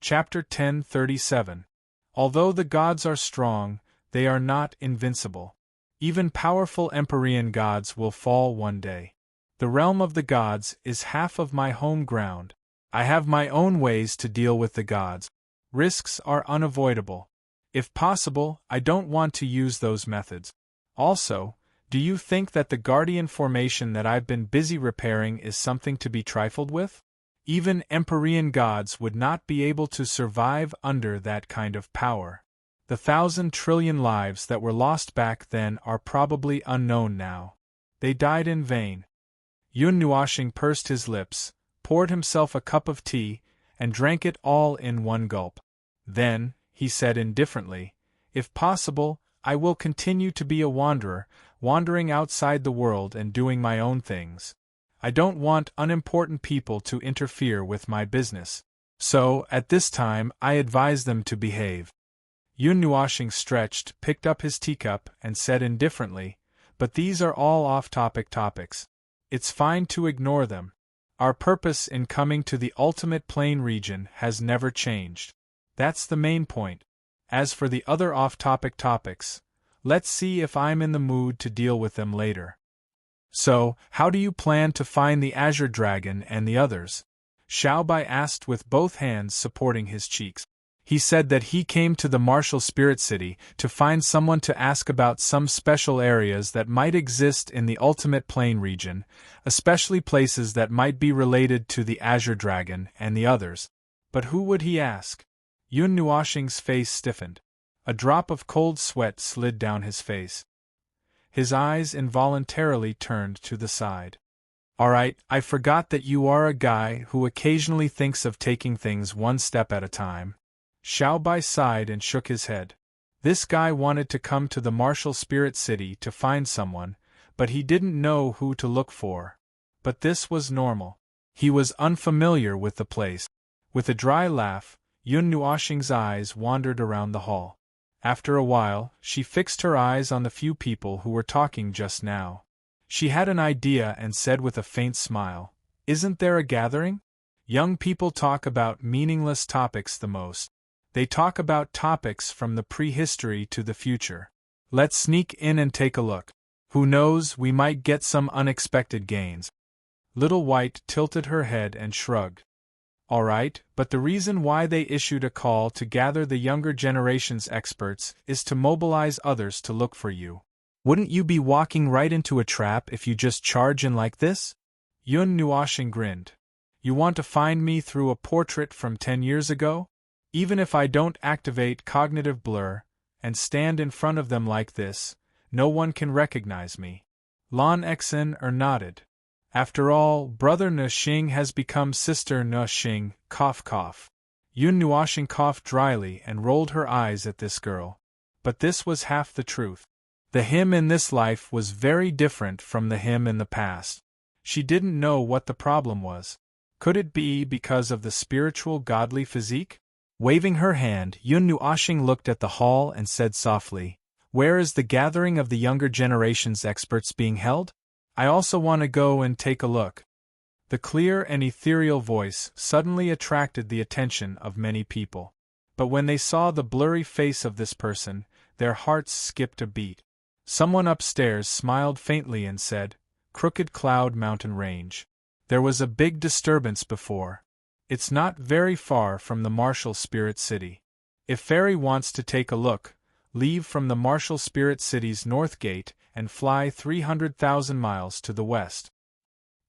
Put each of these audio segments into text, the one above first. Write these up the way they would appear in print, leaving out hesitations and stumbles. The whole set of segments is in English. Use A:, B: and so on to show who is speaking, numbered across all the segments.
A: Chapter 1037. Although the gods are strong, they are not invincible. Even powerful Empyrean gods will fall one day. The realm of the gods is half of my home ground. I have my own ways to deal with the gods. Risks are unavoidable. If possible, I don't want to use those methods. Also, do you think that the guardian formation that I've been busy repairing is something to be trifled with? Even Empyrean gods would not be able to survive under that kind of power. The 1,000 trillion lives that were lost back then are probably unknown now. They died in vain. Yun Nuashing pursed his lips, poured himself a cup of tea, and drank it all in one gulp. Then, he said indifferently, if possible, I will continue to be a wanderer, wandering outside the world and doing my own things. I don't want unimportant people to interfere with my business. So, at this time, I advise them to behave. Yun Nuashing stretched, picked up his teacup, and said indifferently, but these are all off-topic topics. It's fine to ignore them. Our purpose in coming to the ultimate plane region has never changed. That's the main point. As for the other off-topic topics, let's see if I'm in the mood to deal with them later. So, how do you plan to find the Azure Dragon and the others? Xiaobai asked with both hands supporting his cheeks. He said that he came to the Martial Spirit City to find someone to ask about some special areas that might exist in the Ultimate Plane region, especially places that might be related to the Azure Dragon and the others. But who would he ask? Yun Nuashing's face stiffened. A drop of cold sweat slid down his face. His eyes involuntarily turned to the side. All right, I forgot that you are a guy who occasionally thinks of taking things one step at a time. Xiaobai sighed and shook his head. This guy wanted to come to the Martial Spirit City to find someone, but he didn't know who to look for. But this was normal. He was unfamiliar with the place. With a dry laugh, Yun Nuashing's eyes wandered around the hall. After a while, she fixed her eyes on the few people who were talking just now. She had an idea and said with a faint smile, "Isn't there a gathering? Young people talk about meaningless topics the most. They talk about topics from the prehistory to the future. Let's sneak in and take a look. Who knows, we might get some unexpected gains." Little White tilted her head and shrugged. All right, but the reason why they issued a call to gather the younger generation's experts is to mobilize others to look for you. Wouldn't you be walking right into a trap if you just charge in like this? Yun Nuashing grinned. You want to find me through a portrait from 10 years ago? Even if I don't activate cognitive blur and stand in front of them like this, no one can recognize me. Lan Xen nodded. After all, Brother Ne Xing has become Sister Ne Xing, cough cough. Yun Nuashing coughed dryly and rolled her eyes at this girl. But this was half the truth. The him in this life was very different from the him in the past. She didn't know what the problem was. Could it be because of the spiritual godly physique? Waving her hand, Yun Nuashing looked at the hall and said softly, "Where is the gathering of the younger generation's experts being held? I also want to go and take a look." The clear and ethereal voice suddenly attracted the attention of many people. But when they saw the blurry face of this person, their hearts skipped a beat. Someone upstairs smiled faintly and said, "Crooked Cloud Mountain Range. There was a big disturbance before. It's not very far from the Martial Spirit City. If Fairy wants to take a look, leave from the Martial Spirit City's north gate and fly 300,000 miles to the west."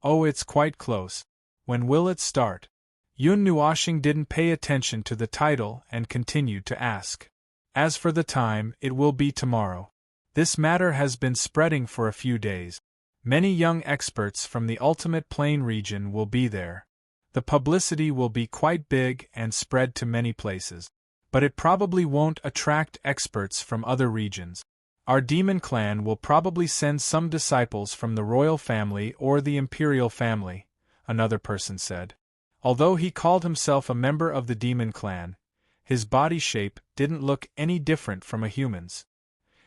A: "Oh, it's quite close. When will it start?" Yun Nuashing didn't pay attention to the title and continued to ask. "As for the time, it will be tomorrow. This matter has been spreading for a few days. Many young experts from the Ultimate Plane region will be there. The publicity will be quite big and spread to many places. But it probably won't attract experts from other regions. Our demon clan will probably send some disciples from the royal family or the imperial family," another person said. Although he called himself a member of the demon clan, his body shape didn't look any different from a human's.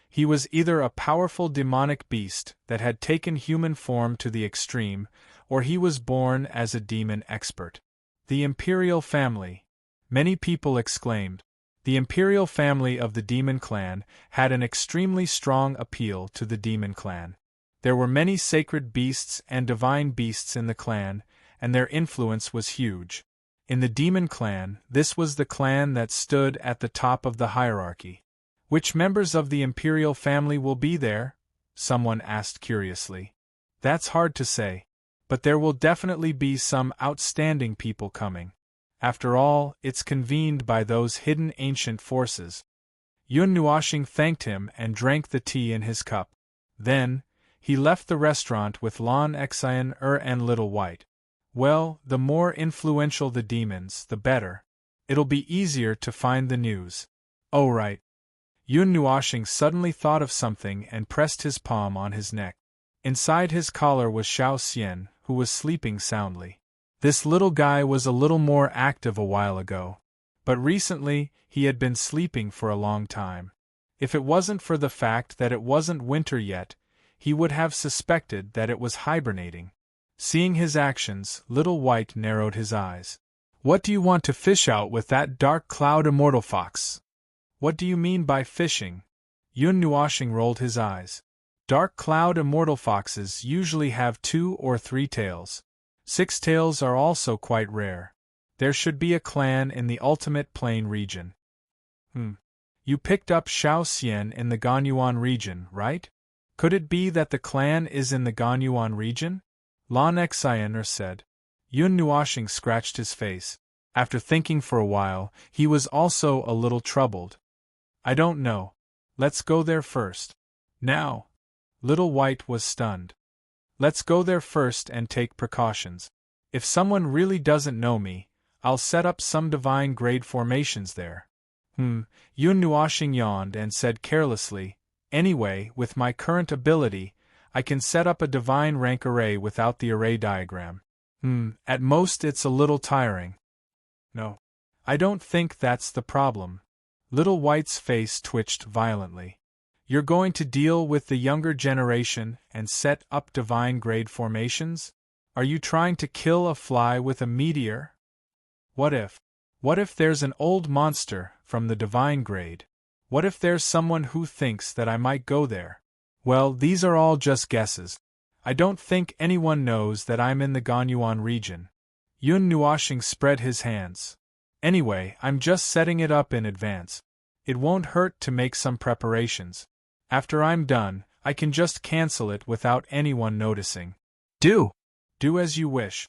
A: He was either a powerful demonic beast that had taken human form to the extreme, or he was born as a demon expert. The imperial family. Many people exclaimed. The imperial family of the demon clan had an extremely strong appeal to the demon clan. There were many sacred beasts and divine beasts in the clan, and their influence was huge. In the demon clan, this was the clan that stood at the top of the hierarchy. Which members of the imperial family will be there? Someone asked curiously. That's hard to say. But there will definitely be some outstanding people coming. After all, it's convened by those hidden ancient forces. Yun Nuoxing thanked him and drank the tea in his cup. Then, he left the restaurant with Lan Xian and Little White. Well, the more influential the demons, the better. It'll be easier to find the news. Oh right. Yun Nuoxing suddenly thought of something and pressed his palm on his neck. Inside his collar was Xiao Xian, who was sleeping soundly. This little guy was a little more active a while ago. But recently, he had been sleeping for a long time. If it wasn't for the fact that it wasn't winter yet, he would have suspected that it was hibernating. Seeing his actions, Little White narrowed his eyes. What do you want to fish out with that dark cloud immortal fox? What do you mean by fishing? Yun Nuoxing rolled his eyes. Dark cloud immortal foxes usually have 2 or 3 tails. 6 tails are also quite rare. There should be a clan in the ultimate plain region. You picked up Xiao Xian in the Ganyuan region, right? Could it be that the clan is in the Ganyuan region? Lan Xian said. Yun Nuoxing scratched his face. After thinking for a while, he was also a little troubled. I don't know. Let's go there first. Now. Little White was stunned. Let's go there first and take precautions. If someone really doesn't know me, I'll set up some divine grade formations there. Yun Nuoxing yawned and said carelessly, anyway, with my current ability, I can set up a divine rank array without the array diagram. At most it's a little tiring. No. I don't think that's the problem. Little White's face twitched violently. You're going to deal with the younger generation and set up divine grade formations? Are you trying to kill a fly with a meteor? What if there's an old monster from the divine grade? What if there's someone who thinks that I might go there? Well, these are all just guesses. I don't think anyone knows that I'm in the Ganyuan region. Yun Nuoxing spread his hands. Anyway, I'm just setting it up in advance. It won't hurt to make some preparations. After I'm done, I can just cancel it without anyone noticing. Do as you wish.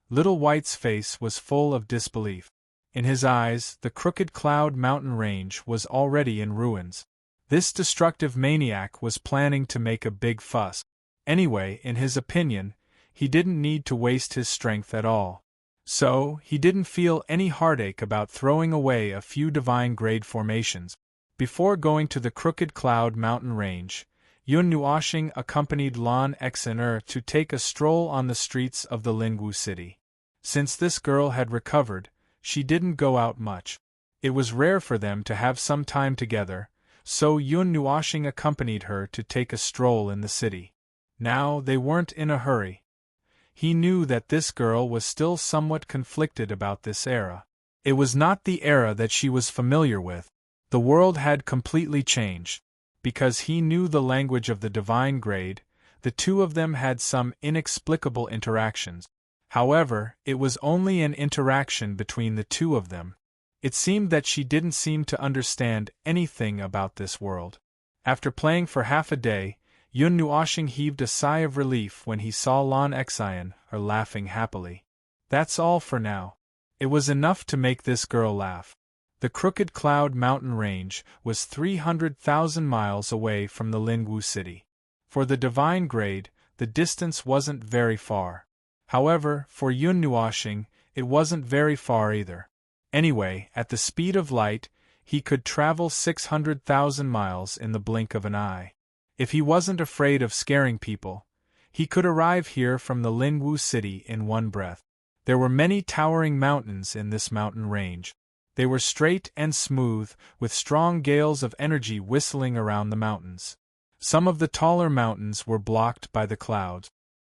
A: Little White's face was full of disbelief. In his eyes, the Crooked Cloud mountain range was already in ruins. This destructive maniac was planning to make a big fuss. Anyway, in his opinion, he didn't need to waste his strength at all. So, he didn't feel any heartache about throwing away a few divine grade formations. Before going to the Crooked Cloud mountain range, Yun Nuoxing accompanied Lan Xian to take a stroll on the streets of the Lingwu city. Since this girl had recovered, she didn't go out much. It was rare for them to have some time together, so Yun Nuoxing accompanied her to take a stroll in the city. Now, they weren't in a hurry. He knew that this girl was still somewhat conflicted about this era. It was not the era that she was familiar with. The world had completely changed. Because he knew the language of the divine grade, the two of them had some inexplicable interactions. However, it was only an interaction between the two of them. It seemed that she didn't seem to understand anything about this world. After playing for half a day, Yun Nuoxing heaved a sigh of relief when he saw Lan Xian laughing happily. That's all for now. It was enough to make this girl laugh. The Crooked Cloud mountain range was 300,000 miles away from the Lingwu city. For the divine grade, the distance wasn't very far. However, for Yun Nuoxing, it wasn't very far either. Anyway, at the speed of light, he could travel 600,000 miles in the blink of an eye. If he wasn't afraid of scaring people, he could arrive here from the Lingwu city in one breath. There were many towering mountains in this mountain range. They were straight and smooth, with strong gales of energy whistling around the mountains. Some of the taller mountains were blocked by the clouds.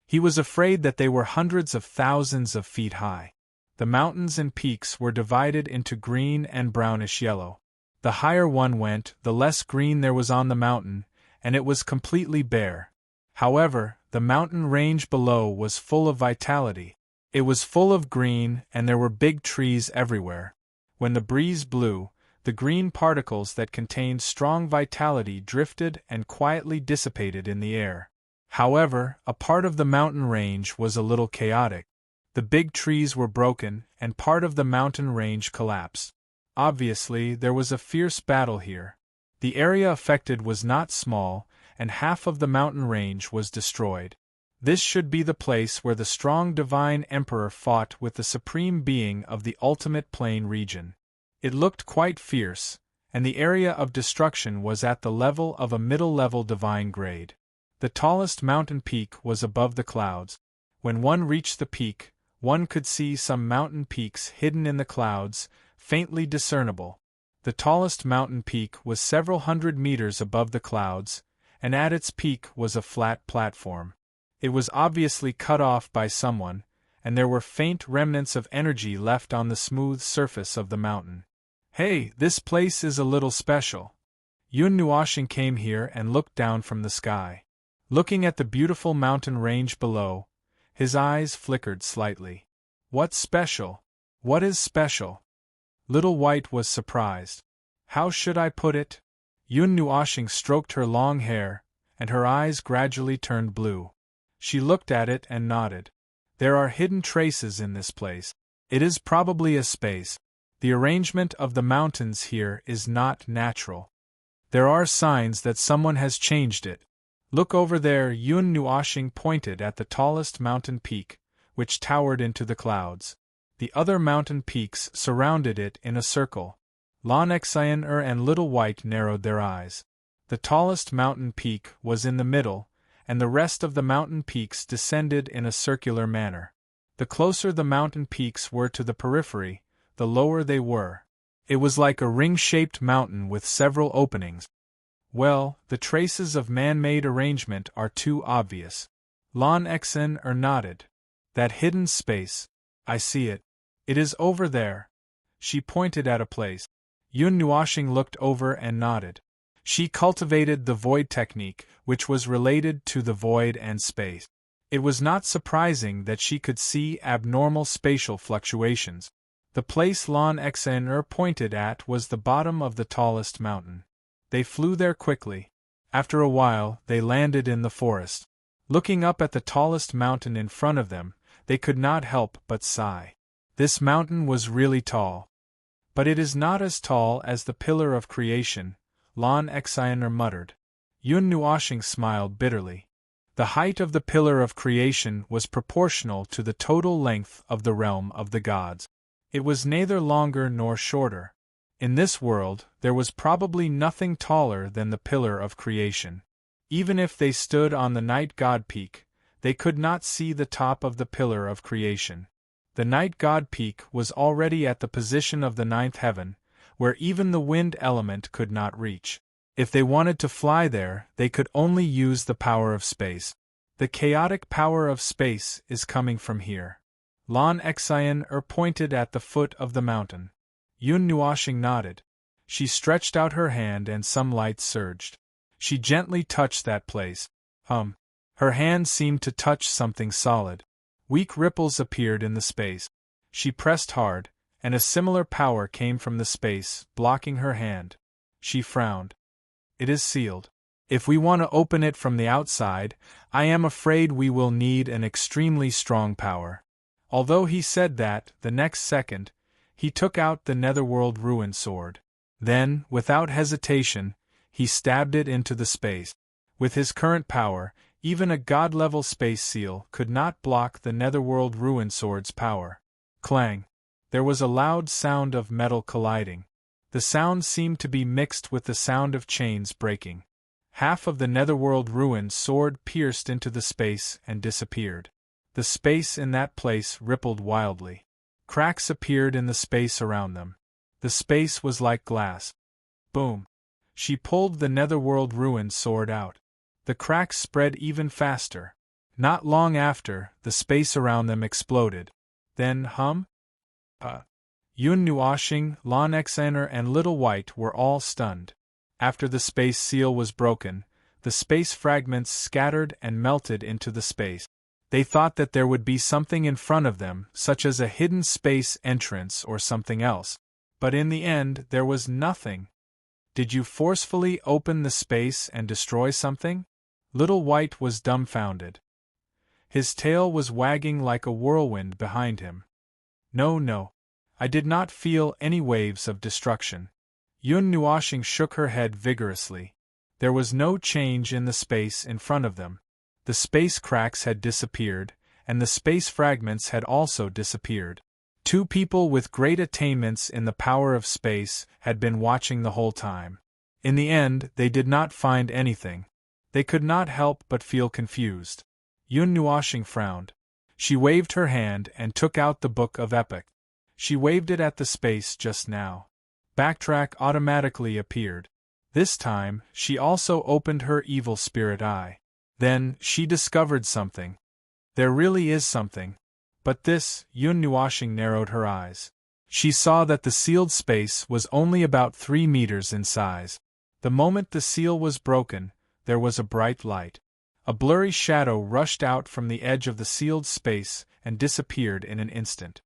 A: He was afraid that they were hundreds of thousands of feet high. The mountains and peaks were divided into green and brownish yellow. The higher one went, the less green there was on the mountain, and it was completely bare. However, the mountain range below was full of vitality. It was full of green, and there were big trees everywhere. When the breeze blew, the green particles that contained strong vitality drifted and quietly dissipated in the air. However, a part of the mountain range was a little chaotic. The big trees were broken, and part of the mountain range collapsed. Obviously, there was a fierce battle here. The area affected was not small, and half of the mountain range was destroyed. This should be the place where the strong divine emperor fought with the supreme being of the ultimate plane region. It looked quite fierce, and the area of destruction was at the level of a middle-level divine grade. The tallest mountain peak was above the clouds. When one reached the peak, one could see some mountain peaks hidden in the clouds, faintly discernible. The tallest mountain peak was several hundred meters above the clouds, and at its peak was a flat platform. It was obviously cut off by someone, and there were faint remnants of energy left on the smooth surface of the mountain. Hey, this place is a little special. Yun Nuoshing came here and looked down from the sky. Looking at the beautiful mountain range below, his eyes flickered slightly. What's special? What is special? Little White was surprised. How should I put it? Yun Nuoshing stroked her long hair, and her eyes gradually turned blue. She looked at it and nodded. There are hidden traces in this place. It is probably a space. The arrangement of the mountains here is not natural. There are signs that someone has changed it. Look over there. Yun Nuoshing pointed at the tallest mountain peak, which towered into the clouds. The other mountain peaks surrounded it in a circle. Lan Xin'er and Little White narrowed their eyes. The tallest mountain peak was in the middle, and the rest of the mountain peaks descended in a circular manner. The closer the mountain peaks were to the periphery, the lower they were. It was like a ring-shaped mountain with several openings. Well, the traces of man-made arrangement are too obvious. Lan Xin'er nodded. That hidden space. I see it. It is over there. She pointed at a place. Yun Nuoshing looked over and nodded. She cultivated the void technique, which was related to the void and space. It was not surprising that she could see abnormal spatial fluctuations. The place Lan Xin'er pointed at was the bottom of the tallest mountain. They flew there quickly. After a while, they landed in the forest. Looking up at the tallest mountain in front of them, they could not help but sigh. This mountain was really tall. But it is not as tall as the pillar of creation, Lan Xin'er muttered. Yun Nuoshing smiled bitterly. The height of the pillar of creation was proportional to the total length of the realm of the gods. It was neither longer nor shorter. In this world, there was probably nothing taller than the pillar of creation. Even if they stood on the night god peak, they could not see the top of the pillar of creation. The night god peak was already at the position of the ninth heaven, where even the wind element could not reach. If they wanted to fly there, they could only use the power of space. The chaotic power of space is coming from here. Lan Xin'er pointed at the foot of the mountain. Yun Nuoshing nodded. She stretched out her hand and some light surged. She gently touched that place. Her hand seemed to touch something solid. Weak ripples appeared in the space. She pressed hard, and a similar power came from the space, blocking her hand. She frowned. It is sealed. If we want to open it from the outside, I am afraid we will need an extremely strong power. Although he said that, the next second, he took out the Netherworld Ruin Sword. Then, without hesitation, he stabbed it into the space. With his current power, even a god-level space seal could not block the Netherworld Ruin Sword's power. Clang! There was a loud sound of metal colliding. The sound seemed to be mixed with the sound of chains breaking. Half of the Netherworld Ruin Sword pierced into the space and disappeared. The space in that place rippled wildly. Cracks appeared in the space around them. The space was like glass. Boom! She pulled the Netherworld Ruin Sword out. The cracks spread even faster. Not long after, the space around them exploded. Then, Yun Nuoshing, Lon Xaner, and Little White were all stunned. After the space seal was broken, the space fragments scattered and melted into the space. They thought that there would be something in front of them, such as a hidden space entrance or something else. But in the end, there was nothing. Did you forcefully open the space and destroy something? Little White was dumbfounded. His tail was wagging like a whirlwind behind him. No. I did not feel any waves of destruction. Yun Nuoshing shook her head vigorously. There was no change in the space in front of them. The space cracks had disappeared, and the space fragments had also disappeared. Two people with great attainments in the power of space had been watching the whole time. In the end, they did not find anything. They could not help but feel confused. Yun Nuoshing frowned. She waved her hand and took out the Book of Epic. She waved it at the space just now. Backtrack automatically appeared. This time, she also opened her evil spirit eye. Then, she discovered something. There really is something. But this, Yun Nuoshing narrowed her eyes. She saw that the sealed space was only about 3 meters in size. The moment the seal was broken, there was a bright light. A blurry shadow rushed out from the edge of the sealed space and disappeared in an instant.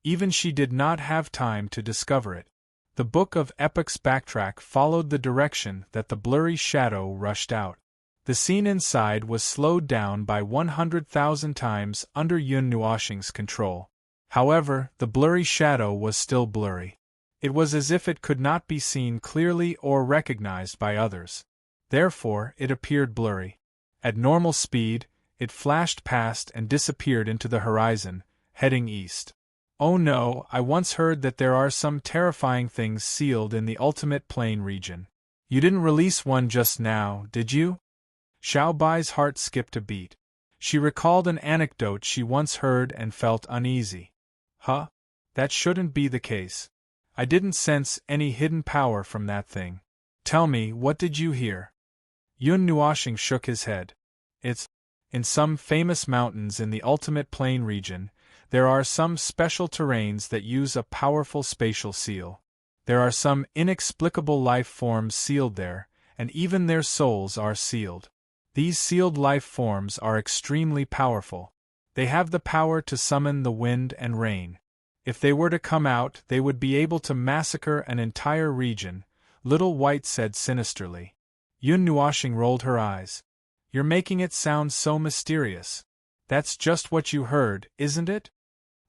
A: Even she did not have time to discover it. The Book of Epic's backtrack followed the direction that the blurry shadow rushed out. The scene inside was slowed down by 100,000 times under Yun Nuoshing's control. However, the blurry shadow was still blurry. It was as if it could not be seen clearly or recognized by others. Therefore, it appeared blurry. At normal speed, it flashed past and disappeared into the horizon, heading east. Oh no, I once heard that there are some terrifying things sealed in the ultimate plane region. You didn't release one just now, did you? Xiao Bai's heart skipped a beat. She recalled an anecdote she once heard and felt uneasy. That shouldn't be the case. I didn't sense any hidden power from that thing. Tell me, what did you hear? Yun Nuoshing shook his head. It's in some famous mountains in the ultimate plane region. There are some special terrains that use a powerful spatial seal. There are some inexplicable life forms sealed there, and even their souls are sealed. These sealed life forms are extremely powerful. They have the power to summon the wind and rain. If they were to come out, they would be able to massacre an entire region, Little White said sinisterly. Yun Nuoshing rolled her eyes. You're making it sound so mysterious. That's just what you heard, isn't it?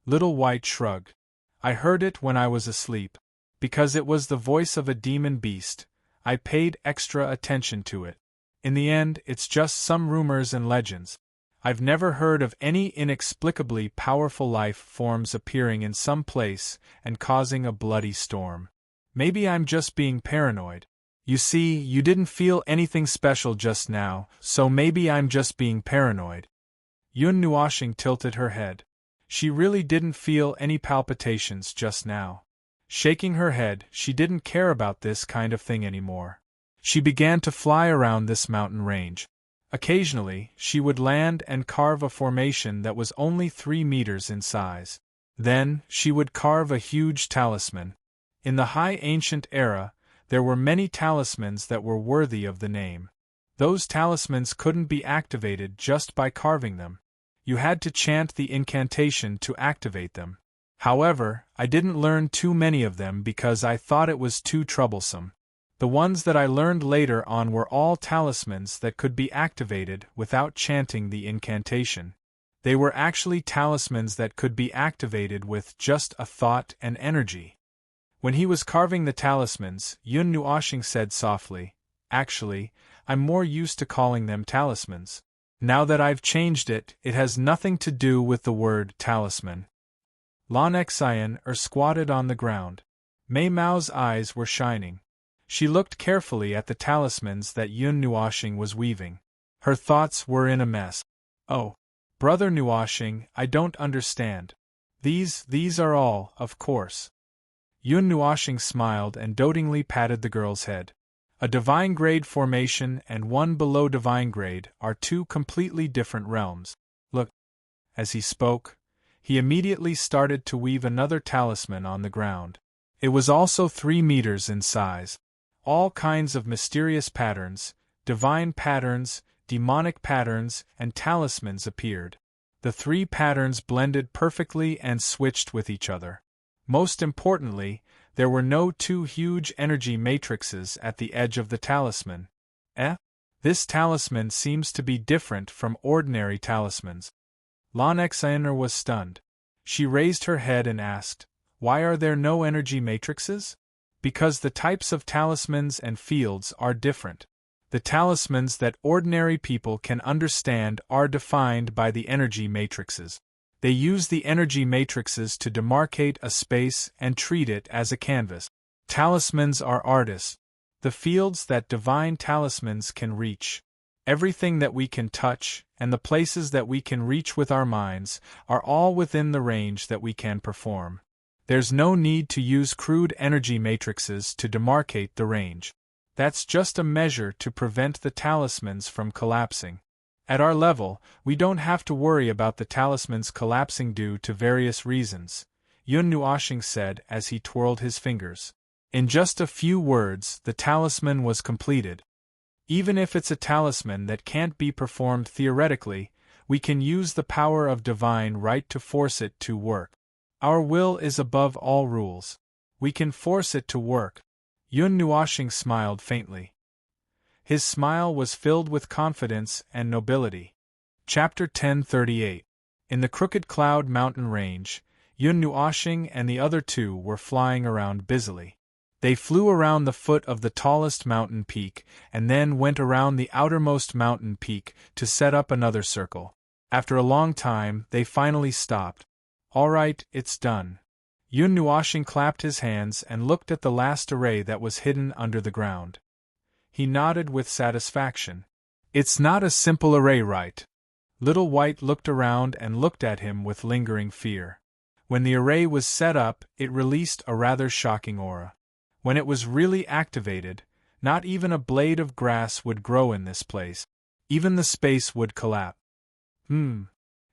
A: Little White shrugged. I heard it when I was asleep. Because it was the voice of a demon beast, I paid extra attention to it. In the end, it's just some rumors and legends. I've never heard of any inexplicably powerful life forms appearing in some place and causing a bloody storm. Maybe I'm just being paranoid. You see, you didn't feel anything special just now, so maybe I'm just being paranoid. Yun Nuoshing tilted her head. She really didn't feel any palpitations just now. Shaking her head, she didn't care about this kind of thing anymore. She began to fly around this mountain range. Occasionally, she would land and carve a formation that was only 3 meters in size. Then, she would carve a huge talisman. In the High Ancient Era, there were many talismans that were worthy of the name. Those talismans couldn't be activated just by carving them. You had to chant the incantation to activate them. However, I didn't learn too many of them because I thought it was too troublesome. The ones that I learned later on were all talismans that could be activated without chanting the incantation. They were actually talismans that could be activated with just a thought and energy. When he was carving the talismans, Yun Nuoshing said softly, "Actually, I'm more used to calling them talismans. Now that I've changed it, it has nothing to do with the word talisman." Lan Xian squatted on the ground. Mei Mao's eyes were shining. She looked carefully at the talismans that Yun Nuoshing was weaving. Her thoughts were in a mess. Oh, Brother Nuoshing, I don't understand. These are all, of course. Yun Nuoshing smiled and dotingly patted the girl's head. A divine grade formation and one below divine grade are two completely different realms. Look. As he spoke, He immediately started to weave another talisman on the ground. It was also 3 meters in size. All kinds of mysterious patterns, divine patterns, demonic patterns, and talismans appeared. The 3 patterns blended perfectly and switched with each other. Most importantly, there were no 2 huge energy matrices at the edge of the talisman. This talisman seems to be different from ordinary talismans. L'Onyxaner was stunned. She raised her head and asked, "Why are there no energy matrices?" "Because the types of talismans and fields are different. The talismans that ordinary people can understand are defined by the energy matrices. They use the energy matrices to demarcate a space and treat it as a canvas. Talismans are artists. The fields that divine talismans can reach, everything that we can touch, and the places that we can reach with our minds, are all within the range that we can perform. There's no need to use crude energy matrices to demarcate the range. That's just a measure to prevent the talismans from collapsing. At our level, we don't have to worry about the talismans collapsing due to various reasons," Yun Nuoshing said as he twirled his fingers. In just a few words, the talisman was completed. Even if it's a talisman that can't be performed theoretically, we can use the power of divine right to force it to work. Our will is above all rules. We can force it to work. Yun Nuoshing smiled faintly. His smile was filled with confidence and nobility. Chapter 1038. In the Crooked Cloud Mountain Range, Yun Nuoshing and the other 2 were flying around busily. They flew around the foot of the tallest mountain peak, and then went around the outermost mountain peak to set up another circle. After a long time, they finally stopped. "All right, it's done." Yun Nuoshing clapped his hands and looked at the last array that was hidden under the ground. He nodded with satisfaction. "It's not a simple array, right?" Little White looked around and looked at him with lingering fear. When the array was set up, it released a rather shocking aura. When it was really activated, not even a blade of grass would grow in this place. Even the space would collapse. Yun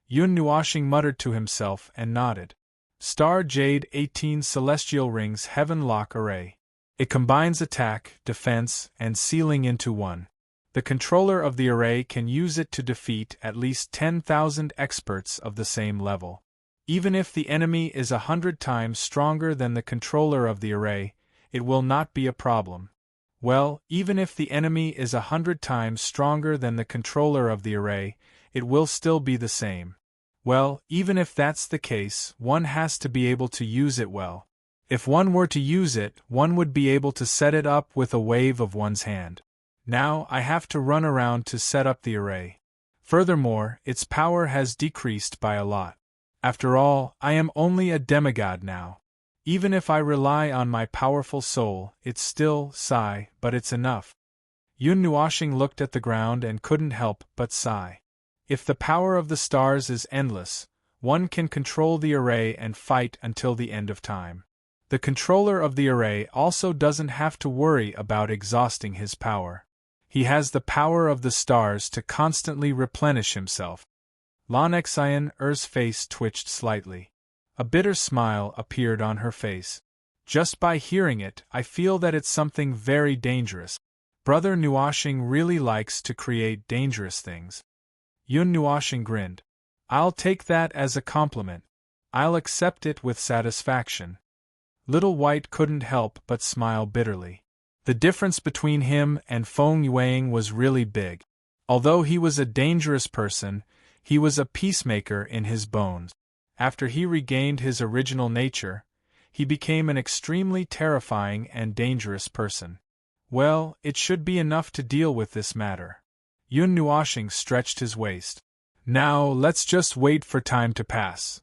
A: Nuoshing muttered to himself and nodded. Star Jade 18 Celestial Rings Heaven Lock Array. It combines attack, defense, and sealing into one. The controller of the array can use it to defeat at least 10,000 experts of the same level. Even if the enemy is 100 times stronger than the controller of the array, it will not be a problem. Well, even if the enemy is 100 times stronger than the controller of the array, it will still be the same. Well, even if that's the case, one has to be able to use it well. If one were to use it, one would be able to set it up with a wave of one's hand. Now, I have to run around to set up the array. Furthermore, its power has decreased by a lot. After all, I am only a demigod now. Even if I rely on my powerful soul, it's still, sigh, but it's enough. Yun Nuoshing looked at the ground and couldn't help but sigh. If the power of the stars is endless, one can control the array and fight until the end of time. The controller of the array also doesn't have to worry about exhausting his power. He has the power of the stars to constantly replenish himself. L'Onyxaner's face twitched slightly. A bitter smile appeared on her face. Just by hearing it, I feel that it's something very dangerous. Brother Nuoshing really likes to create dangerous things. Yun Nuoshing grinned. I'll take that as a compliment. I'll accept it with satisfaction. Little White couldn't help but smile bitterly. The difference between him and Feng Yuang was really big. Although he was a dangerous person, he was a peacemaker in his bones. After he regained his original nature, he became an extremely terrifying and dangerous person. Well, it should be enough to deal with this matter. Yun Nuoshing stretched his waist. Now, let's just wait for time to pass.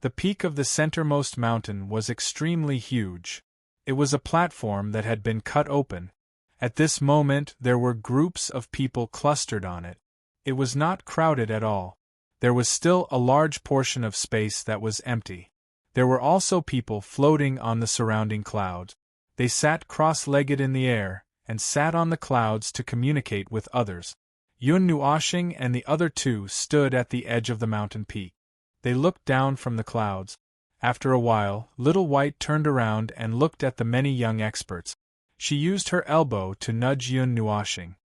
A: The peak of the centermost mountain was extremely huge. It was a platform that had been cut open. At this moment, there were groups of people clustered on it. It was not crowded at all. There was still a large portion of space that was empty. There were also people floating on the surrounding clouds. They sat cross-legged in the air, and sat on the clouds to communicate with others. Yun Nuoshing and the other 2 stood at the edge of the mountain peak. They looked down from the clouds. After a while, Little White turned around and looked at the many young experts. She used her elbow to nudge Yun Nuoxing.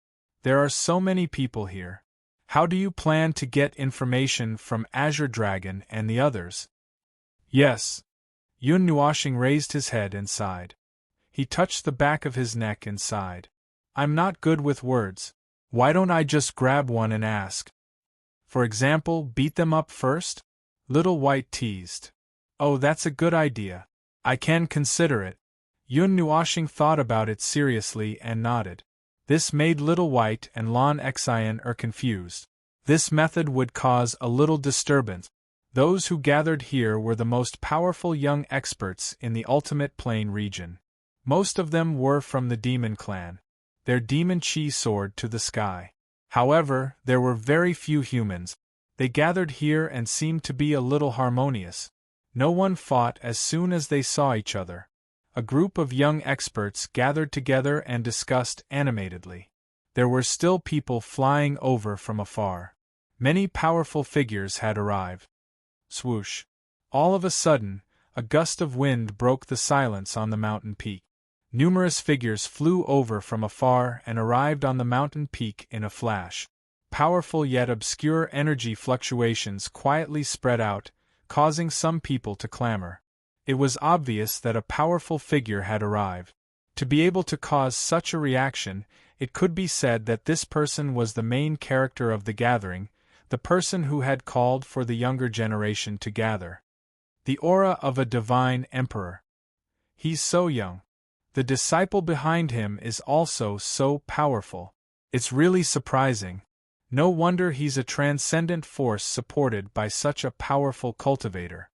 A: There are so many people here. How do you plan to get information from Azure Dragon and the others? Yes. Yun Nuoxing raised his head and sighed. He touched the back of his neck and sighed. I'm not good with words. Why don't I just grab one and ask? For example, beat them up first? Little White teased. Oh, that's a good idea. I can consider it. Yun Nuoxing thought about it seriously and nodded. This made Little White and Lon Xian confused. This method would cause a little disturbance. Those who gathered here were the most powerful young experts in the Ultimate Plane region. Most of them were from the Demon Clan. Their demon chi soared to the sky. However, there were very few humans. They gathered here and seemed to be a little harmonious. No one fought as soon as they saw each other. A group of young experts gathered together and discussed animatedly. There were still people flying over from afar. Many powerful figures had arrived. Swoosh! All of a sudden, a gust of wind broke the silence on the mountain peak. Numerous figures flew over from afar and arrived on the mountain peak in a flash. Powerful yet obscure energy fluctuations quietly spread out, causing some people to clamor. It was obvious that a powerful figure had arrived. To be able to cause such a reaction, it could be said that this person was the main character of the gathering, the person who had called for the younger generation to gather. The aura of a divine emperor. He's so young. The disciple behind him is also so powerful. It's really surprising. No wonder he's a transcendent force supported by such a powerful cultivator.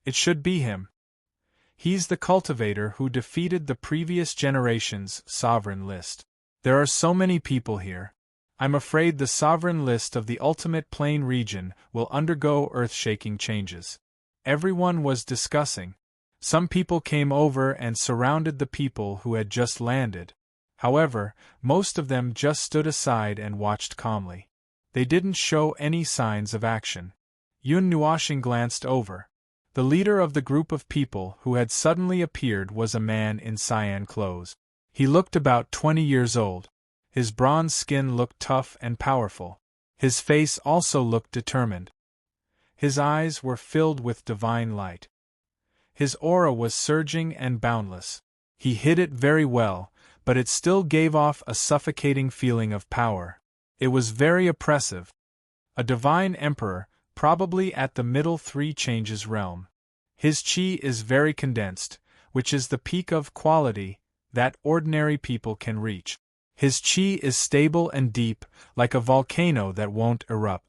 A: It should be him. He's the cultivator who defeated the previous generation's sovereign list. There are so many people here. I'm afraid the sovereign list of the Ultimate Plane region will undergo earth-shaking changes. Everyone was discussing. Some people came over and surrounded the people who had just landed. However, most of them just stood aside and watched calmly. They didn't show any signs of action. Yun Nuoxing glanced over. The leader of the group of people who had suddenly appeared was a man in cyan clothes. He looked about 20 years old. His bronze skin looked tough and powerful. His face also looked determined. His eyes were filled with divine light. His aura was surging and boundless. He hid it very well, but it still gave off a suffocating feeling of power. It was very oppressive. A divine emperor, probably at the middle three changes realm. His chi is very condensed, which is the peak of quality that ordinary people can reach. His chi is stable and deep, like a volcano that won't erupt.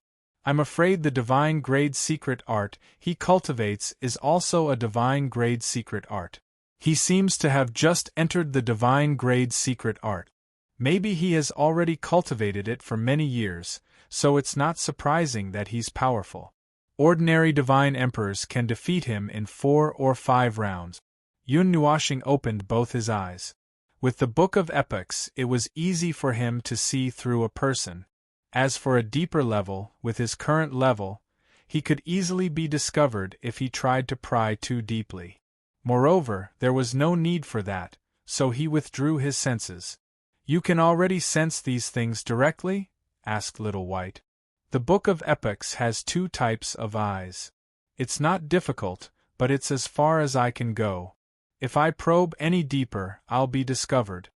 A: I'm afraid the divine grade secret art he cultivates is also a divine grade secret art. He seems to have just entered the divine grade secret art. Maybe he has already cultivated it for many years, so it's not surprising that he's powerful. Ordinary divine emperors can defeat him in 4 or 5 rounds. Yun Nuoxing opened both his eyes. With the Book of Epochs, it was easy for him to see through a person. As for a deeper level, with his current level, he could easily be discovered if he tried to pry too deeply. Moreover, there was no need for that, so he withdrew his senses. You can already sense these things directly? Asked Little White. The Book of Epochs has 2 types of eyes. It's not difficult, but it's as far as I can go. If I probe any deeper, I'll be discovered.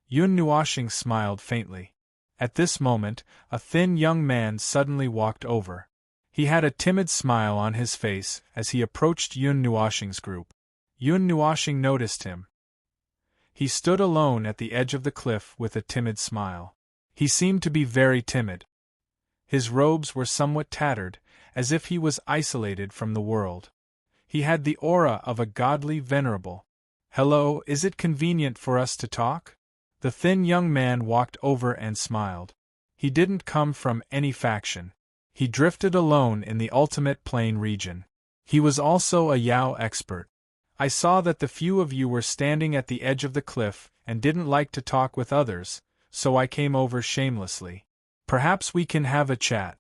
A: Yun Nuoxing smiled faintly. At this moment, a thin young man suddenly walked over. He had a timid smile on his face as he approached Yun Nuoxing's group. Yun Nuoxing noticed him. He stood alone at the edge of the cliff with a timid smile. He seemed to be very timid. His robes were somewhat tattered, as if he was isolated from the world. He had the aura of a godly venerable. Hello, is it convenient for us to talk? The thin young man walked over and smiled. He didn't come from any faction. He drifted alone in the Ultimate Plane region. He was also a Yao expert. I saw that the few of you were standing at the edge of the cliff and didn't like to talk with others, so I came over shamelessly. Perhaps we can have a chat.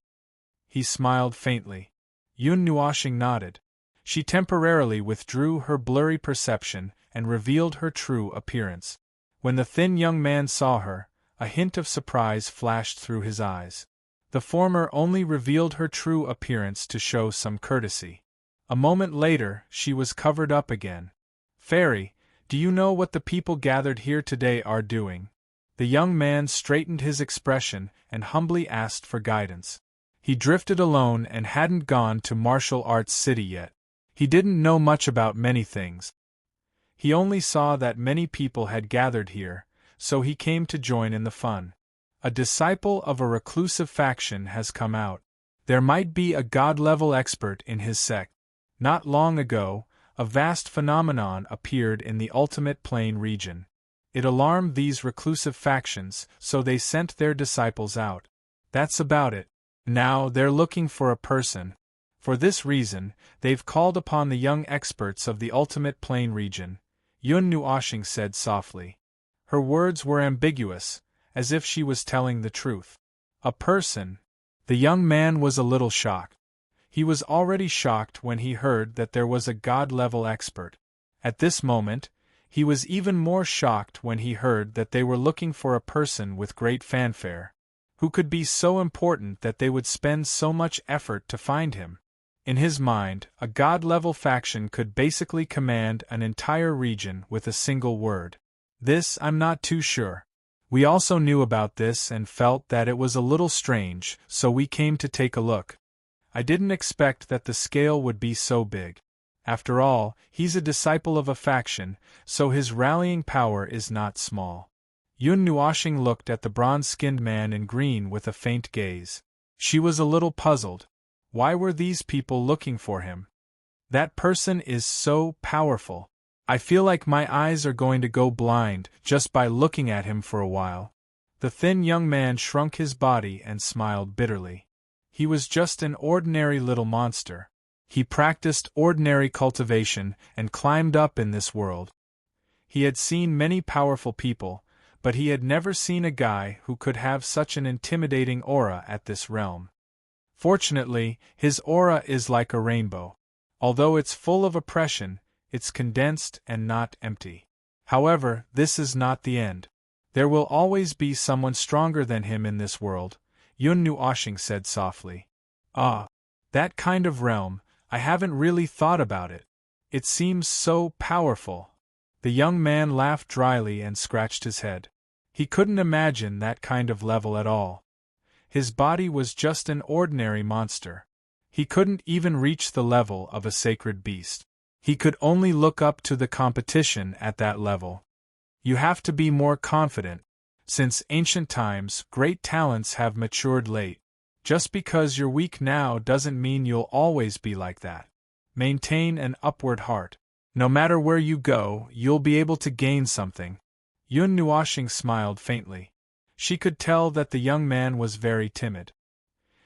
A: He smiled faintly. Yun Nuoshing nodded. She temporarily withdrew her blurry perception and revealed her true appearance. When the thin young man saw her, a hint of surprise flashed through his eyes. The former only revealed her true appearance to show some courtesy. A moment later, she was covered up again. Fairy, do you know what the people gathered here today are doing? The young man straightened his expression and humbly asked for guidance. He drifted alone and hadn't gone to martial arts city yet. He didn't know much about many things. He only saw that many people had gathered here, so he came to join in the fun. A disciple of a reclusive faction has come out. There might be a god-level expert in his sect. Not long ago, a vast phenomenon appeared in the ultimate plane region. It alarmed these reclusive factions, so they sent their disciples out. That's about it. Now they're looking for a person. For this reason, they've called upon the young experts of the ultimate plane region, Yun Nuoshing said softly. Her words were ambiguous, as if she was telling the truth. A person. The young man was a little shocked. He was already shocked when he heard that there was a god-level expert. At this moment, he was even more shocked when he heard that they were looking for a person with great fanfare, who could be so important that they would spend so much effort to find him. In his mind, a god-level faction could basically command an entire region with a single word. This I'm not too sure. We also knew about this and felt that it was a little strange, so we came to take a look. I didn't expect that the scale would be so big. After all, he's a disciple of a faction, so his rallying power is not small. Yun Nuoshing looked at the bronze-skinned man in green with a faint gaze. She was a little puzzled. Why were these people looking for him? That person is so powerful. I feel like my eyes are going to go blind just by looking at him for a while. The thin young man shrunk his body and smiled bitterly. He was just an ordinary little monster. He practiced ordinary cultivation and climbed up in this world. He had seen many powerful people, but he had never seen a guy who could have such an intimidating aura at this realm. Fortunately, his aura is like a rainbow. Although it's full of oppression, it's condensed and not empty. However, this is not the end. There will always be someone stronger than him in this world, Yun Nuoshing said softly. Ah, that kind of realm, I haven't really thought about it. It seems so powerful. The young man laughed dryly and scratched his head. He couldn't imagine that kind of level at all. His body was just an ordinary monster. He couldn't even reach the level of a sacred beast. He could only look up to the competition at that level. You have to be more confident. Since ancient times, great talents have matured late. Just because you're weak now doesn't mean you'll always be like that. Maintain an upward heart. No matter where you go, you'll be able to gain something. Yun Nuoshing smiled faintly. She could tell that the young man was very timid.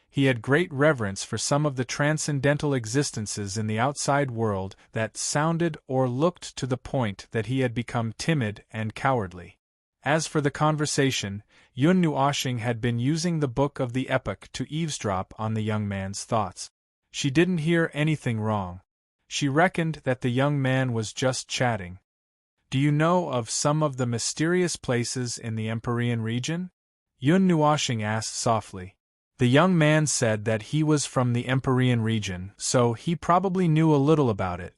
A: He had great reverence for some of the transcendental existences in the outside world that sounded or looked to the point that he had become timid and cowardly. As for the conversation, Yun Nuoshing had been using the book of the epoch to eavesdrop on the young man's thoughts. She didn't hear anything wrong. She reckoned that the young man was just chatting. Do you know of some of the mysterious places in the Empyrean region? Yun Nuoshing asked softly. The young man said that he was from the Empyrean region, so he probably knew a little about it.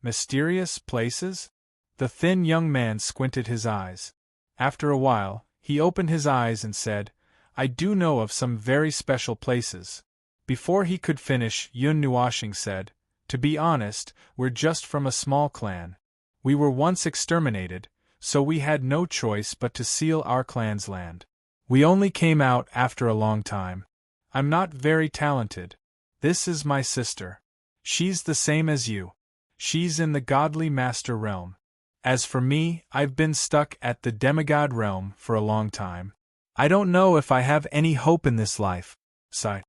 A: Mysterious places? The thin young man squinted his eyes. After a while, he opened his eyes and said, I do know of some very special places. Before he could finish, Yun Nuoshing said, To be honest, we're just from a small clan. We were once exterminated, so we had no choice but to seal our clan's land. We only came out after a long time. I'm not very talented. This is my sister. She's the same as you. She's in the godly master realm. As for me, I've been stuck at the demigod realm for a long time. I don't know if I have any hope in this life. Sighed.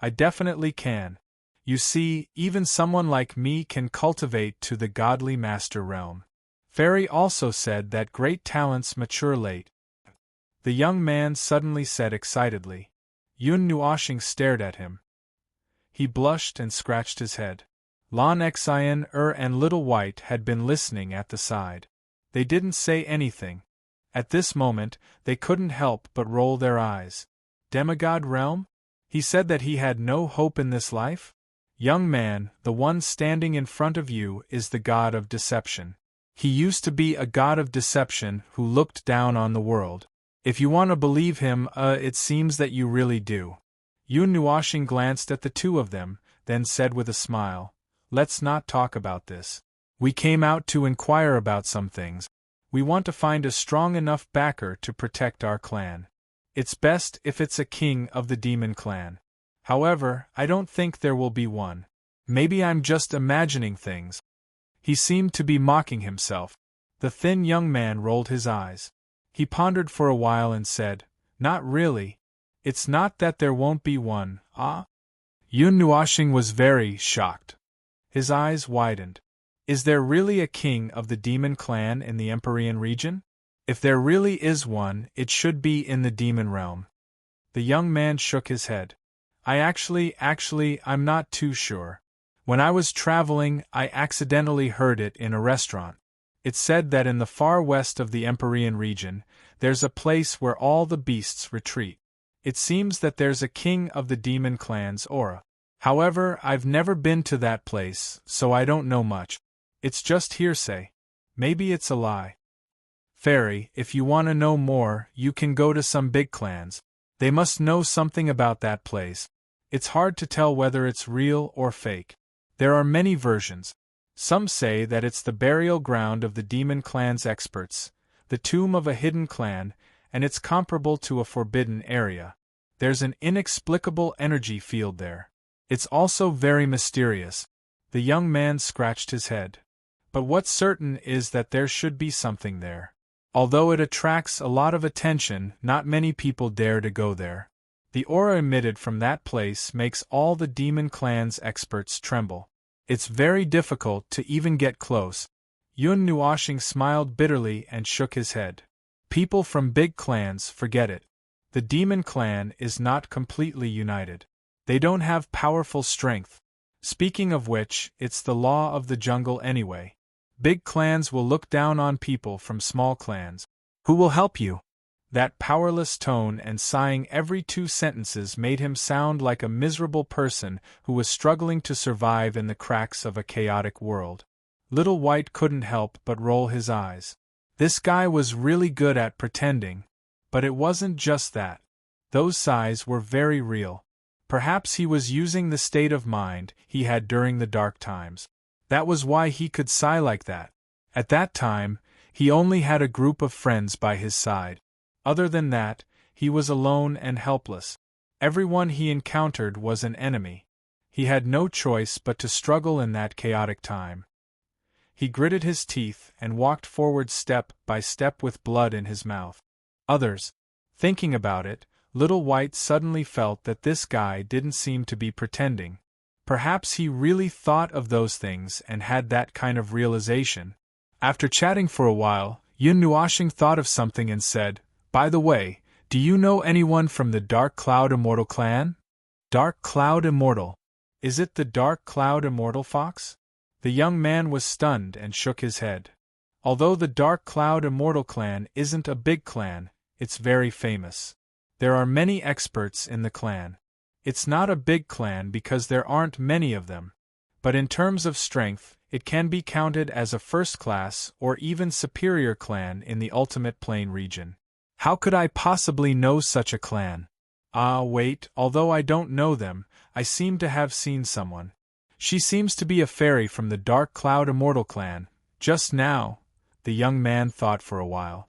A: I definitely can. You see, even someone like me can cultivate to the godly master realm. Fairy also said that great talents mature late. The young man suddenly said excitedly. Yun Nuoshing stared at him. He blushed and scratched his head. Lon Xian and Little White had been listening at the side. They didn't say anything. At this moment, they couldn't help but roll their eyes. Demigod realm? He said that he had no hope in this life? Young man, the one standing in front of you is the god of deception. He used to be a god of deception who looked down on the world. If you want to believe him, it seems that you really do. Yun Nuoxing glanced at the two of them, then said with a smile, "Let's not talk about this. We came out to inquire about some things. We want to find a strong enough backer to protect our clan. It's best if it's a king of the demon clan. However, I don't think there will be one. Maybe I'm just imagining things." He seemed to be mocking himself. The thin young man rolled his eyes. He pondered for a while and said, "Not really. It's not that there won't be one, ah?" Yun Nuoxing was very shocked. His eyes widened. Is there really a king of the demon clan in the Empyrean region? If there really is one, it should be in the demon realm. The young man shook his head. I'm not too sure. When I was traveling, I accidentally heard it in a restaurant. It said that in the far west of the Empyrean region, there's a place where all the beasts retreat. It seems that there's a king of the demon clan's aura. However, I've never been to that place, so I don't know much. It's just hearsay. Maybe it's a lie. Fairy, if you want to know more, you can go to some big clans. They must know something about that place. It's hard to tell whether it's real or fake. There are many versions. Some say that it's the burial ground of the demon clan's experts, the tomb of a hidden clan, and it's comparable to a forbidden area. There's an inexplicable energy field there. It's also very mysterious. The young man scratched his head. But what's certain is that there should be something there. Although it attracts a lot of attention, not many people dare to go there. The aura emitted from that place makes all the demon clan's experts tremble. It's very difficult to even get close. Yun Nuoxing smiled bitterly and shook his head. People from big clans forget it. The demon clan is not completely united. They don't have powerful strength. Speaking of which, it's the law of the jungle anyway. Big clans will look down on people from small clans. Who will help you? That powerless tone and sighing every 2 sentences made him sound like a miserable person who was struggling to survive in the cracks of a chaotic world. Little White couldn't help but roll his eyes. This guy was really good at pretending. But it wasn't just that. Those sighs were very real. Perhaps he was using the state of mind he had during the dark times. That was why he could sigh like that. At that time, he only had a group of friends by his side. Other than that, he was alone and helpless. Everyone he encountered was an enemy. He had no choice but to struggle in that chaotic time. He gritted his teeth and walked forward step by step with blood in his mouth. Others. Thinking about it, Little White suddenly felt that this guy didn't seem to be pretending. Perhaps he really thought of those things and had that kind of realization. After chatting for a while, Yun Nuoxing thought of something and said, "By the way, do you know anyone from the Dark Cloud Immortal clan?" Dark Cloud Immortal. Is it the Dark Cloud Immortal Fox? The young man was stunned and shook his head. Although the Dark Cloud Immortal clan isn't a big clan, it's very famous. There are many experts in the clan. It's not a big clan because there aren't many of them. But in terms of strength, it can be counted as a first-class or even superior clan in the Ultimate Plane region. How could I possibly know such a clan? Wait, although I don't know them, I seem to have seen someone. She seems to be a fairy from the Dark Cloud Immortal clan. Just now, the young man thought for a while.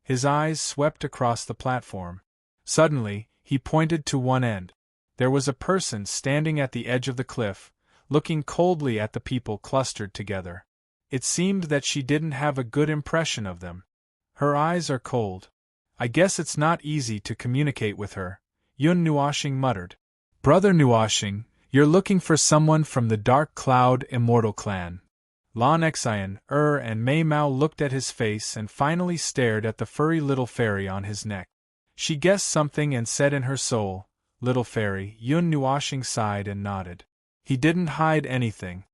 A: His eyes swept across the platform. Suddenly, he pointed to one end. There was a person standing at the edge of the cliff, looking coldly at the people clustered together. It seemed that she didn't have a good impression of them. Her eyes are cold. I guess it's not easy to communicate with her, Yun Nuoxing muttered. Brother Nuoxing, you're looking for someone from the Dark Cloud Immortal clan. Lon Xian and Mei Mao looked at his face and finally stared at the furry little fairy on his neck. She guessed something and said in her soul, little fairy, Yun Nuoshing sighed and nodded. He didn't hide anything.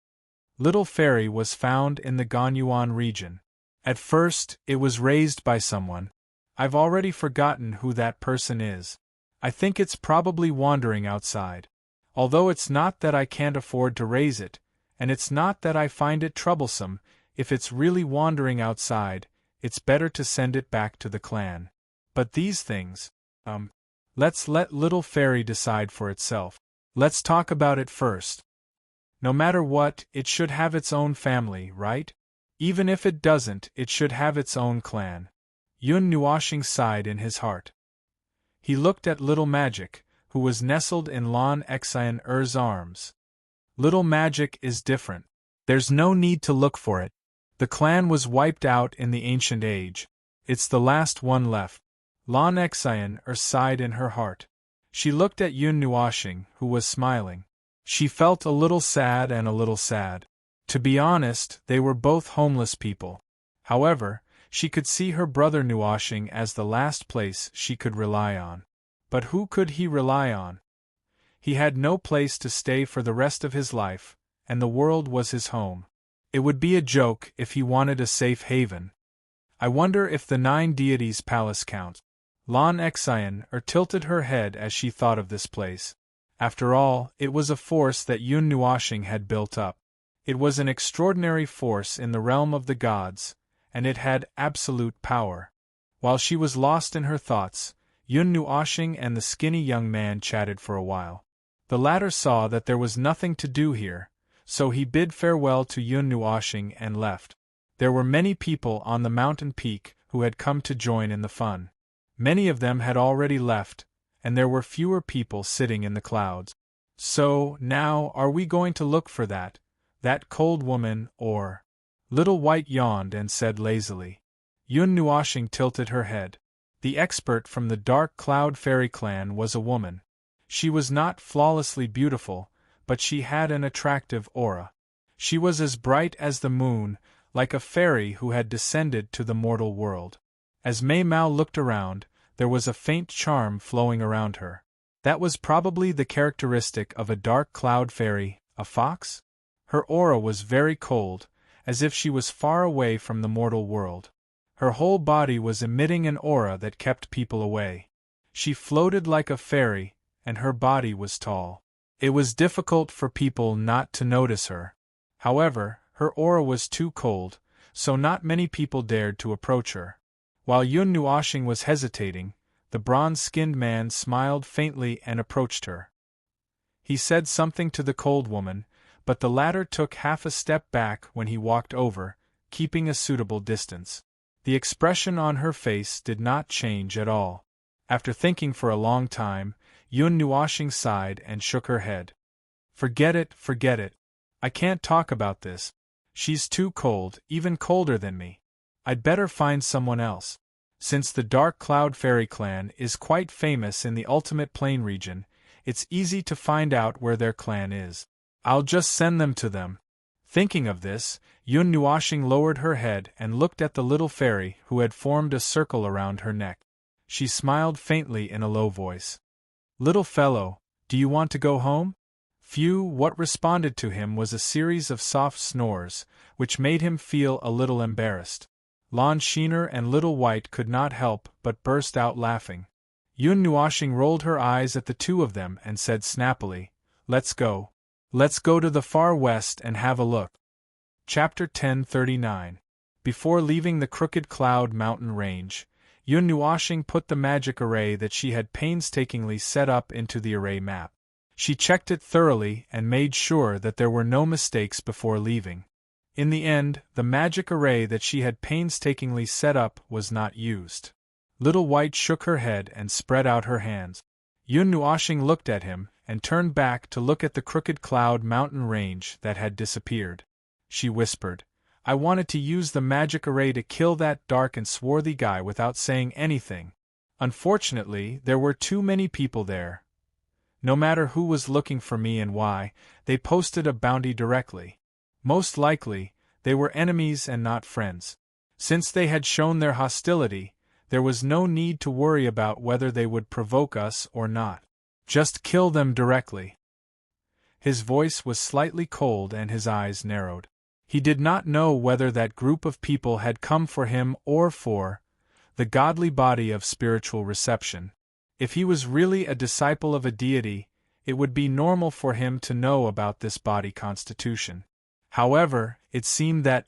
A: Little fairy was found in the Ganyuan region. At first, it was raised by someone. I've already forgotten who that person is. I think it's probably wandering outside. Although it's not that I can't afford to raise it, and it's not that I find it troublesome, if it's really wandering outside, it's better to send it back to the clan. But these things, let's let little fairy decide for itself. Let's talk about it first. No matter what, it should have its own family, right? Even if it doesn't, it should have its own clan. Yun Nuoshing sighed in his heart. He looked at Little Magic, who was nestled in Lan Xian arms. Little Magic is different. There's no need to look for it. The clan was wiped out in the ancient age. It's the last one left. Lan Xian sighed in her heart. She looked at Yun Nuoshing, who was smiling. She felt a little sad and a little sad. To be honest, they were both homeless people. However, she could see her brother Nuoshing as the last place she could rely on. But who could he rely on? He had no place to stay for the rest of his life, and the world was his home. It would be a joke if he wanted a safe haven. I wonder if the 9 deities' palace counts. Lan Xian tilted her head as she thought of this place. After all, it was a force that Yun Nuoshing had built up. It was an extraordinary force in the realm of the gods, and it had absolute power. While she was lost in her thoughts, Yun Nuoshing and the skinny young man chatted for a while. The latter saw that there was nothing to do here, so he bid farewell to Yun Nuoshing and left. There were many people on the mountain peak who had come to join in the fun. Many of them had already left, and there were fewer people sitting in the clouds. So, now, are we going to look for that cold woman, or? Little White yawned and said lazily. Yun Nuoshing tilted her head. The expert from the Dark Cloud Fairy clan was a woman. She was not flawlessly beautiful, but she had an attractive aura. She was as bright as the moon, like a fairy who had descended to the mortal world. As Mei Mao looked around, there was a faint charm flowing around her. That was probably the characteristic of a dark cloud fairy, a fox? Her aura was very cold, as if she was far away from the mortal world. Her whole body was emitting an aura that kept people away. She floated like a fairy, and her body was tall. It was difficult for people not to notice her. However, her aura was too cold, so not many people dared to approach her. While Yun Nuoshing was hesitating, the bronze-skinned man smiled faintly and approached her. He said something to the cold woman, but the latter took half a step back when he walked over, keeping a suitable distance. The expression on her face did not change at all. After thinking for a long time, Yun Nuoshing sighed and shook her head. Forget it, forget it. I can't talk about this. She's too cold, even colder than me. I'd better find someone else. Since the Dark Cloud Fairy clan is quite famous in the Ultimate Plane region, it's easy to find out where their clan is. I'll just send them to them. Thinking of this, Yun Nuoshing lowered her head and looked at the little fairy who had formed a circle around her neck. She smiled faintly in a low voice. Little fellow, do you want to go home? What responded to him was a series of soft snores, which made him feel a little embarrassed. Lan Sheener and Little White could not help but burst out laughing. Yun Nuoshing rolled her eyes at the two of them and said snappily, "Let's go. Let's go to the far west and have a look." Chapter 1039. Before leaving the Crooked Cloud mountain range, Yun Nuoshing put the magic array that she had painstakingly set up into the array map. She checked it thoroughly and made sure that there were no mistakes before leaving. In the end, the magic array that she had painstakingly set up was not used. Little White shook her head and spread out her hands. Yun Nuoshing looked at him and turned back to look at the Crooked Cloud mountain range that had disappeared. She whispered, "I wanted to use the magic array to kill that dark and swarthy guy without saying anything. Unfortunately, there were too many people there. No matter who was looking for me and why, they posted a bounty directly. Most likely, they were enemies and not friends. Since they had shown their hostility, there was no need to worry about whether they would provoke us or not." Just kill them directly." His voice was slightly cold and his eyes narrowed. He did not know whether that group of people had come for him or for the godly body of spiritual reception. If he was really a disciple of a deity, it would be normal for him to know about this body constitution. However, it seemed that,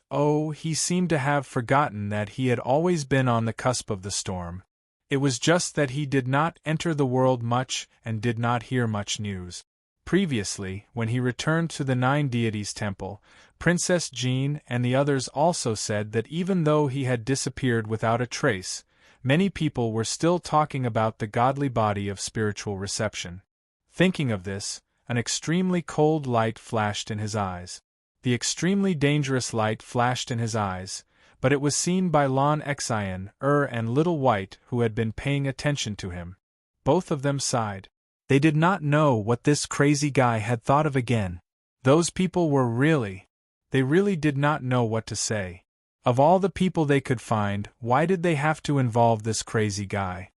A: he seemed to have forgotten that he had always been on the cusp of the storm. It was just that he did not enter the world much and did not hear much news. Previously, when he returned to the Nine Deities Temple, Princess Jean and the others also said that even though he had disappeared without a trace, many people were still talking about the godly body of spiritual reception. Thinking of this, an extremely cold light flashed in his eyes. The extremely dangerous light flashed in his eyes, but it was seen by Lon Exhilarating and Little White, who had been paying attention to him. Both of them sighed. They did not know what this crazy guy had thought of again. Those people they really did not know what to say. Of all the people they could find, why did they have to involve this crazy guy?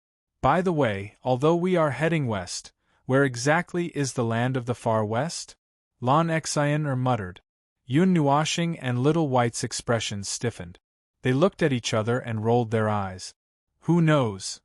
A: By the way, although we are heading west, where exactly is the land of the far west? Lon Exhilarating muttered. Yun Nuashing and Little White's expressions stiffened. They looked at each other and rolled their eyes. Who knows?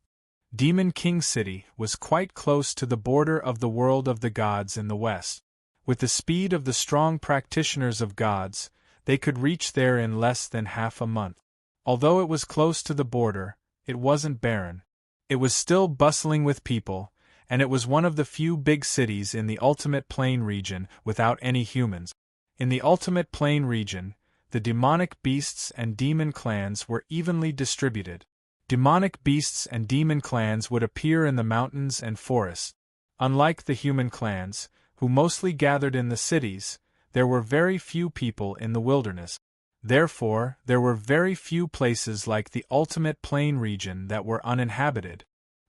A: Demon King City was quite close to the border of the world of the gods in the west. With the speed of the strong practitioners of gods, they could reach there in less than half a month. Although it was close to the border, it wasn't barren. It was still bustling with people, and it was one of the few big cities in the Ultimate Plane region without any humans. In the Ultimate Plane region, the demonic beasts and demon clans were evenly distributed. Demonic beasts and demon clans would appear in the mountains and forests. Unlike the human clans, who mostly gathered in the cities, there were very few people in the wilderness. Therefore, there were very few places like the Ultimate Plane region that were uninhabited.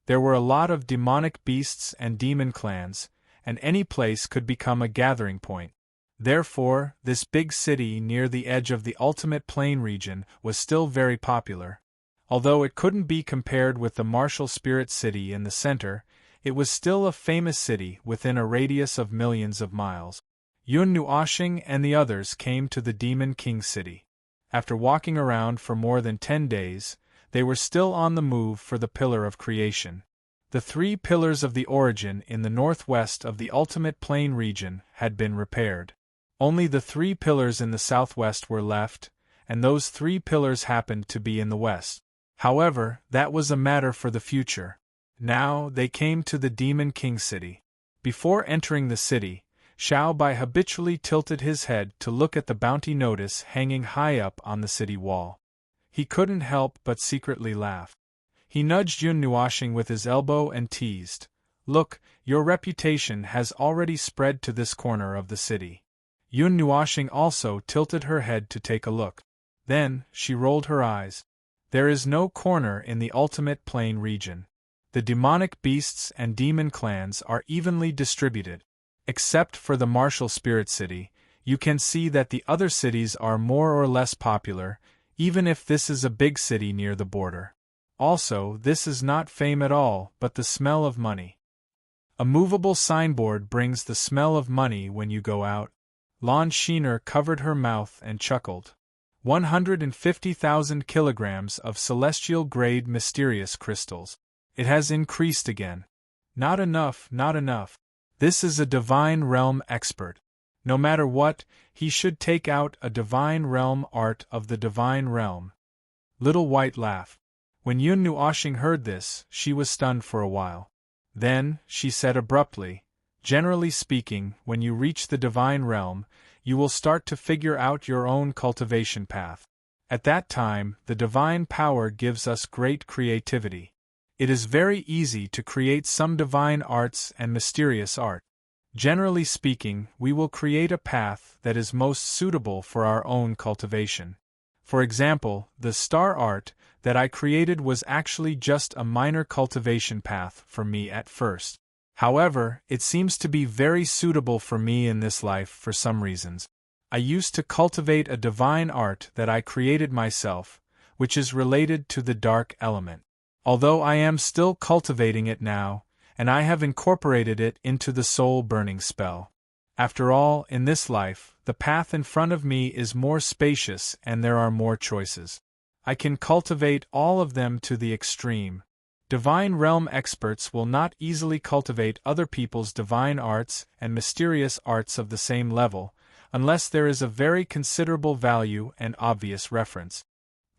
A: There were a lot of demonic beasts and demon clans, and any place could become a gathering point. Therefore, this big city near the edge of the Ultimate Plane region was still very popular. Although it couldn't be compared with the martial spirit city in the center, it was still a famous city within a radius of millions of miles. Yun Nuashing and the others came to the Demon King City. After walking around for more than 10 days, they were still on the move for the Pillar of Creation. The 3 pillars of the origin in the northwest of the Ultimate Plane region had been repaired. Only the 3 pillars in the southwest were left, and those 3 pillars happened to be in the west. However, that was a matter for the future. Now, they came to the Demon King City. Before entering the city, Xiao Bai habitually tilted his head to look at the bounty notice hanging high up on the city wall. He couldn't help but secretly laugh. He nudged Yun Nuashing with his elbow and teased, "Look, your reputation has already spread to this corner of the city." Yun Nuashing also tilted her head to take a look. Then, she rolled her eyes. There is no corner in the Ultimate Plane region. The demonic beasts and demon clans are evenly distributed. Except for the martial spirit city, you can see that the other cities are more or less popular, even if this is a big city near the border. Also, this is not fame at all, but the smell of money. A movable signboard brings the smell of money when you go out. Lon Sheener covered her mouth and chuckled. 150,000 kilograms of celestial-grade mysterious crystals. It has increased again. Not enough, not enough. This is a divine realm expert. No matter what, he should take out a divine realm art of the divine realm. Little White laughed. When Yun Nuashing heard this, she was stunned for a while. Then, she said abruptly, "Generally speaking, when you reach the divine realm, you will start to figure out your own cultivation path. At that time, the divine power gives us great creativity. It is very easy to create some divine arts and mysterious art. Generally speaking, we will create a path that is most suitable for our own cultivation. For example, the star art that I created was actually just a minor cultivation path for me at first. However, it seems to be very suitable for me in this life for some reasons. I used to cultivate a divine art that I created myself, which is related to the dark element. Although I am still cultivating it now, and I have incorporated it into the soul-burning spell. After all, in this life, the path in front of me is more spacious and there are more choices. I can cultivate all of them to the extreme. Divine realm experts will not easily cultivate other people's divine arts and mysterious arts of the same level, unless there is a very considerable value and obvious reference.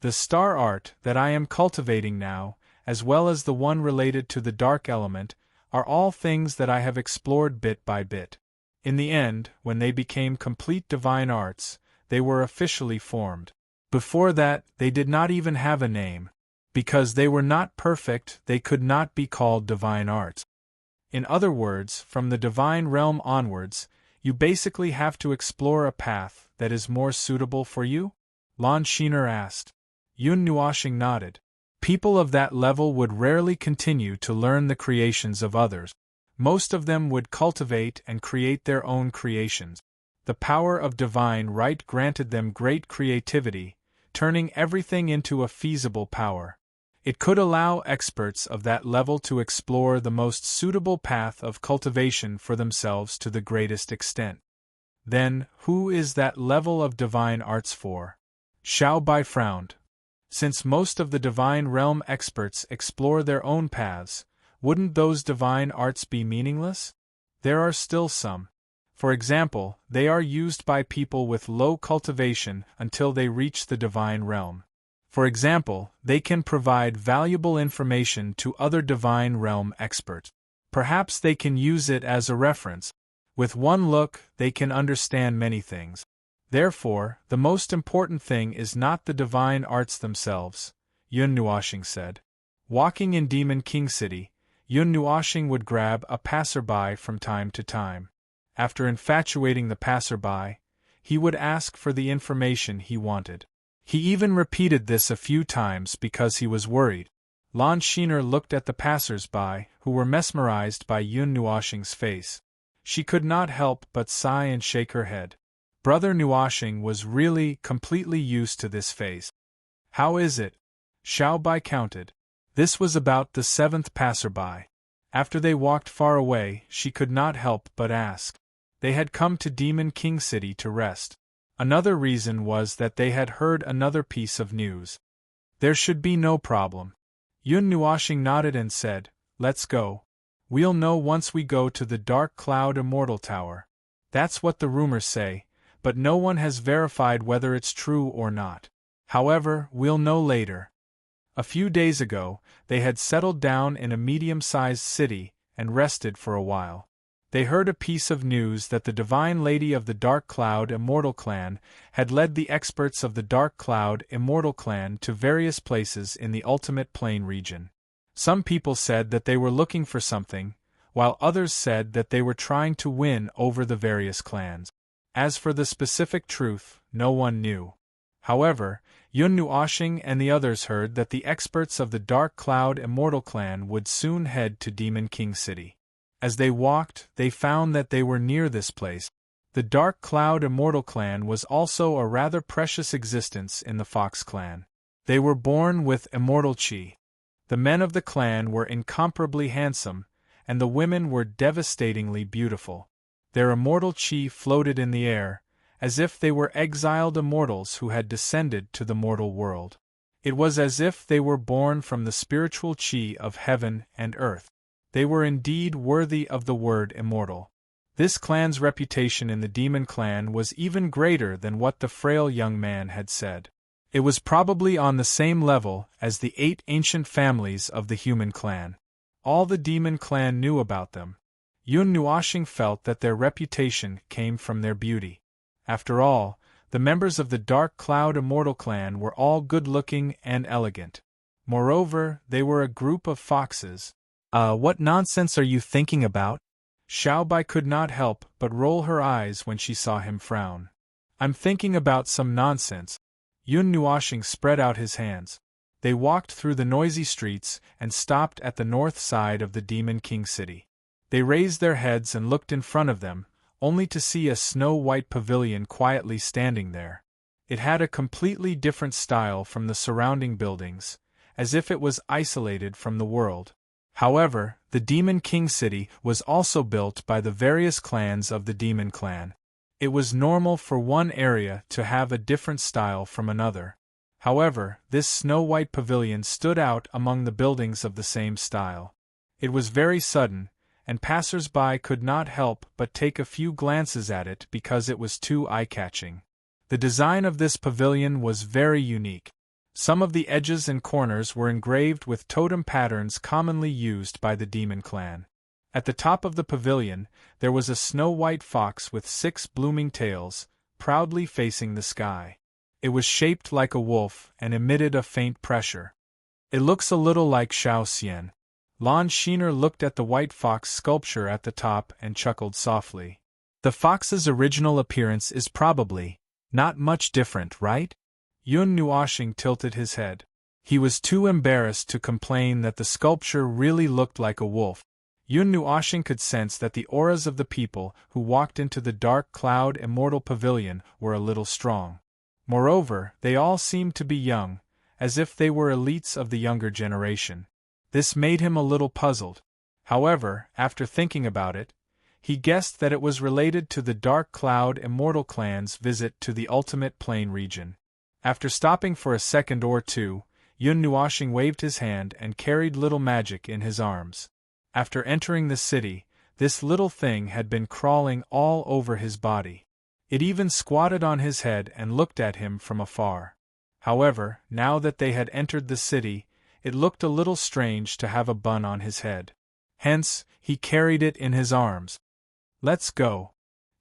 A: The star art that I am cultivating now, as well as the one related to the dark element, are all things that I have explored bit by bit. In the end, when they became complete divine arts, they were officially formed. Before that, they did not even have a name. Because they were not perfect, they could not be called divine arts. In other words, from the divine realm onwards, you basically have to explore a path that is more suitable for you? Lon Sheener asked. Yun Nuashing nodded. People of that level would rarely continue to learn the creations of others. Most of them would cultivate and create their own creations. The power of divine right granted them great creativity, turning everything into a feasible power. It could allow experts of that level to explore the most suitable path of cultivation for themselves to the greatest extent. Then, who is that level of divine arts for? Xiao Bai frowned. Since most of the divine realm experts explore their own paths, wouldn't those divine arts be meaningless? There are still some. For example, they are used by people with low cultivation until they reach the divine realm. For example, they can provide valuable information to other divine realm experts. Perhaps they can use it as a reference. With one look, they can understand many things. Therefore, the most important thing is not the divine arts themselves, Yun Nuashing said. Walking in Demon King City, Yun Nuashing would grab a passerby from time to time. After infatuating the passerby, he would ask for the information he wanted. He even repeated this a few times because he was worried. Lon Sheener looked at the passers-by, who were mesmerized by Yun Nuashing's face. She could not help but sigh and shake her head. Brother Nuashing was really completely used to this face. How is it? Xiao Bai counted. This was about the seventh passerby. After they walked far away, she could not help but ask. They had come to Demon King City to rest. Another reason was that they had heard another piece of news. There should be no problem. Yun Nuashing nodded and said, "Let's go. We'll know once we go to the Dark Cloud Immortal Tower. That's what the rumors say, but no one has verified whether it's true or not. However, we'll know later." A few days ago, they had settled down in a medium-sized city and rested for a while. They heard a piece of news that the Divine Lady of the Dark Cloud Immortal Clan had led the experts of the Dark Cloud Immortal Clan to various places in the Ultimate Plane region. Some people said that they were looking for something, while others said that they were trying to win over the various clans. As for the specific truth, no one knew. However, Yun Nuashing and the others heard that the experts of the Dark Cloud Immortal Clan would soon head to Demon King City. As they walked, they found that they were near this place. The Dark Cloud Immortal Clan was also a rather precious existence in the Fox Clan. They were born with immortal chi. The men of the clan were incomparably handsome, and the women were devastatingly beautiful. Their immortal chi floated in the air, as if they were exiled immortals who had descended to the mortal world. It was as if they were born from the spiritual chi of heaven and earth. They were indeed worthy of the word immortal. This clan's reputation in the Demon Clan was even greater than what the frail young man had said. It was probably on the same level as the 8 ancient families of the human clan. All the Demon Clan knew about them. Yun Nuashing felt that their reputation came from their beauty. After all, the members of the Dark Cloud Immortal Clan were all good-looking and elegant. Moreover, they were a group of foxes. What nonsense are you thinking about? Xiao Bai could not help but roll her eyes when she saw him frown. I'm thinking about some nonsense. Yun Nuashing spread out his hands. They walked through the noisy streets and stopped at the north side of the Demon King City. They raised their heads and looked in front of them, only to see a snow-white pavilion quietly standing there. It had a completely different style from the surrounding buildings, as if it was isolated from the world. However, the Demon King City was also built by the various clans of the Demon Clan. It was normal for one area to have a different style from another. However, this snow-white pavilion stood out among the buildings of the same style. It was very sudden, and passers-by could not help but take a few glances at it because it was too eye-catching. The design of this pavilion was very unique. Some of the edges and corners were engraved with totem patterns commonly used by the Demon Clan. At the top of the pavilion, there was a snow-white fox with 6 blooming tails, proudly facing the sky. It was shaped like a wolf and emitted a faint pressure. It looks a little like Xiao Xian. Lon Sheener looked at the white fox sculpture at the top and chuckled softly. The fox's original appearance is probably not much different, right? Yun Nuoxing tilted his head. He was too embarrassed to complain that the sculpture really looked like a wolf. Yun Nuoxing could sense that the auras of the people who walked into the dark cloud immortal pavilion were a little strong. Moreover, they all seemed to be young, as if they were elites of the younger generation. This made him a little puzzled. However, after thinking about it, he guessed that it was related to the Dark Cloud Immortal Clan's visit to the Ultimate Plane region. After stopping for a second or two, Yun Nuoxing waved his hand and carried Little Magic in his arms. After entering the city, this little thing had been crawling all over his body. It even squatted on his head and looked at him from afar. However, now that they had entered the city, it looked a little strange to have a bun on his head. Hence, he carried it in his arms. "Let's go."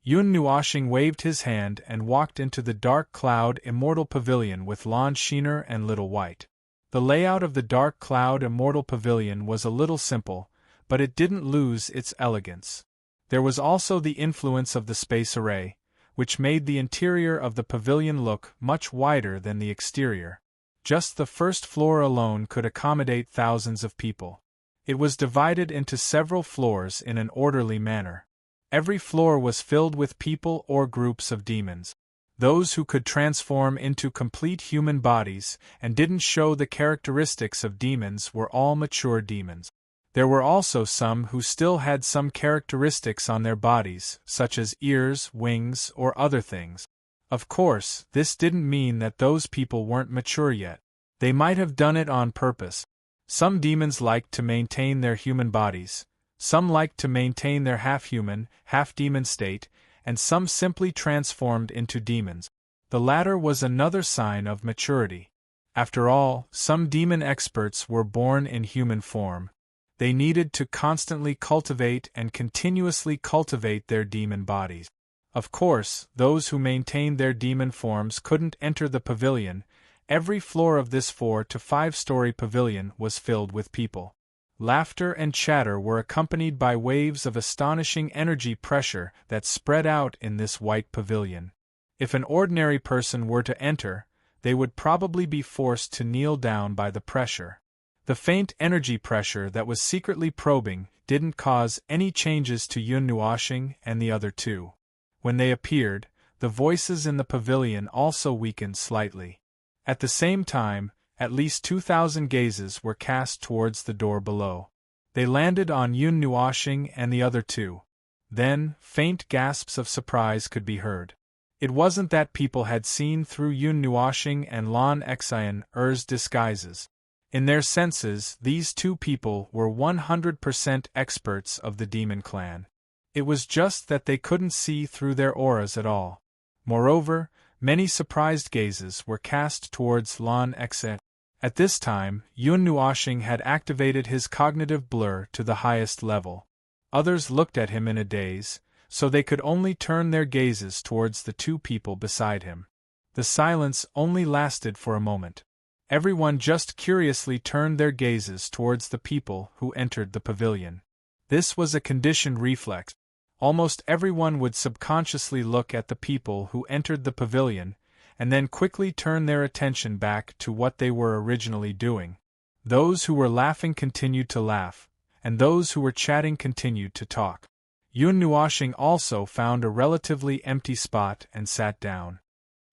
A: Yun Nuoxing waved his hand and walked into the Dark Cloud Immortal Pavilion with Lon Sheener and Little White. The layout of the Dark Cloud Immortal Pavilion was a little simple, but it didn't lose its elegance. There was also the influence of the space array, which made the interior of the pavilion look much wider than the exterior. Just the first floor alone could accommodate thousands of people. It was divided into several floors in an orderly manner. Every floor was filled with people or groups of demons. Those who could transform into complete human bodies and didn't show the characteristics of demons were all mature demons. There were also some who still had some characteristics on their bodies, such as ears, wings, or other things. Of course, this didn't mean that those people weren't mature yet. They might have done it on purpose. Some demons liked to maintain their human bodies. Some liked to maintain their half-human, half-demon state, and some simply transformed into demons. The latter was another sign of maturity. After all, some demon experts were born in human form. They needed to constantly cultivate and continuously cultivate their demon bodies. Of course, those who maintained their demon forms couldn't enter the pavilion. Every floor of this 4 to 5-story pavilion was filled with people. Laughter and chatter were accompanied by waves of astonishing energy pressure that spread out in this white pavilion. If an ordinary person were to enter, they would probably be forced to kneel down by the pressure. The faint energy pressure that was secretly probing didn't cause any changes to Yun Nuoxing and the other two. When they appeared, the voices in the pavilion also weakened slightly. At the same time, at least 2,000 gazes were cast towards the door below. They landed on Yun Nuoxing and the other two. Then, faint gasps of surprise could be heard. It wasn't that people had seen through Yun Nuoxing and Lon Xian's disguises. In their senses, these two people were 100% experts of the Demon Clan. It was just that they couldn't see through their auras at all. Moreover, many surprised gazes were cast towards Lon Xian. At this time, Yun Nuoxing had activated his cognitive blur to the highest level. Others looked at him in a daze, so they could only turn their gazes towards the two people beside him. The silence only lasted for a moment. Everyone just curiously turned their gazes towards the people who entered the pavilion. This was a conditioned reflex. Almost everyone would subconsciously look at the people who entered the pavilion, and then quickly turn their attention back to what they were originally doing. Those who were laughing continued to laugh, and those who were chatting continued to talk. Yun Nuoxing also found a relatively empty spot and sat down.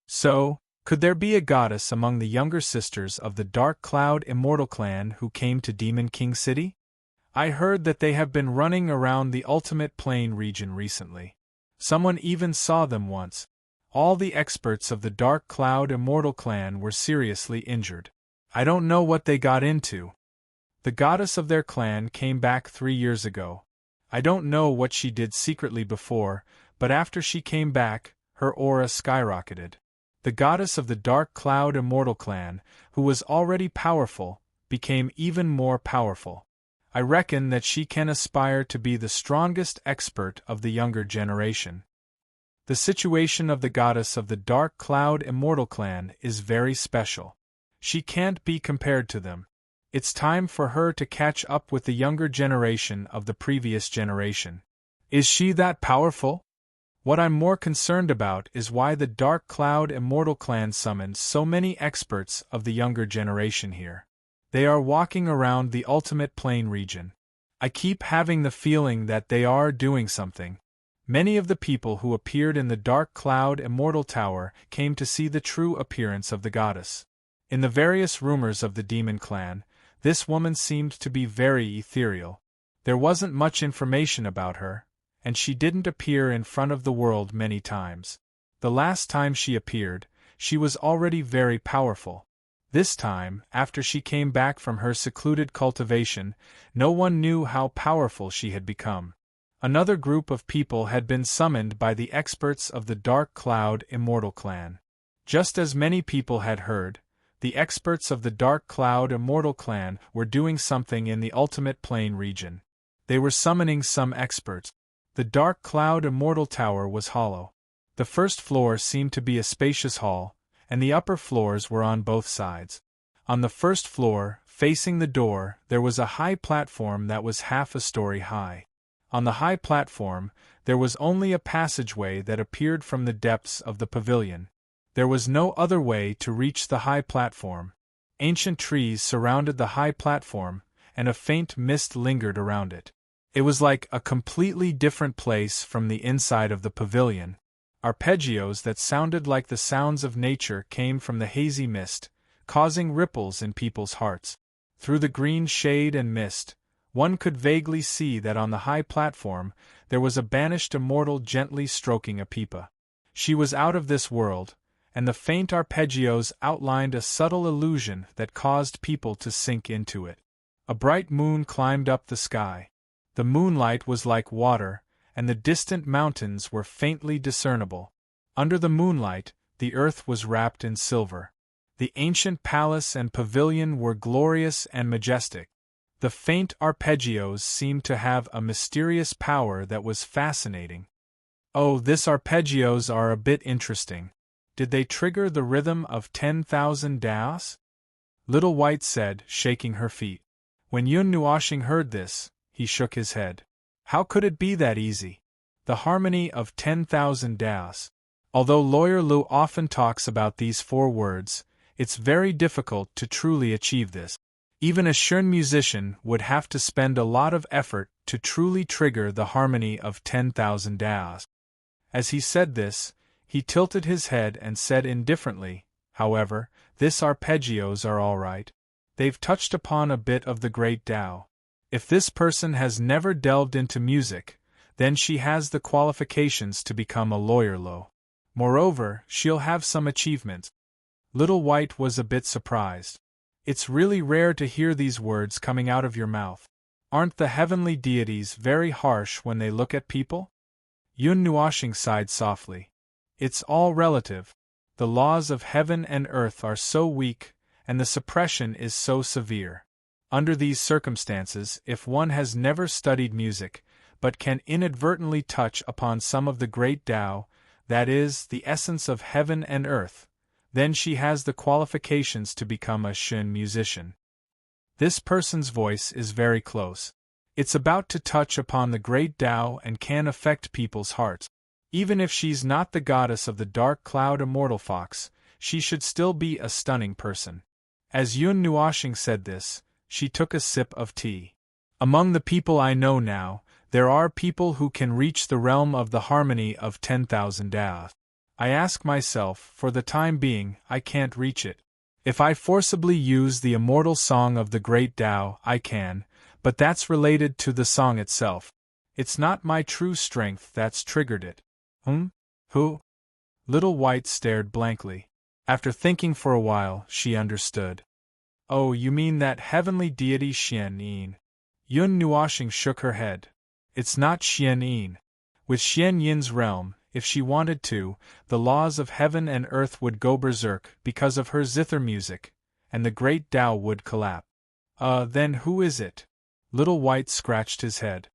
A: So, could there be a goddess among the younger sisters of the Dark Cloud Immortal Clan who came to Demon King City? I heard that they have been running around the ultimate plane region recently. Someone even saw them once. All the experts of the Dark Cloud Immortal clan were seriously injured. I don't know what they got into. The goddess of their clan came back 3 years ago. I don't know what she did secretly before, but after she came back, her aura skyrocketed. The goddess of the Dark Cloud Immortal clan, who was already powerful, became even more powerful. I reckon that she can aspire to be the strongest expert of the younger generation. The situation of the goddess of the Dark Cloud Immortal clan is very special. She can't be compared to them. It's time for her to catch up with the younger generation of the previous generation. Is she that powerful? What I'm more concerned about is why the Dark Cloud Immortal clan summoned so many experts of the younger generation here. They are walking around the ultimate plane region. I keep having the feeling that they are doing something. Many of the people who appeared in the Dark Cloud Immortal Tower came to see the true appearance of the goddess. In the various rumors of the demon clan, this woman seemed to be very ethereal. There wasn't much information about her, and she didn't appear in front of the world many times. The last time she appeared, she was already very powerful. This time, after she came back from her secluded cultivation, no one knew how powerful she had become. Another group of people had been summoned by the experts of the Dark Cloud Immortal clan. Just as many people had heard, the experts of the Dark Cloud Immortal clan were doing something in the ultimate plane region. They were summoning some experts. The Dark Cloud Immortal Tower was hollow. The first floor seemed to be a spacious hall, and the upper floors were on both sides. On the first floor, facing the door, there was a high platform that was half a story high. On the high platform, there was only a passageway that appeared from the depths of the pavilion. There was no other way to reach the high platform. Ancient trees surrounded the high platform, and a faint mist lingered around it. It was like a completely different place from the inside of the pavilion. Arpeggios that sounded like the sounds of nature came from the hazy mist, causing ripples in people's hearts. Through the green shade and mist, one could vaguely see that on the high platform there was a banished immortal gently stroking a pipa. She was out of this world, and the faint arpeggios outlined a subtle illusion that caused people to sink into it. A bright moon climbed up the sky. The moonlight was like water, and the distant mountains were faintly discernible. Under the moonlight, the earth was wrapped in silver. The ancient palace and pavilion were glorious and majestic. The faint arpeggios seemed to have a mysterious power that was fascinating. Oh, this arpeggios are a bit interesting. Did they trigger the rhythm of 10,000 daos? Little White said, shaking her feet. When Yun Nuoshing heard this, he shook his head. How could it be that easy? The harmony of 10,000 daos. Although Lawyer Lu often talks about these 4 words, it's very difficult to truly achieve this. Even a Shun musician would have to spend a lot of effort to truly trigger the harmony of 10,000 daos. As he said this, he tilted his head and said indifferently, however, this arpeggios are all right. They've touched upon a bit of the great Tao. If this person has never delved into music, then she has the qualifications to become a lawyer lo. Moreover, she'll have some achievements. Little White was a bit surprised. It's really rare to hear these words coming out of your mouth. Aren't the heavenly deities very harsh when they look at people? Yun Nuoshing sighed softly. It's all relative. The laws of heaven and earth are so weak, and the suppression is so severe. Under these circumstances, if one has never studied music, but can inadvertently touch upon some of the great Tao, that is, the essence of heaven and earth, then she has the qualifications to become a Shun musician. This person's voice is very close. It's about to touch upon the great Tao and can affect people's hearts. Even if she's not the goddess of the Dark Cloud Immortal Fox, she should still be a stunning person. As Yun Nuoshing said this, she took a sip of tea. Among the people I know now, there are people who can reach the realm of the harmony of 10,000 daos. I ask myself, for the time being, I can't reach it. If I forcibly use the immortal song of the great Tao, I can, but that's related to the song itself. It's not my true strength that's triggered it. Who? Little White stared blankly. After thinking for a while, she understood. Oh, you mean that heavenly deity Xian Yin. Yun Nuoshing shook her head. It's not Xian Yin. With Xian Yin's realm, if she wanted to, the laws of heaven and earth would go berserk because of her zither music, and the great Tao would collapse. Then who is it? Little White scratched his head.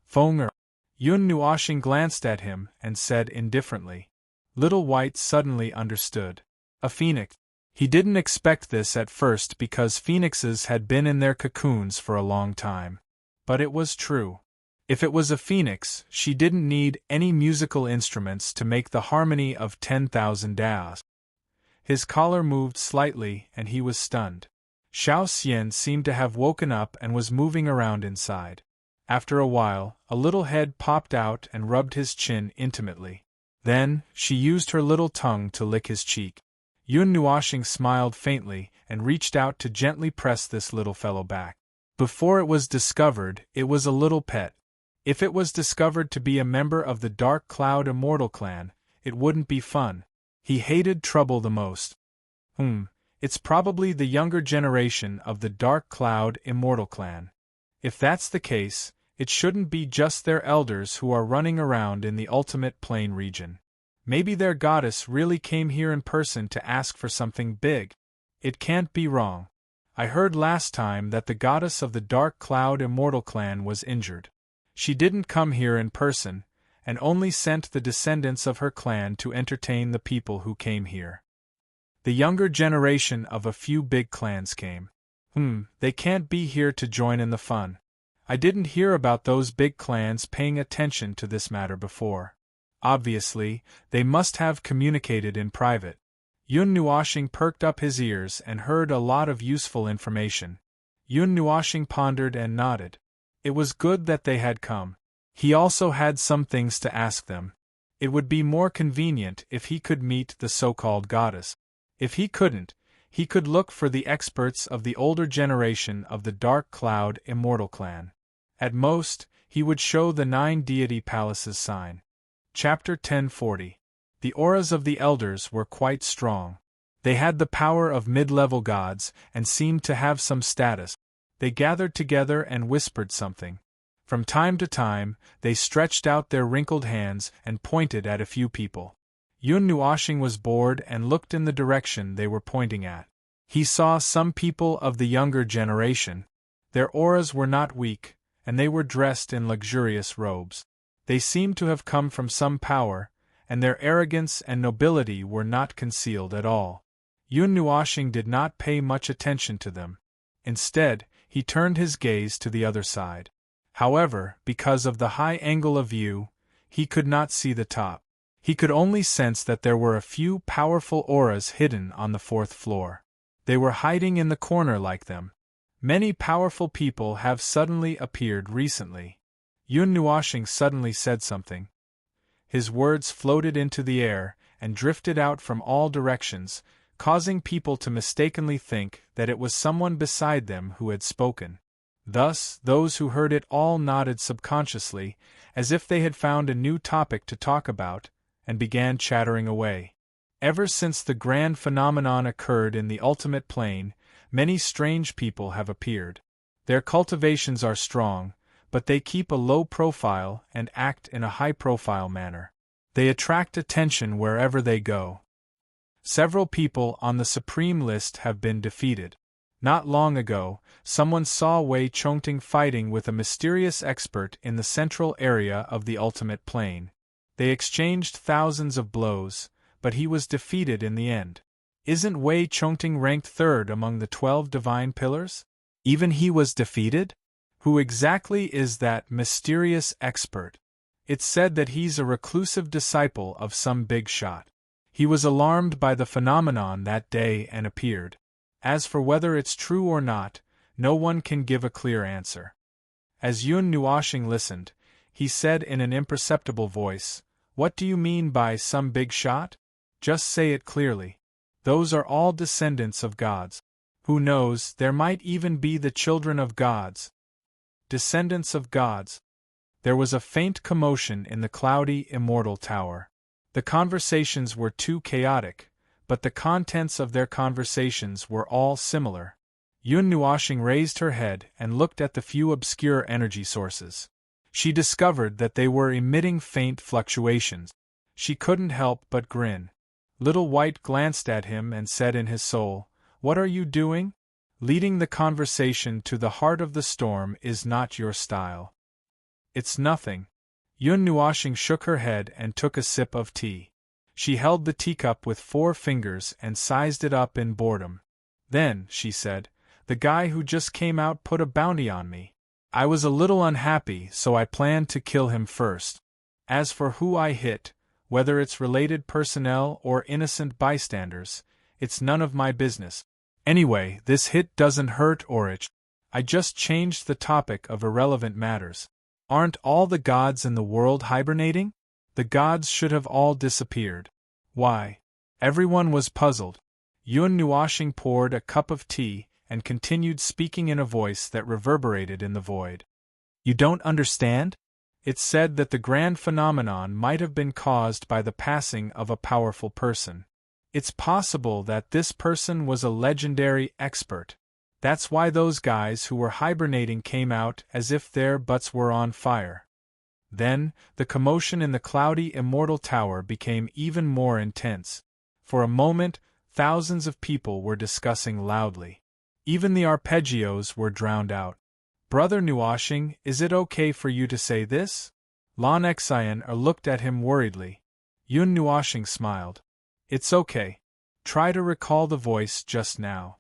A: Feng Er. Yun Nuoshing glanced at him and said indifferently. Little White suddenly understood. A phoenix. He didn't expect this at first because phoenixes had been in their cocoons for a long time. But it was true. If it was a phoenix, she didn't need any musical instruments to make the harmony of 10,000 Taos. His collar moved slightly and he was stunned. Xiao Xian seemed to have woken up and was moving around inside. After a while, a little head popped out and rubbed his chin intimately. Then, she used her little tongue to lick his cheek. Yun Nuoshing smiled faintly and reached out to gently press this little fellow back. Before it was discovered, it was a little pet. If it was discovered to be a member of the Dark Cloud Immortal clan, it wouldn't be fun. He hated trouble the most. It's probably the younger generation of the Dark Cloud Immortal clan. If that's the case, it shouldn't be just their elders who are running around in the ultimate plane region. Maybe their goddess really came here in person to ask for something big. It can't be wrong. I heard last time that the goddess of the Dark Cloud Immortal clan was injured. She didn't come here in person, and only sent the descendants of her clan to entertain the people who came here. The younger generation of a few big clans came. They can't be here to join in the fun. I didn't hear about those big clans paying attention to this matter before. Obviously, they must have communicated in private. Yun Nuoshing perked up his ears and heard a lot of useful information. Yun Nuoshing pondered and nodded. It was good that they had come. He also had some things to ask them. It would be more convenient if he could meet the so-called goddess. If he couldn't, he could look for the experts of the older generation of the Dark Cloud Immortal clan. At most, he would show the 9 deity palaces sign. Chapter 1040. The auras of the elders were quite strong. They had the power of mid-level gods and seemed to have some status. They gathered together and whispered something. From time to time, they stretched out their wrinkled hands and pointed at a few people. Yun Nuoshing was bored and looked in the direction they were pointing at. He saw some people of the younger generation. Their auras were not weak, and they were dressed in luxurious robes. They seemed to have come from some power, and their arrogance and nobility were not concealed at all. Yun Nuoshing did not pay much attention to them. Instead, he turned his gaze to the other side. However, because of the high angle of view, he could not see the top. He could only sense that there were a few powerful auras hidden on the 4th floor. They were hiding in the corner like them. Many powerful people have suddenly appeared recently. Yun Nuoshing suddenly said something. His words floated into the air and drifted out from all directions, causing people to mistakenly think that it was someone beside them who had spoken. Thus, those who heard it all nodded subconsciously, as if they had found a new topic to talk about, and began chattering away. Ever since the grand phenomenon occurred in the ultimate plane, many strange people have appeared. Their cultivations are strong, but they keep a low profile and act in a high-profile manner. They attract attention wherever they go. Several people on the Supreme List have been defeated. Not long ago, someone saw Wei Chongting fighting with a mysterious expert in the central area of the ultimate plane. They exchanged thousands of blows, but he was defeated in the end. Isn't Wei Chongting ranked 3rd among the 12 divine pillars? Even he was defeated? Who exactly is that mysterious expert? It's said that he's a reclusive disciple of some big shot. He was alarmed by the phenomenon that day and appeared. As for whether it's true or not, no one can give a clear answer. As Yun Nuoshing listened, he said in an imperceptible voice, "What do you mean by some big shot? Just say it clearly." Those are all descendants of gods. Who knows, there might even be the children of gods. Descendants of gods. There was a faint commotion in the cloudy, immortal tower. The conversations were too chaotic, but the contents of their conversations were all similar. Yun Nuoxing raised her head and looked at the few obscure energy sources. She discovered that they were emitting faint fluctuations. She couldn't help but grin. Little White glanced at him and said in his soul, "What are you doing? Leading the conversation to the heart of the storm is not your style." "It's nothing." Yun Nuoxing shook her head and took a sip of tea. She held the teacup with 4 fingers and sized it up in boredom. "Then," she said, "the guy who just came out put a bounty on me. I was a little unhappy, so I planned to kill him first. As for who I hit, whether it's related personnel or innocent bystanders, it's none of my business. Anyway, this hit doesn't hurt or itch. I just changed the topic of irrelevant matters. Aren't all the gods in the world hibernating? The gods should have all disappeared. Why?" Everyone was puzzled. Yun Nuoxing poured a cup of tea and continued speaking in a voice that reverberated in the void. "You don't understand? It's said that the grand phenomenon might have been caused by the passing of a powerful person. It's possible that this person was a legendary expert. That's why those guys who were hibernating came out as if their butts were on fire." Then, the commotion in the cloudy, immortal tower became even more intense. For a moment, thousands of people were discussing loudly. Even the arpeggios were drowned out. "Brother Nuoxing, is it okay for you to say this?" Lan Xian looked at him worriedly. Yun Nuoxing smiled. "It's okay. Try to recall the voice just now."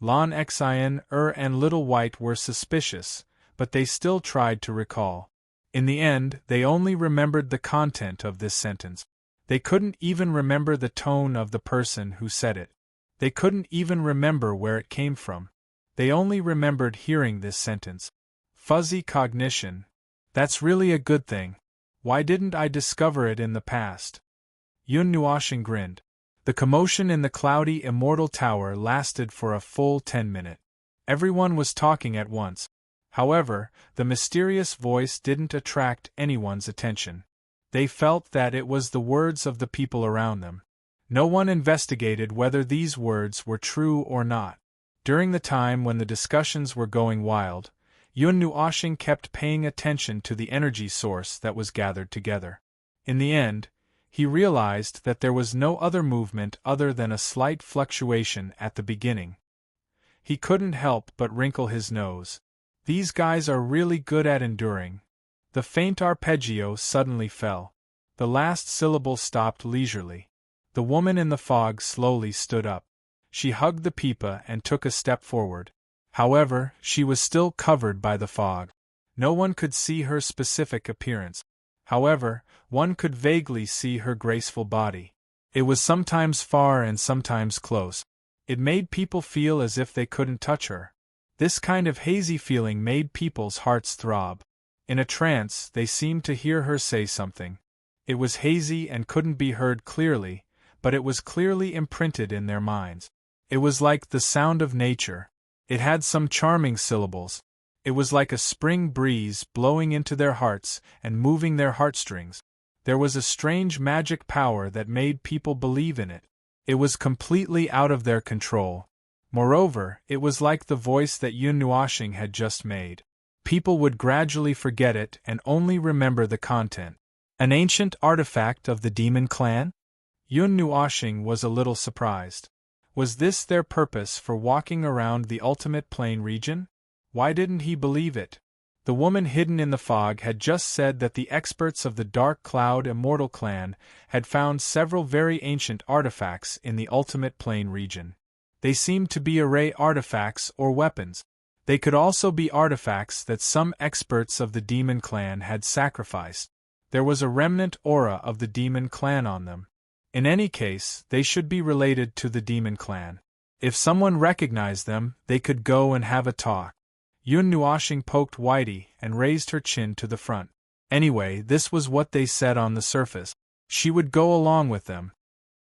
A: Lan Xian and Little White were suspicious, but they still tried to recall. In the end, they only remembered the content of this sentence. They couldn't even remember the tone of the person who said it. They couldn't even remember where it came from. They only remembered hearing this sentence. Fuzzy cognition. That's really a good thing. Why didn't I discover it in the past? Yun Nuoxing grinned. The commotion in the cloudy, immortal tower lasted for a full 10 minutes. Everyone was talking at once. However, the mysterious voice didn't attract anyone's attention. They felt that it was the words of the people around them. No one investigated whether these words were true or not. During the time when the discussions were going wild, Yun Nuoxing kept paying attention to the energy source that was gathered together. In the end, he realized that there was no other movement other than a slight fluctuation at the beginning. He couldn't help but wrinkle his nose. These guys are really good at enduring. The faint arpeggio suddenly fell. The last syllable stopped leisurely. The woman in the fog slowly stood up. She hugged the pipa and took a step forward. However, she was still covered by the fog. No one could see her specific appearance. However, one could vaguely see her graceful body. It was sometimes far and sometimes close. It made people feel as if they couldn't touch her. This kind of hazy feeling made people's hearts throb. In a trance, they seemed to hear her say something. It was hazy and couldn't be heard clearly, but it was clearly imprinted in their minds. It was like the sound of nature. It had some charming syllables. It was like a spring breeze blowing into their hearts and moving their heartstrings. There was a strange magic power that made people believe in it. It was completely out of their control. Moreover, it was like the voice that Yun Nuoxing had just made. People would gradually forget it and only remember the content. An ancient artifact of the demon clan? Yun Nuoxing was a little surprised. Was this their purpose for walking around the ultimate plane region? Why didn't he believe it? The woman hidden in the fog had just said that the experts of the Dark Cloud Immortal Clan had found several very ancient artifacts in the ultimate plane region. They seemed to be array artifacts or weapons. They could also be artifacts that some experts of the Demon Clan had sacrificed. There was a remnant aura of the Demon Clan on them. In any case, they should be related to the Demon Clan. If someone recognized them, they could go and have a talk. Yun Nuoxing poked Whitey and raised her chin to the front. Anyway, this was what they said on the surface. She would go along with them.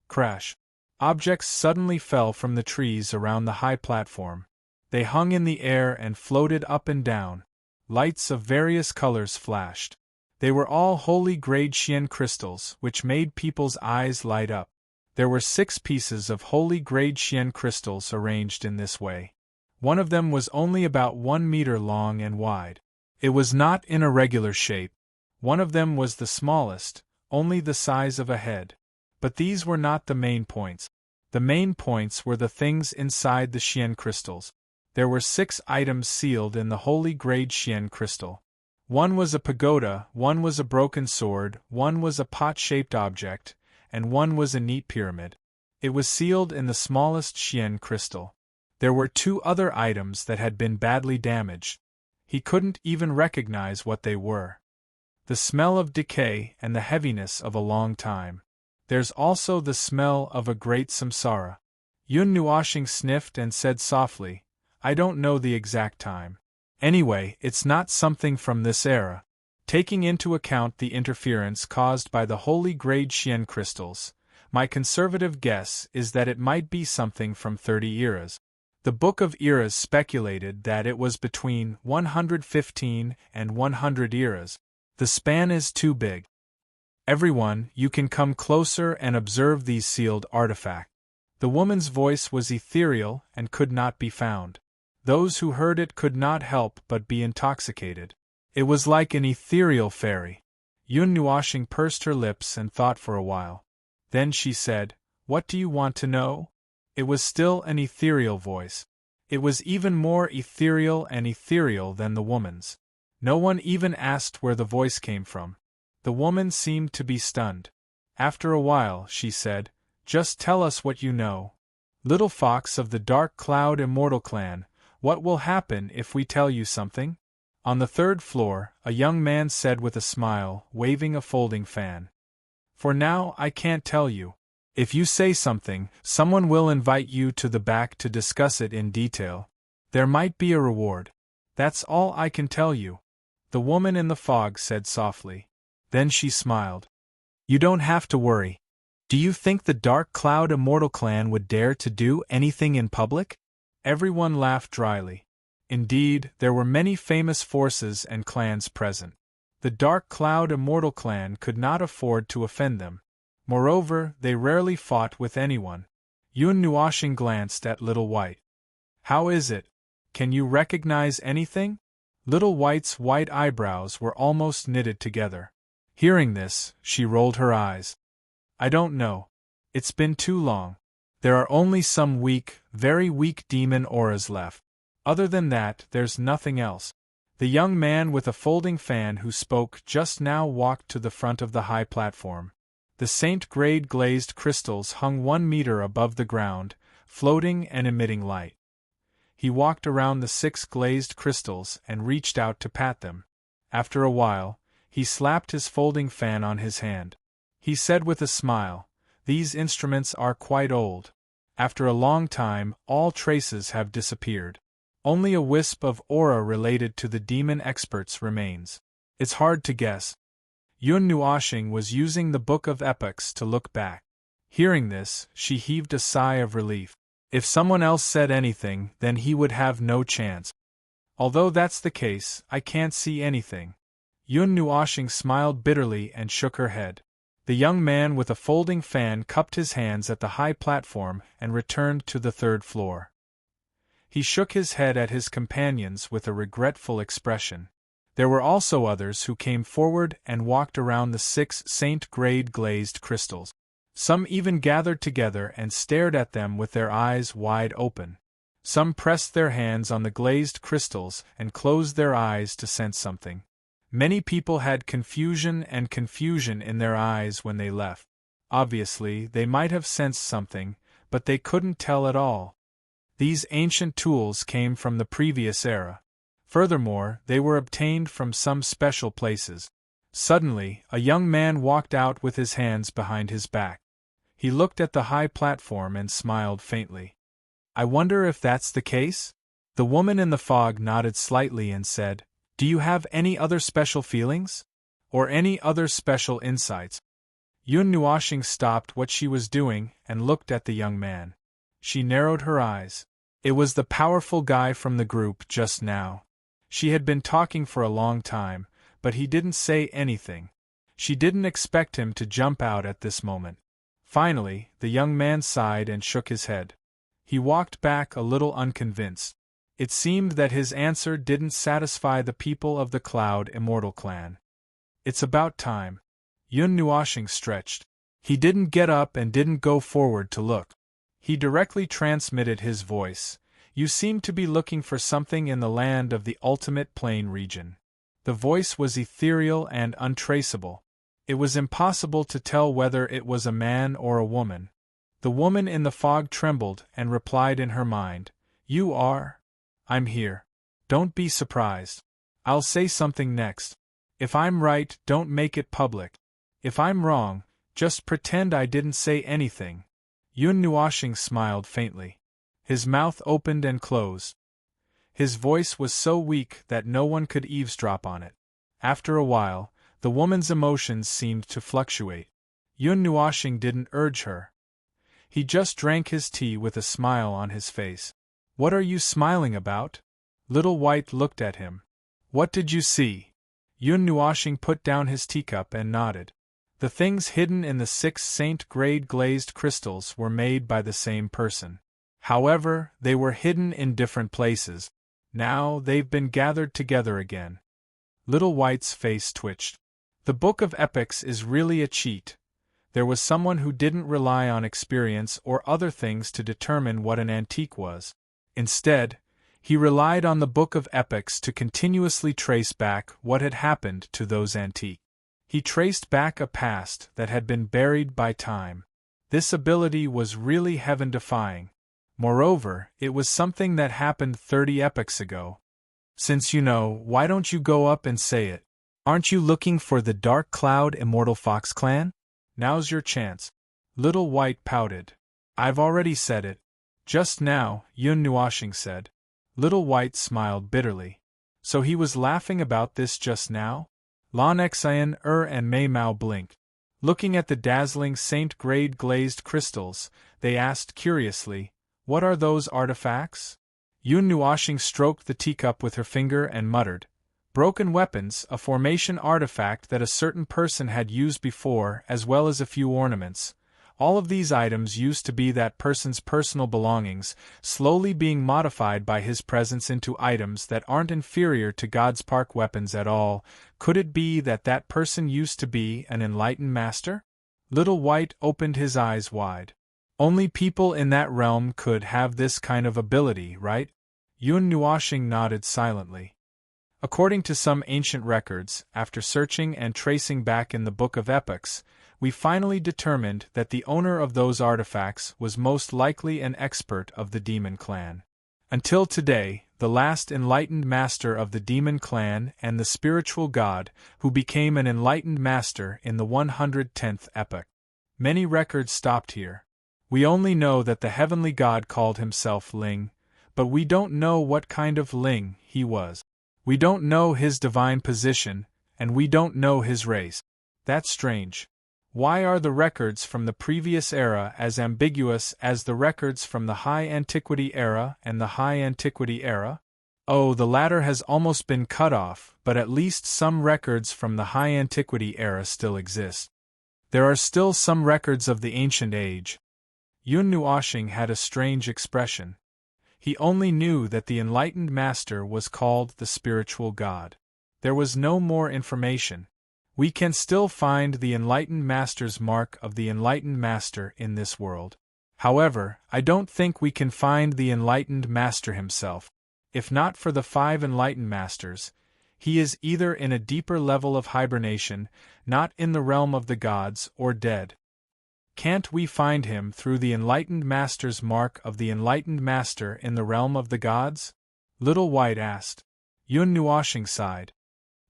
A: Crash. Objects suddenly fell from the trees around the high platform. They hung in the air and floated up and down. Lights of various colors flashed. They were all holy grade Xian crystals, which made people's eyes light up. There were 6 pieces of holy grade Xian crystals arranged in this way. One of them was only about 1 meter long and wide. It was not in a regular shape. One of them was the smallest, only the size of a head. But these were not the main points. The main points were the things inside the Xian crystals. There were 6 items sealed in the holy grade Xian crystal. One was a pagoda, one was a broken sword, one was a pot-shaped object, and one was a neat pyramid. It was sealed in the smallest Xian crystal. There were 2 other items that had been badly damaged. He couldn't even recognize what they were. The smell of decay and the heaviness of a long time. There's also the smell of a great samsara. Yun Nuoshing sniffed and said softly, I don't know the exact time. Anyway, it's not something from this era. Taking into account the interference caused by the holy grade Xian crystals, my conservative guess is that it might be something from 30 eras. The Book of Eras speculated that it was between 115 and 100 eras. The span is too big. Everyone, you can come closer and observe these sealed artifacts. The woman's voice was ethereal and could not be found. Those who heard it could not help but be intoxicated. It was like an ethereal fairy. Yun Nuoshing pursed her lips and thought for a while. Then she said, What do you want to know? It was still an ethereal voice. It was even more ethereal than the woman's. No one even asked where the voice came from. The woman seemed to be stunned. After a while, she said, Just tell us what you know. Little fox of the dark cloud immortal clan, what will happen if we tell you something? On the 3rd floor, a young man said with a smile, waving a folding fan. For now, I can't tell you. If you say something, someone will invite you to the back to discuss it in detail. There might be a reward. That's all I can tell you. The woman in the fog said softly. Then she smiled. You don't have to worry. Do you think the Dark Cloud Immortal Clan would dare to do anything in public? Everyone laughed dryly. Indeed, there were many famous forces and clans present. The Dark Cloud Immortal Clan could not afford to offend them. Moreover, they rarely fought with anyone. Yun Nuoshing glanced at Little White. How is it? Can you recognize anything? Little White's white eyebrows were almost knitted together. Hearing this, she rolled her eyes. I don't know. It's been too long. There are only some weak, very weak demon auras left. Other than that, there's nothing else. The young man with a folding fan who spoke just now walked to the front of the high platform. The saint-grade glazed crystals hung 1 meter above the ground, floating and emitting light. He walked around the 6 glazed crystals and reached out to pat them. After a while, he slapped his folding fan on his hand. He said with a smile, These instruments are quite old. After a long time, all traces have disappeared. Only a wisp of aura related to the demon experts remains. It's hard to guess. Yun Nuoshing was using the Book of Epochs to look back. Hearing this, she heaved a sigh of relief. If someone else said anything, then he would have no chance. Although that's the case, I can't see anything. Yun Nuoshing smiled bitterly and shook her head. The young man with a folding fan cupped his hands at the high platform and returned to the 3rd floor. He shook his head at his companions with a regretful expression. There were also others who came forward and walked around the 6 saint-grade glazed crystals. Some even gathered together and stared at them with their eyes wide open. Some pressed their hands on the glazed crystals and closed their eyes to sense something. Many people had confusion in their eyes when they left. Obviously, they might have sensed something, but they couldn't tell at all. These ancient tools came from the previous era. Furthermore, they were obtained from some special places. Suddenly, a young man walked out with his hands behind his back. He looked at the high platform and smiled faintly. I wonder if that's the case? The woman in the fog nodded slightly and said, Do you have any other special feelings? Or any other special insights? Yun Nuoshing stopped what she was doing and looked at the young man. She narrowed her eyes. It was the powerful guy from the group just now. She had been talking for a long time, but he didn't say anything. She didn't expect him to jump out at this moment. Finally, the young man sighed and shook his head. He walked back a little unconvinced. It seemed that his answer didn't satisfy the people of the Cloud Immortal clan. It's about time. Yun Nuoshing stretched. He didn't get up and didn't go forward to look. He directly transmitted his voice. You seem to be looking for something in the land of the ultimate plain region. The voice was ethereal and untraceable. It was impossible to tell whether it was a man or a woman. The woman in the fog trembled and replied in her mind, "You are? I'm here. Don't be surprised. I'll say something next. If I'm right, don't make it public. If I'm wrong, just pretend I didn't say anything." Yun Nuoshing smiled faintly. His mouth opened and closed. His voice was so weak that no one could eavesdrop on it. After a while, the woman's emotions seemed to fluctuate. Yun Nuoshing didn't urge her. He just drank his tea with a smile on his face. "What are you smiling about?" Little White looked at him. "What did you see?" Yun Nuoshing put down his teacup and nodded. The things hidden in the 6 Saint-grade glazed crystals were made by the same person. However, they were hidden in different places. Now they've been gathered together again. Little White's face twitched. The Book of Epics is really a cheat. There was someone who didn't rely on experience or other things to determine what an antique was. Instead, he relied on the Book of Epics to continuously trace back what had happened to those antiques. He traced back a past that had been buried by time. This ability was really heaven-defying. Moreover, it was something that happened 30 epochs ago. Since you know, why don't you go up and say it? Aren't you looking for the Dark Cloud Immortal Fox clan? Now's your chance. Little White pouted. I've already said it. Just now, Yun Nuoshing said. Little White smiled bitterly. So he was laughing about this just now? Lan Xian and Mei Mao blinked. Looking at the dazzling Saint-grade glazed crystals, they asked curiously, "What are those artifacts?" Yun Nuoshing stroked the teacup with her finger and muttered, "Broken weapons, a formation artifact that a certain person had used before, as well as a few ornaments. All of these items used to be that person's personal belongings, slowly being modified by his presence into items that aren't inferior to God's Park weapons at all. Could it be that that person used to be an enlightened master?" Little White opened his eyes wide. "Only people in that realm could have this kind of ability, right?" Yun Nuoshing nodded silently. According to some ancient records, after searching and tracing back in the Book of Epics, we finally determined that the owner of those artifacts was most likely an expert of the Demon Clan. Until today, the last enlightened master of the Demon Clan and the spiritual god, who became an enlightened master in the 110th epoch. Many records stopped here. We only know that the heavenly god called himself Ling, but we don't know what kind of Ling he was. We don't know his divine position, and we don't know his race. That's strange. Why are the records from the previous era as ambiguous as the records from the High Antiquity era and the High Antiquity era? Oh, the latter has almost been cut off, but at least some records from the High Antiquity era still exist. There are still some records of the Ancient Age. Yun Nuoshing had a strange expression. He only knew that the enlightened master was called the spiritual god. There was no more information. We can still find the enlightened master's mark of the enlightened master in this world. However, I don't think we can find the enlightened master himself. If not for the 5 enlightened masters, he is either in a deeper level of hibernation, not in the realm of the gods, or dead. Can't we find him through the enlightened master's mark of the enlightened master in the realm of the gods? Little White asked. Yun Nuoshing sighed.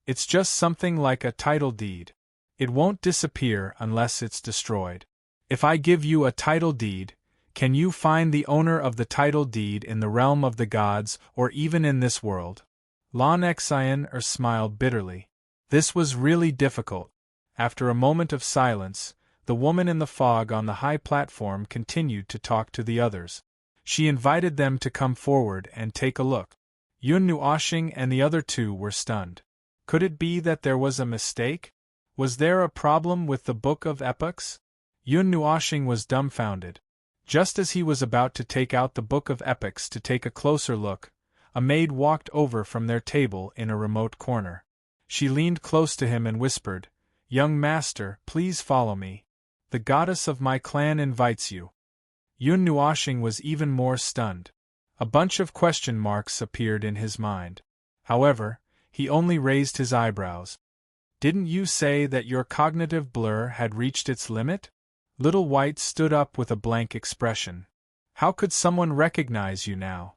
A: It's just something like a title deed. It won't disappear unless it's destroyed. If I give you a title deed, can you find the owner of the title deed in the realm of the gods or even in this world? Lan Xian smiled bitterly. This was really difficult. After a moment of silence, the woman in the fog on the high platform continued to talk to the others. She invited them to come forward and take a look. Yun Nuoxing and the other two were stunned. Could it be that there was a mistake? Was there a problem with the Book of Epochs? Yun Nuoxing was dumbfounded. Just as he was about to take out the Book of Epochs to take a closer look, a maid walked over from their table in a remote corner. She leaned close to him and whispered, "Young master, please follow me. The goddess of my clan invites you." Yun Nuoxing was even more stunned. A bunch of question marks appeared in his mind. However, he only raised his eyebrows. "Didn't you say that your cognitive blur had reached its limit?" Little White stood up with a blank expression. "How could someone recognize you now?"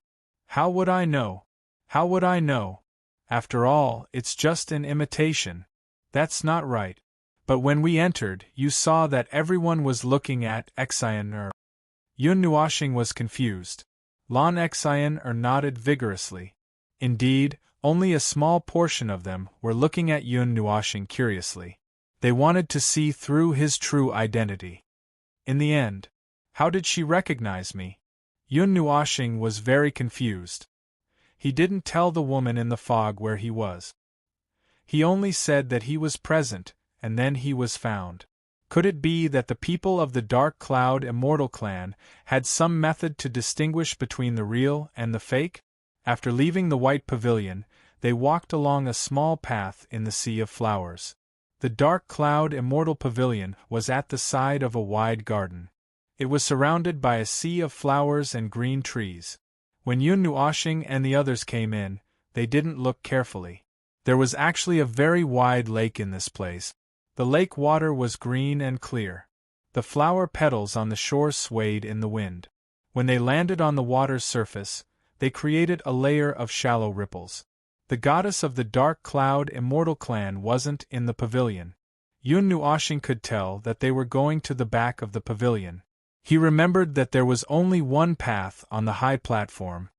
A: "How would I know? How would I know? After all, it's just an imitation." "That's not right. But when we entered, you saw that everyone was looking at Exhilarating." Yun Nuoxing was confused. Lon Exhilarating nodded vigorously. Indeed, only a small portion of them were looking at Yun Nuoxing curiously. They wanted to see through his true identity. In the end, how did she recognize me? Yun Nuoxing was very confused. He didn't tell the woman in the fog where he was. He only said that he was present, and then he was found. Could it be that the people of the Dark Cloud Immortal Clan had some method to distinguish between the real and the fake? After leaving the White Pavilion, they walked along a small path in the sea of flowers. The Dark Cloud Immortal Pavilion was at the side of a wide garden. It was surrounded by a sea of flowers and green trees. When Yun Nuoxing and the others came in, they didn't look carefully. There was actually a very wide lake in this place. The lake water was green and clear. The flower petals on the shore swayed in the wind. When they landed on the water's surface, they created a layer of shallow ripples. The goddess of the Dark Cloud Immortal Clan wasn't in the pavilion. Yun Nuoxing could tell that they were going to the back of the pavilion. He remembered that there was only one path on the high platform.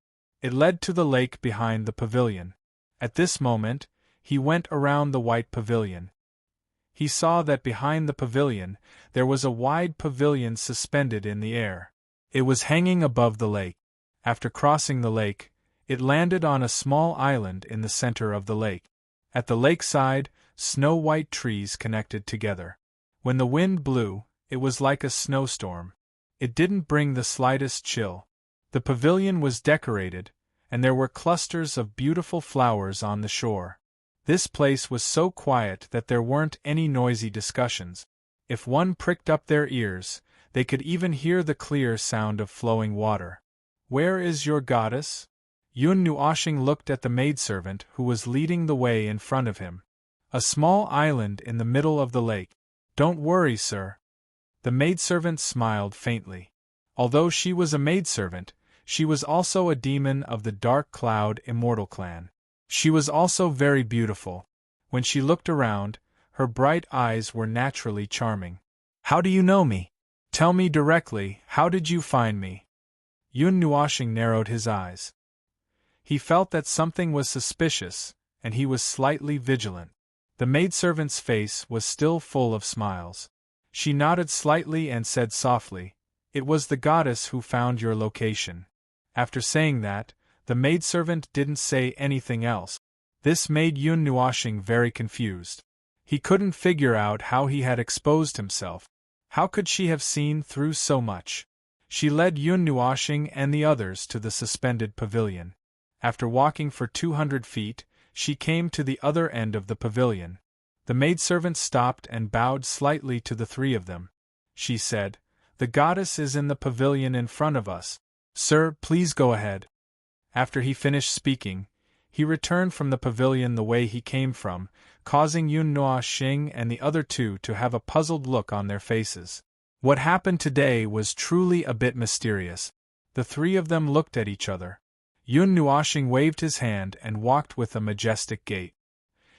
A: It led to the lake behind the pavilion. At this moment, he went around the white pavilion. He saw that behind the pavilion, there was a wide pavilion suspended in the air. It was hanging above the lake. After crossing the lake, it landed on a small island in the center of the lake. At the lakeside, snow-white trees connected together. When the wind blew, it was like a snowstorm. It didn't bring the slightest chill. The pavilion was decorated, and there were clusters of beautiful flowers on the shore. This place was so quiet that there weren't any noisy discussions. If one pricked up their ears, they could even hear the clear sound of flowing water. "Where is your goddess?" Yun Nuoxing looked at the maidservant who was leading the way in front of him. "A small island in the middle of the lake. Don't worry, sir." The maidservant smiled faintly. Although she was a maidservant, she was also a demon of the Dark Cloud Immortal Clan. She was also very beautiful. When she looked around, her bright eyes were naturally charming. "How do you know me? Tell me directly, how did you find me?" Yun Nuoxing narrowed his eyes. He felt that something was suspicious, and he was slightly vigilant. The maidservant's face was still full of smiles. She nodded slightly and said softly, "It was the goddess who found your location." After saying that, the maidservant didn't say anything else. This made Yun Nuoxing very confused. He couldn't figure out how he had exposed himself. How could she have seen through so much? She led Yun Nuoxing and the others to the suspended pavilion. After walking for 200 feet, she came to the other end of the pavilion. The maidservant stopped and bowed slightly to the three of them. She said, "The goddess is in the pavilion in front of us. Sir, please go ahead." After he finished speaking, he returned from the pavilion the way he came from, causing Yun Nuoxing and the other two to have a puzzled look on their faces. What happened today was truly a bit mysterious. The three of them looked at each other. Yun Nuoxing waved his hand and walked with a majestic gait.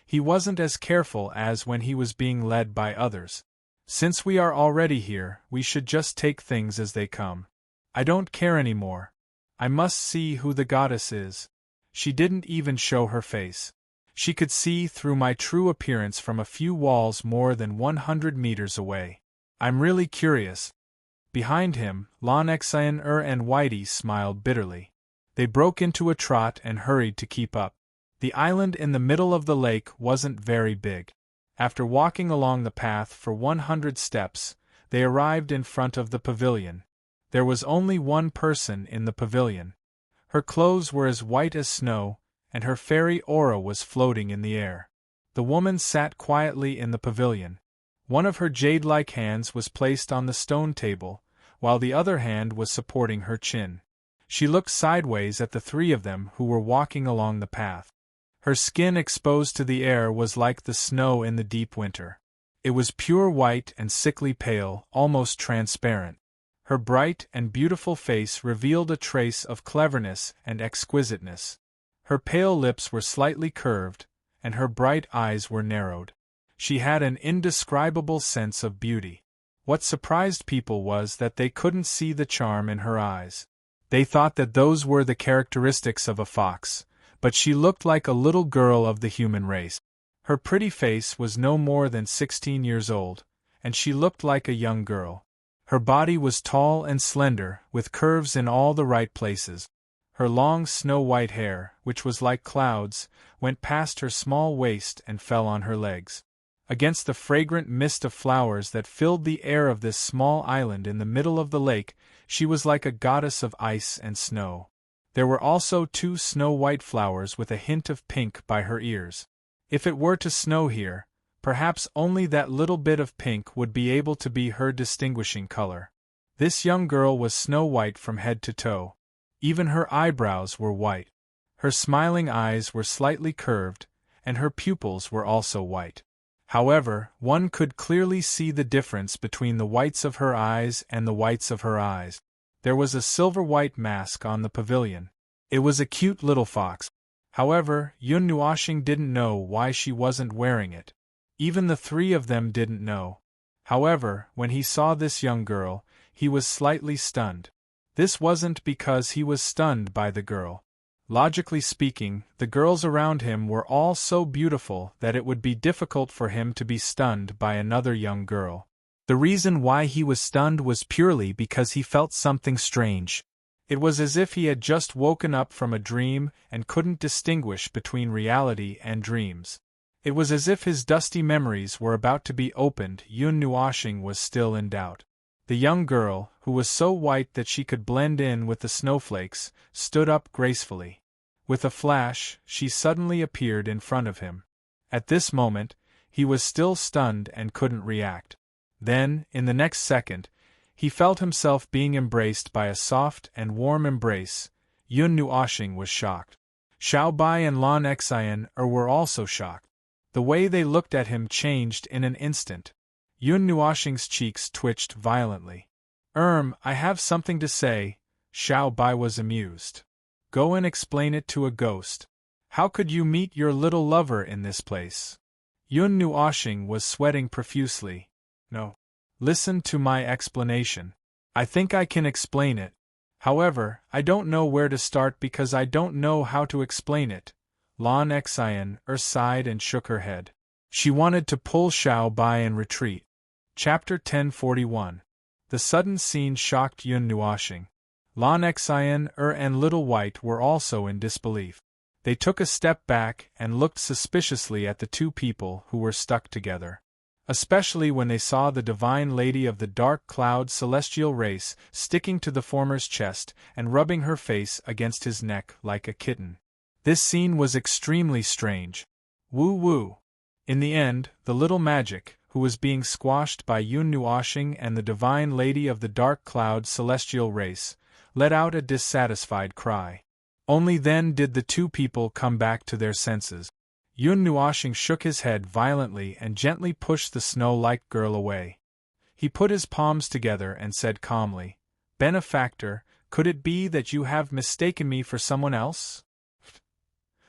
A: He wasn't as careful as when he was being led by others. "Since we are already here, we should just take things as they come. I don't care anymore. I must see who the goddess is." She didn't even show her face. She could see through my true appearance from a few walls more than 100 meters away. I'm really curious. Behind him, Lon Exine and Whitey smiled bitterly. They broke into a trot and hurried to keep up. The island in the middle of the lake wasn't very big. After walking along the path for 100 steps, they arrived in front of the pavilion. There was only one person in the pavilion. Her clothes were as white as snow, and her fairy aura was floating in the air. The woman sat quietly in the pavilion. One of her jade-like hands was placed on the stone table, while the other hand was supporting her chin. She looked sideways at the three of them who were walking along the path. Her skin exposed to the air was like the snow in the deep winter. It was pure white and sickly pale, almost transparent. Her bright and beautiful face revealed a trace of cleverness and exquisiteness. Her pale lips were slightly curved, and her bright eyes were narrowed. She had an indescribable sense of beauty. What surprised people was that they couldn't see the charm in her eyes. They thought that those were the characteristics of a fox, but she looked like a little girl of the human race. Her pretty face was no more than 16 years old, and she looked like a young girl. Her body was tall and slender, with curves in all the right places. Her long snow-white hair, which was like clouds, went past her small waist and fell on her legs. Against the fragrant mist of flowers that filled the air of this small island in the middle of the lake, she was like a goddess of ice and snow. There were also 2 snow-white flowers with a hint of pink by her ears. If it were to snow here, perhaps only that little bit of pink would be able to be her distinguishing color. This young girl was snow-white from head to toe. Even her eyebrows were white. Her smiling eyes were slightly curved, and her pupils were also white. However, one could clearly see the difference between the whites of her eyes and the whites of her eyes. There was a silver-white mask on the pavilion. It was a cute little fox. However, Yun Nuoxing didn't know why she wasn't wearing it. Even the three of them didn't know. However, when he saw this young girl, he was slightly stunned. This wasn't because he was stunned by the girl. Logically speaking, the girls around him were all so beautiful that it would be difficult for him to be stunned by another young girl. The reason why he was stunned was purely because he felt something strange. It was as if he had just woken up from a dream and couldn't distinguish between reality and dreams. It was as if his dusty memories were about to be opened. Yun Nuoxing was still in doubt. The young girl, who was so white that she could blend in with the snowflakes, stood up gracefully. With a flash, she suddenly appeared in front of him. At this moment, he was still stunned and couldn't react. Then, in the next second, he felt himself being embraced by a soft and warm embrace. Yun Nuoxing was shocked. Xiao Bai and Lon Exine were also shocked. The way they looked at him changed in an instant. Yun Nuoxing's cheeks twitched violently. I have something to say." Xiao Bai was amused. "Go and explain it to a ghost. How could you meet your little lover in this place?" Yun Nuoxing was sweating profusely. "No. Listen to my explanation. I think I can explain it. However, I don't know where to start because I don't know how to explain it." Lon Exine sighed and shook her head. She wanted to pull Xiao Bai and retreat. Chapter 1041. The sudden scene shocked Yun Nuoxing. Lon Exine and Little White were also in disbelief. They took a step back and looked suspiciously at the two people who were stuck together. Especially when they saw the divine lady of the dark cloud celestial race sticking to the former's chest and rubbing her face against his neck like a kitten. This scene was extremely strange. Woo-woo. In the end, the little magic, who was being squashed by Yun Nuoxing and the divine lady of the dark cloud celestial race, let out a dissatisfied cry. Only then did the two people come back to their senses. Yun Nuoxing shook his head violently and gently pushed the snow-like girl away. He put his palms together and said calmly, "Benefactor, could it be that you have mistaken me for someone else?"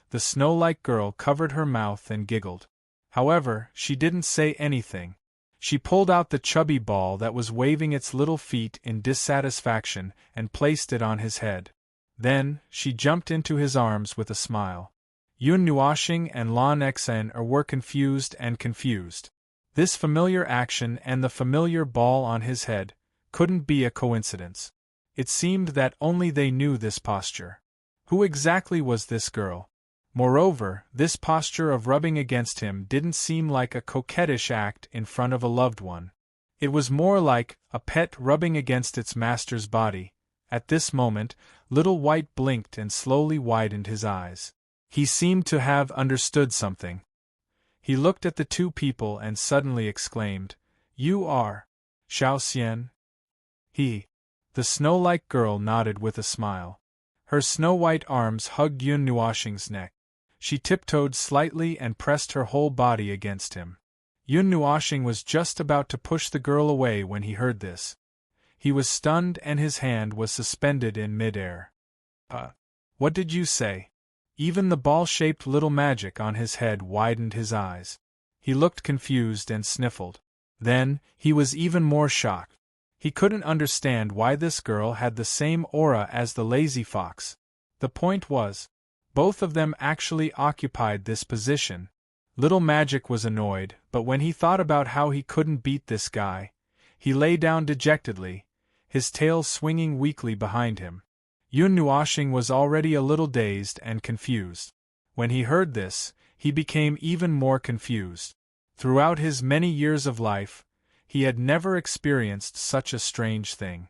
A: The snow-like girl covered her mouth and giggled. However, she didn't say anything. She pulled out the chubby ball that was waving its little feet in dissatisfaction and placed it on his head. Then, she jumped into his arms with a smile. Yun Nuoxing and Lon Exine were confused. This familiar action and the familiar ball on his head couldn't be a coincidence. It seemed that only they knew this posture. Who exactly was this girl? Moreover, this posture of rubbing against him didn't seem like a coquettish act in front of a loved one. It was more like a pet rubbing against its master's body. At this moment, Little White blinked and slowly widened his eyes. He seemed to have understood something. He looked at the two people and suddenly exclaimed, "You are Xiao Xian?" The snow-like girl nodded with a smile. Her snow-white arms hugged Yun Nuoxing's neck. She tiptoed slightly and pressed her whole body against him. Yun Nuoxing was just about to push the girl away when he heard this. He was stunned and his hand was suspended in mid-air. What did you say?" Even the ball-shaped little magic on his head widened his eyes. He looked confused and sniffled. Then, he was even more shocked. He couldn't understand why this girl had the same aura as the lazy fox. The point was, both of them actually occupied this position. Little Magic was annoyed, but when he thought about how he couldn't beat this guy, he lay down dejectedly, his tail swinging weakly behind him. Yun Nuoxing was already a little dazed and confused. When he heard this, he became even more confused. Throughout his many years of life, he had never experienced such a strange thing.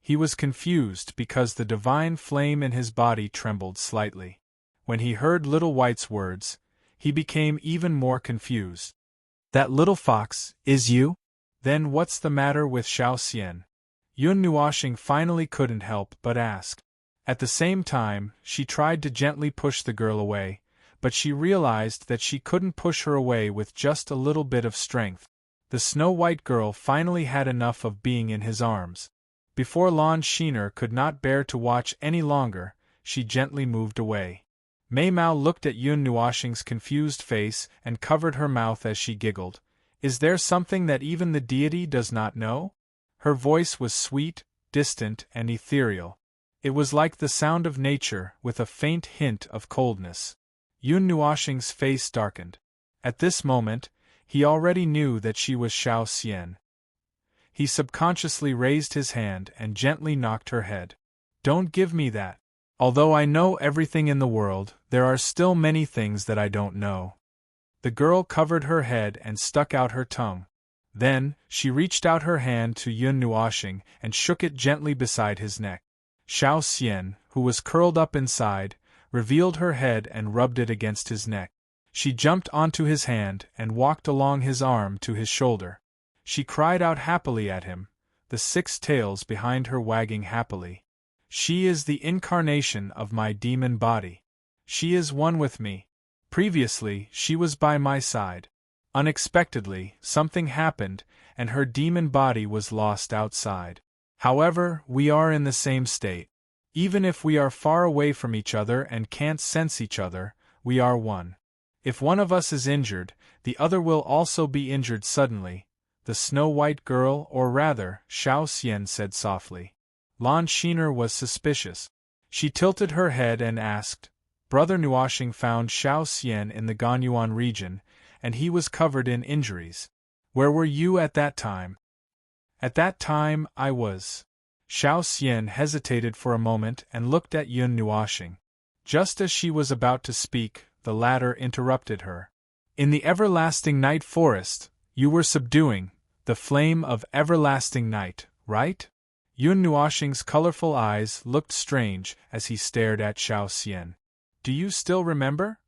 A: He was confused because the divine flame in his body trembled slightly. When he heard Little White's words, he became even more confused. "That little fox, is you? Then what's the matter with Xiao Xian?" Yun Nuoxing finally couldn't help but ask. At the same time, she tried to gently push the girl away, but she realized that she couldn't push her away with just a little bit of strength. The snow-white girl finally had enough of being in his arms. Before Lan Xiner could not bear to watch any longer, she gently moved away. Mei Mao looked at Yun Nuoxing's confused face and covered her mouth as she giggled. "Is there something that even the deity does not know?" Her voice was sweet, distant, and ethereal. It was like the sound of nature, with a faint hint of coldness. Yun Nuoxing's face darkened. At this moment, he already knew that she was Xiao Xian. He subconsciously raised his hand and gently knocked her head. "Don't give me that. Although I know everything in the world, there are still many things that I don't know." The girl covered her head and stuck out her tongue. Then, she reached out her hand to Yun Nuoxing and shook it gently beside his neck. Xiao Xian, who was curled up inside, revealed her head and rubbed it against his neck. She jumped onto his hand and walked along his arm to his shoulder. She cried out happily at him, the 6 tails behind her wagging happily. "She is the incarnation of my demon body. She is one with me. Previously, she was by my side. Unexpectedly, something happened, and her demon body was lost outside. However, we are in the same state. Even if we are far away from each other and can't sense each other, we are one. If one of us is injured, the other will also be injured suddenly," the snow-white girl, or rather, Xiao Xian, said softly. Lan Xiner was suspicious. She tilted her head and asked, "Brother Nuoxing found Xiao Xian in the Ganyuan region, and he was covered in injuries. Where were you at that time?" "At that time, I was." Xiao Xian hesitated for a moment and looked at Yun Nuoxing. Just as she was about to speak, the latter interrupted her. "In the everlasting night forest, you were subduing the flame of everlasting night, right?" Yun Nuoxing's colorful eyes looked strange as he stared at Xiao Xian. "Do you still remember?"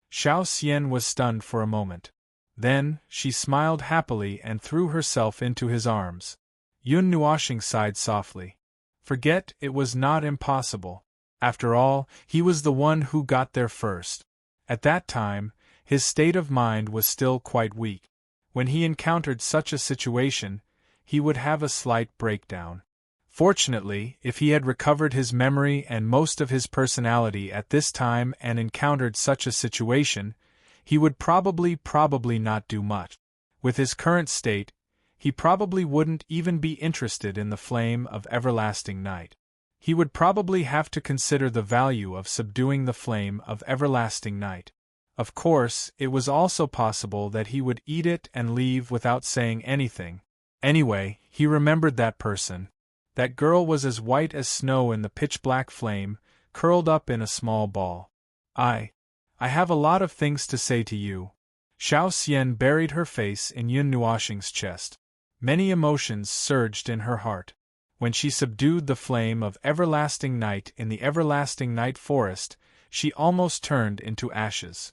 A: Xiao Xian was stunned for a moment. Then, she smiled happily and threw herself into his arms. Yun Nuoxing sighed softly. Forget it was not impossible. After all, he was the one who got there first. At that time, his state of mind was still quite weak. When he encountered such a situation, he would have a slight breakdown. Fortunately, if he had recovered his memory and most of his personality at this time and encountered such a situation, he would probably not do much. With his current state, he probably wouldn't even be interested in the flame of everlasting night. He would probably have to consider the value of subduing the flame of everlasting night. Of course, it was also possible that he would eat it and leave without saying anything. Anyway, he remembered that person. That girl was as white as snow in the pitch-black flame, curled up in a small ball. I have a lot of things to say to you. Xiao Xian buried her face in Yun Nuoxing's chest. Many emotions surged in her heart. When she subdued the flame of everlasting night in the everlasting night forest, she almost turned into ashes.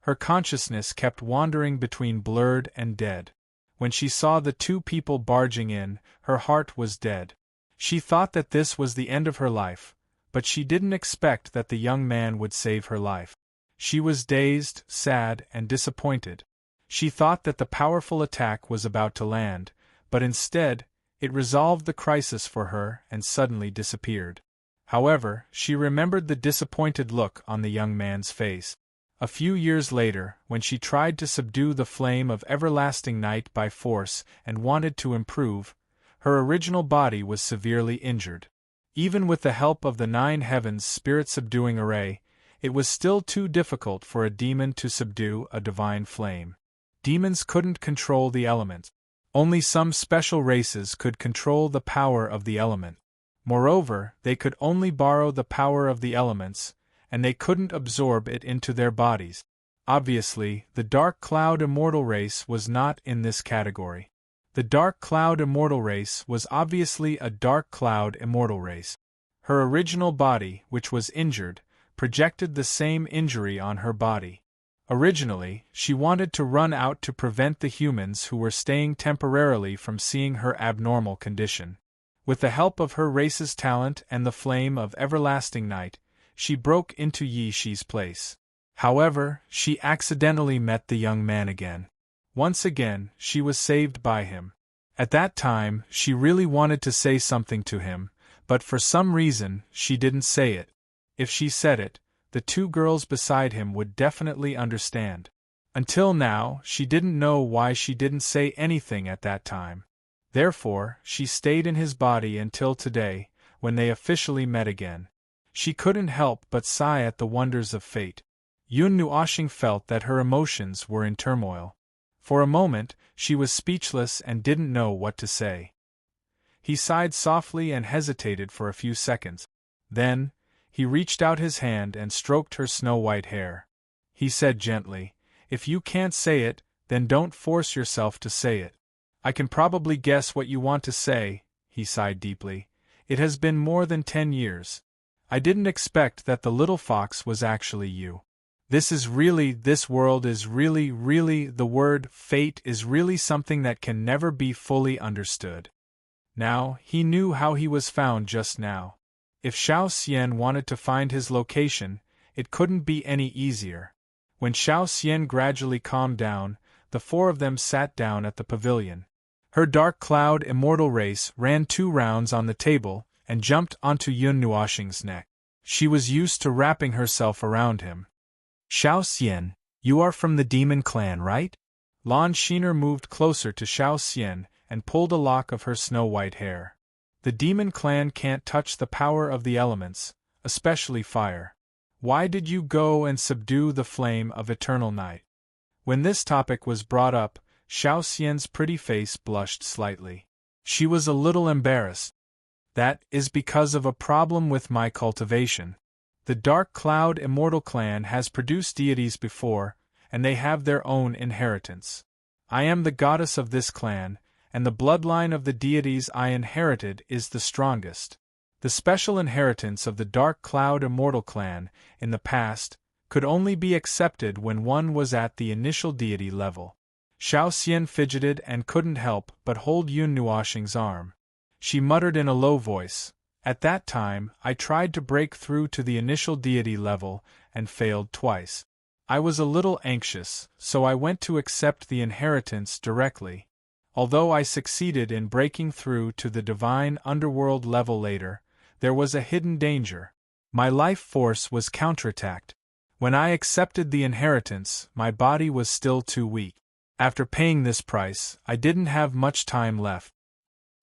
A: Her consciousness kept wandering between blurred and dead. When she saw the two people barging in, her heart was dead. She thought that this was the end of her life, but she didn't expect that the young man would save her life. She was dazed, sad, and disappointed. She thought that the powerful attack was about to land, but instead, it resolved the crisis for her and suddenly disappeared. However, she remembered the disappointed look on the young man's face. A few years later, when she tried to subdue the flame of everlasting night by force and wanted to improve, her original body was severely injured. Even with the help of the 9 heavens spirit-subduing array, it was still too difficult for a demon to subdue a divine flame. Demons couldn't control the element. Only some special races could control the power of the element. Moreover, they could only borrow the power of the elements, and they couldn't absorb it into their bodies. Obviously, the Dark Cloud Immortal race was not in this category. The Dark Cloud Immortal race was obviously a Dark Cloud Immortal race. Her original body, which was injured, projected the same injury on her body. Originally, she wanted to run out to prevent the humans who were staying temporarily from seeing her abnormal condition. With the help of her race's talent and the flame of everlasting night, she broke into Yi Shi's place. However, she accidentally met the young man again. Once again, she was saved by him. At that time, she really wanted to say something to him, but for some reason, she didn't say it. If she said it, the two girls beside him would definitely understand. Until now, she didn't know why she didn't say anything at that time. Therefore, she stayed in his body until today, when they officially met again. She couldn't help but sigh at the wonders of fate. Yun Nuoxing felt that her emotions were in turmoil. For a moment, she was speechless and didn't know what to say. He sighed softly and hesitated for a few seconds. Then, he reached out his hand and stroked her snow-white hair. He said gently, "If you can't say it, then don't force yourself to say it. I can probably guess what you want to say," he sighed deeply. "It has been more than 10 years. I didn't expect that the little fox was actually you. This world is really, the word fate is really something that can never be fully understood." Now, he knew how he was found just now. If Xiao Xian wanted to find his location, it couldn't be any easier. When Xiao Xian gradually calmed down, the 4 of them sat down at the pavilion. Her Dark Cloud Immortal race ran 2 rounds on the table and jumped onto Yun Nuoxing's neck. She was used to wrapping herself around him. "Xiao Xian, you are from the demon clan, right?" Lan Xiner moved closer to Xiao Xian and pulled a lock of her snow-white hair. "The demon clan can't touch the power of the elements, especially fire. Why did you go and subdue the flame of eternal night?" When this topic was brought up, Xiao Xian's pretty face blushed slightly. She was a little embarrassed. "That is because of a problem with my cultivation. The Dark Cloud Immortal clan has produced deities before, and they have their own inheritance. I am the goddess of this clan, and the bloodline of the deities I inherited is the strongest. The special inheritance of the Dark Cloud Immortal clan, in the past, could only be accepted when one was at the initial deity level." Xiao Xian fidgeted and couldn't help but hold Yun Nuoxing's arm. She muttered in a low voice, "At that time, I tried to break through to the initial deity level and failed twice. I was a little anxious, so I went to accept the inheritance directly. Although I succeeded in breaking through to the divine underworld level later, there was a hidden danger. My life force was counterattacked. When I accepted the inheritance, my body was still too weak. After paying this price, I didn't have much time left.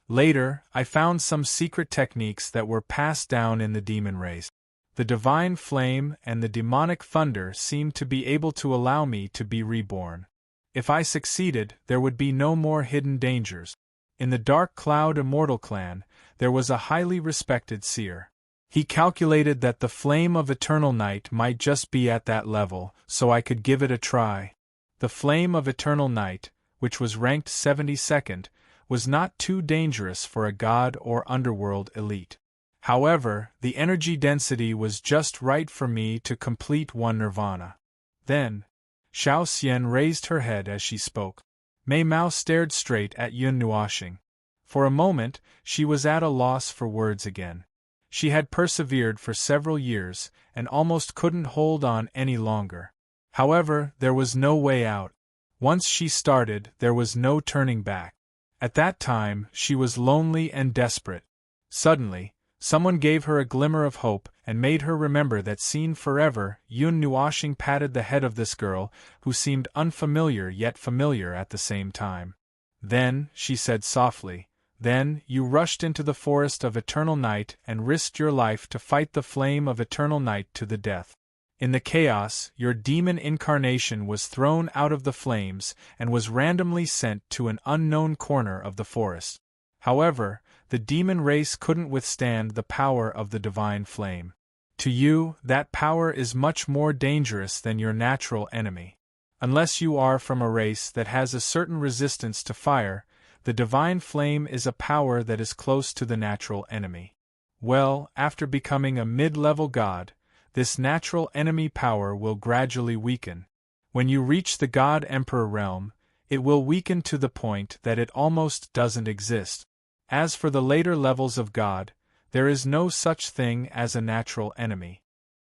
A: Later, I found some secret techniques that were passed down in the demon race. The divine flame and the demonic thunder seemed to be able to allow me to be reborn. If I succeeded, there would be no more hidden dangers. In the Dark Cloud Immortal clan, there was a highly respected seer. He calculated that the flame of eternal night might just be at that level, so I could give it a try. The flame of eternal night, which was ranked 72nd, was not too dangerous for a god or underworld elite. However, the energy density was just right for me to complete one nirvana. Then, Xiao Xian raised her head as she spoke. Mei Mao stared straight at Yun Nuoxing. For a moment, she was at a loss for words again. She had persevered for several years, and almost couldn't hold on any longer. However, there was no way out. Once she started, there was no turning back. At that time, she was lonely and desperate. Suddenly, someone gave her a glimmer of hope and made her remember that scene forever. Yun Nuoxing patted the head of this girl, who seemed unfamiliar yet familiar at the same time. Then, she said softly, then, you rushed into the forest of eternal night and risked your life to fight the flame of eternal night to the death. In the chaos, your demon incarnation was thrown out of the flames and was randomly sent to an unknown corner of the forest. However, the demon race couldn't withstand the power of the divine flame. To you, that power is much more dangerous than your natural enemy. Unless you are from a race that has a certain resistance to fire, the divine flame is a power that is close to the natural enemy. Well, after becoming a mid-level god, this natural enemy power will gradually weaken. When you reach the God-Emperor realm, it will weaken to the point that it almost doesn't exist. As for the later levels of God, there is no such thing as a natural enemy.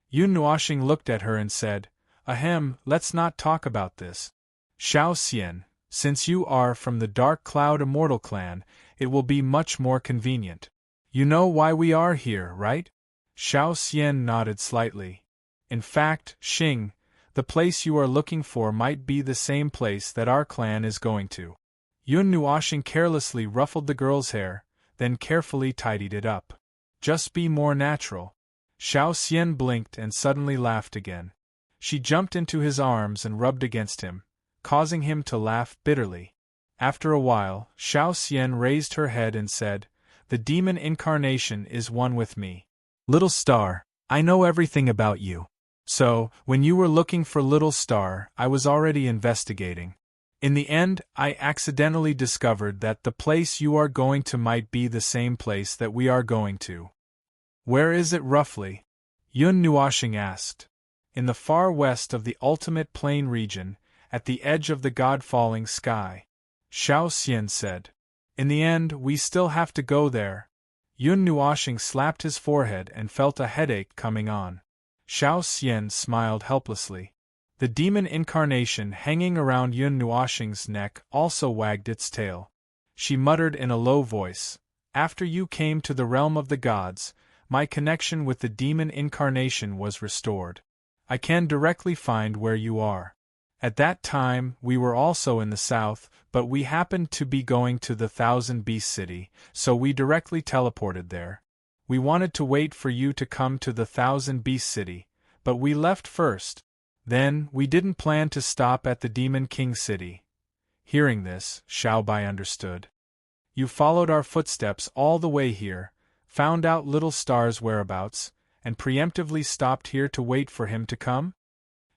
A: Yun Nuoxing looked at her and said, Ahem, let's not talk about this. Xiao Xian, since you are from the Dark Cloud Immortal clan, it will be much more convenient. You know why we are here, right? Xiao Xian nodded slightly. In fact, Xing, the place you are looking for might be the same place that our clan is going to. Yun Nuoxing carelessly ruffled the girl's hair, then carefully tidied it up. Just be more natural. Xiao Xian blinked and suddenly laughed again. She jumped into his arms and rubbed against him, causing him to laugh bitterly. After a while, Xiao Xian raised her head and said, The demon incarnation is one with me. Little Star, I know everything about you. So, when you were looking for Little Star, I was already investigating. In the end, I accidentally discovered that the place you are going to might be the same place that we are going to. Where is it roughly? Yun Nuoxing asked. In the far west of the ultimate plain region, at the edge of the god-falling sky. Xiao Xian said. In the end, we still have to go there. Yun Nuoxing slapped his forehead and felt a headache coming on. Xiao Xian smiled helplessly. The demon incarnation hanging around Yun Nuoxing's neck also wagged its tail. She muttered in a low voice, After you came to the realm of the gods, my connection with the demon incarnation was restored. I can directly find where you are. At that time, we were also in the south, but we happened to be going to the Thousand Beast City, so we directly teleported there. We wanted to wait for you to come to the Thousand Beast City, but we left first. Then, we didn't plan to stop at the Demon King City. Hearing this, Xiao Bai understood. You followed our footsteps all the way here, found out Little Star's whereabouts, and preemptively stopped here to wait for him to come?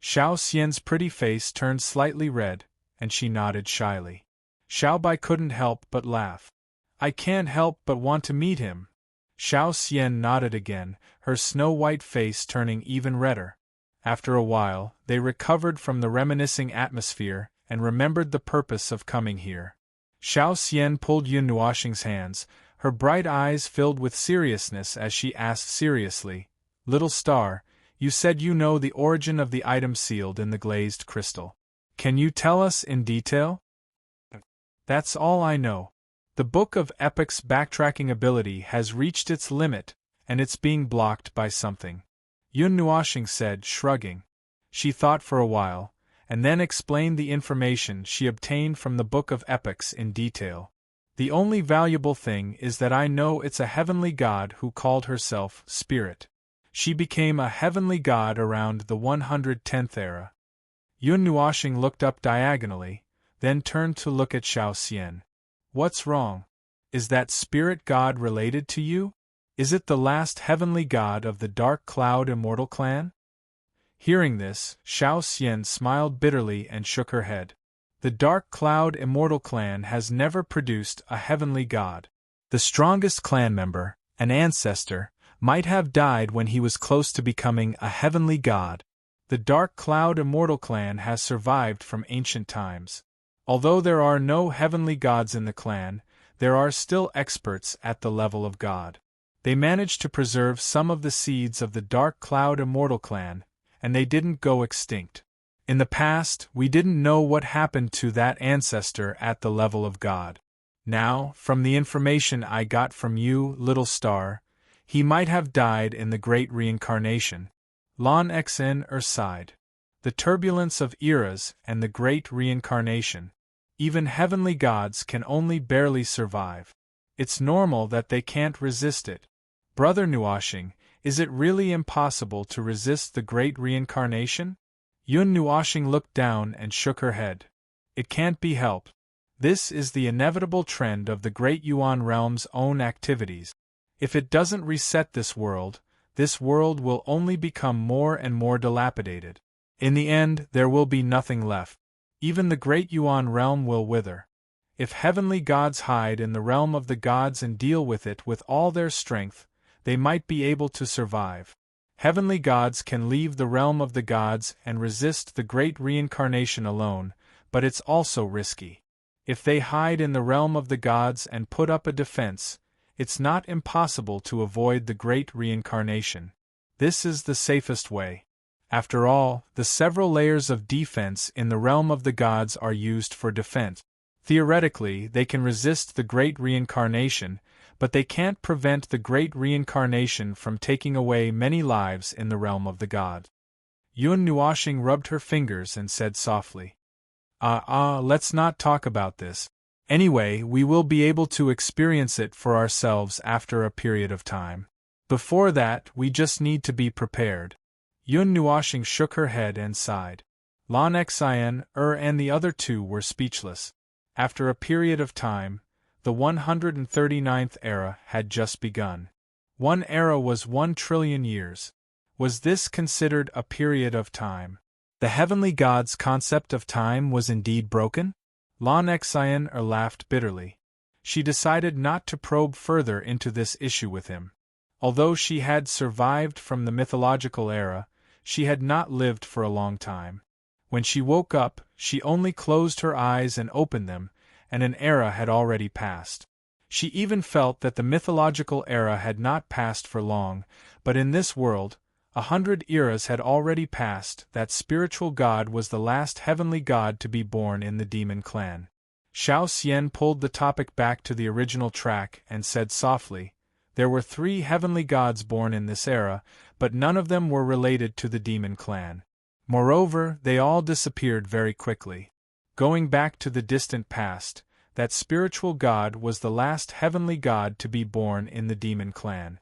A: Xiao Xian's pretty face turned slightly red, and she nodded shyly. Xiao Bai couldn't help but laugh. I can't help but want to meet him. Xiao Xian nodded again, her snow-white face turning even redder. After a while, they recovered from the reminiscing atmosphere and remembered the purpose of coming here. Xiao Xian pulled Yun Nuoxing's hands, her bright eyes filled with seriousness as she asked seriously, Little Star, you said you know the origin of the item sealed in the glazed crystal. Can you tell us in detail? That's all I know. The Book of Epic's backtracking ability has reached its limit, and it's being blocked by something. Yun Nuoxing said, shrugging. She thought for a while, and then explained the information she obtained from the Book of Epics in detail. The only valuable thing is that I know it's a heavenly god who called herself Spirit. She became a heavenly god around the 110th era. Yun Nuoxing looked up diagonally, then turned to look at Xiao Xian. What's wrong? Is that spirit god related to you? Is it the last heavenly god of the Dark Cloud Immortal clan? Hearing this, Xiao Xian smiled bitterly and shook her head. The Dark Cloud Immortal clan has never produced a heavenly god. The strongest clan member, an ancestor, might have died when he was close to becoming a heavenly god. The Dark Cloud Immortal clan has survived from ancient times. Although there are no heavenly gods in the clan, there are still experts at the level of god. They managed to preserve some of the seeds of the Dark Cloud Immortal clan, and they didn't go extinct. In the past, we didn't know what happened to that ancestor at the level of god. Now, from the information I got from you, little star, he might have died in the Great Reincarnation. Lon Xn sighed. The turbulence of eras and the Great Reincarnation. Even heavenly gods can only barely survive. It's normal that they can't resist it. Brother Nuoxing, is it really impossible to resist the Great Reincarnation? Yun Nuoxing looked down and shook her head. It can't be helped. This is the inevitable trend of the Great Yuan realm's own activities. If it doesn't reset this world will only become more and more dilapidated. In the end, there will be nothing left. Even the Great Yuan realm will wither. If heavenly gods hide in the realm of the gods and deal with it with all their strength, they might be able to survive. Heavenly gods can leave the realm of the gods and resist the Great Reincarnation alone, but it's also risky. If they hide in the realm of the gods and put up a defense, it's not impossible to avoid the Great Reincarnation. This is the safest way. After all, the several layers of defense in the realm of the gods are used for defense. Theoretically, they can resist the Great Reincarnation, but they can't prevent the Great Reincarnation from taking away many lives in the realm of the gods. Yun Nuoxing rubbed her fingers and said softly, let's not talk about this. Anyway, we will be able to experience it for ourselves after a period of time. Before that, we just need to be prepared. Yun Nuoxing shook her head and sighed. Lon Xian and the other two were speechless. After a period of time, the 139th era had just begun. One era was 1 trillion years. Was this considered a period of time? The heavenly god's concept of time was indeed broken? Lon Xian laughed bitterly. She decided not to probe further into this issue with him. Although she had survived from the mythological era, she had not lived for a long time. When she woke up, she only closed her eyes and opened them, and an era had already passed. She even felt that the mythological era had not passed for long, but in this world, 100 eras had already passed. That spiritual god was the last heavenly god to be born in the demon clan. Xiao Xian pulled the topic back to the original track and said softly, there were 3 heavenly gods born in this era, but none of them were related to the demon clan. Moreover, they all disappeared very quickly. Going back to the distant past, that spiritual god was the last heavenly god to be born in the demon clan.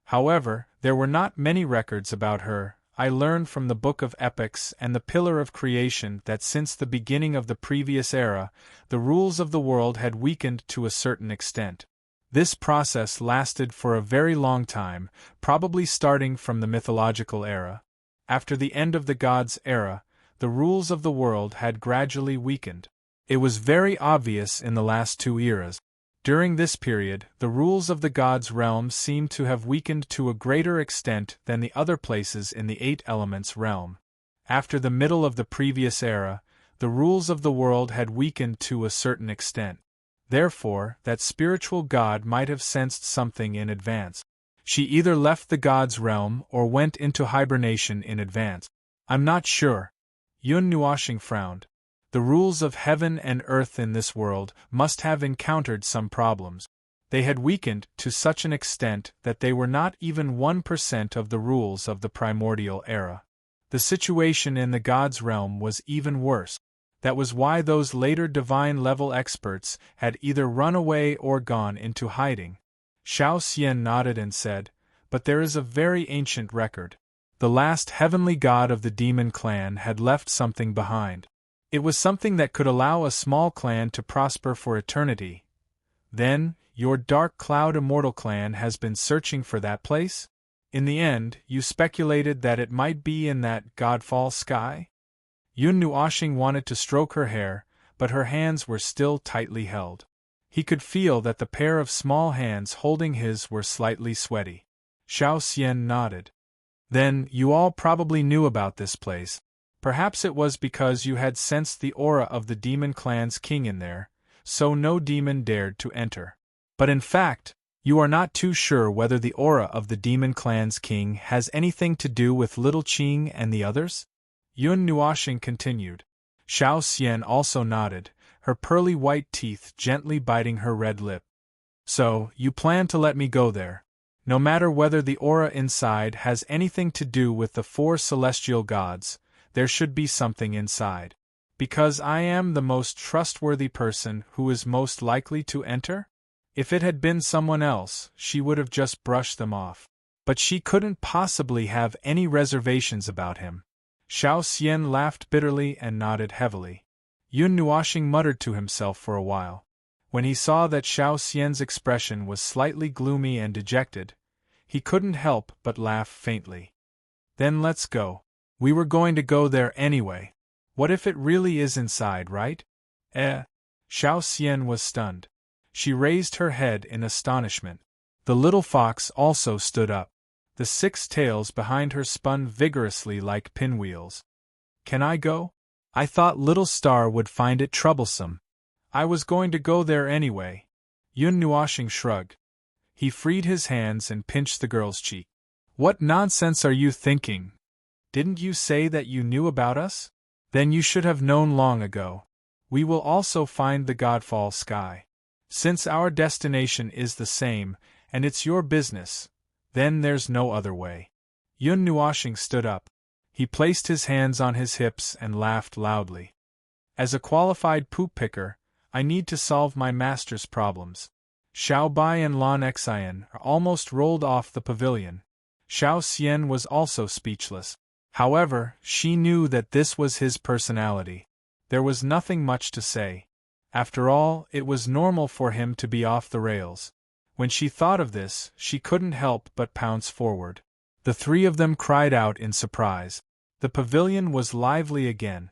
A: However, there were not many records about her. I learned from the Book of Epics and the Pillar of Creation that since the beginning of the previous era, the rules of the world had weakened to a certain extent. This process lasted for a very long time, probably starting from the mythological era. After the end of the gods' era, the rules of the world had gradually weakened. It was very obvious in the last 2 eras. During this period, the rules of the gods' realm seemed to have weakened to a greater extent than the other places in the 8 elements realm. After the middle of the previous era, the rules of the world had weakened to a certain extent. Therefore, that spiritual god might have sensed something in advance. She either left the gods' realm or went into hibernation in advance. I'm not sure. Yun Nuoxing frowned. The rules of heaven and earth in this world must have encountered some problems. They had weakened to such an extent that they were not even 1% of the rules of the primordial era. The situation in the gods' realm was even worse. That was why those later divine-level experts had either run away or gone into hiding. Xiao Xian nodded and said, but there is a very ancient record. The last heavenly god of the demon clan had left something behind. It was something that could allow a small clan to prosper for eternity. Then, your dark cloud immortal clan has been searching for that place? In the end, you speculated that it might be in that godfall sky? Yun Nuashing wanted to stroke her hair, but her hands were still tightly held. He could feel that the pair of small hands holding his were slightly sweaty. Xiao Xian nodded. Then, you all probably knew about this place. Perhaps it was because you had sensed the aura of the demon clan's king in there, so no demon dared to enter. But in fact, you are not too sure whether the aura of the demon clan's king has anything to do with Little Qing and the others? Yun Nuashing continued. Xiao Xian also nodded, her pearly white teeth gently biting her red lip. So, you plan to let me go there? No matter whether the aura inside has anything to do with the 4 celestial gods, there should be something inside. Because I am the most trustworthy person who is most likely to enter? If it had been someone else, she would have just brushed them off. But she couldn't possibly have any reservations about him. Xiao Xian laughed bitterly and nodded heavily. Yun Nuashing muttered to himself for a while. When he saw that Xiao Xian's expression was slightly gloomy and dejected, he couldn't help but laugh faintly. Then let's go. We were going to go there anyway. What if it really is inside, right? Xiao Xian was stunned. She raised her head in astonishment. The little fox also stood up. The 6 tails behind her spun vigorously like pinwheels. Can I go? I thought Little Star would find it troublesome. I was going to go there anyway. Yun Nuashing shrugged. He freed his hands and pinched the girl's cheek. What nonsense are you thinking? Didn't you say that you knew about us? Then you should have known long ago. We will also find the Godfall sky. Since our destination is the same, and it's your business, then there's no other way. Yun Nuashing stood up. He placed his hands on his hips and laughed loudly. As a qualified poop picker, I need to solve my master's problems. Xiao Bai and Lan Xian almost rolled off the pavilion. Xiao Xian was also speechless. However, she knew that this was his personality. There was nothing much to say. After all, it was normal for him to be off the rails. When she thought of this, she couldn't help but pounce forward. The 3 of them cried out in surprise. The pavilion was lively again.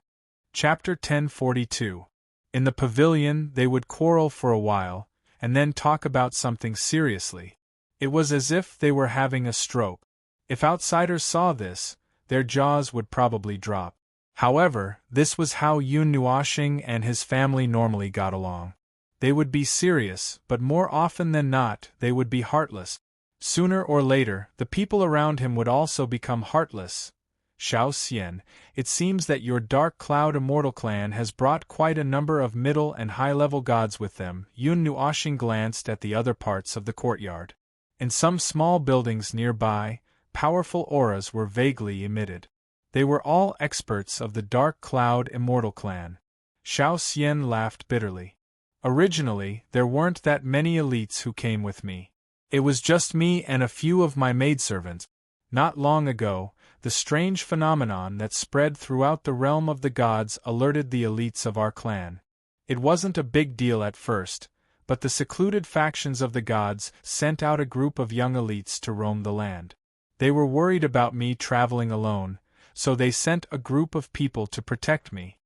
A: Chapter 1042. In the pavilion, they would quarrel for a while, and then talk about something seriously. It was as if they were having a stroke. If outsiders saw this, their jaws would probably drop. However, this was how Yun Nuashing and his family normally got along. They would be serious, but more often than not, they would be heartless. Sooner or later, the people around him would also become heartless. Xiao Xian, it seems that your Dark Cloud Immortal clan has brought quite a number of middle and high-level gods with them. Yun Nuashing glanced at the other parts of the courtyard. In some small buildings nearby, powerful auras were vaguely emitted. They were all experts of the Dark Cloud Immortal clan. Xiao Xian laughed bitterly. Originally, there weren't that many elites who came with me. It was just me and a few of my maidservants. Not long ago, the strange phenomenon that spread throughout the realm of the gods alerted the elites of our clan. It wasn't a big deal at first, but the secluded factions of the gods sent out a group of young elites to roam the land. They were worried about me traveling alone, so they sent a group of people to protect me.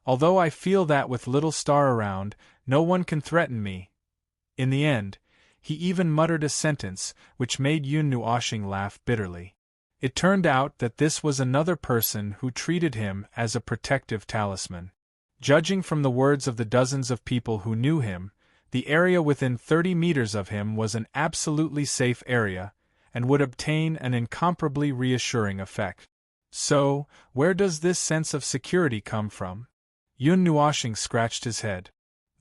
A: Although I feel that with Little Star around, no one can threaten me. In the end, he even muttered a sentence which made Yun Nuashing laugh bitterly. It turned out that this was another person who treated him as a protective talisman. Judging from the words of the dozens of people who knew him, the area within 30 meters of him was an absolutely safe area, and would obtain an incomparably reassuring effect. So, where does this sense of security come from? Yun Nuashing scratched his head.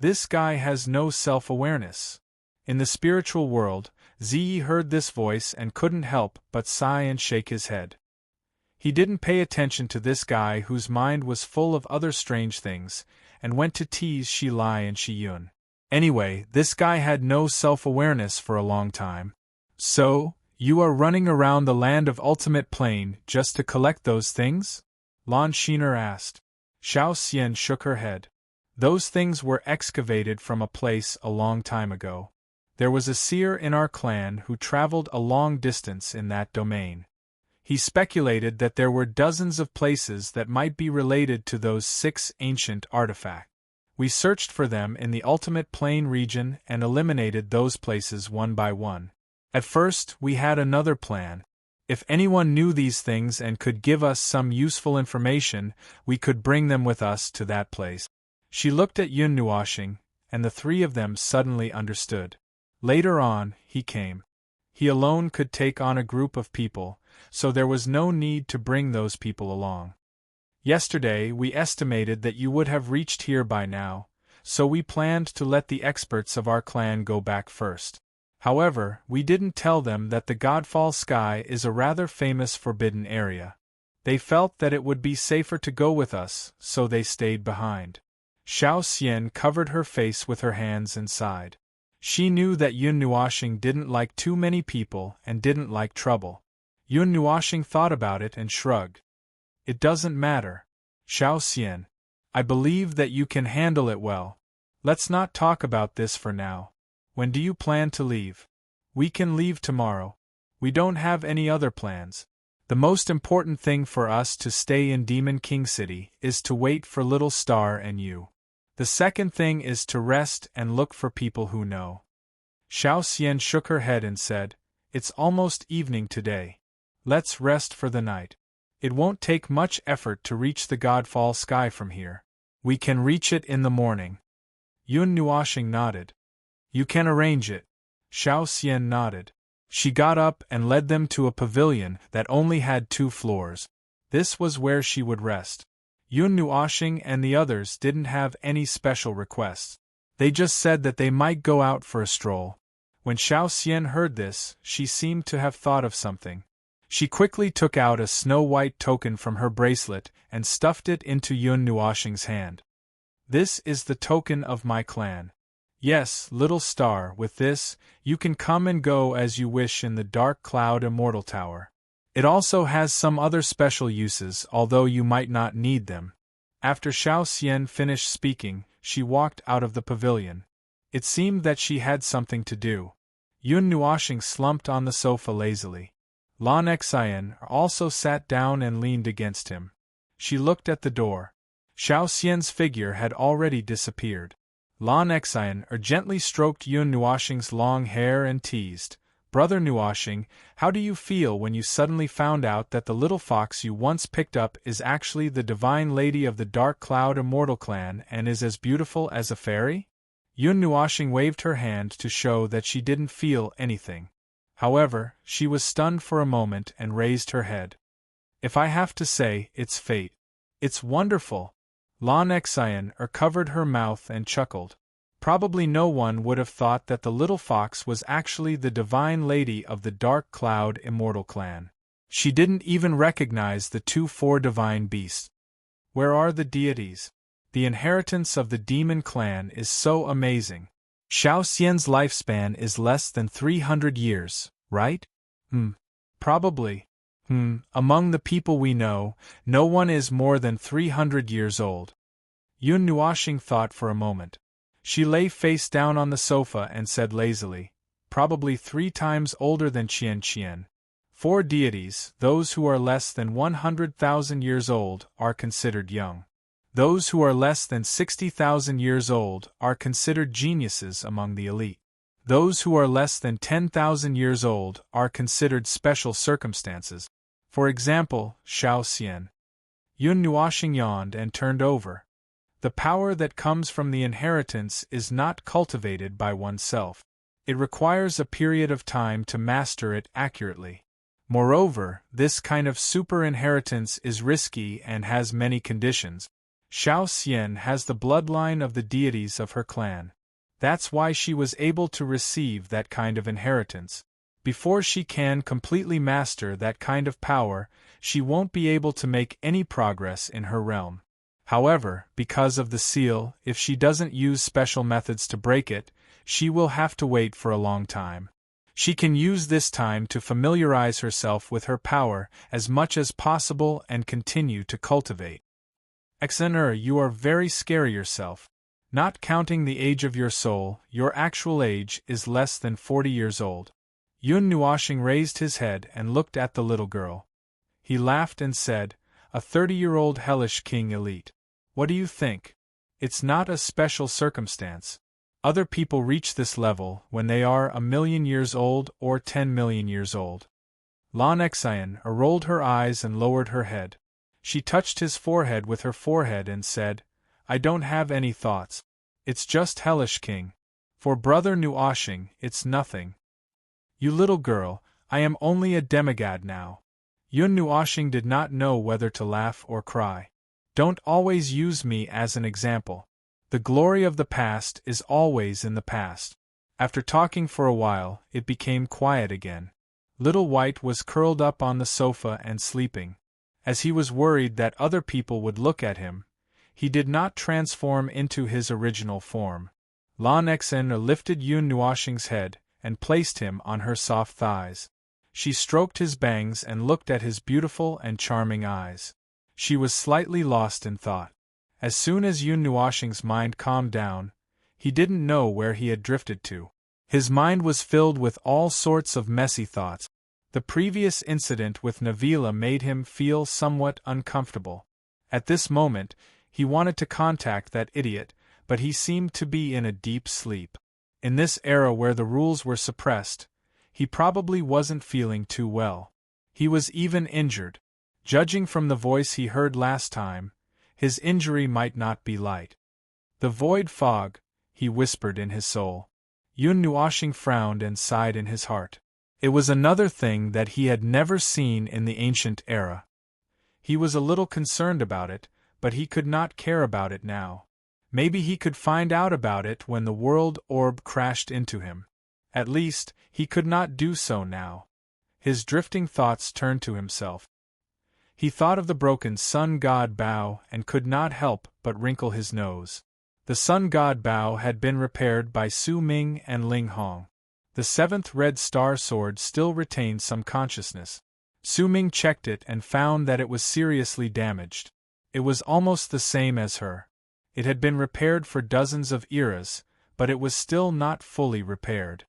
A: This guy has no self-awareness. In the spiritual world, Ziyi heard this voice and couldn't help but sigh and shake his head. He didn't pay attention to this guy whose mind was full of other strange things, and went to tease Shi Lai and Shi Yun. Anyway, this guy had no self-awareness for a long time. So, You are running around the land of ultimate plane just to collect those things? Lan Xiner asked. Xiao Xian shook her head. Those things were excavated from a place a long time ago. There was a seer in our clan who traveled a long distance in that domain. He speculated that there were dozens of places that might be related to those 6 ancient artifacts. We searched for them in the ultimate plane region and eliminated those places one by one. At first, we had another plan. If anyone knew these things and could give us some useful information, we could bring them with us to that place. She looked at Yun Nuoxing, and the 3 of them suddenly understood. Later on, he came. He alone could take on a group of people, so there was no need to bring those people along. Yesterday, we estimated that you would have reached here by now, so we planned to let the experts of our clan go back first. However, we didn't tell them that the Godfall Sky is a rather famous forbidden area. They felt that it would be safer to go with us, so they stayed behind. Xiao Xian covered her face with her hands and sighed. She knew that Yun Nuoxing didn't like too many people and didn't like trouble. Yun Nuoxing thought about it and shrugged. It doesn't matter. Xiao Xian. I believe that you can handle it well. Let's not talk about this for now. When do you plan to leave? We can leave tomorrow. We don't have any other plans. The most important thing for us to stay in Demon King City is to wait for Little Star and you. The second thing is to rest and look for people who know. Xiao Xian shook her head and said, It's almost evening today. Let's rest for the night. It won't take much effort to reach the Godfall Sky from here. We can reach it in the morning. Yun Nuoxing nodded. You can arrange it. Xiao Xian nodded. She got up and led them to a pavilion that only had 2 floors. This was where she would rest. Yun Nuoxing and the others didn't have any special requests. They just said that they might go out for a stroll. When Xiao Xian heard this, she seemed to have thought of something. She quickly took out a snow-white token from her bracelet and stuffed it into Yun Nuoxing's hand. This is the token of my clan. Yes, Little Star, with this, you can come and go as you wish in the Dark Cloud Immortal Tower. It also has some other special uses, although you might not need them. After Xiao Xian finished speaking, she walked out of the pavilion. It seemed that she had something to do. Yun Nuoxing slumped on the sofa lazily. Lan Xian also sat down and leaned against him. She looked at the door. Xiao Xian's figure had already disappeared. Lan Xian gently stroked Yun Nuoxing's long hair and teased, Brother Nuoxing, how do you feel when you suddenly found out that the little fox you once picked up is actually the divine lady of the Dark Cloud Immortal Clan and is as beautiful as a fairy? Yun Nuoxing waved her hand to show that she didn't feel anything. However, she was stunned for a moment and raised her head. If I have to say, it's fate. It's wonderful. Lan Xian covered her mouth and chuckled. Probably no one would have thought that the little fox was actually the divine lady of the Dark Cloud Immortal Clan. She didn't even recognize the 4 divine beasts. Where are the deities? The inheritance of the demon clan is so amazing. Xiao Xian's lifespan is less than 300 years, right? Probably. Among the people we know, no one is more than 300 years old. Yun Nuoxing thought for a moment. She lay face down on the sofa and said lazily, probably 3 times older than Qian Qian. 4 deities, those who are less than 100,000 years old, are considered young. Those who are less than 60,000 years old are considered geniuses among the elite. Those who are less than 10,000 years old are considered special circumstances. For example, Xiao Xian. Yun Nuoxing yawned and turned over. The power that comes from the inheritance is not cultivated by oneself. It requires a period of time to master it accurately. Moreover, this kind of super inheritance is risky and has many conditions. Xiao Xian has the bloodline of the deities of her clan. That's why she was able to receive that kind of inheritance. Before she can completely master that kind of power, she won't be able to make any progress in her realm. However, because of the seal, if she doesn't use special methods to break it, she will have to wait for a long time. She can use this time to familiarize herself with her power as much as possible and continue to cultivate. Exhilarating, you are very scary yourself. Not counting the age of your soul, your actual age is less than 40 years old. Yun Nuoshing raised his head and looked at the little girl. He laughed and said, "A 30-year-old hellish king elite. What do you think? It's not a special circumstance. Other people reach this level when they are 1,000,000 years old or 10,000,000 years old." Lan Xian rolled her eyes and lowered her head. She touched his forehead with her forehead and said, "I don't have any thoughts. It's just hellish king. For Brother Nuoshing, it's nothing. You little girl, I am only a demigod now." Yun Nuoshing did not know whether to laugh or cry. Don't always use me as an example. The glory of the past is always in the past. After talking for a while, it became quiet again. Little White was curled up on the sofa and sleeping. As he was worried that other people would look at him, he did not transform into his original form. Lan Xian lifted Yun Nuoshing's head and placed him on her soft thighs. She stroked his bangs and looked at his beautiful and charming eyes. She was slightly lost in thought. As soon as Yun Nuoshing's mind calmed down, he didn't know where he had drifted to. His mind was filled with all sorts of messy thoughts. The previous incident with Navila made him feel somewhat uncomfortable. At this moment, he wanted to contact that idiot, but he seemed to be in a deep sleep. In this era where the rules were suppressed, he probably wasn't feeling too well. He was even injured. Judging from the voice he heard last time, his injury might not be light. "The void fog," he whispered in his soul. Yun Nuoshing frowned and sighed in his heart. It was another thing that he had never seen in the ancient era. He was a little concerned about it, but he could not care about it now. Maybe he could find out about it when the world orb crashed into him. At least, he could not do so now. His drifting thoughts turned to himself. He thought of the broken sun god Bao and could not help but wrinkle his nose. The sun god Bao had been repaired by Su Ming and Ling Hong. The seventh red star sword still retained some consciousness. Su Ming checked it and found that it was seriously damaged. It was almost the same as her. It had been repaired for dozens of eras, but it was still not fully repaired.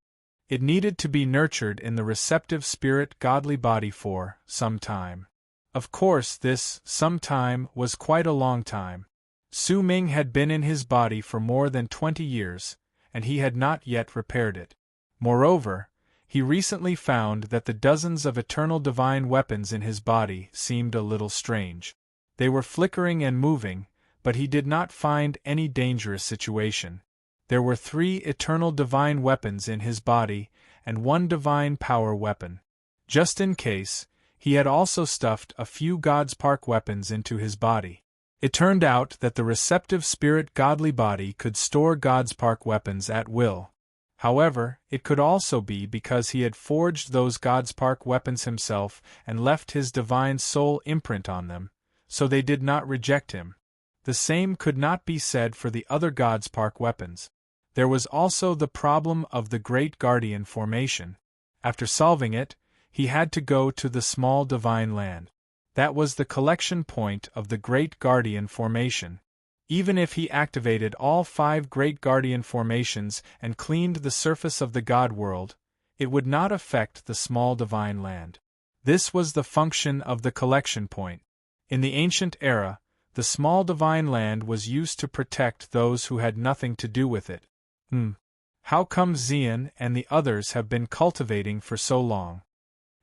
A: It needed to be nurtured in the receptive spirit godly body for some time. Of course, this some time was quite a long time. Su Ming had been in his body for more than 20 years, and he had not yet repaired it. Moreover, he recently found that the dozens of eternal divine weapons in his body seemed a little strange. They were flickering and moving, but he did not find any dangerous situation. There were 3 eternal divine weapons in his body, and 1 divine power weapon. Just in case, he had also stuffed a few God's Park weapons into his body. It turned out that the receptive spirit godly body could store God's Park weapons at will. However, it could also be because he had forged those God's Park weapons himself and left his divine soul imprint on them, so they did not reject him. The same could not be said for the other God's Park weapons. There was also the problem of the Great Guardian formation. After solving it, he had to go to the small divine land. That was the collection point of the Great Guardian formation. Even if he activated all 5 Great Guardian formations and cleaned the surface of the God world, it would not affect the small divine land. This was the function of the collection point. In the ancient era, the small divine land was used to protect those who had nothing to do with it. How come Xian and the others have been cultivating for so long?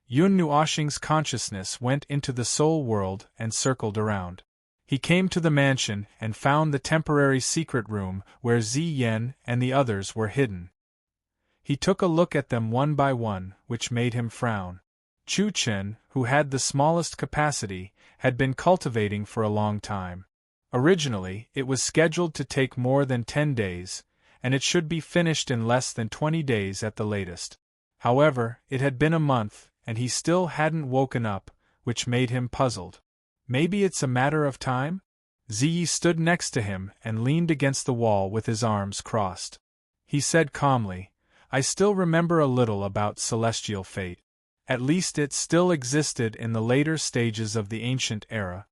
A: Yun Nuoshing's consciousness went into the soul world and circled around. He came to the mansion and found the temporary secret room where Ziyan and the others were hidden. He took a look at them one by one, which made him frown. Chu Chen, who had the smallest capacity, had been cultivating for a long time. Originally, it was scheduled to take more than 10 days, and it should be finished in less than 20 days at the latest. However, it had been a month, and he still hadn't woken up, which made him puzzled. Maybe it's a matter of time? Ziyi stood next to him and leaned against the wall with his arms crossed. He said calmly, I still remember a little about celestial fate. At least it still existed in the later stages of the ancient era.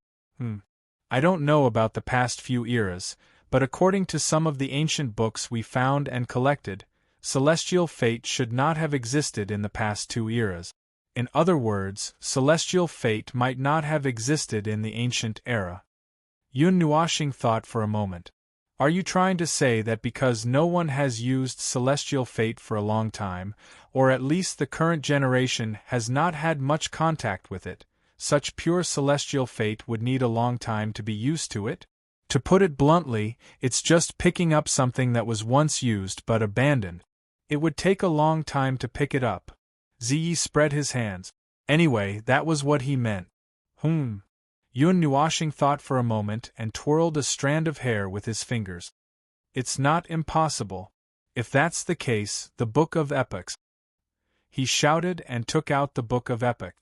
A: I don't know about the past few eras, but according to some of the ancient books we found and collected, celestial fate should not have existed in the past 2 eras. In other words, celestial fate might not have existed in the ancient era. Yun Nuashing thought for a moment. Are you trying to say that because no one has used celestial fate for a long time, or at least the current generation has not had much contact with it, such pure celestial fate would need a long time to be used to it? To put it bluntly, it's just picking up something that was once used but abandoned. It would take a long time to pick it up. Ziyi spread his hands. Anyway, that was what he meant. Yun Nuashing thought for a moment and twirled a strand of hair with his fingers. It's not impossible. If that's the case, the Book of Epochs. He shouted and took out the Book of Epoch.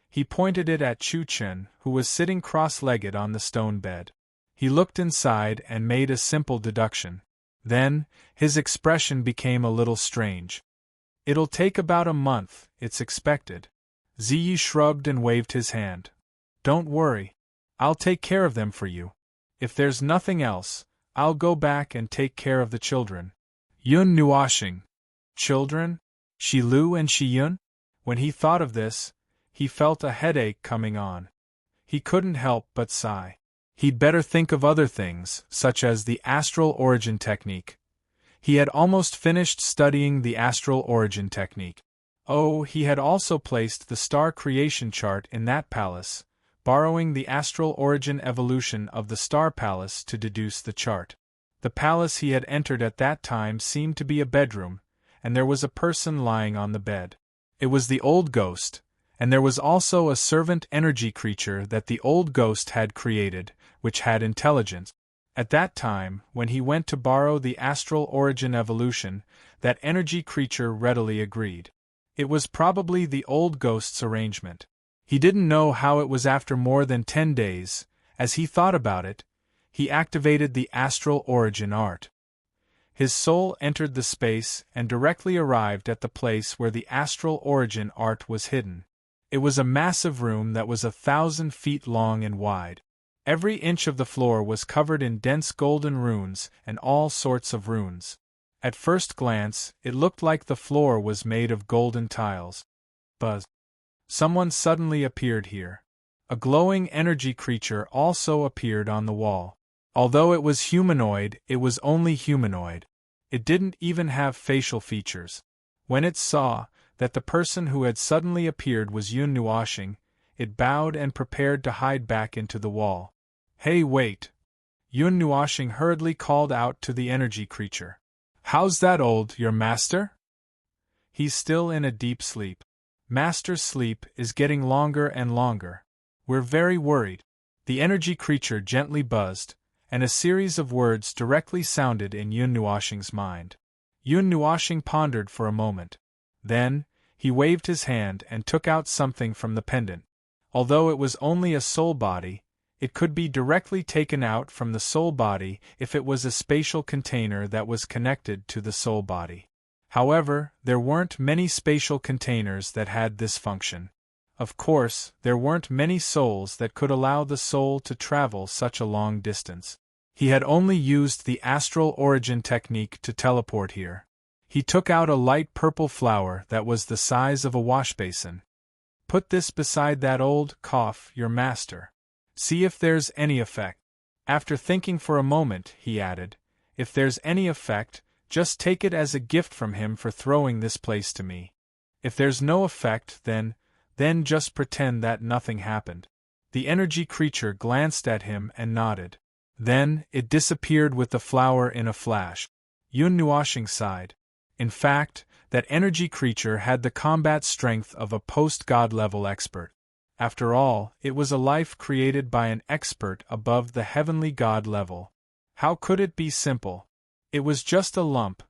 A: He pointed it at Chu Chen, who was sitting cross-legged on the stone bed. He looked inside and made a simple deduction. Then, his expression became a little strange. It'll take about a month, it's expected. Ziyi shrugged and waved his hand. Don't worry. I'll take care of them for you. If there's nothing else, I'll go back and take care of the children. Yun Nuashing. Children? Shi Lu and Shi Yun? When he thought of this, he felt a headache coming on. He couldn't help but sigh. He'd better think of other things, such as the astral origin technique. He had almost finished studying the astral origin technique. Oh, he had also placed the star creation chart in that palace, borrowing the astral origin evolution of the star palace to deduce the chart. The palace he had entered at that time seemed to be a bedroom, and there was a person lying on the bed. It was the old ghost, and there was also a servant energy creature that the old ghost had created, which had intelligence. At that time, when he went to borrow the astral origin evolution, that energy creature readily agreed. It was probably the old ghost's arrangement. He didn't know how it was after more than 10 days, as he thought about it, he activated the astral origin art. His soul entered the space and directly arrived at the place where the astral origin art was hidden. It was a massive room that was 1,000 feet long and wide. Every inch of the floor was covered in dense golden runes and all sorts of runes. At first glance, it looked like the floor was made of golden tiles. Buzz. Someone suddenly appeared here. A glowing energy creature also appeared on the wall. Although it was humanoid, it was only humanoid. It didn't even have facial features. When it saw that the person who had suddenly appeared was Yun Nuashing, it bowed and prepared to hide back into the wall. Hey, wait! Yun Nuashing hurriedly called out to the energy creature. How's that, your master? He's still in a deep sleep. Master's sleep is getting longer and longer. We're very worried. The energy creature gently buzzed, and a series of words directly sounded in Yun Nuashing's mind. Yun Nuashing pondered for a moment. Then, he waved his hand and took out something from the pendant. Although it was only a soul body, it could be directly taken out from the soul body if it was a spatial container that was connected to the soul body. However, there weren't many spatial containers that had this function. Of course, there weren't many souls that could allow the soul to travel such a long distance. He had only used the astral origin technique to teleport here. He took out a light purple flower that was the size of a washbasin. Put this beside that old cough, your master. See if there's any effect. After thinking for a moment, he added, if there's any effect, just take it as a gift from him for throwing this place to me. If there's no effect, then just pretend that nothing happened. The energy creature glanced at him and nodded. Then, it disappeared with the flower in a flash. Yun Nuashing sighed. In fact, that energy creature had the combat strength of a post-god level expert. After all, it was a life created by an expert above the heavenly god level. How could it be simple? It was just a lump.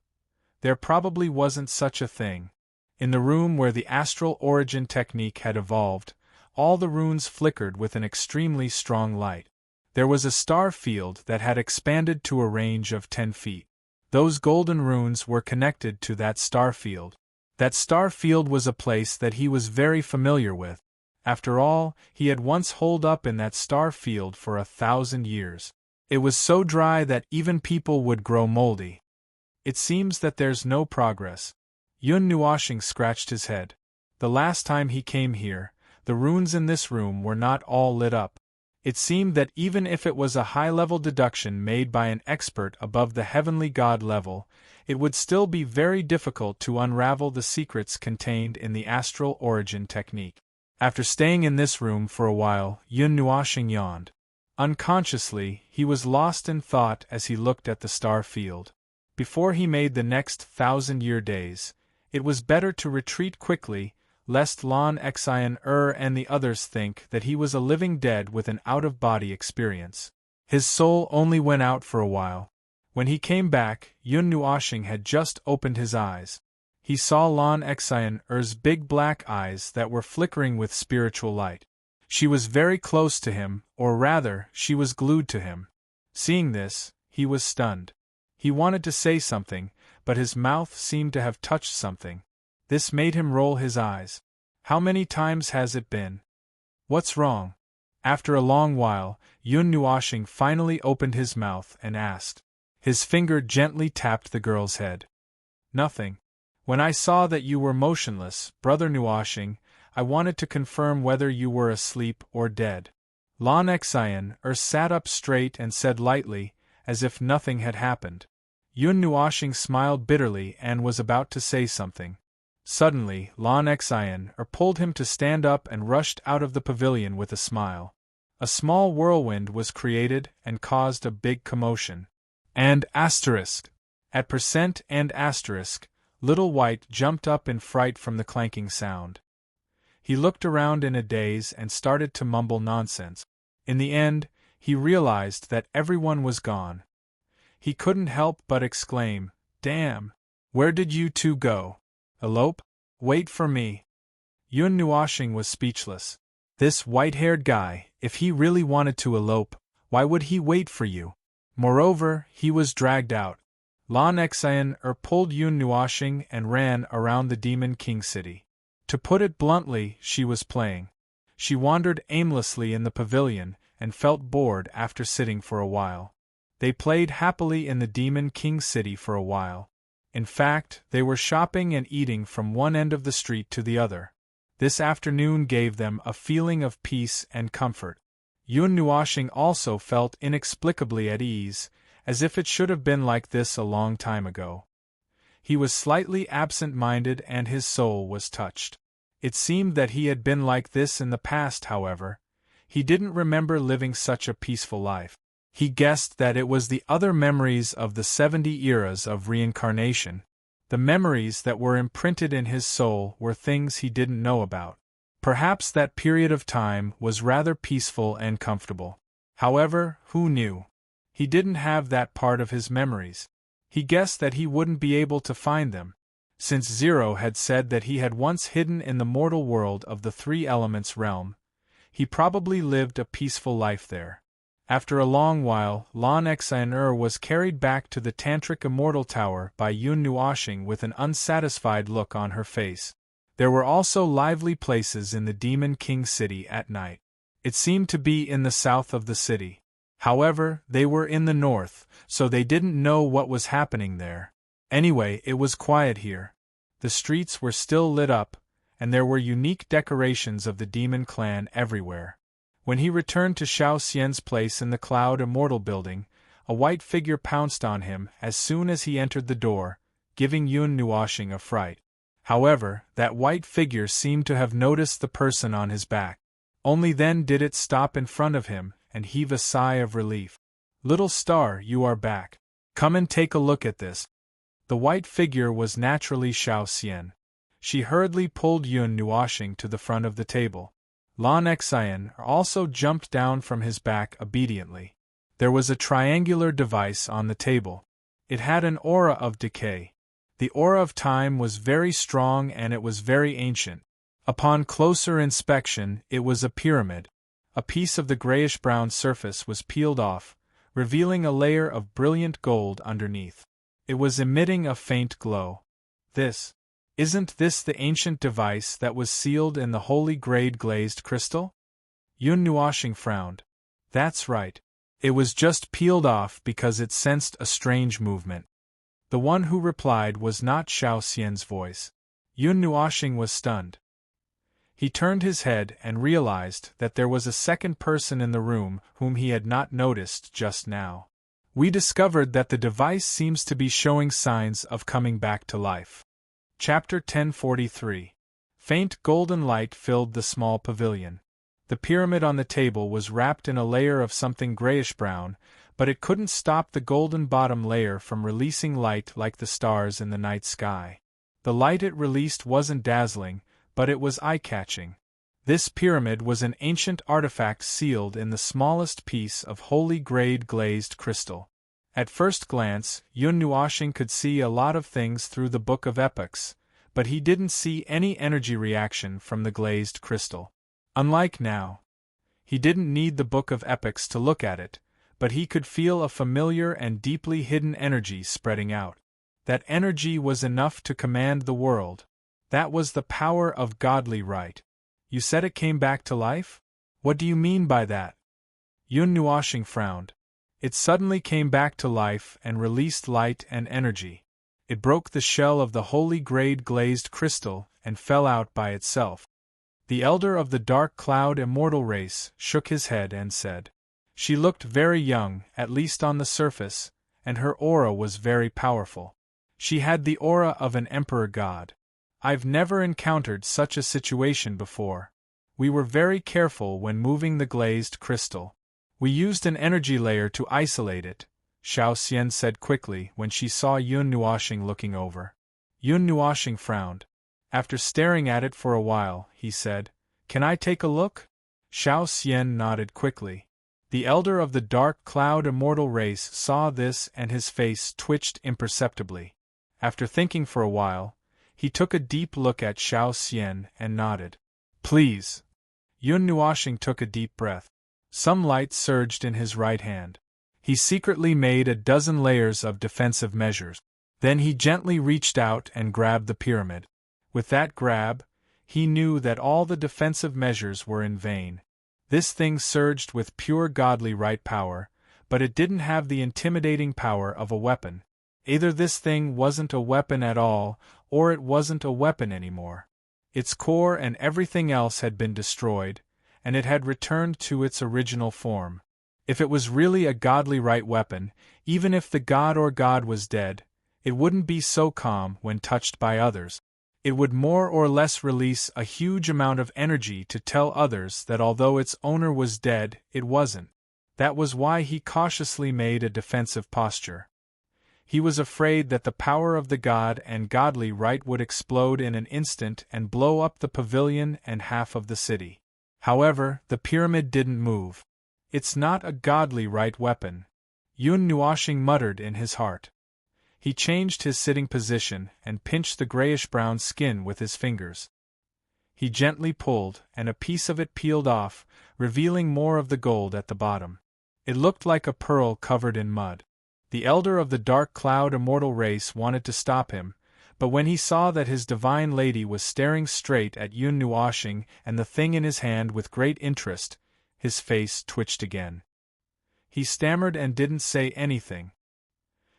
A: There probably wasn't such a thing. In the room where the astral origin technique had evolved, all the runes flickered with an extremely strong light. There was a star field that had expanded to a range of 10 feet. Those golden runes were connected to that star field. That star field was a place that he was very familiar with. After all, he had once holed up in that star field for 1,000 years. It was so dry that even people would grow moldy. It seems that there's no progress. Yun Nuoshing scratched his head. The last time he came here, the runes in this room were not all lit up. It seemed that even if it was a high-level deduction made by an expert above the heavenly god level, it would still be very difficult to unravel the secrets contained in the astral origin technique. After staying in this room for a while, Yun Nuoshing yawned. Unconsciously, he was lost in thought as he looked at the star field. Before he made the next 1,000-year days, it was better to retreat quickly, lest Lan Xian and the others think that he was a living dead with an out-of-body experience. His soul only went out for a while. When he came back, Yun Nuoshing had just opened his eyes. He saw Lan Xian's big black eyes that were flickering with spiritual light. She was very close to him, or rather, she was glued to him. Seeing this, he was stunned. He wanted to say something, but his mouth seemed to have touched something. This made him roll his eyes. How many times has it been? What's wrong? After a long while, Yun Nuoshing finally opened his mouth and asked. His finger gently tapped the girl's head. Nothing. When I saw that you were motionless, Brother Nuoshing, I wanted to confirm whether you were asleep or dead. Lan Xian sat up straight and said lightly, as if nothing had happened. Yun Nuoshing smiled bitterly and was about to say something. Suddenly, Lan Xian pulled him to stand up and rushed out of the pavilion with a smile. A small whirlwind was created and caused a big commotion. And asterisk. At percent and asterisk, Little White jumped up in fright from the clanking sound. He looked around in a daze and started to mumble nonsense. In the end, he realized that everyone was gone. He couldn't help but exclaim, "Damn! Where did you two go? Elope? Wait for me." Yun Nuoshing was speechless. This white-haired guy, if he really wanted to elope, why would he wait for you? Moreover, he was dragged out. Lan Xian pulled Yun Nuoshing and ran around the Demon King City. To put it bluntly, she was playing. She wandered aimlessly in the pavilion and felt bored after sitting for a while. They played happily in the Demon King City for a while. In fact, they were shopping and eating from one end of the street to the other. This afternoon gave them a feeling of peace and comfort. Yun Nuoshing also felt inexplicably at ease, as if it should have been like this a long time ago. He was slightly absent-minded and his soul was touched. It seemed that he had been like this in the past, however. He didn't remember living such a peaceful life. He guessed that it was the other memories of the 70 eras of reincarnation. The memories that were imprinted in his soul were things he didn't know about. Perhaps that period of time was rather peaceful and comfortable. However, who knew? He didn't have that part of his memories. He guessed that he wouldn't be able to find them. Since Zero had said that he had once hidden in the mortal world of the Three Elements realm, he probably lived a peaceful life there. After a long while, Lan Xian was carried back to the Tantric Immortal Tower by Yun Nuoshing with an unsatisfied look on her face. There were also lively places in the Demon King City at night. It seemed to be in the south of the city. However, they were in the north, so they didn't know what was happening there. Anyway, it was quiet here. The streets were still lit up, and there were unique decorations of the demon clan everywhere. When he returned to Xiao Xian's place in the Cloud Immortal building, a white figure pounced on him as soon as he entered the door, giving Yun Nuoshing a fright. However, that white figure seemed to have noticed the person on his back. Only then did it stop in front of him and heave a sigh of relief. "Little star, you are back. Come and take a look at this." The white figure was naturally Xiao Xian. She hurriedly pulled Yun Nuoshing to the front of the table. Lan Xian also jumped down from his back obediently. There was a triangular device on the table. It had an aura of decay. The aura of time was very strong and it was very ancient. Upon closer inspection, it was a pyramid. A piece of the grayish-brown surface was peeled off, revealing a layer of brilliant gold underneath. It was emitting a faint glow. Isn't this the ancient device that was sealed in the holy grade glazed crystal? Yun Nuoshing frowned. That's right. It was just peeled off because it sensed a strange movement. The one who replied was not Xiao Xian's voice. Yun Nuoshing was stunned. He turned his head and realized that there was a second person in the room whom he had not noticed just now. We discovered that the device seems to be showing signs of coming back to life. Chapter 1043. Faint golden light filled the small pavilion. The pyramid on the table was wrapped in a layer of something grayish-brown, but it couldn't stop the golden bottom layer from releasing light like the stars in the night sky. The light it released wasn't dazzling, but it was eye-catching. This pyramid was an ancient artifact sealed in the smallest piece of holy-grade glazed crystal. At first glance, Yun Nuoshing could see a lot of things through the Book of Epochs, but he didn't see any energy reaction from the glazed crystal. Unlike now. He didn't need the Book of Epochs to look at it, but he could feel a familiar and deeply hidden energy spreading out. That energy was enough to command the world. That was the power of godly right. You said it came back to life? What do you mean by that? Yun Nuoshing frowned. It suddenly came back to life and released light and energy. It broke the shell of the holy grade glazed crystal and fell out by itself. The elder of the dark cloud immortal race shook his head and said, "She looked very young, at least on the surface, and her aura was very powerful. She had the aura of an emperor god. I've never encountered such a situation before. We were very careful when moving the glazed crystal. We used an energy layer to isolate it," Xiao Xian said quickly when she saw Yun Nuoshing looking over. Yun Nuoshing frowned. After staring at it for a while, he said, "Can I take a look?" Xiao Xian nodded quickly. The elder of the dark cloud immortal race saw this and his face twitched imperceptibly. After thinking for a while, he took a deep look at Xiao Xian and nodded. "Please." Yun Nuoshing took a deep breath. Some light surged in his right hand. He secretly made a dozen layers of defensive measures. Then he gently reached out and grabbed the pyramid. With that grab, he knew that all the defensive measures were in vain. This thing surged with pure godly right power, but it didn't have the intimidating power of a weapon. Either this thing wasn't a weapon at all, or it wasn't a weapon anymore. Its core and everything else had been destroyed, and it had returned to its original form. If it was really a godly right weapon, even if the god or god was dead, it wouldn't be so calm when touched by others. It would more or less release a huge amount of energy to tell others that although its owner was dead, it wasn't. That was why he cautiously made a defensive posture. He was afraid that the power of the god and godly right would explode in an instant and blow up the pavilion and half of the city. However, the pyramid didn't move. "It's not a godly right weapon," Yun Nuoshing muttered in his heart. He changed his sitting position and pinched the grayish-brown skin with his fingers. He gently pulled, and a piece of it peeled off, revealing more of the gold at the bottom. It looked like a pearl covered in mud. The elder of the dark cloud immortal race wanted to stop him, but when he saw that his divine lady was staring straight at Yun Nuoshing and the thing in his hand with great interest, his face twitched again. He stammered and didn't say anything.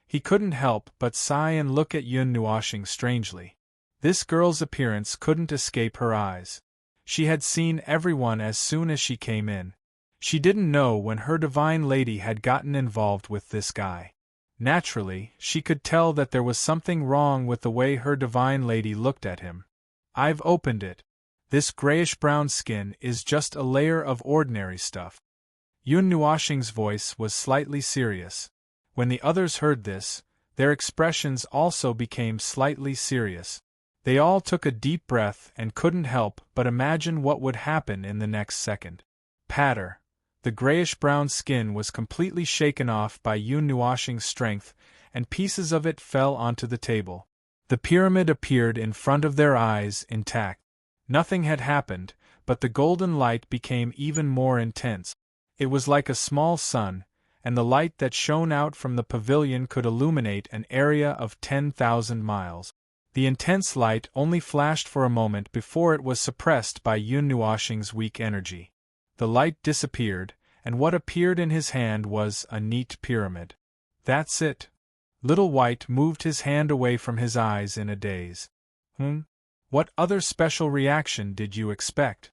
A: He couldn't help but sigh and look at Yun Nuoshing strangely. This girl's appearance couldn't escape her eyes. She had seen everyone as soon as she came in. She didn't know when her divine lady had gotten involved with this guy. Naturally, she could tell that there was something wrong with the way her divine lady looked at him. "I've opened it. This grayish-brown skin is just a layer of ordinary stuff." Yun Nuoshing's voice was slightly serious. When the others heard this, their expressions also became slightly serious. They all took a deep breath and couldn't help but imagine what would happen in the next second. Patter! The grayish-brown skin was completely shaken off by Yun Nuoshing's strength, and pieces of it fell onto the table. The pyramid appeared in front of their eyes intact. Nothing had happened, but the golden light became even more intense. It was like a small sun, and the light that shone out from the pavilion could illuminate an area of 10,000 miles. The intense light only flashed for a moment before it was suppressed by Yun Nuoxing's weak energy. The light disappeared, and what appeared in his hand was a neat pyramid. That's it. Little White moved his hand away from his eyes in a daze. What other special reaction did you expect?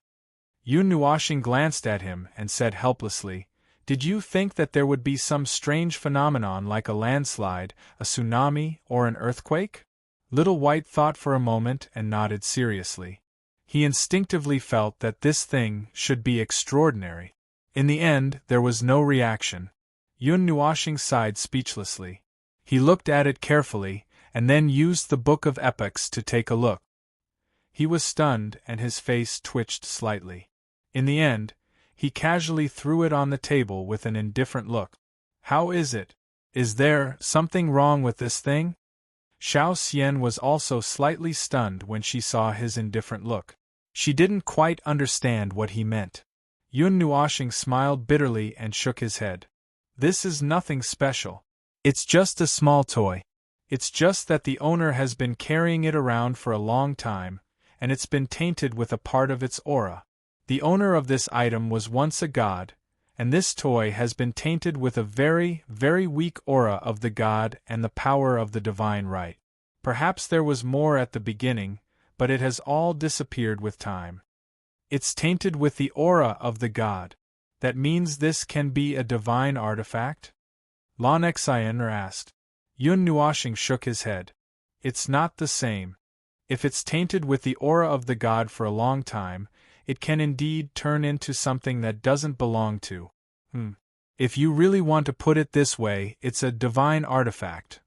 A: Yun Nuoxing glanced at him and said helplessly, "Did you think that there would be some strange phenomenon like a landslide, a tsunami, or an earthquake?" Little White thought for a moment and nodded seriously. He instinctively felt that this thing should be extraordinary. In the end, there was no reaction. Yun Nuoxing sighed speechlessly. He looked at it carefully, and then used the Book of Epochs to take a look. He was stunned and his face twitched slightly. In the end, he casually threw it on the table with an indifferent look. "How is it? Is there something wrong with this thing?" Xiao Xian was also slightly stunned when she saw his indifferent look. She didn't quite understand what he meant. Yun Nuoxing smiled bitterly and shook his head. "This is nothing special. It's just a small toy. It's just that the owner has been carrying it around for a long time, and it's been tainted with a part of its aura. The owner of this item was once a god, and this toy has been tainted with a very, very weak aura of the god and the power of the divine right. Perhaps there was more at the beginning, but it has all disappeared with time. It's tainted with the aura of the god. That means this can be a divine artifact?" Lan Xian'er asked. Yun Nuoxing shook his head. "It's not the same. If it's tainted with the aura of the god for a long time, it can indeed turn into something that doesn't belong to. If you really want to put it this way, it's a divine artifact.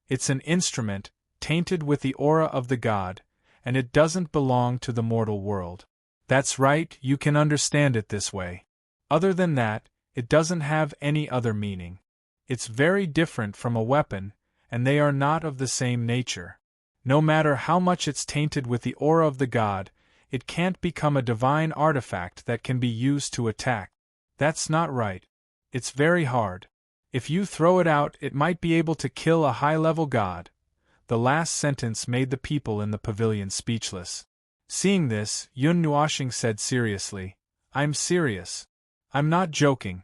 A: It's an instrument, tainted with the aura of the god, and it doesn't belong to the mortal world. That's right, you can understand it this way. Other than that, it doesn't have any other meaning. It's very different from a weapon, and they are not of the same nature. No matter how much it's tainted with the aura of the god, it can't become a divine artifact that can be used to attack. That's not right. It's very hard. If you throw it out, it might be able to kill a high-level god." The last sentence made the people in the pavilion speechless. Seeing this, Yun Nuoxing said seriously, "I'm serious. I'm not joking.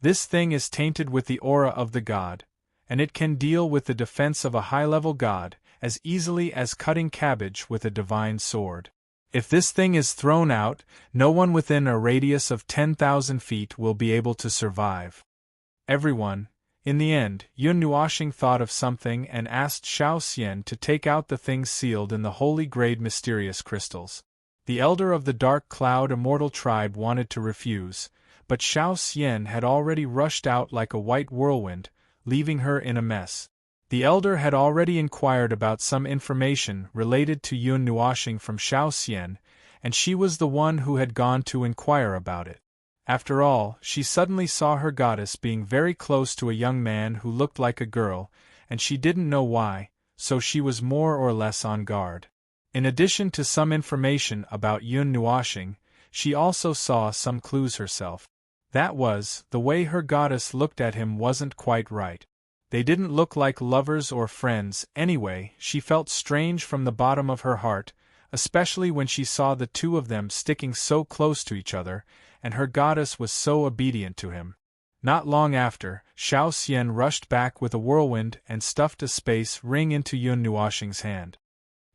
A: This thing is tainted with the aura of the god, and it can deal with the defense of a high-level god as easily as cutting cabbage with a divine sword. If this thing is thrown out, no one within a radius of 10,000 feet will be able to survive." Everyone. In the end, Yun Nuoxing thought of something and asked Xiao Xian to take out the things sealed in the holy grade mysterious crystals. The elder of the Dark Cloud Immortal tribe wanted to refuse, but Xiao Xian had already rushed out like a white whirlwind, leaving her in a mess. The elder had already inquired about some information related to Yun Nuoxing from Xiao Xian, and she was the one who had gone to inquire about it. After all, she suddenly saw her goddess being very close to a young man who looked like a girl, and she didn't know why, so she was more or less on guard. In addition to some information about Yun Nuoxing, she also saw some clues herself. That was, the way her goddess looked at him wasn't quite right. They didn't look like lovers or friends. Anyway, she felt strange from the bottom of her heart, especially when she saw the two of them sticking so close to each other, and her goddess was so obedient to him. Not long after, Xiao Xian rushed back with a whirlwind and stuffed a space ring into Yun Nuoxing's hand.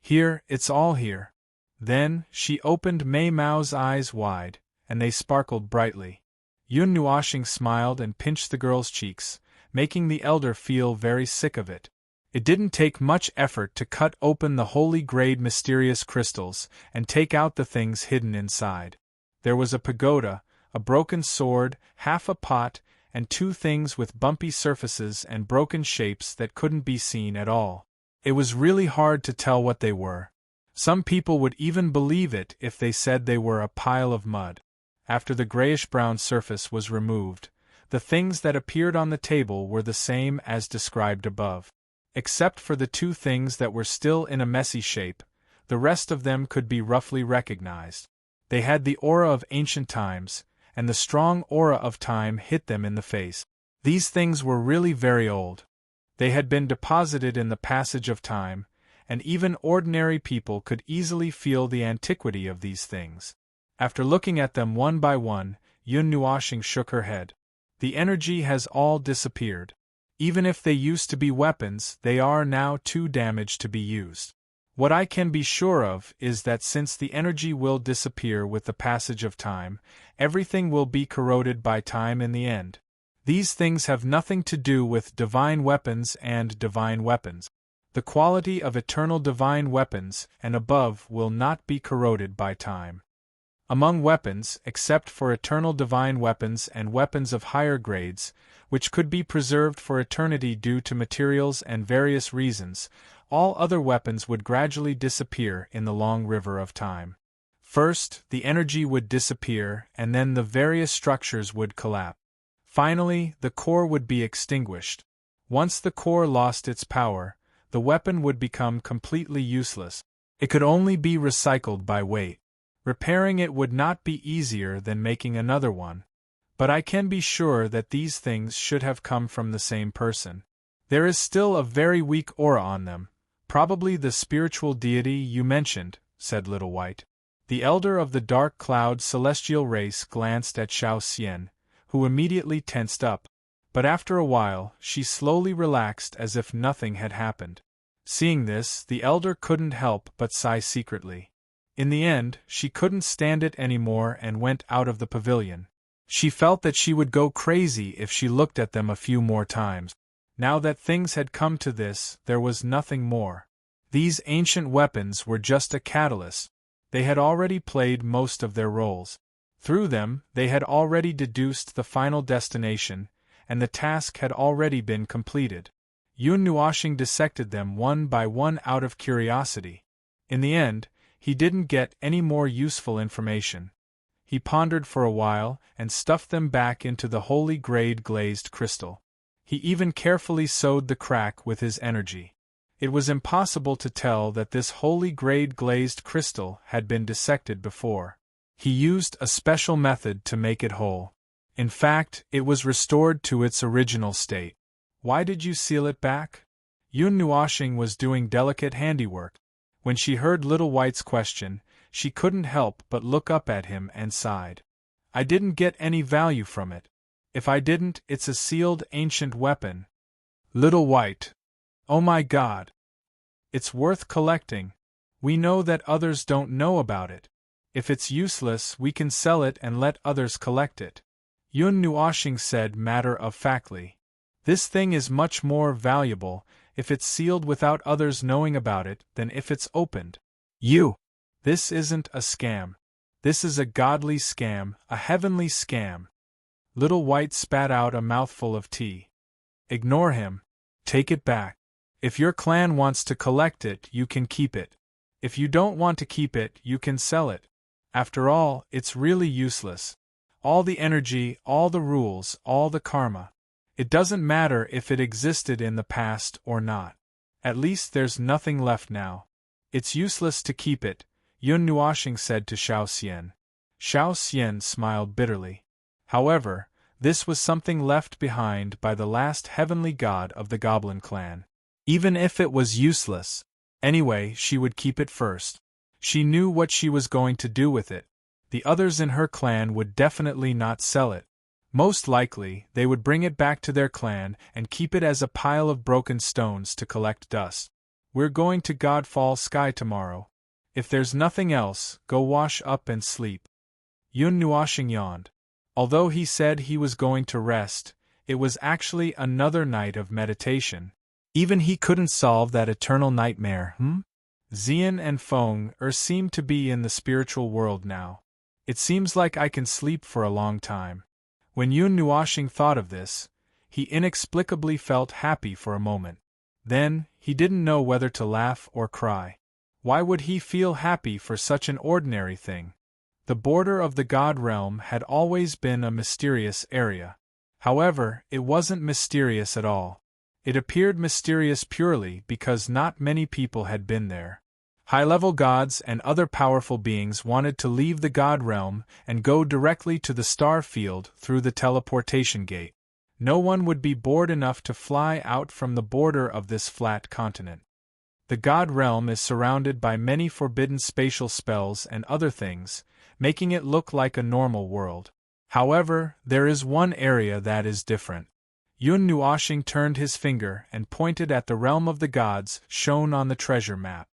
A: "Here, it's all here." Then, she opened Mei Mao's eyes wide, and they sparkled brightly. Yun Nuoxing smiled and pinched the girl's cheeks, making the elder feel very sick of it. It didn't take much effort to cut open the holy grade mysterious crystals and take out the things hidden inside. There was a pagoda, a broken sword, half a pot, and two things with bumpy surfaces and broken shapes that couldn't be seen at all. It was really hard to tell what they were. Some people would even believe it if they said they were a pile of mud. After the grayish-brown surface was removed, the things that appeared on the table were the same as described above. Except for the two things that were still in a messy shape, the rest of them could be roughly recognized. They had the aura of ancient times, and the strong aura of time hit them in the face. These things were really very old. They had been deposited in the passage of time, and even ordinary people could easily feel the antiquity of these things. After looking at them one by one, Yun Nuoshing shook her head. The energy has all disappeared. Even if they used to be weapons, they are now too damaged to be used. What I can be sure of is that since the energy will disappear with the passage of time, everything will be corroded by time in the end. These things have nothing to do with divine weapons and divine weapons. The quality of eternal divine weapons and above will not be corroded by time. Among weapons, except for eternal divine weapons and weapons of higher grades, which could be preserved for eternity due to materials and various reasons, all other weapons would gradually disappear in the long river of time. First, the energy would disappear, and then the various structures would collapse. Finally, the core would be extinguished. Once the core lost its power, the weapon would become completely useless. It could only be recycled by weight. Repairing it would not be easier than making another one. But I can be sure that these things should have come from the same person. There is still a very weak aura on them, probably the spiritual deity you mentioned, said Little White. The elder of the dark cloud celestial race glanced at Xiao Xian, who immediately tensed up. But after a while, she slowly relaxed as if nothing had happened. Seeing this, the elder couldn't help but sigh secretly. In the end, she couldn't stand it anymore and went out of the pavilion. She felt that she would go crazy if she looked at them a few more times. Now that things had come to this, there was nothing more. These ancient weapons were just a catalyst. They had already played most of their roles. Through them, they had already deduced the final destination, and the task had already been completed. Yun Nuoshing dissected them one by one out of curiosity. In the end, he didn't get any more useful information. He pondered for a while and stuffed them back into the holy grade glazed crystal. He even carefully sewed the crack with his energy. It was impossible to tell that this holy grade glazed crystal had been dissected before. He used a special method to make it whole. In fact, it was restored to its original state. Why did you seal it back? Yun Nuoshing was doing delicate handiwork. When she heard Little White's question, she couldn't help but look up at him and sighed. I didn't get any value from it. If I didn't, it's a sealed ancient weapon. Little White. Oh my God. It's worth collecting. We know that others don't know about it. If it's useless, we can sell it and let others collect it. Yun Nuoshing said matter-of-factly. This thing is much more valuable if it's sealed without others knowing about it than if it's opened. This isn't a scam. This is a godly scam, a heavenly scam. Little White spat out a mouthful of tea. Ignore him. Take it back. If your clan wants to collect it, you can keep it. If you don't want to keep it, you can sell it. After all, it's really useless. All the energy, all the rules, all the karma. It doesn't matter if it existed in the past or not. At least there's nothing left now. It's useless to keep it, Yun Nuoshing said to Xiao Xian. Xiao Xian smiled bitterly. However, this was something left behind by the last heavenly god of the Goblin clan. Even if it was useless, anyway, she would keep it first. She knew what she was going to do with it. The others in her clan would definitely not sell it. Most likely, they would bring it back to their clan and keep it as a pile of broken stones to collect dust. We're going to Godfall Sky tomorrow. If there's nothing else, go wash up and sleep. Yun Nuoshing yawned. Although he said he was going to rest, it was actually another night of meditation. Even he couldn't solve that eternal nightmare, Xian and Feng seem to be in the spiritual world now. It seems like I can sleep for a long time. When Yun Nuoshing thought of this, he inexplicably felt happy for a moment. Then, he didn't know whether to laugh or cry. Why would he feel happy for such an ordinary thing? The border of the God realm had always been a mysterious area. However, it wasn't mysterious at all. It appeared mysterious purely because not many people had been there. High-level gods and other powerful beings wanted to leave the God realm and go directly to the star field through the teleportation gate. No one would be bored enough to fly out from the border of this flat continent. The God realm is surrounded by many forbidden spatial spells and other things, making it look like a normal world. However, there is one area that is different. Yun Nuoshing turned his finger and pointed at the realm of the gods shown on the treasure map.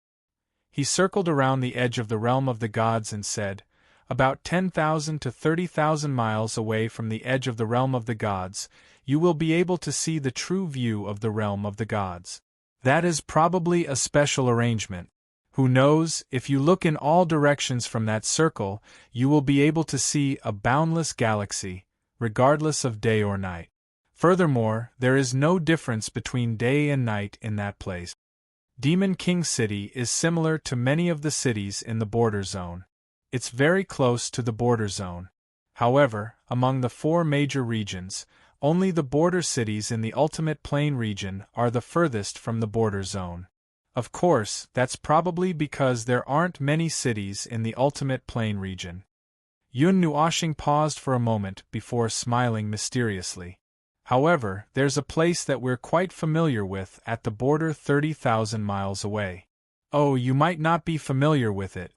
A: He circled around the edge of the realm of the gods and said, "About 10,000 to 30,000 miles away from the edge of the realm of the gods, you will be able to see the true view of the realm of the gods. That is probably a special arrangement. Who knows, if you look in all directions from that circle, you will be able to see a boundless galaxy, regardless of day or night. Furthermore, there is no difference between day and night in that place." Demon King City is similar to many of the cities in the border zone. It's very close to the border zone. However, among the 4 major regions, only the border cities in the Ultimate Plain region are the furthest from the border zone. Of course, that's probably because there aren't many cities in the Ultimate Plain region. Yun Nuoshing paused for a moment before smiling mysteriously. However, there's a place that we're quite familiar with at the border 30,000 miles away. Oh, you might not be familiar with it.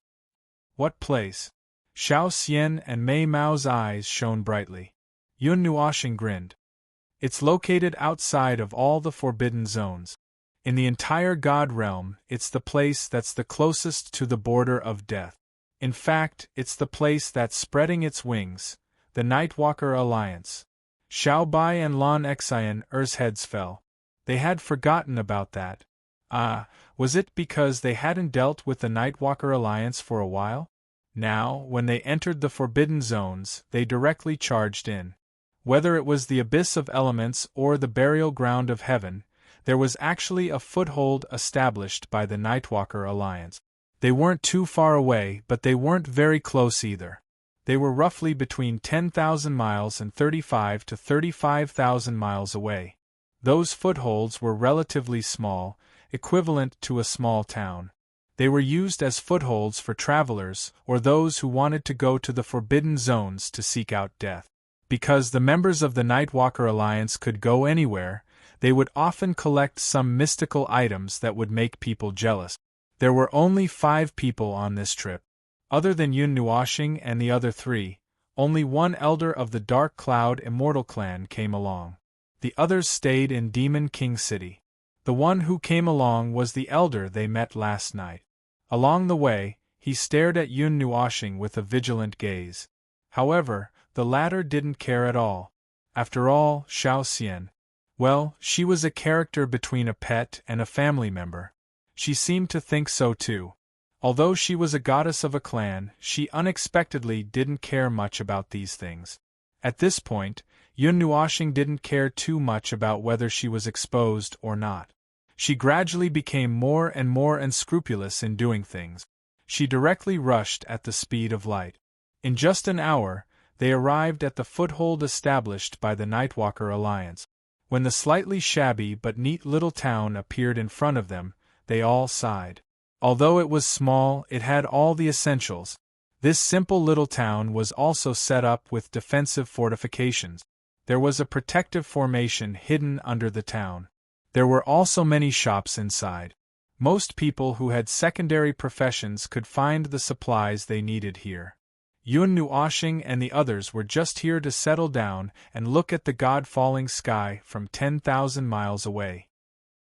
A: What place? Xiao Xian and Mei Mao's eyes shone brightly. Yun Nuoshing grinned. It's located outside of all the forbidden zones. In the entire God realm, it's the place that's the closest to the border of death. In fact, it's the place that's spreading its wings, the Nightwalker Alliance. Xiao Bai and Lan Xian's heads fell. They had forgotten about that. Was it because they hadn't dealt with the Nightwalker Alliance for a while? Now, when they entered the Forbidden Zones, they directly charged in. Whether it was the Abyss of Elements or the Burial Ground of Heaven, there was actually a foothold established by the Nightwalker Alliance. They weren't too far away, but they weren't very close either. They were roughly between 10,000 miles and 35 to 35,000 miles away. Those footholds were relatively small, equivalent to a small town. They were used as footholds for travelers or those who wanted to go to the Forbidden Zones to seek out death. Because the members of the Nightwalker Alliance could go anywhere, they would often collect some mystical items that would make people jealous. There were only 5 people on this trip. Other than Yun Nuoshing and the other 3, only one elder of the Dark Cloud Immortal Clan came along. The others stayed in Demon King City. The one who came along was the elder they met last night. Along the way, he stared at Yun Nuoshing with a vigilant gaze. However, the latter didn't care at all. After all, Xiao Xian. Well, she was a character between a pet and a family member. She seemed to think so too. Although she was a goddess of a clan, she unexpectedly didn't care much about these things. At this point, Yun Nuoshing didn't care too much about whether she was exposed or not. She gradually became more and more unscrupulous in doing things. She directly rushed at the speed of light. In just an hour, they arrived at the foothold established by the Nightwalker Alliance. When the slightly shabby but neat little town appeared in front of them, they all sighed. Although it was small, it had all the essentials. This simple little town was also set up with defensive fortifications. There was a protective formation hidden under the town. There were also many shops inside. Most people who had secondary professions could find the supplies they needed here. Yun Nuoshing and the others were just here to settle down and look at the god-falling sky from 10,000 miles away.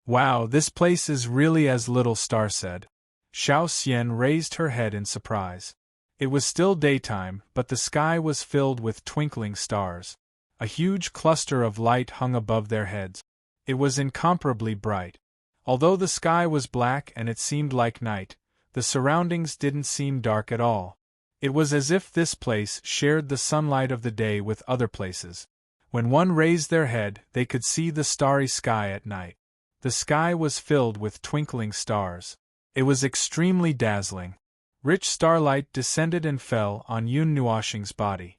A: Wow, this place is really as Little Star said. Xiao Xian raised her head in surprise. It was still daytime, but the sky was filled with twinkling stars. A huge cluster of light hung above their heads. It was incomparably bright. Although the sky was black and it seemed like night, the surroundings didn't seem dark at all. It was as if this place shared the sunlight of the day with other places. When one raised their head, they could see the starry sky at night. The sky was filled with twinkling stars. It was extremely dazzling. Rich starlight descended and fell on Yun Nuoshing's body.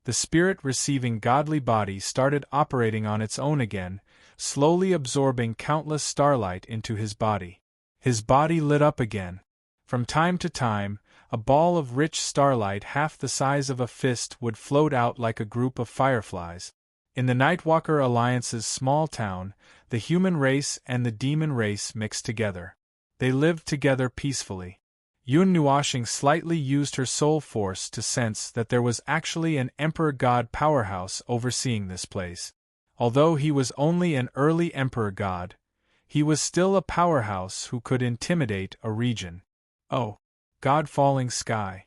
A: The spirit receiving godly body started operating on its own again, slowly absorbing countless starlight into his body. His body lit up again. From time to time, a ball of rich starlight half the size of a fist would float out like a group of fireflies. In the Nightwalker Alliance's small town, the human race and the demon race mixed together. They lived together peacefully. Yun Nuashing slightly used her soul force to sense that there was actually an Emperor God powerhouse overseeing this place. Although he was only an early Emperor God, he was still a powerhouse who could intimidate a region. Oh, God-falling sky.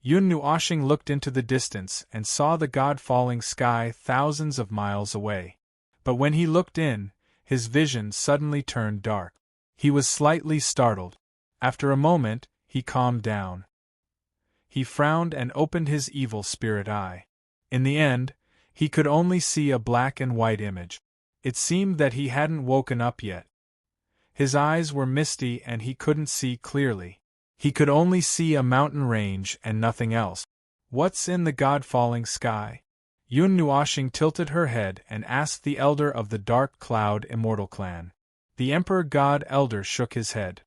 A: Yun Nuashing looked into the distance and saw the God-falling sky thousands of miles away. But when he looked in, his vision suddenly turned dark. He was slightly startled. After a moment, he calmed down. He frowned and opened his evil spirit eye. In the end, he could only see a black and white image. It seemed that he hadn't woken up yet. His eyes were misty and he couldn't see clearly. He could only see a mountain range and nothing else. What's in the God-falling sky? Yun Nuashing tilted her head and asked the elder of the Dark Cloud Immortal Clan. The Emperor God Elder shook his head.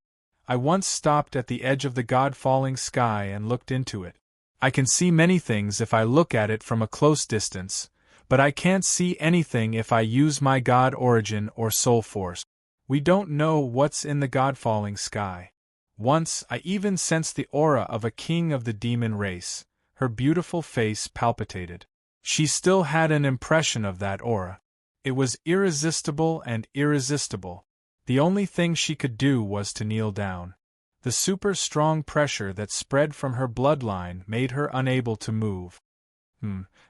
A: I once stopped at the edge of the God-falling sky and looked into it. I can see many things if I look at it from a close distance, but I can't see anything if I use my God origin or soul force. We don't know what's in the God-falling sky. Once I even sensed the aura of a king of the demon race. Her beautiful face palpitated. She still had an impression of that aura. It was irresistible and irresistible. The only thing she could do was to kneel down. The super-strong pressure that spread from her bloodline made her unable to move.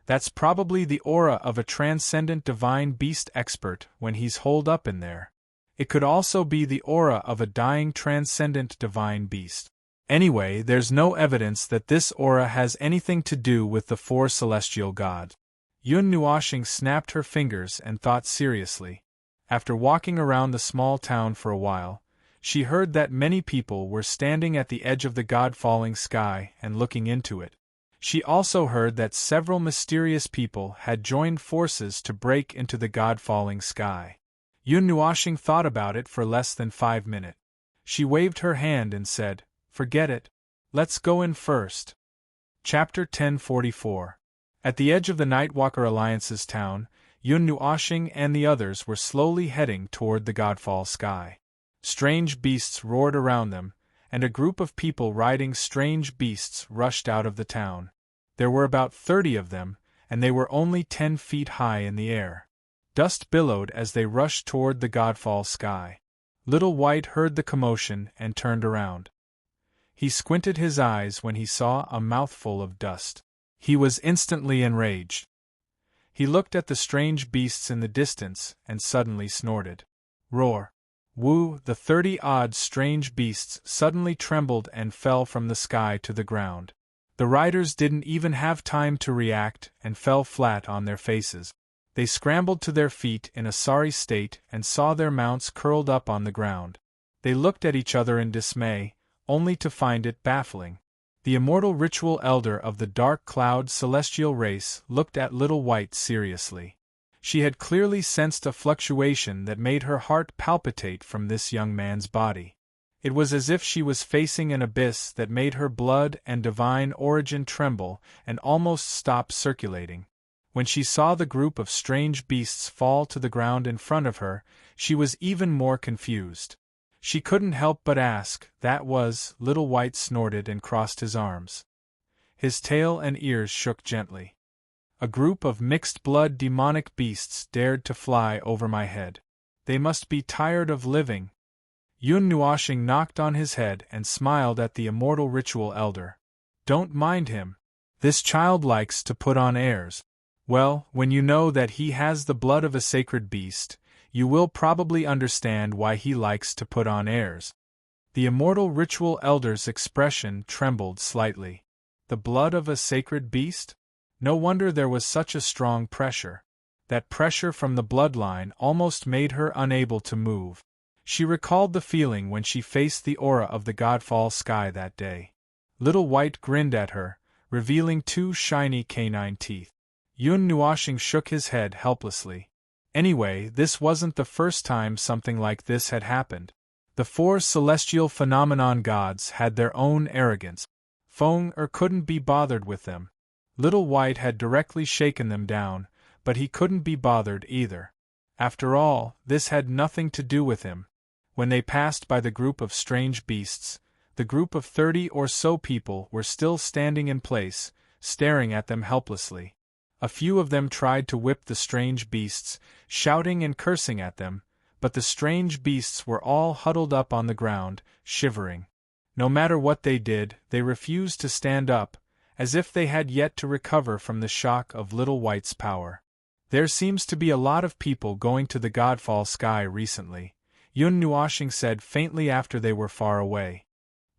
A: That's probably the aura of a transcendent divine beast expert when he's holed up in there. It could also be the aura of a dying transcendent divine beast. Anyway, there's no evidence that this aura has anything to do with the four celestial gods. Yun Nuashing snapped her fingers and thought seriously. After walking around the small town for a while, she heard that many people were standing at the edge of the God-falling sky and looking into it. She also heard that several mysterious people had joined forces to break into the God-falling sky. Yun Nuashing thought about it for less than 5 minutes. She waved her hand and said, "Forget it. Let's go in first." Chapter 1044. At the edge of the Nightwalker Alliance's town, Yun Nuashing and the others were slowly heading toward the Godfall sky. Strange beasts roared around them, and a group of people riding strange beasts rushed out of the town. There were about 30 of them, and they were only 10 feet high in the air. Dust billowed as they rushed toward the Godfall sky. Little White heard the commotion and turned around. He squinted his eyes when he saw a mouthful of dust. He was instantly enraged. He looked at the strange beasts in the distance and suddenly snorted. Roar! Woo! The 30-odd strange beasts suddenly trembled and fell from the sky to the ground. The riders didn't even have time to react and fell flat on their faces. They scrambled to their feet in a sorry state and saw their mounts curled up on the ground. They looked at each other in dismay, only to find it baffling. The immortal ritual elder of the Dark Cloud celestial race looked at Little White seriously. She had clearly sensed a fluctuation that made her heart palpitate from this young man's body. It was as if she was facing an abyss that made her blood and divine origin tremble and almost stop circulating. When she saw the group of strange beasts fall to the ground in front of her, she was even more confused. She couldn't help but ask, "That was?" Little White snorted and crossed his arms. His tail and ears shook gently. A group of mixed-blood demonic beasts dared to fly over my head. They must be tired of living. Yun Nuashing knocked on his head and smiled at the immortal ritual elder. Don't mind him. This child likes to put on airs. Well, when you know that he has the blood of a sacred beast, you will probably understand why he likes to put on airs. The immortal ritual elder's expression trembled slightly. The blood of a sacred beast? No wonder there was such a strong pressure. That pressure from the bloodline almost made her unable to move. She recalled the feeling when she faced the aura of the Godfall sky that day. Little White grinned at her, revealing 2 shiny canine teeth. Yun Nuashing shook his head helplessly. Anyway, this wasn't the first time something like this had happened. The 4 celestial phenomenon gods had their own arrogance. Feng couldn't be bothered with them. Little White had directly shaken them down, but he couldn't be bothered either. After all, this had nothing to do with him. When they passed by the group of strange beasts, the group of 30 or so people were still standing in place, staring at them helplessly. A few of them tried to whip the strange beasts, shouting and cursing at them, but the strange beasts were all huddled up on the ground, shivering. No matter what they did, they refused to stand up, as if they had yet to recover from the shock of Little White's power. There seems to be a lot of people going to the Godfall Sky recently, Yun Nuoshing said faintly after they were far away.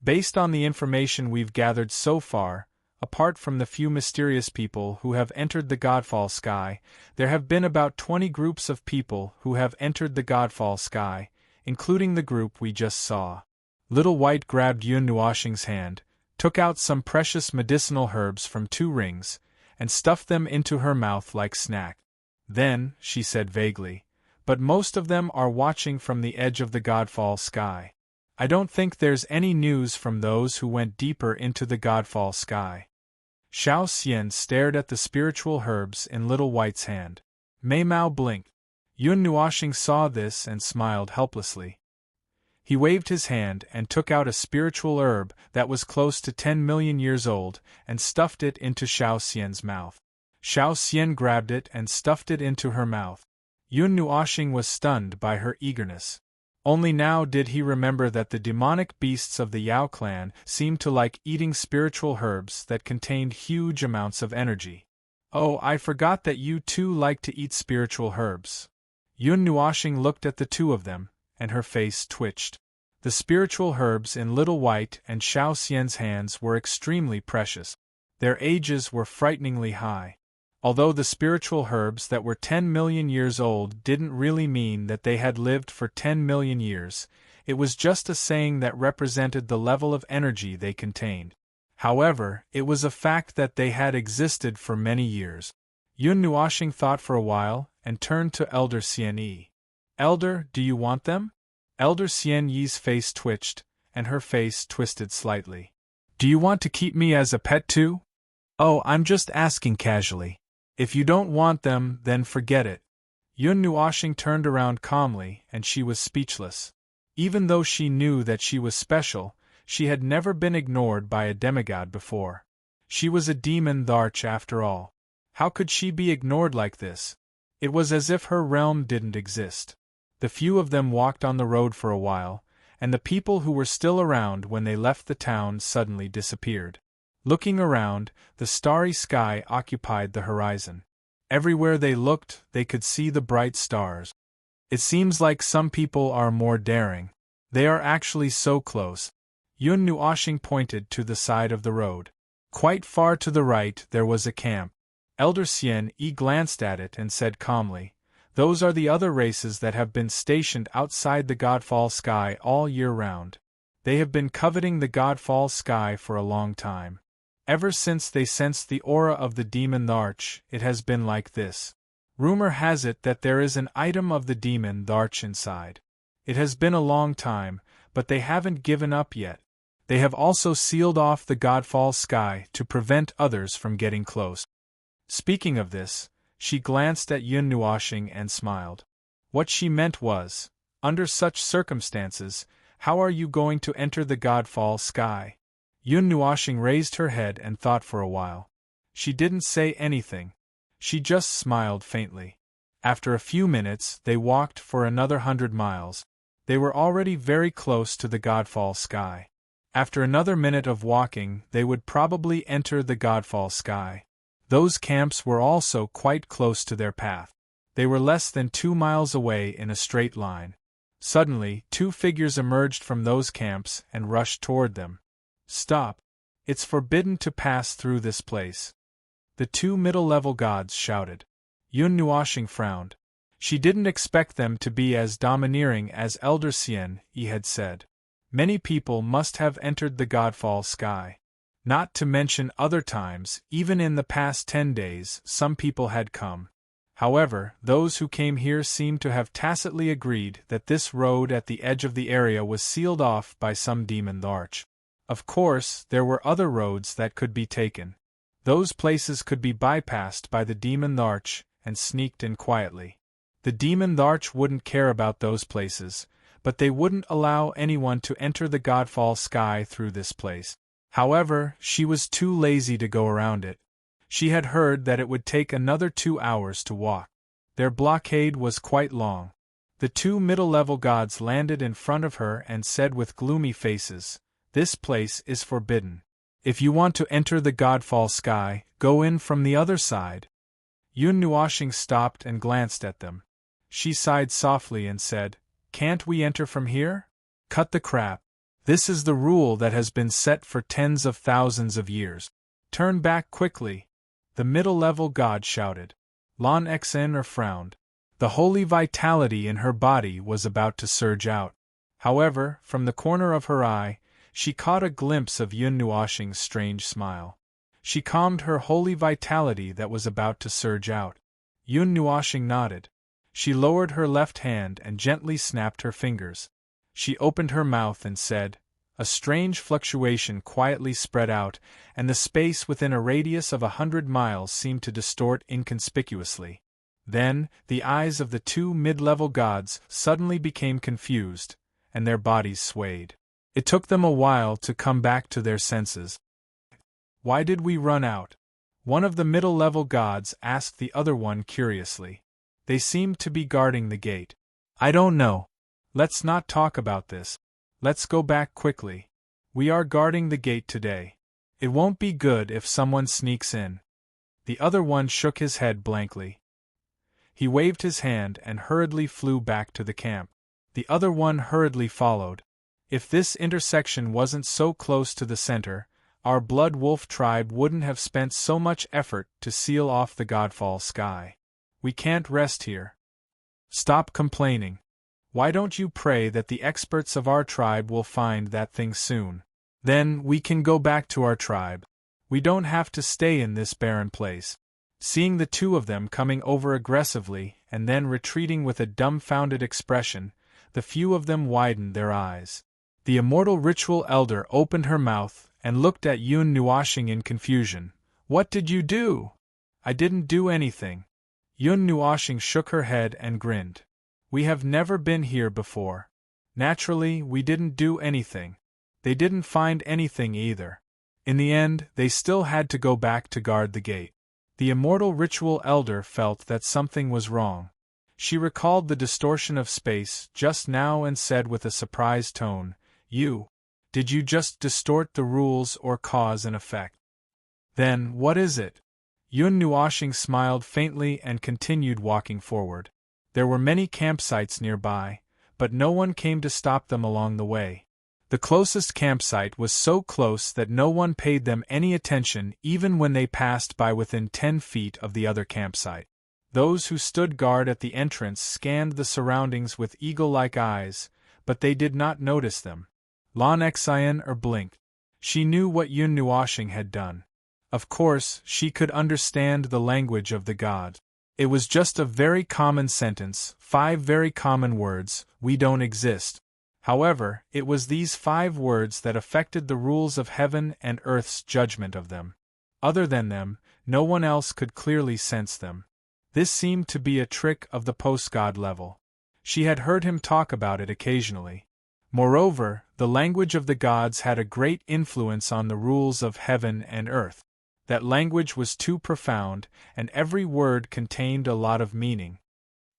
A: Based on the information we've gathered so far, apart from the few mysterious people who have entered the Godfall Sky, there have been about 20 groups of people who have entered the Godfall Sky, including the group we just saw. Little White grabbed Yun Nuoshing's hand, took out some precious medicinal herbs from 2 rings, and stuffed them into her mouth like snack. Then, she said vaguely, but most of them are watching from the edge of the Godfall Sky. I don't think there's any news from those who went deeper into the Godfall Sky. Xiao Xian stared at the spiritual herbs in Little White's hand. Mei Mao blinked. Yun Nuoshing saw this and smiled helplessly. He waved his hand and took out a spiritual herb that was close to 10 million years old and stuffed it into Xiao Xian's mouth. Xiao Xian grabbed it and stuffed it into her mouth. Yun Nuoshing was stunned by her eagerness. Only now did he remember that the demonic beasts of the Yao clan seemed to like eating spiritual herbs that contained huge amounts of energy. Oh, I forgot that you too like to eat spiritual herbs. Yun Nuoshing looked at the two of them, and her face twitched. The spiritual herbs in Little White and Xiao Xian's hands were extremely precious. Their ages were frighteningly high. Although the spiritual herbs that were 10 million years old didn't really mean that they had lived for 10 million years, it was just a saying that represented the level of energy they contained. However, it was a fact that they had existed for many years. Yun Nuoshing thought for a while, and turned to Elder Xian Yi. Elder, do you want them? Elder Xian Yi's face twitched, and her face twisted slightly. Do you want to keep me as a pet too? Oh, I'm just asking casually. If you don't want them, then forget it. Yun Nuoshing turned around calmly, and she was speechless. Even though she knew that she was special, she had never been ignored by a demigod before. She was a demon Dharch after all. How could she be ignored like this? It was as if her realm didn't exist. The few of them walked on the road for a while, and the people who were still around when they left the town suddenly disappeared. Looking around, the starry sky occupied the horizon. Everywhere they looked, they could see the bright stars. It seems like some people are more daring. They are actually so close. Yun Nuoshing pointed to the side of the road. Quite far to the right there was a camp. Elder Xian Yi glanced at it and said calmly, "Those are the other races that have been stationed outside the Godfall Sky all year round. They have been coveting the Godfall Sky for a long time. Ever since they sensed the aura of the demon Dharch, it has been like this. Rumor has it that there is an item of the demon Dharch inside. It has been a long time, but they haven't given up yet. They have also sealed off the Godfall Sky to prevent others from getting close." Speaking of this, she glanced at Yun Nuoshing and smiled. What she meant was, under such circumstances, how are you going to enter the Godfall Sky? Yun Nuoshing raised her head and thought for a while. She didn't say anything. She just smiled faintly. After a few minutes, they walked for another 100 miles. They were already very close to the Godfall Sky. After another minute of walking, they would probably enter the Godfall Sky. Those camps were also quite close to their path. They were less than 2 miles away in a straight line. Suddenly, 2 figures emerged from those camps and rushed toward them. "Stop! It's forbidden to pass through this place," the 2 middle-level gods shouted. Yun Nuoshing frowned. She didn't expect them to be as domineering as Elder Xian Yi had said. Many people must have entered the Godfall Sky. Not to mention other times, even in the past 10 days, some people had come. However, those who came here seemed to have tacitly agreed that this road at the edge of the area was sealed off by some demon Dharch. Of course, there were other roads that could be taken. Those places could be bypassed by the demon Dharch, and sneaked in quietly. The demon Larch wouldn't care about those places, but they wouldn't allow anyone to enter the Godfall sky through this place. However, she was too lazy to go around it. She had heard that it would take another 2 hours to walk. Their blockade was quite long. The two middle-level gods landed in front of her and said with gloomy faces, "This place is forbidden. If you want to enter the Godfall sky, go in from the other side." Yun Nuoshing stopped and glanced at them. She sighed softly and said, "Can't we enter from here? Cut the crap. This is the rule that has been set for tens of thousands of years. Turn back quickly." The middle-level god shouted. Lan Xen frowned. The holy vitality in her body was about to surge out. However, from the corner of her eye, she caught a glimpse of Yun Nuoshing's strange smile. She calmed her holy vitality that was about to surge out. Yun Nuoshing nodded. She lowered her left hand and gently snapped her fingers. She opened her mouth and said, a strange fluctuation quietly spread out, and the space within a radius of 100 miles seemed to distort inconspicuously. Then, the eyes of the two mid-level gods suddenly became confused, and their bodies swayed. It took them a while to come back to their senses. "Why did we run out?" one of the middle-level gods asked the other one curiously. They seemed to be guarding the gate. "I don't know. Let's not talk about this. Let's go back quickly. We are guarding the gate today. It won't be good if someone sneaks in." The other one shook his head blankly. He waved his hand and hurriedly flew back to the camp. The other one hurriedly followed. If this intersection wasn't so close to the center, our Blood Wolf tribe wouldn't have spent so much effort to seal off the Godfall sky. We can't rest here. Stop complaining. Why don't you pray that the experts of our tribe will find that thing soon? Then we can go back to our tribe. We don't have to stay in this barren place. Seeing the two of them coming over aggressively and then retreating with a dumbfounded expression, the few of them widened their eyes. The immortal ritual elder opened her mouth and looked at Yun Nuoshing in confusion. "What did you do?" "I didn't do anything." Yun Nuoshing shook her head and grinned. "We have never been here before. Naturally, we didn't do anything. They didn't find anything either. In the end, they still had to go back to guard the gate." The immortal ritual elder felt that something was wrong. She recalled the distortion of space just now and said with a surprised tone, Did you just distort the rules or cause an effect?" "Then, what is it?" Yun Nuoshing smiled faintly and continued walking forward. There were many campsites nearby, but no one came to stop them along the way. The closest campsite was so close that no one paid them any attention even when they passed by within 10 feet of the other campsite. Those who stood guard at the entrance scanned the surroundings with eagle-like eyes, but they did not notice them. Lan Xian blinked. She knew what Yun Nuoshing had done. Of course, she could understand the language of the god. It was just a very common sentence, 5 very common words, "We don't exist." However, it was these 5 words that affected the rules of heaven and earth's judgment of them. Other than them, no one else could clearly sense them. This seemed to be a trick of the post-god level. She had heard him talk about it occasionally. Moreover, the language of the gods had a great influence on the rules of heaven and earth. That language was too profound, and every word contained a lot of meaning.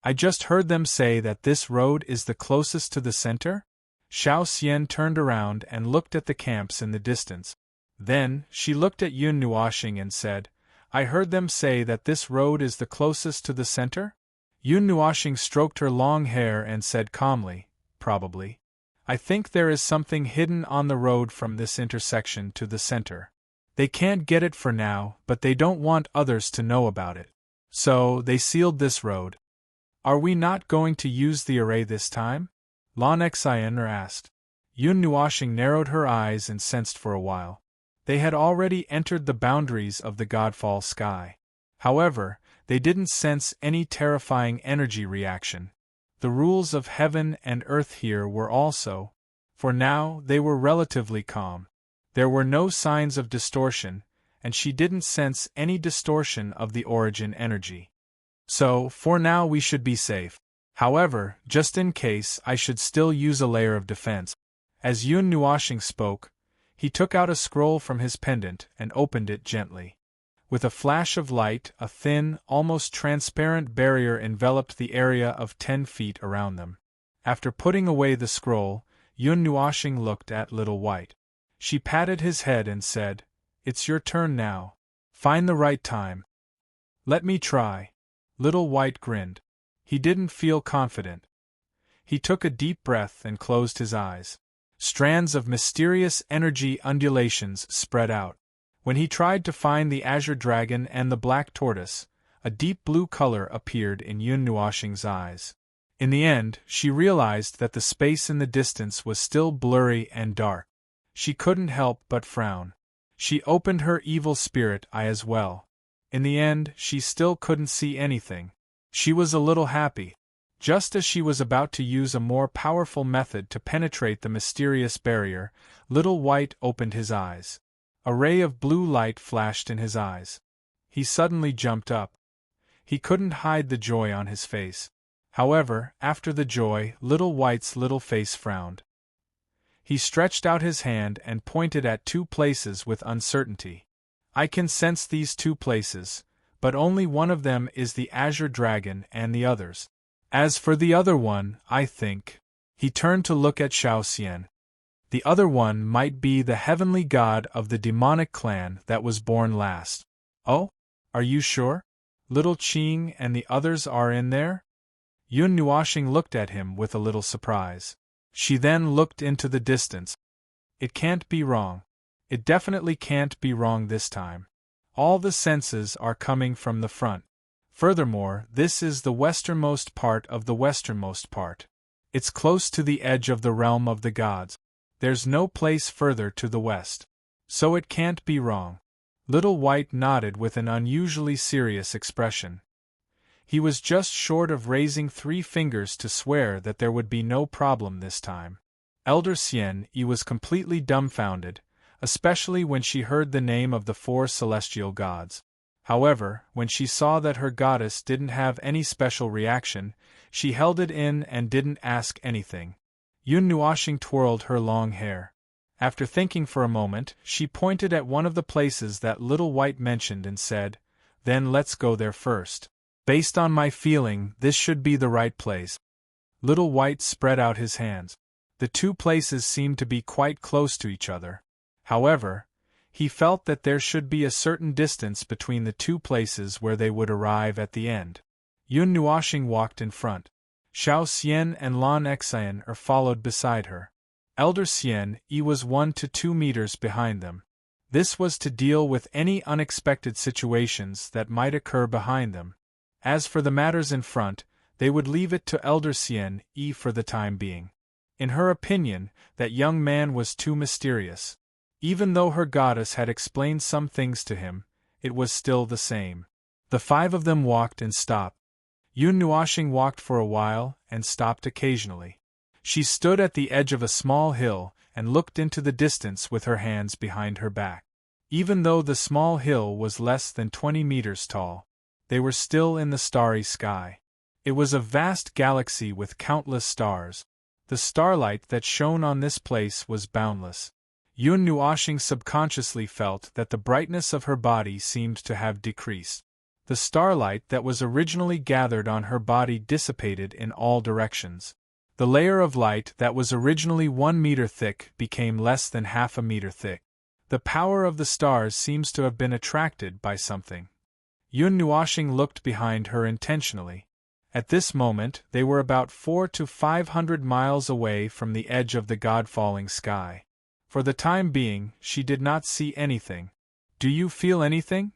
A: "I just heard them say that this road is the closest to the center?" Xiao Xian turned around and looked at the camps in the distance. Then, she looked at Yun Nuoshing and said, "I heard them say that this road is the closest to the center?" Yun Nuoshing stroked her long hair and said calmly, "Probably. I think there is something hidden on the road from this intersection to the center. They can't get it for now, but they don't want others to know about it. So, they sealed this road." "Are we not going to use the array this time?" Lan Xian asked. Yun Nuoshing narrowed her eyes and sensed for a while. They had already entered the boundaries of the Godfall sky. However, they didn't sense any terrifying energy reaction. The rules of heaven and earth here were also. For now, they were relatively calm. There were no signs of distortion, and she didn't sense any distortion of the origin energy. So, for now we should be safe. However, just in case, I should still use a layer of defense. As Yun Nuoshing spoke, he took out a scroll from his pendant and opened it gently. With a flash of light, a thin, almost transparent barrier enveloped the area of 10 feet around them. After putting away the scroll, Yun Nuoshing looked at Little White. She patted his head and said, "It's your turn now. Find the right time." "Let me try." Little White grinned. He didn't feel confident. He took a deep breath and closed his eyes. Strands of mysterious energy undulations spread out. When he tried to find the azure dragon and the black tortoise, a deep blue color appeared in Yun Nuoshing's eyes. In the end, she realized that the space in the distance was still blurry and dark. She couldn't help but frown. She opened her evil spirit eye as well. In the end, she still couldn't see anything. She was a little happy. Just as she was about to use a more powerful method to penetrate the mysterious barrier, Little White opened his eyes. A ray of blue light flashed in his eyes. He suddenly jumped up. He couldn't hide the joy on his face. However, after the joy, Little White's little face frowned. He stretched out his hand and pointed at 2 places with uncertainty. "I can sense these 2 places, but only one of them is the azure dragon and the others. As for the other one, I think..." He turned to look at Xiao Xian. "The other one might be the heavenly god of the demonic clan that was born last." "Oh? Are you sure? Little Qing and the others are in there?" Yun Nuoshing looked at him with a little surprise. She then looked into the distance. "It can't be wrong. It definitely can't be wrong this time. All the senses are coming from the front. Furthermore, this is the westernmost part of the westernmost part. It's close to the edge of the realm of the gods. There's no place further to the west. So it can't be wrong." Little White nodded with an unusually serious expression. He was just short of raising 3 fingers to swear that there would be no problem this time. Elder Xian Yi was completely dumbfounded, especially when she heard the name of the 4 celestial gods. However, when she saw that her goddess didn't have any special reaction, she held it in and didn't ask anything. Yun Nuoshing twirled her long hair. After thinking for a moment, she pointed at one of the places that Little White mentioned and said, "Then let's go there first. Based on my feeling, this should be the right place." Little White spread out his hands. The 2 places seemed to be quite close to each other. However, he felt that there should be a certain distance between the 2 places where they would arrive at the end. Yun Nuoshing walked in front. Xiao Xian and Lan Xian followed beside her. Elder Xian Yi was 1 to 2 meters behind them. This was to deal with any unexpected situations that might occur behind them. As for the matters in front, they would leave it to Elder Xian Yi for the time being. In her opinion, that young man was too mysterious. Even though her goddess had explained some things to him, it was still the same. The 5 of them walked and stopped. Yun Nuoshing walked for a while and stopped occasionally. She stood at the edge of a small hill and looked into the distance with her hands behind her back. Even though the small hill was less than 20 meters tall, they were still in the starry sky. It was a vast galaxy with countless stars. The starlight that shone on this place was boundless. Yun Nuoshing subconsciously felt that the brightness of her body seemed to have decreased. The starlight that was originally gathered on her body dissipated in all directions. The layer of light that was originally 1 meter thick became less than half a meter thick. The power of the stars seems to have been attracted by something. Yun Nuoshing looked behind her intentionally. At this moment, they were about 400 to 500 miles away from the edge of the god-falling sky. For the time being, she did not see anything. "Do you feel anything?"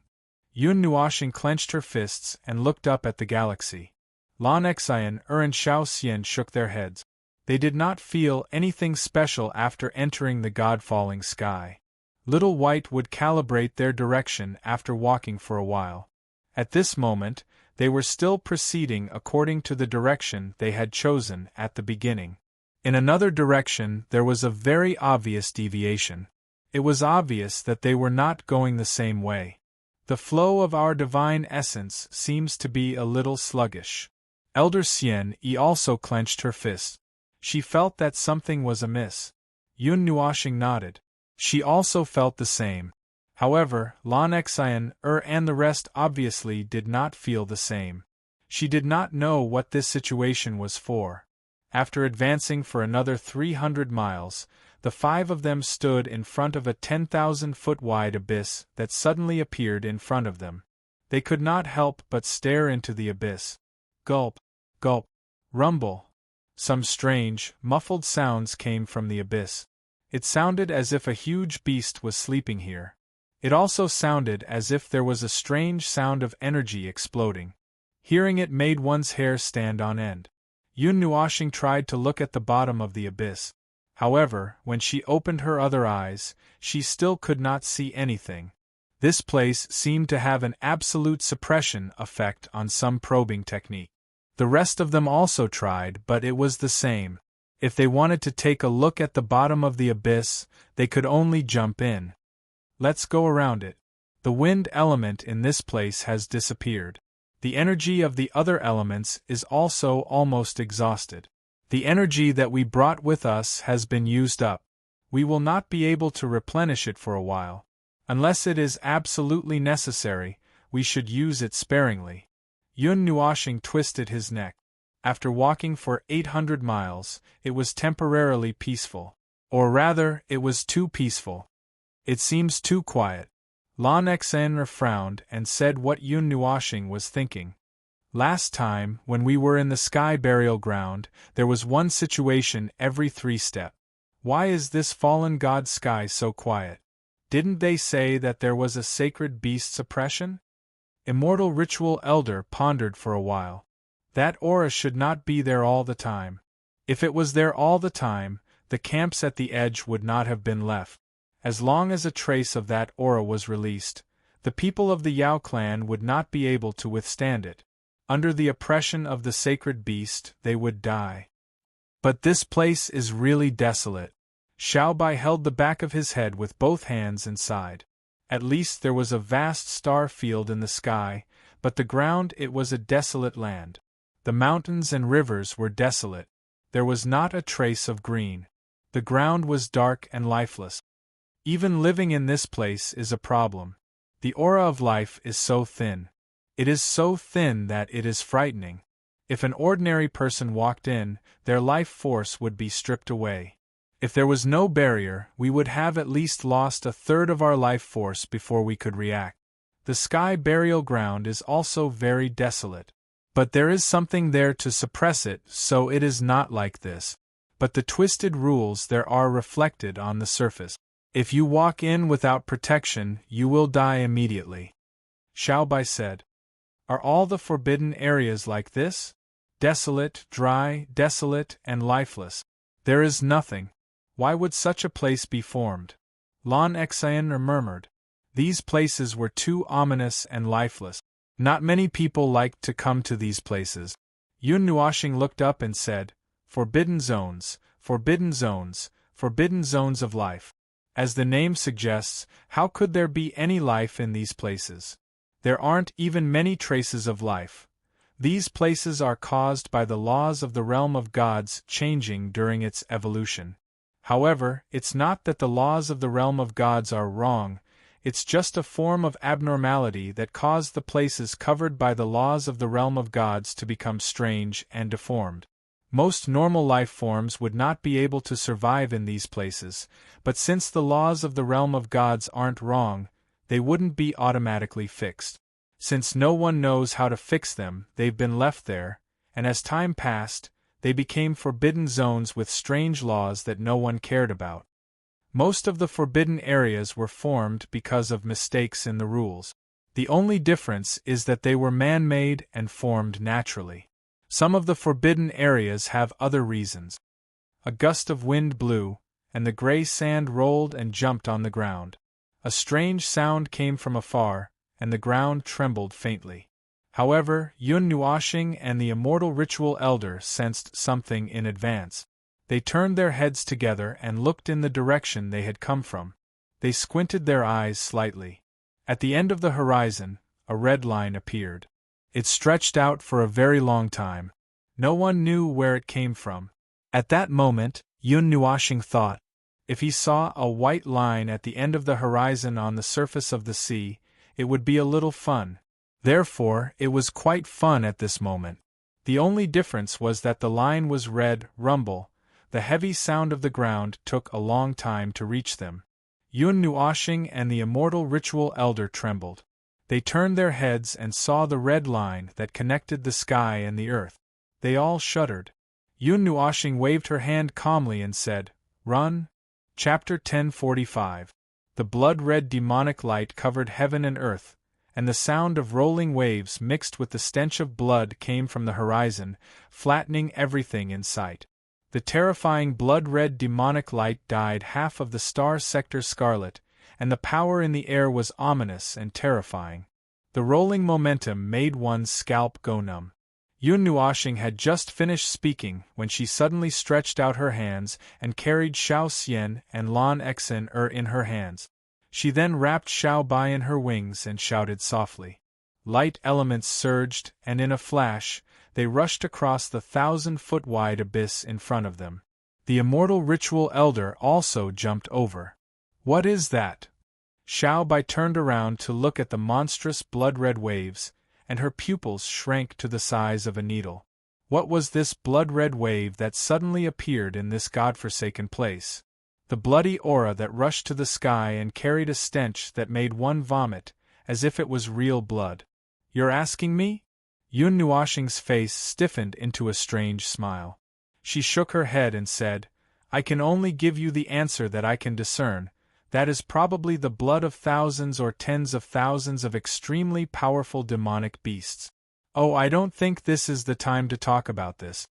A: Yun Nuoshing clenched her fists and looked up at the galaxy. Lan Xian and Xiao Xian shook their heads. They did not feel anything special after entering the god-falling sky. Little White would calibrate their direction after walking for a while. At this moment, they were still proceeding according to the direction they had chosen at the beginning. In another direction, there was a very obvious deviation. It was obvious that they were not going the same way. The flow of our divine essence seems to be a little sluggish. Elder Xian Yi also clenched her fist. She felt that something was amiss. Yun Nuoshing nodded. She also felt the same. However, Lan Xian and the rest obviously did not feel the same. She did not know what this situation was for. After advancing for another 300 miles, the 5 of them stood in front of a 10,000-foot-wide abyss that suddenly appeared in front of them. They could not help but stare into the abyss. Gulp, gulp, rumble. Some strange, muffled sounds came from the abyss. It sounded as if a huge beast was sleeping here. It also sounded as if there was a strange sound of energy exploding. Hearing it made one's hair stand on end. Yun Nuoshing tried to look at the bottom of the abyss. However, when she opened her other eyes, she still could not see anything. This place seemed to have an absolute suppression effect on some probing technique. The rest of them also tried, but it was the same. If they wanted to take a look at the bottom of the abyss, they could only jump in. Let's go around it. The wind element in this place has disappeared. The energy of the other elements is also almost exhausted. The energy that we brought with us has been used up. We will not be able to replenish it for a while. Unless it is absolutely necessary, we should use it sparingly. Yun Nuoshing twisted his neck. After walking for 800 miles, it was temporarily peaceful. Or rather, it was too peaceful. It seems too quiet. Lan Xian frowned and said what Yun Nuoshing was thinking. Last time, when we were in the sky burial ground, there was one situation every 3 steps. Why is this fallen god sky so quiet? Didn't they say that there was a sacred beast suppression? Immortal Ritual Elder pondered for a while. That aura should not be there all the time. If it was there all the time, the camps at the edge would not have been left. As long as a trace of that aura was released, the people of the Yao clan would not be able to withstand it. Under the oppression of the sacred beast, they would die. But this place is really desolate. Xiaobai held the back of his head with both hands and sighed. At least there was a vast star field in the sky, but the ground it was a desolate land. The mountains and rivers were desolate. There was not a trace of green. The ground was dark and lifeless. Even living in this place is a problem. The aura of life is so thin. It is so thin that it is frightening. If an ordinary person walked in, their life force would be stripped away. If there was no barrier, we would have at least lost a third of our life force before we could react. The sky burial ground is also very desolate. But there is something there to suppress it, so it is not like this. But the twisted rules there are reflected on the surface. If you walk in without protection, you will die immediately. Xiaobai said. Are all the forbidden areas like this? Desolate, dry, desolate, and lifeless. There is nothing. Why would such a place be formed? Lan Xian murmured. These places were too ominous and lifeless. Not many people liked to come to these places. Yun Nuoshing looked up and said, Forbidden zones, forbidden zones, forbidden zones of life. As the name suggests, how could there be any life in these places? There aren't even many traces of life. These places are caused by the laws of the realm of gods changing during its evolution. However, it's not that the laws of the realm of gods are wrong, it's just a form of abnormality that caused the places covered by the laws of the realm of gods to become strange and deformed. Most normal life forms would not be able to survive in these places, but since the laws of the realm of gods aren't wrong, they wouldn't be automatically fixed. Since no one knows how to fix them, they've been left there, and as time passed, they became forbidden zones with strange laws that no one cared about. Most of the forbidden areas were formed because of mistakes in the rules. The only difference is that they were man-made and formed naturally. Some of the forbidden areas have other reasons. A gust of wind blew, and the gray sand rolled and jumped on the ground. A strange sound came from afar, and the ground trembled faintly. However, Yun Nuoshing and the immortal ritual elder sensed something in advance. They turned their heads together and looked in the direction they had come from. They squinted their eyes slightly. At the end of the horizon, a red line appeared. It stretched out for a very long time. No one knew where it came from. At that moment, Yun Nuoshing thought, if he saw a white line at the end of the horizon on the surface of the sea, it would be a little fun. Therefore, it was quite fun at this moment. The only difference was that the line was red, rumble. The heavy sound of the ground took a long time to reach them. Yun Nuoshing and the immortal ritual elder trembled. They turned their heads and saw the red line that connected the sky and the earth. They all shuddered. Yun Nuoshing waved her hand calmly and said, "Run." Chapter 1045. The blood-red demonic light covered heaven and earth, and the sound of rolling waves mixed with the stench of blood came from the horizon, flattening everything in sight. The terrifying blood-red demonic light dyed half of the star sector scarlet, and the power in the air was ominous and terrifying. The rolling momentum made one's scalp go numb. Yun Nuoshing had just finished speaking when she suddenly stretched out her hands and carried Xiao Xian and Lan Exin in her hands. She then wrapped Xiao Bai in her wings and shouted softly. Light elements surged, and in a flash, they rushed across the 1,000-foot-wide abyss in front of them. The immortal ritual elder also jumped over. What is that? Xiao Bai turned around to look at the monstrous blood-red waves, and her pupils shrank to the size of a needle. What was this blood-red wave that suddenly appeared in this godforsaken place? The bloody aura that rushed to the sky and carried a stench that made one vomit, as if it was real blood. You're asking me? Yun Nuoshing's face stiffened into a strange smile. She shook her head and said, I can only give you the answer that I can discern. That is probably the blood of thousands or tens of thousands of extremely powerful demonic beasts. Oh, I don't think this is the time to talk about this.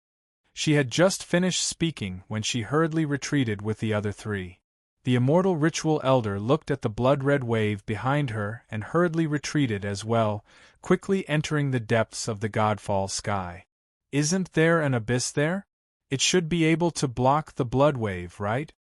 A: She had just finished speaking when she hurriedly retreated with the other three. The immortal ritual elder looked at the blood-red wave behind her and hurriedly retreated as well, quickly entering the depths of the godfall sky. Isn't there an abyss there? It should be able to block the blood wave, right?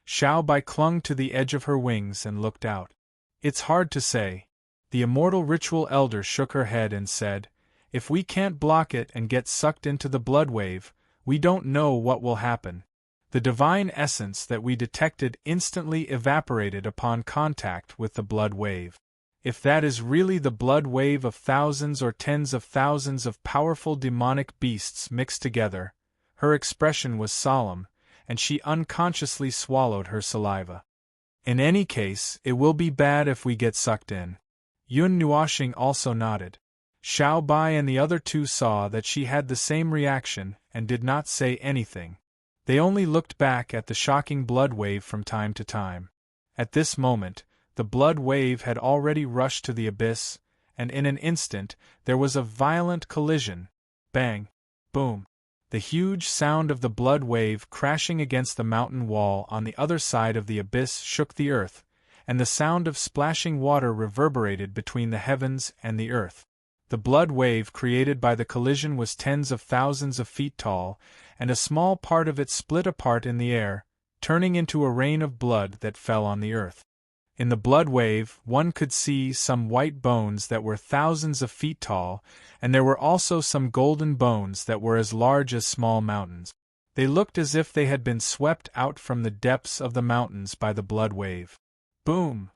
A: Xiao Bai clung to the edge of her wings and looked out. It's hard to say. The immortal ritual elder shook her head and said, if we can't block it and get sucked into the blood wave, we don't know what will happen. The divine essence that we detected instantly evaporated upon contact with the blood wave. If that is really the blood wave of thousands or tens of thousands of powerful demonic beasts mixed together, her expression was solemn, and she unconsciously swallowed her saliva. In any case, it will be bad if we get sucked in. Yun Nuoshing also nodded. Xiao Bai and the other two saw that she had the same reaction and did not say anything. They only looked back at the shocking blood wave from time to time. At this moment, the blood wave had already rushed to the abyss, and in an instant there was a violent collision. Bang! Boom! The huge sound of the blood wave crashing against the mountain wall on the other side of the abyss shook the earth, and the sound of splashing water reverberated between the heavens and the earth. The blood wave created by the collision was tens of thousands of feet tall, and a small part of it split apart in the air, turning into a rain of blood that fell on the earth. In the blood wave, one could see some white bones that were thousands of feet tall, and there were also some golden bones that were as large as small mountains. They looked as if they had been swept out from the depths of the mountains by the blood wave. Boom!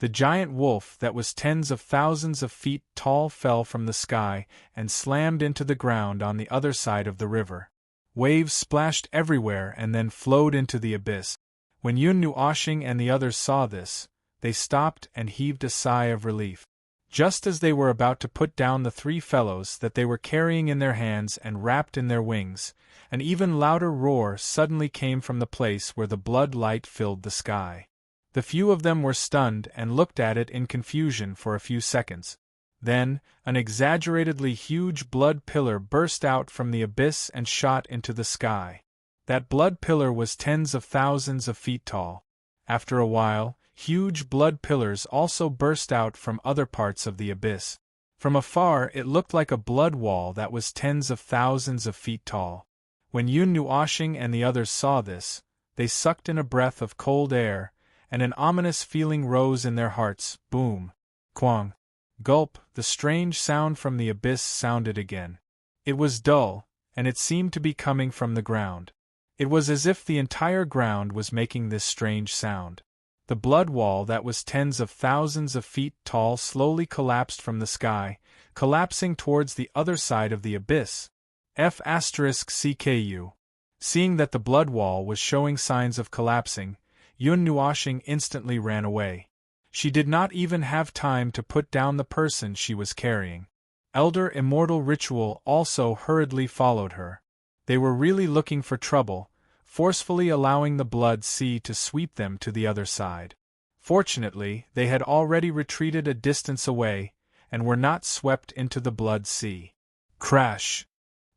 A: The giant wolf that was tens of thousands of feet tall fell from the sky and slammed into the ground on the other side of the river. Waves splashed everywhere and then flowed into the abyss. When Yun Nuoshing and the others saw this, they stopped and heaved a sigh of relief. Just as they were about to put down the three fellows that they were carrying in their hands and wrapped in their wings, an even louder roar suddenly came from the place where the blood light filled the sky. The few of them were stunned and looked at it in confusion for a few seconds. Then, an exaggeratedly huge blood pillar burst out from the abyss and shot into the sky. That blood pillar was tens of thousands of feet tall. After a while, huge blood pillars also burst out from other parts of the abyss. From afar it looked like a blood wall that was tens of thousands of feet tall. When Yun Nuoshing and the others saw this, they sucked in a breath of cold air, and an ominous feeling rose in their hearts. Boom! Quang. Gulp, the strange sound from the abyss sounded again. It was dull, and it seemed to be coming from the ground. It was as if the entire ground was making this strange sound. The blood wall that was tens of thousands of feet tall slowly collapsed from the sky, collapsing towards the other side of the abyss. F***CKU. Seeing that the blood wall was showing signs of collapsing, Yun Nuoxing instantly ran away. She did not even have time to put down the person she was carrying. Elder Immortal Ritual also hurriedly followed her. They were really looking for trouble, forcefully allowing the blood sea to sweep them to the other side. Fortunately, they had already retreated a distance away, and were not swept into the blood sea. Crash!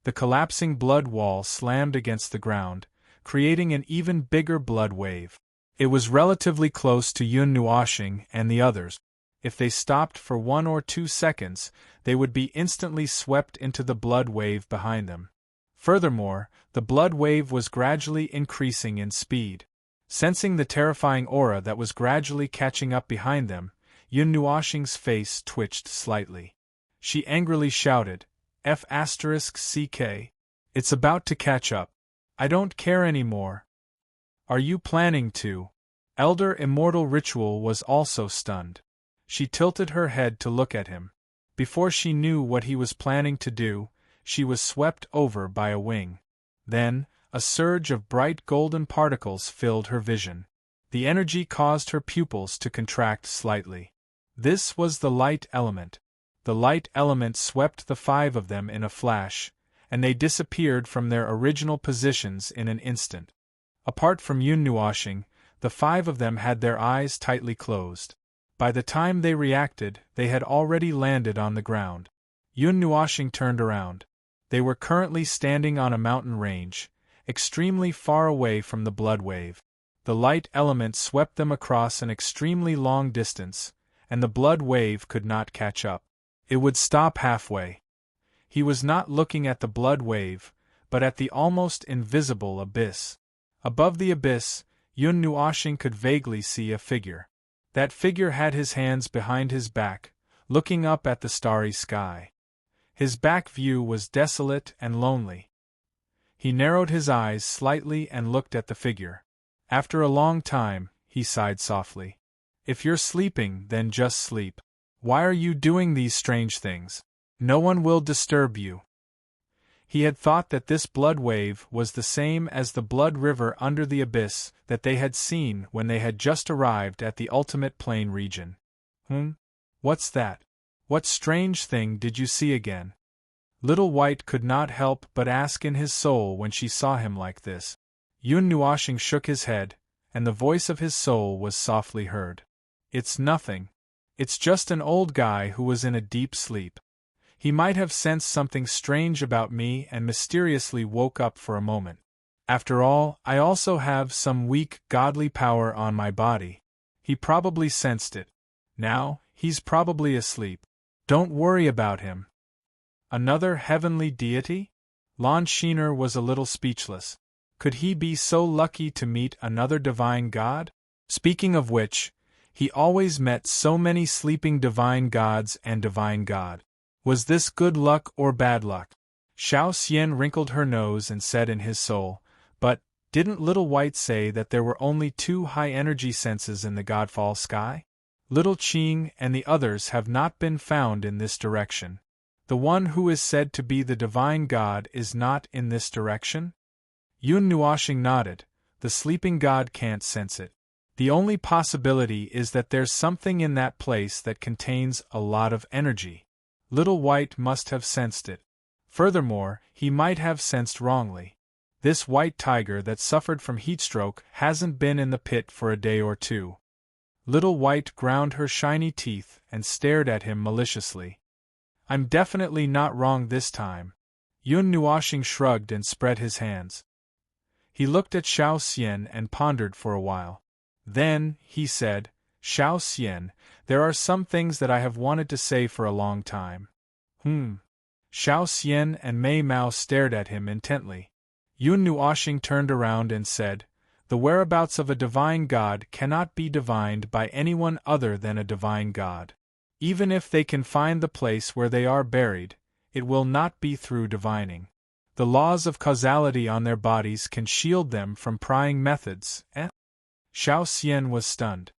A: The collapsing blood wall slammed against the ground, creating an even bigger blood wave. It was relatively close to Yun Nuoxing and the others. If they stopped for 1 or 2 seconds, they would be instantly swept into the blood wave behind them. Furthermore, the blood wave was gradually increasing in speed. Sensing the terrifying aura that was gradually catching up behind them, Yun Nuoxing's face twitched slightly. She angrily shouted, F***CK. It's about to catch up. I don't care anymore. Are you planning to? Elder Immortal Ritual was also stunned. She tilted her head to look at him. Before she knew what he was planning to do, she was swept over by a wing. Then, a surge of bright golden particles filled her vision. The energy caused her pupils to contract slightly. This was the light element. The light element swept the 5 of them in a flash, and they disappeared from their original positions in an instant. Apart from Yun Nuoxing, the 5 of them had their eyes tightly closed. By the time they reacted, they had already landed on the ground. Yun Nuoxing turned around. They were currently standing on a mountain range, extremely far away from the blood wave. The light element swept them across an extremely long distance, and the blood wave could not catch up. It would stop halfway. He was not looking at the blood wave, but at the almost invisible abyss. Above the abyss, Yun Nuoxing could vaguely see a figure. That figure had his hands behind his back, looking up at the starry sky. His back view was desolate and lonely. He narrowed his eyes slightly and looked at the figure. After a long time, he sighed softly. If you're sleeping, then just sleep. Why are you doing these strange things? No one will disturb you. He had thought that this blood wave was the same as the blood river under the abyss that they had seen when they had just arrived at the ultimate plane region. What's that? What strange thing did you see again? Little White could not help but ask in his soul when she saw him like this. Yun Nuoxing shook his head, and the voice of his soul was softly heard. It's nothing. It's just an old guy who was in a deep sleep. He might have sensed something strange about me and mysteriously woke up for a moment. After all, I also have some weak, godly power on my body. He probably sensed it. Now, he's probably asleep. Don't worry about him. Another heavenly deity? Lon Sheener was a little speechless. Could he be so lucky to meet another divine god? Speaking of which, he always met so many sleeping divine gods and divine god. Was this good luck or bad luck? Xiao Xian wrinkled her nose and said in his soul, but, didn't Little White say that there were only 2 high-energy senses in the Godfall sky? Little Qing and the others have not been found in this direction. The one who is said to be the divine god is not in this direction? Yun Nuoxing nodded. The sleeping god can't sense it. The only possibility is that there's something in that place that contains a lot of energy. Little White must have sensed it. Furthermore, he might have sensed wrongly. This white tiger that suffered from heatstroke hasn't been in the pit for a day or 2. Little White ground her shiny teeth and stared at him maliciously. I'm definitely not wrong this time. Yun Nuoxing shrugged and spread his hands. He looked at Xiao Xian and pondered for a while. Then, he said, Xiao Xian, there are some things that I have wanted to say for a long time. Xiao Xian and Mei Mao stared at him intently. Yun Nuoxing turned around and said, the whereabouts of a divine god cannot be divined by anyone other than a divine god. Even if they can find the place where they are buried, it will not be through divining. The laws of causality on their bodies can shield them from prying methods, eh? Xiao Xian was stunned.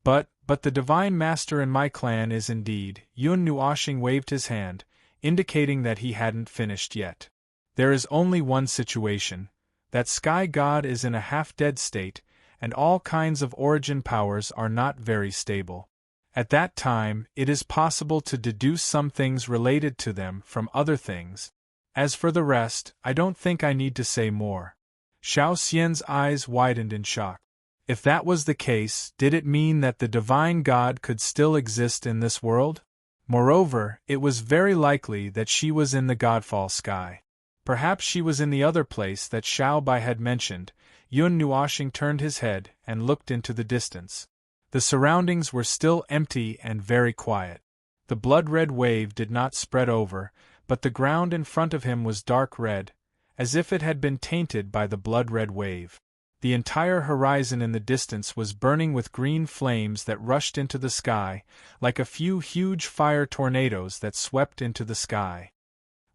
A: But the divine master in my clan is indeed. Yun Nuoxing waved his hand, indicating that he hadn't finished yet. There is only one situation. That sky god is in a half-dead state, and all kinds of origin powers are not very stable. At that time, it is possible to deduce some things related to them from other things. As for the rest, I don't think I need to say more. Xiao Xian's eyes widened in shock. If that was the case, did it mean that the divine god could still exist in this world? Moreover, it was very likely that she was in the godfall sky. Perhaps she was in the other place that Xiao Bai had mentioned. Yun Nuoxing turned his head and looked into the distance. The surroundings were still empty and very quiet. The blood-red wave did not spread over, but the ground in front of him was dark red, as if it had been tainted by the blood-red wave. The entire horizon in the distance was burning with green flames that rushed into the sky, like a few huge fire tornadoes that swept into the sky.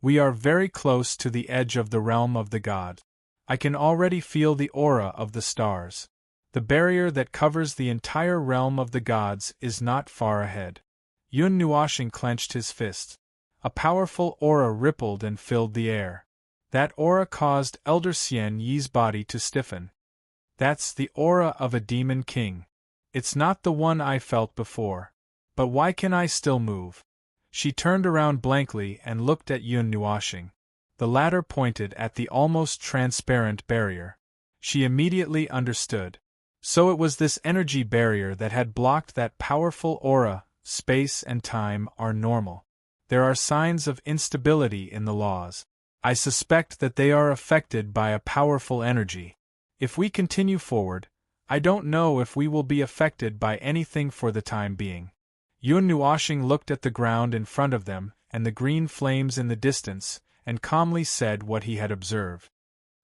A: We are very close to the edge of the realm of the gods. I can already feel the aura of the stars. The barrier that covers the entire realm of the gods is not far ahead. Yun Nuoxing clenched his fists. A powerful aura rippled and filled the air. That aura caused Elder Xian Yi's body to stiffen. That's the aura of a demon king. It's not the one I felt before. But why can I still move? She turned around blankly and looked at Yun Nuoxing. The latter pointed at the almost transparent barrier. She immediately understood. So it was this energy barrier that had blocked that powerful aura. Space and time are normal. There are signs of instability in the laws. I suspect that they are affected by a powerful energy. If we continue forward, I don't know if we will be affected by anything for the time being. Yun Nuoxing looked at the ground in front of them and the green flames in the distance, and calmly said what he had observed.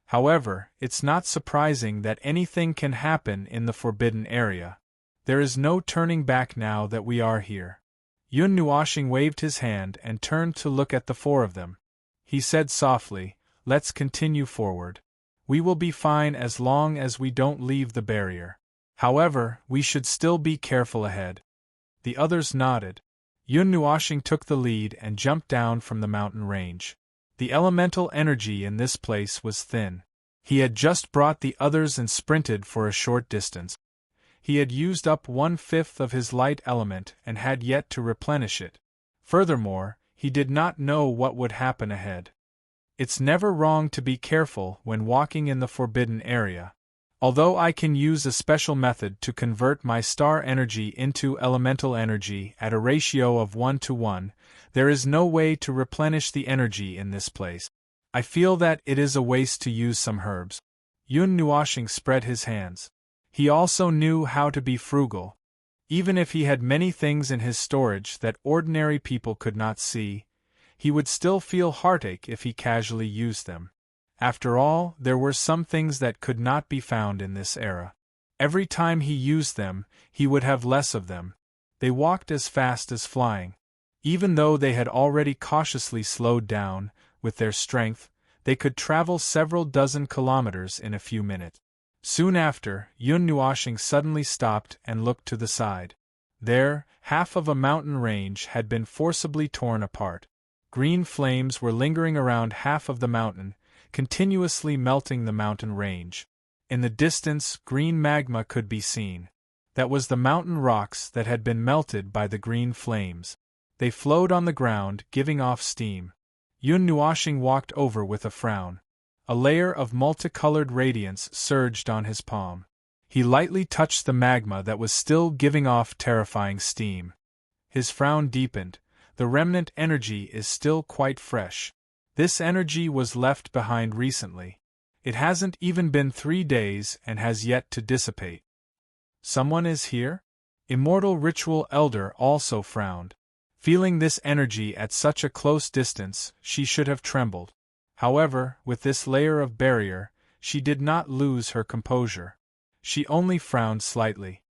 A: However, it's not surprising that anything can happen in the forbidden area. There is no turning back now that we are here. Yun Nuoxing waved his hand and turned to look at the four of them. He said softly, "Let's continue forward. We will be fine as long as we don't leave the barrier. However, we should still be careful ahead." The others nodded. Yun Nuoxing took the lead and jumped down from the mountain range. The elemental energy in this place was thin. He had just brought the others and sprinted for a short distance. He had used up 1/5 of his light element and had yet to replenish it. Furthermore, he did not know what would happen ahead. It's never wrong to be careful when walking in the forbidden area. Although I can use a special method to convert my star energy into elemental energy at a ratio of 1:1, there is no way to replenish the energy in this place. I feel that it is a waste to use some herbs. Yun Nuoxing spread his hands. He also knew how to be frugal. Even if he had many things in his storage that ordinary people could not see, he would still feel heartache if he casually used them. After all, there were some things that could not be found in this era. Every time he used them, he would have less of them. They walked as fast as flying. Even though they had already cautiously slowed down, with their strength, they could travel several dozen kilometers in a few minutes. Soon after, Yun Nuoxing suddenly stopped and looked to the side. There, half of a mountain range had been forcibly torn apart. Green flames were lingering around half of the mountain, continuously melting the mountain range. In the distance, green magma could be seen. That was the mountain rocks that had been melted by the green flames. They flowed on the ground, giving off steam. Yun Nuoxing walked over with a frown. A layer of multicolored radiance surged on his palm. He lightly touched the magma that was still giving off terrifying steam. His frown deepened. The remnant energy is still quite fresh. This energy was left behind recently. It hasn't even been 3 days and has yet to dissipate. Someone is here? Immortal Ritual Elder also frowned. Feeling this energy at such a close distance, she should have trembled. However, with this layer of barrier, she did not lose her composure. She only frowned slightly.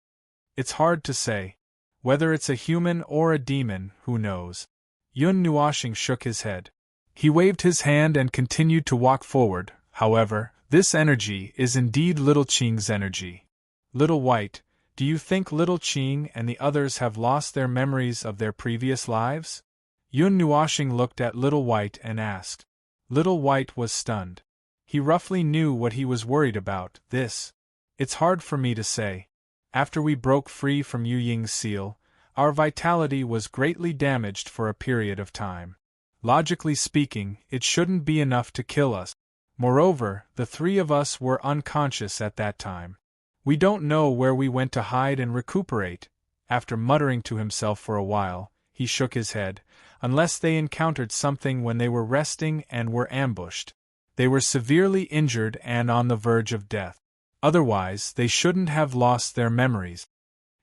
A: It's hard to say. Whether it's a human or a demon, who knows? Yun Nuoshing shook his head. He waved his hand and continued to walk forward. However, this energy is indeed Little Qing's energy. Little White, do you think Little Qing and the others have lost their memories of their previous lives? Yun Nuoshing looked at Little White and asked. Little White was stunned. He roughly knew what he was worried about. It's hard for me to say. After we broke free from Yu Ying's seal, our vitality was greatly damaged for a period of time. Logically speaking, it shouldn't be enough to kill us. Moreover, the three of us were unconscious at that time. We don't know where we went to hide and recuperate. After muttering to himself for a while, he shook his head. Unless they encountered something when they were resting and were ambushed. They were severely injured and on the verge of death. Otherwise, they shouldn't have lost their memories.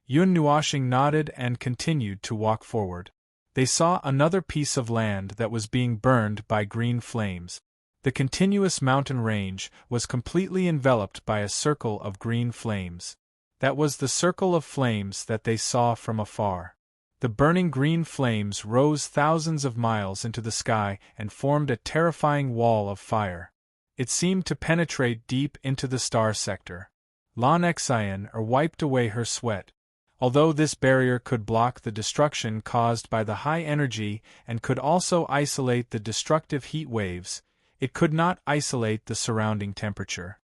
A: Yun Nuoshing nodded and continued to walk forward. They saw another piece of land that was being burned by green flames. The continuous mountain range was completely enveloped by a circle of green flames. That was the circle of flames that they saw from afar. The burning green flames rose thousands of miles into the sky and formed a terrifying wall of fire. It seemed to penetrate deep into the star sector. Lan Xian wiped away her sweat. Although this barrier could block the destruction caused by the high energy and could also isolate the destructive heat waves, it could not isolate the surrounding temperature.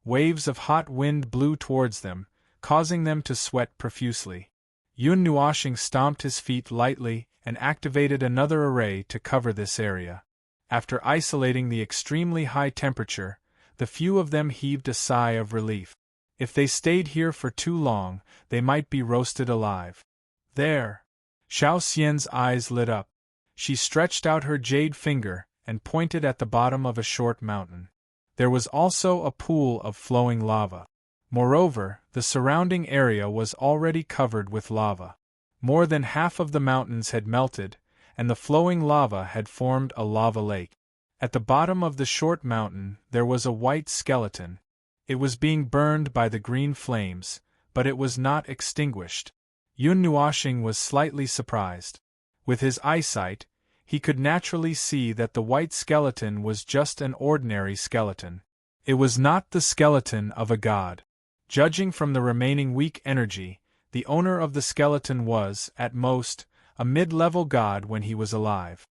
A: Waves of hot wind blew towards them, causing them to sweat profusely. Yun Nuoshing stomped his feet lightly and activated another array to cover this area. After isolating the extremely high temperature, the few of them heaved a sigh of relief. If they stayed here for too long, they might be roasted alive. There! Xiao Xian's eyes lit up. She stretched out her jade finger and pointed at the bottom of a short mountain. There was also a pool of flowing lava. Moreover, the surrounding area was already covered with lava. More than half of the mountains had melted, and the flowing lava had formed a lava lake. At the bottom of the short mountain there was a white skeleton. It was being burned by the green flames, but it was not extinguished. Yun Nuoshing was slightly surprised. With his eyesight, he could naturally see that the white skeleton was just an ordinary skeleton. It was not the skeleton of a god. Judging from the remaining weak energy, the owner of the skeleton was, at most, a mid-level god when he was alive.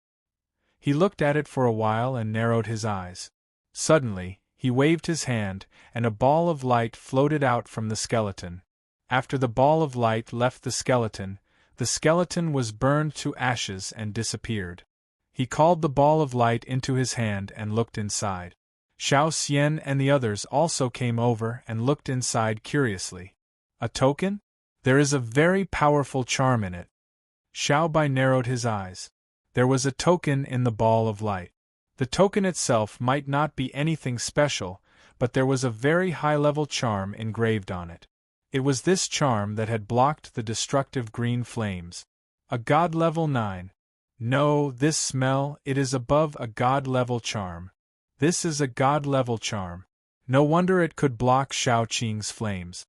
A: He looked at it for a while and narrowed his eyes. Suddenly, he waved his hand, and a ball of light floated out from the skeleton. After the ball of light left the skeleton was burned to ashes and disappeared. He called the ball of light into his hand and looked inside. Xiao Xian and the others also came over and looked inside curiously. A token? There is a very powerful charm in it. Xiao Bai narrowed his eyes. There was a token in the ball of light. The token itself might not be anything special, but there was a very high-level charm engraved on it. It was this charm that had blocked the destructive green flames. A god level 9. No, this smell, it is above a god level charm. This is a god-level charm. No wonder it could block Xiao Qing's flames.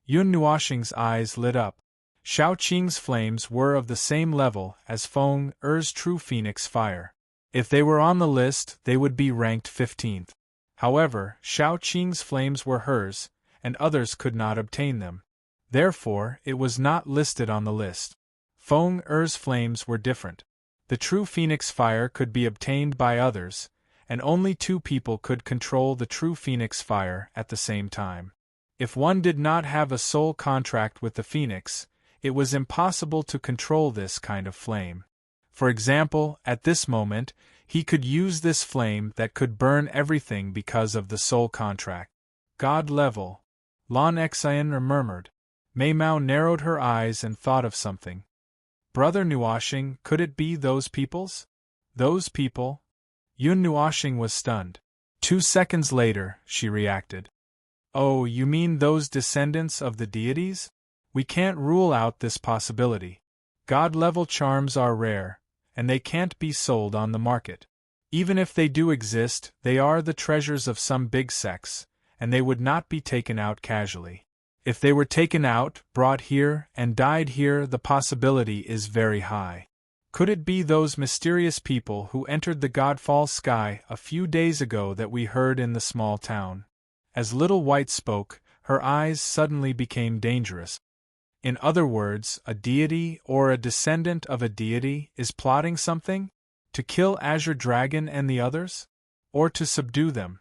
A: Yun Nuoshing's eyes lit up. Xiao Qing's flames were of the same level as Feng Er's true phoenix fire. If they were on the list, they would be ranked 15th. However, Xiao Qing's flames were hers, and others could not obtain them. Therefore, it was not listed on the list. Feng Er's flames were different. The true phoenix fire could be obtained by others, and only 2 people could control the true phoenix fire at the same time. If one did not have a soul contract with the phoenix, it was impossible to control this kind of flame. For example, at this moment, he could use this flame that could burn everything because of the soul contract. God level. Lan Xian murmured. Mei Mao narrowed her eyes and thought of something. Brother Nuoshing, could it be those peoples? Those people? Yun Nuoshing was stunned. 2 seconds later, she reacted. Oh, you mean those descendants of the deities? We can't rule out this possibility. God-level charms are rare, and they can't be sold on the market. Even if they do exist, they are the treasures of some big sects, and they would not be taken out casually. If they were taken out, brought here, and died here, the possibility is very high. Could it be those mysterious people who entered the Godfall sky a few days ago that we heard in the small town? As Little White spoke, her eyes suddenly became dangerous. In other words, a deity or a descendant of a deity is plotting something? To kill Azure Dragon and the others? Or to subdue them?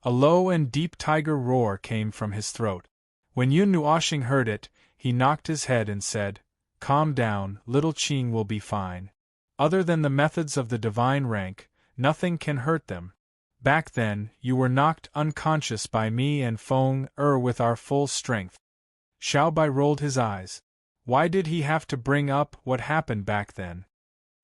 A: A low and deep tiger roar came from his throat. When Yun Nuoshing heard it, he knocked his head and said, "Calm down, little Qing will be fine. Other than the methods of the divine rank, nothing can hurt them. Back then, you were knocked unconscious by me and Feng with our full strength." Xiao Bai rolled his eyes. Why did he have to bring up what happened back then?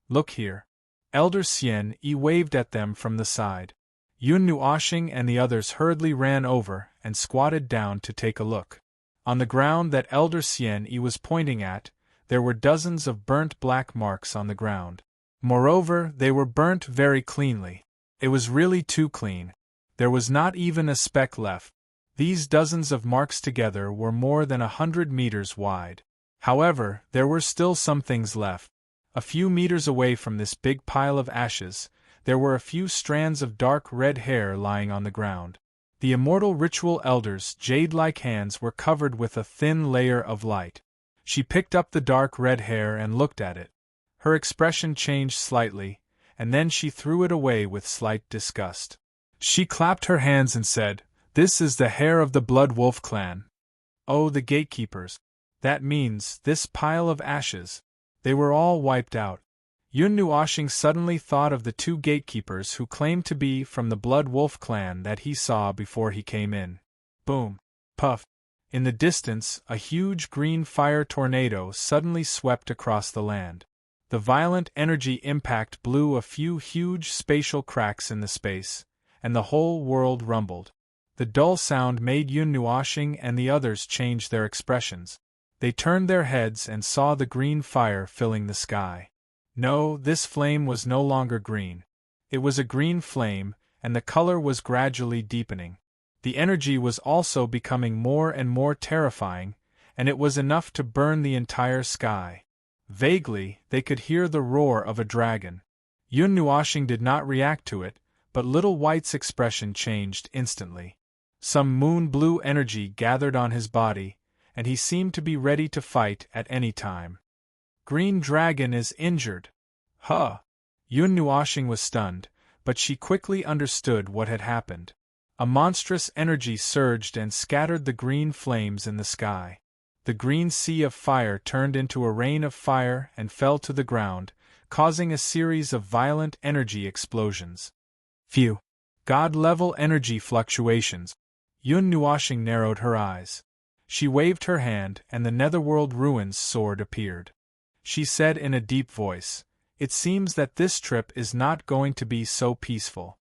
A: "Look here." Elder Xian Yi waved at them from the side. Yun Nuoshing and the others hurriedly ran over and squatted down to take a look. On the ground that Elder Xian Yi was pointing at, there were dozens of burnt black marks on the ground. Moreover, they were burnt very cleanly. It was really too clean. There was not even a speck left. These dozens of marks together were more than 100 meters wide. However, there were still some things left. A few meters away from this big pile of ashes, there were a few strands of dark red hair lying on the ground. The immortal ritual elder's jade-like hands were covered with a thin layer of light. She picked up the dark red hair and looked at it. Her expression changed slightly, and then she threw it away with slight disgust. She clapped her hands and said, "This is the hair of the Blood Wolf clan. Oh, the gatekeepers. That means, this pile of ashes. They were all wiped out." Yun Nuoshing suddenly thought of the two gatekeepers who claimed to be from the Blood Wolf clan that he saw before he came in. Boom! Puff! In the distance, a huge green fire tornado suddenly swept across the land. The violent energy impact blew a few huge spatial cracks in the space, and the whole world rumbled. The dull sound made Yun Nuoshing and the others change their expressions. They turned their heads and saw the green fire filling the sky. No, this flame was no longer green. It was a green flame, and the color was gradually deepening. The energy was also becoming more and more terrifying, and it was enough to burn the entire sky. Vaguely, they could hear the roar of a dragon. Yun Nuoshing did not react to it, but Little White's expression changed instantly. Some moon-blue energy gathered on his body, and he seemed to be ready to fight at any time. "Green Dragon is injured." Huh! Yun Nuoshing was stunned, but she quickly understood what had happened. A monstrous energy surged and scattered the green flames in the sky. The green sea of fire turned into a rain of fire and fell to the ground, causing a series of violent energy explosions. Phew! God-level energy fluctuations. Yun Nuoshing narrowed her eyes. She waved her hand and the Netherworld Ruins sword appeared. She said in a deep voice, "It seems that this trip is not going to be so peaceful."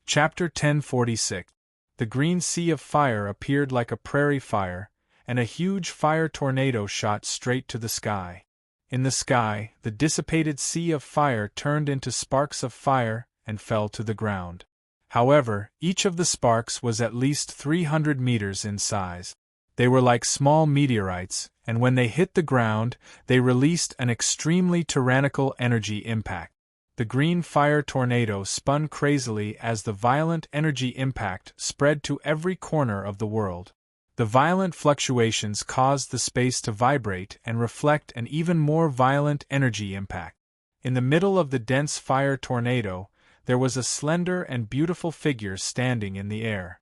A: Chapter 1046. The green sea of fire appeared like a prairie fire, and a huge fire tornado shot straight to the sky. In the sky, the dissipated sea of fire turned into sparks of fire and fell to the ground. However, each of the sparks was at least 300 meters in size. They were like small meteorites, and when they hit the ground, they released an extremely tyrannical energy impact. The green fire tornado spun crazily as the violent energy impact spread to every corner of the world. The violent fluctuations caused the space to vibrate and reflect an even more violent energy impact. In the middle of the dense fire tornado, there was a slender and beautiful figure standing in the air.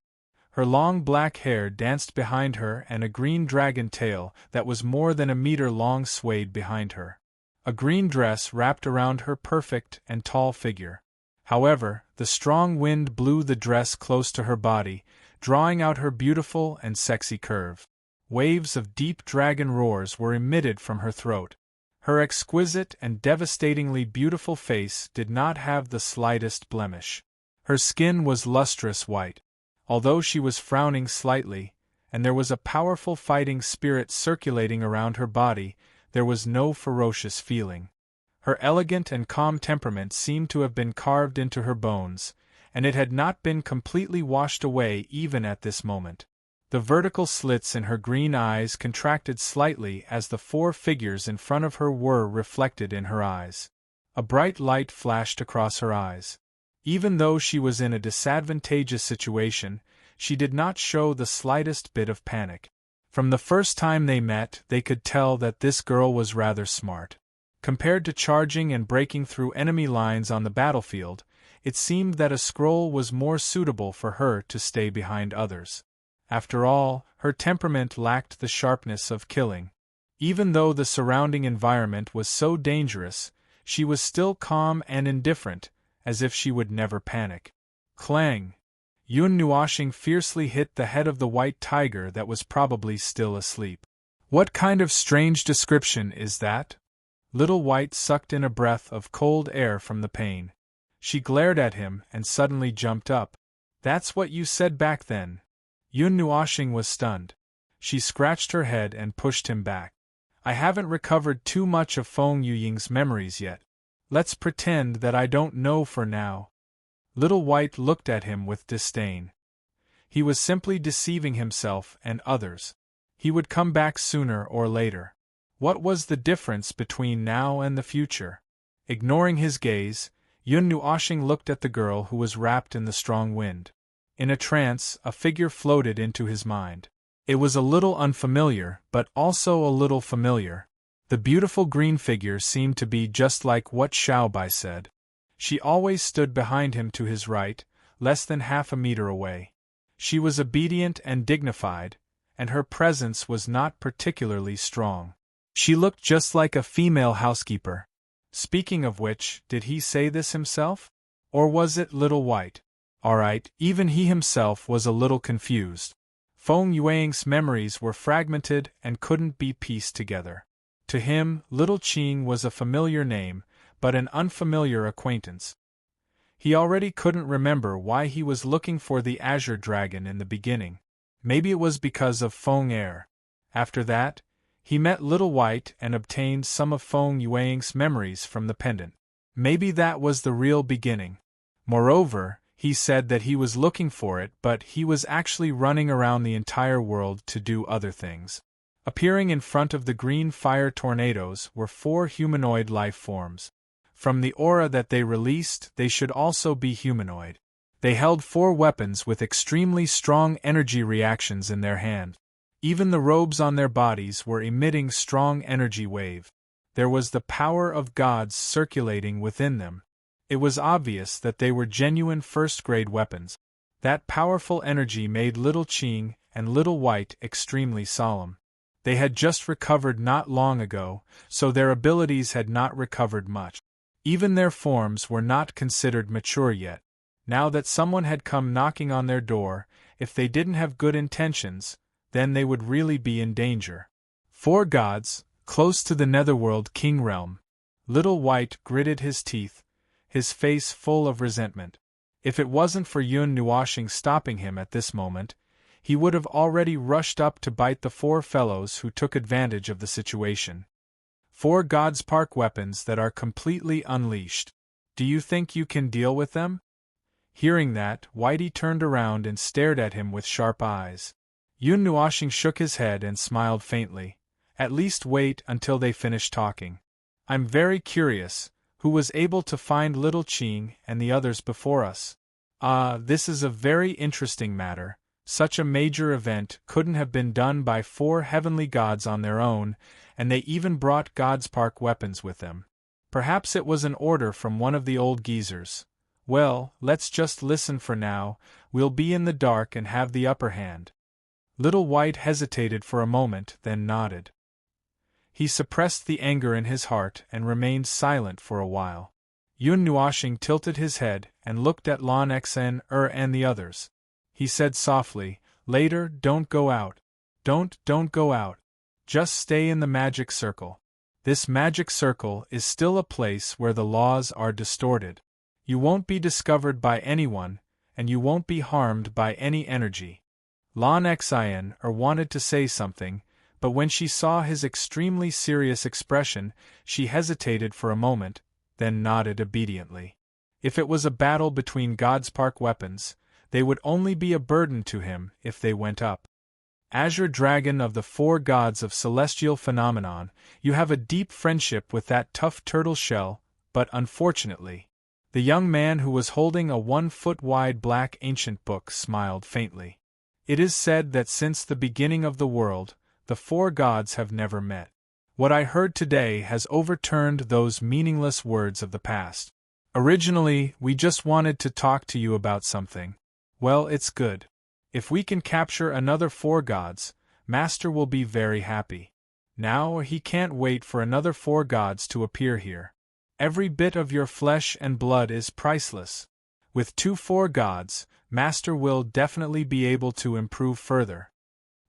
A: Her long black hair danced behind her and a green dragon tail that was more than a meter long swayed behind her. A green dress wrapped around her perfect and tall figure. However, the strong wind blew the dress close to her body, drawing out her beautiful and sexy curve. Waves of deep dragon roars were emitted from her throat. Her exquisite and devastatingly beautiful face did not have the slightest blemish. Her skin was lustrous white. Although she was frowning slightly, and there was a powerful fighting spirit circulating around her body, there was no ferocious feeling. Her elegant and calm temperament seemed to have been carved into her bones, and it had not been completely washed away even at this moment. The vertical slits in her green eyes contracted slightly as the 4 figures in front of her were reflected in her eyes. A bright light flashed across her eyes. Even though she was in a disadvantageous situation, she did not show the slightest bit of panic. From the first time they met, they could tell that this girl was rather smart. Compared to charging and breaking through enemy lines on the battlefield, it seemed that a scroll was more suitable for her to stay behind others. After all, her temperament lacked the sharpness of killing. Even though the surrounding environment was so dangerous, she was still calm and indifferent, as if she would never panic. Clang! Yun Nuoshing fiercely hit the head of the white tiger that was probably still asleep. What kind of strange description is that? Little White sucked in a breath of cold air from the pain. She glared at him and suddenly jumped up. That's what you said back then. Yun Nuoshing was stunned. She scratched her head and pushed him back. I haven't recovered too much of Feng Yuying's memories yet. Let's pretend that I don't know for now. Little White looked at him with disdain. He was simply deceiving himself and others. He would come back sooner or later. What was the difference between now and the future? Ignoring his gaze, Yun Nuoshing looked at the girl who was wrapped in the strong wind. In a trance, a figure floated into his mind. It was a little unfamiliar, but also a little familiar. The beautiful green figure seemed to be just like what Xiaobai said. She always stood behind him to his right, less than half a meter away. She was obedient and dignified, and her presence was not particularly strong. She looked just like a female housekeeper. Speaking of which, did he say this himself? Or was it Little White? Alright, even he himself was a little confused. Feng Yuan's memories were fragmented and couldn't be pieced together. To him, Little Qing was a familiar name, but an unfamiliar acquaintance. He already couldn't remember why he was looking for the Azure Dragon in the beginning. Maybe it was because of Feng Er. After that, he met Little White and obtained some of Feng Yuan's memories from the pendant. Maybe that was the real beginning. Moreover, he said that he was looking for it, but he was actually running around the entire world to do other things. Appearing in front of the green fire tornadoes were 4 humanoid life forms. From the aura that they released, they should also be humanoid. They held 4 weapons with extremely strong energy reactions in their hand. Even the robes on their bodies were emitting strong energy wave. There was the power of gods circulating within them. It was obvious that they were genuine first-grade weapons. That powerful energy made Little Qing and Little White extremely solemn. They had just recovered not long ago, so their abilities had not recovered much. Even their forms were not considered mature yet. Now that someone had come knocking on their door, if they didn't have good intentions, then they would really be in danger. 4 gods, close to the Netherworld King realm. Little White gritted his teeth, his face full of resentment. If it wasn't for Yun Nuoshing stopping him at this moment, he would have already rushed up to bite the 4 fellows who took advantage of the situation. 4 God's Park weapons that are completely unleashed. Do you think you can deal with them? Hearing that, Whitey turned around and stared at him with sharp eyes. Yun Nuoshing shook his head and smiled faintly. At least wait until they finish talking. I'm very curious, who was able to find Little Qing and the others before us? This is a very interesting matter. Such a major event couldn't have been done by 4 heavenly gods on their own, and they even brought God's Park weapons with them. Perhaps it was an order from one of the old geezers. Well, let's just listen for now. We'll be in the dark and have the upper hand. Little White hesitated for a moment, then nodded. He suppressed the anger in his heart and remained silent for a while. Yun Nuoshing tilted his head and looked at Lan Xen and the others. He said softly, "Later, don't go out. Don't go out. Just stay in the magic circle. This magic circle is still a place where the laws are distorted. You won't be discovered by anyone, and you won't be harmed by any energy." Lan Xen wanted to say something, but when she saw his extremely serious expression, she hesitated for a moment, then nodded obediently. If it was a battle between God's Park weapons, they would only be a burden to him if they went up. Azure Dragon of the 4 gods of celestial phenomenon, you have a deep friendship with that tough turtle shell, but unfortunately. The young man who was holding a 1-foot-wide black ancient book smiled faintly. It is said that since the beginning of the world, the 4 gods have never met. What I heard today has overturned those meaningless words of the past. Originally, we just wanted to talk to you about something. Well, it's good. If we can capture another 4 gods, Master will be very happy. Now he can't wait for another 4 gods to appear here. Every bit of your flesh and blood is priceless. With 2 4 gods, Master will definitely be able to improve further.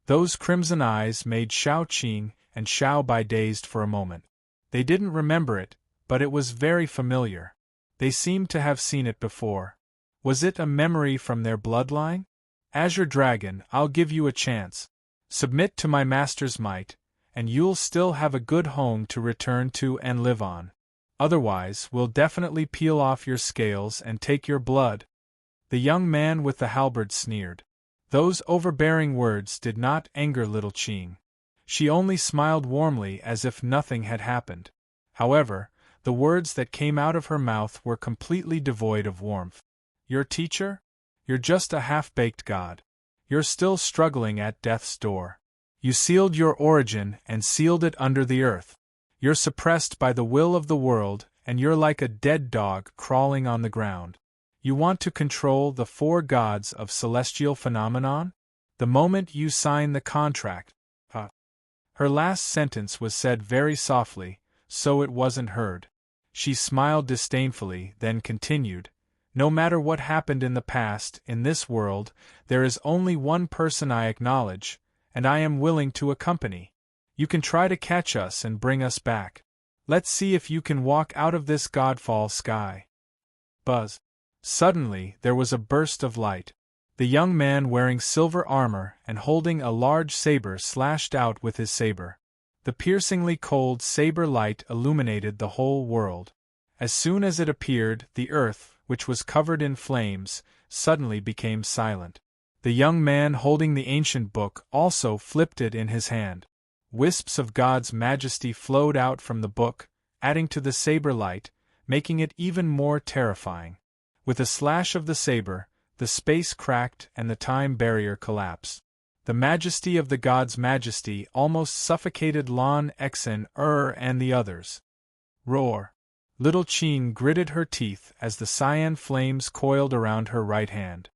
A: Those crimson eyes made Xiao Qing and Xiao Bai dazed for a moment. They didn't remember it, but it was very familiar. They seemed to have seen it before. Was it a memory from their bloodline? Azure Dragon, I'll give you a chance. Submit to my master's might, and you'll still have a good home to return to and live on. Otherwise, we'll definitely peel off your scales and take your blood. The young man with the halberd sneered. Those overbearing words did not anger little Qing. She only smiled warmly as if nothing had happened. However, the words that came out of her mouth were completely devoid of warmth. Your teacher? You're just a half-baked god. You're still struggling at death's door. You sealed your origin and sealed it under the earth. You're suppressed by the will of the world, and you're like a dead dog crawling on the ground. You want to control the 4 gods of celestial phenomenon? The moment you sign the contract. Her last sentence was said very softly, so it wasn't heard. She smiled disdainfully, then continued, no matter what happened in the past, in this world, there is only one person I acknowledge, and I am willing to accompany. You can try to catch us and bring us back. Let's see if you can walk out of this godfall sky. Buzz. Suddenly, there was a burst of light. The young man wearing silver armor and holding a large saber slashed out with his saber. The piercingly cold saber light illuminated the whole world. As soon as it appeared, the earth, which was covered in flames, suddenly became silent. The young man holding the ancient book also flipped it in his hand. Wisps of God's majesty flowed out from the book, adding to the saber light, making it even more terrifying. With a slash of the saber, the space cracked and the time barrier collapsed. The majesty of the God's majesty almost suffocated Lan Xen and the others. Roar! Little Qing gritted her teeth as the cyan flames coiled around her right hand.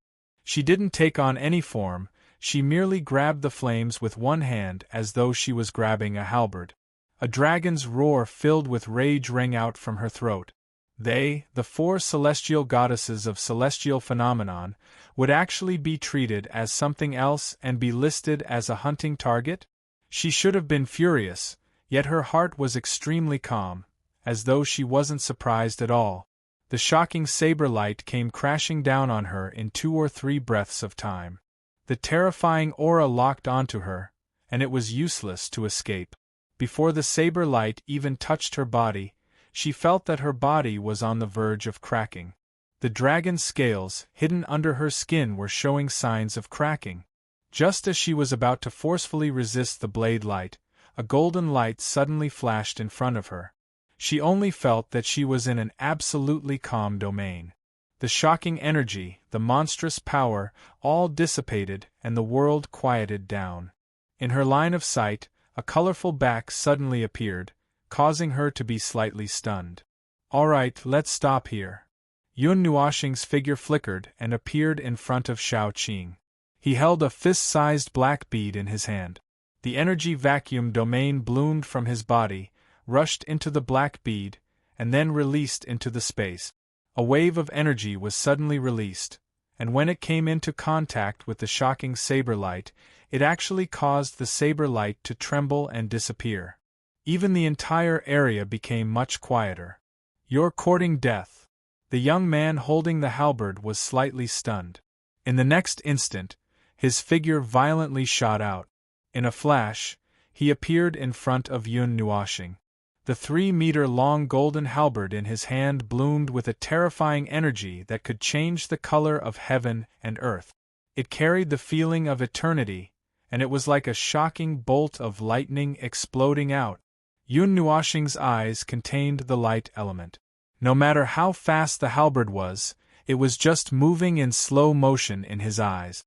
A: She didn't take on any form, she merely grabbed the flames with one hand as though she was grabbing a halberd. A dragon's roar filled with rage rang out from her throat. They, the 4 celestial goddesses of celestial phenomenon, would actually be treated as something else and be listed as a hunting target? She should have been furious, yet her heart was extremely calm, as though she wasn't surprised at all. The shocking saber light came crashing down on her in 2 or 3 breaths of time. The terrifying aura locked onto her, and it was useless to escape. Before the saber light even touched her body, she felt that her body was on the verge of cracking. The dragon's scales, hidden under her skin, were showing signs of cracking. Just as she was about to forcefully resist the blade light, a golden light suddenly flashed in front of her. She only felt that she was in an absolutely calm domain. The shocking energy, the monstrous power, all dissipated and the world quieted down. In her line of sight, a colorful back suddenly appeared, causing her to be slightly stunned. All right, let's stop here. Yun Nuoxing's figure flickered and appeared in front of Xiao Qing. He held a fist-sized black bead in his hand. The energy vacuum domain bloomed from his body, rushed into the black bead, and then released into the space. A wave of energy was suddenly released, and when it came into contact with the shocking saber light, it actually caused the saber light to tremble and disappear. Even the entire area became much quieter. You're courting death. The young man holding the halberd was slightly stunned. In the next instant, his figure violently shot out. In a flash, he appeared in front of Yun Nuoxing. The 3-meter-long golden halberd in his hand bloomed with a terrifying energy that could change the color of heaven and earth. It carried the feeling of eternity, and it was like a shocking bolt of lightning exploding out. Yun Nuoxing's eyes contained the light element. No matter how fast the halberd was, it was just moving in slow motion in his eyes.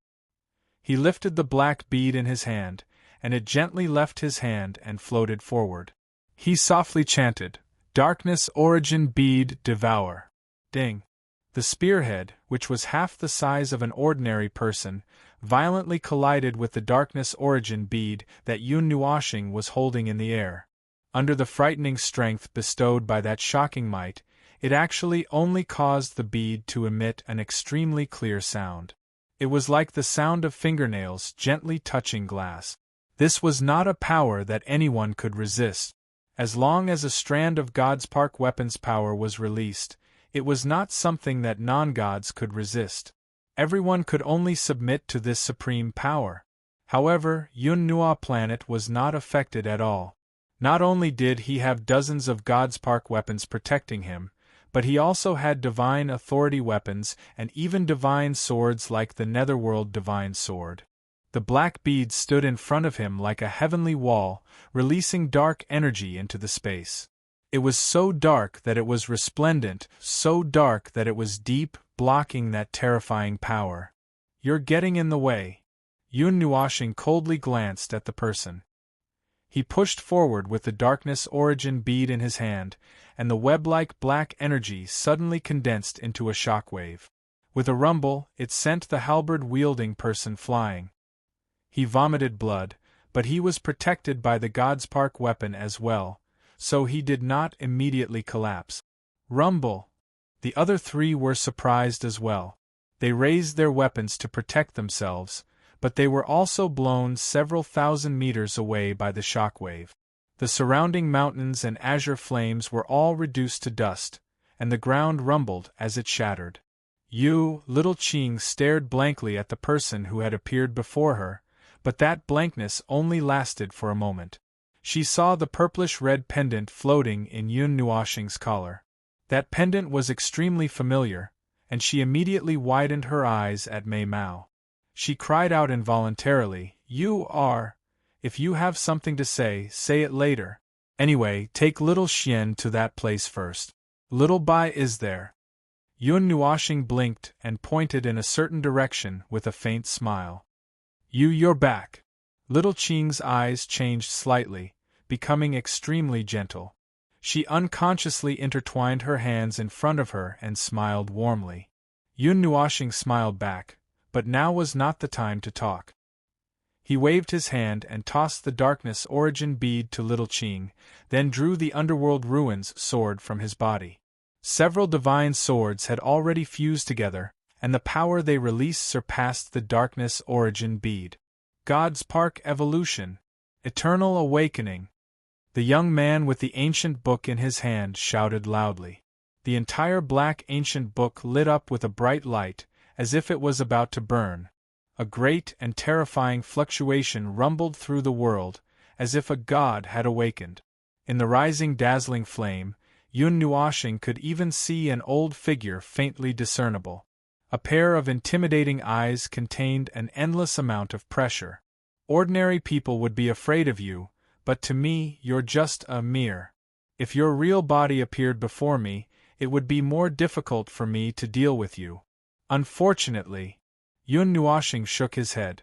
A: He lifted the black bead in his hand, and it gently left his hand and floated forward. He softly chanted, "Darkness origin bead devour." Ding! The spearhead, which was half the size of an ordinary person, violently collided with the darkness origin bead that Yun Nuoxing was holding in the air. Under the frightening strength bestowed by that shocking might, it actually only caused the bead to emit an extremely clear sound. It was like the sound of fingernails gently touching glass. This was not a power that anyone could resist. As long as a strand of God's Park weapons power was released, it was not something that non-gods could resist. Everyone could only submit to this supreme power. However, Yun Nuo planet was not affected at all. Not only did he have dozens of God's Park weapons protecting him, but he also had divine authority weapons and even divine swords like the Netherworld Divine Sword. The black bead stood in front of him like a heavenly wall, releasing dark energy into the space. It was so dark that it was resplendent, so dark that it was deep, blocking that terrifying power. "You're getting in the way." Yun Nuoxing coldly glanced at the person. He pushed forward with the darkness origin bead in his hand, and the web-like black energy suddenly condensed into a shockwave. With a rumble, it sent the halberd-wielding person flying. He vomited blood, but he was protected by the God's Park weapon as well, so he did not immediately collapse. Rumble! The other three were surprised as well. They raised their weapons to protect themselves, but they were also blown several thousand meters away by the shockwave. The surrounding mountains and azure flames were all reduced to dust, and the ground rumbled as it shattered. Little Qing stared blankly at the person who had appeared before her, but that blankness only lasted for a moment. She saw the purplish-red pendant floating in Yun Nuoxing's collar. That pendant was extremely familiar, and she immediately widened her eyes at Mei Mao. She cried out involuntarily, If you have something to say it later. Anyway, take little Xian to that place first. Little Bai is there." Yun Nuoxing blinked and pointed in a certain direction with a faint smile. You're back." Little Qing's eyes changed slightly, becoming extremely gentle. She unconsciously intertwined her hands in front of her and smiled warmly. Yun Nuoxing smiled back, but now was not the time to talk. He waved his hand and tossed the darkness origin bead to Little Qing, then drew the Underworld Ruins sword from his body. Several divine swords had already fused together, and the power they released surpassed the darkness origin bead. God's Park evolution. Eternal awakening. The young man with the ancient book in his hand shouted loudly. The entire black ancient book lit up with a bright light, as if it was about to burn. A great and terrifying fluctuation rumbled through the world, as if a god had awakened. In the rising dazzling flame, Yun Nuoxing could even see an old figure faintly discernible. A pair of intimidating eyes contained an endless amount of pressure. Ordinary people would be afraid of you, but to me you're just a mirror. If your real body appeared before me, it would be more difficult for me to deal with you. Unfortunately. Yun Nuoxing shook his head.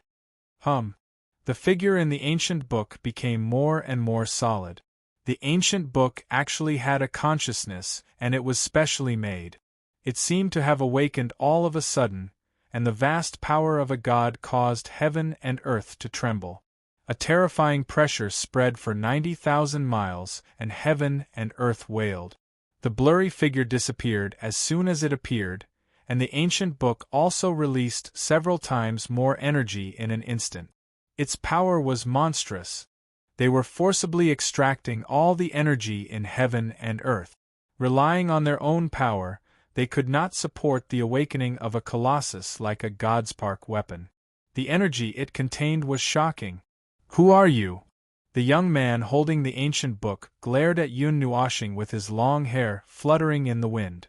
A: The figure in the ancient book became more and more solid. The ancient book actually had a consciousness, and it was specially made. It seemed to have awakened all of a sudden, and the vast power of a god caused heaven and earth to tremble. A terrifying pressure spread for 90,000 miles, and heaven and earth wailed. The blurry figure disappeared as soon as it appeared, and the ancient book also released several times more energy in an instant. Its power was monstrous. They were forcibly extracting all the energy in heaven and earth. Relying on their own power, they could not support the awakening of a colossus like a God's Park weapon. The energy it contained was shocking. "Who are you?" The young man holding the ancient book glared at Yun Nuoxing with his long hair fluttering in the wind.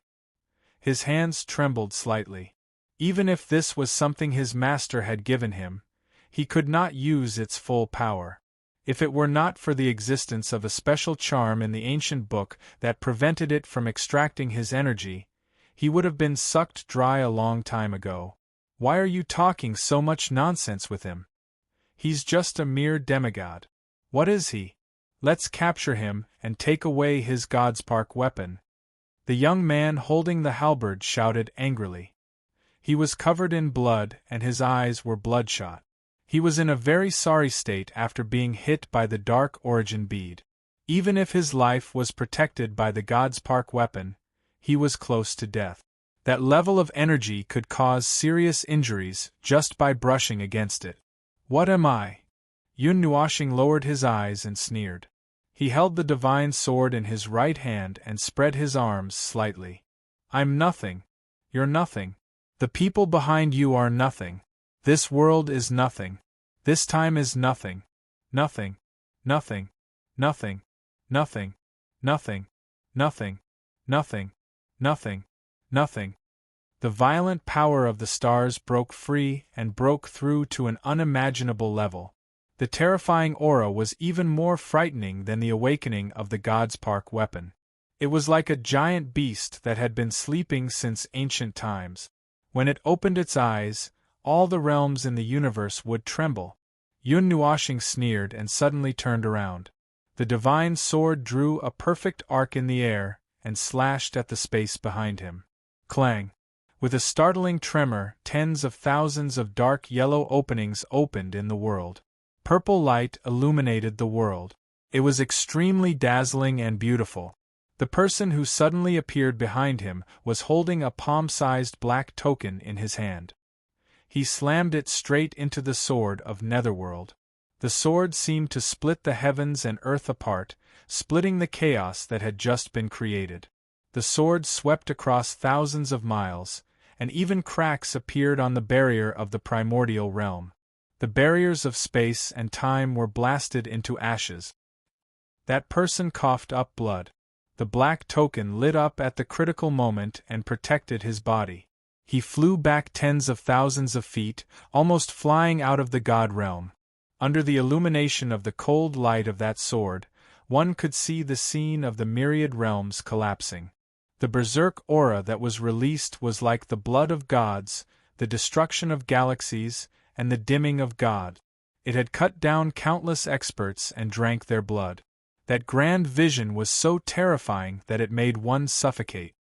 A: His hands trembled slightly. Even if this was something his master had given him, he could not use its full power. If it were not for the existence of a special charm in the ancient book that prevented it from extracting his energy, he would have been sucked dry a long time ago. Why are you talking so much nonsense with him? He's just a mere demigod. What is he? Let's capture him and take away his Godspark weapon. The young man holding the halberd shouted angrily. He was covered in blood and his eyes were bloodshot. He was in a very sorry state after being hit by the dark origin bead. Even if his life was protected by the Godspark weapon, he was close to death. That level of energy could cause serious injuries just by brushing against it. What am I? Yun Nuoshing lowered his eyes and sneered. He held the divine sword in his right hand and spread his arms slightly. I'm nothing. You're nothing. The people behind you are nothing. This world is nothing. This time is nothing. Nothing. Nothing. Nothing. Nothing. Nothing. Nothing. Nothing. Nothing. Nothing. The violent power of the stars broke free and broke through to an unimaginable level. The terrifying aura was even more frightening than the awakening of the Godspark weapon. It was like a giant beast that had been sleeping since ancient times. When it opened its eyes, all the realms in the universe would tremble. Yun Nuoshing sneered and suddenly turned around. The divine sword drew a perfect arc in the air and slashed at the space behind him. Clang! With a startling tremor, tens of thousands of dark yellow openings opened in the world. Purple light illuminated the world. It was extremely dazzling and beautiful. The person who suddenly appeared behind him was holding a palm-sized black token in his hand. He slammed it straight into the sword of Netherworld. The sword seemed to split the heavens and earth apart, splitting the chaos that had just been created. The sword swept across thousands of miles, and even cracks appeared on the barrier of the primordial realm. The barriers of space and time were blasted into ashes. That person coughed up blood. The black token lit up at the critical moment and protected his body. He flew back tens of thousands of feet, almost flying out of the god realm. Under the illumination of the cold light of that sword, one could see the scene of the myriad realms collapsing. The berserk aura that was released was like the blood of gods, the destruction of galaxies, and the dimming of God. It had cut down countless experts and drank their blood. That grand vision was so terrifying that it made one suffocate.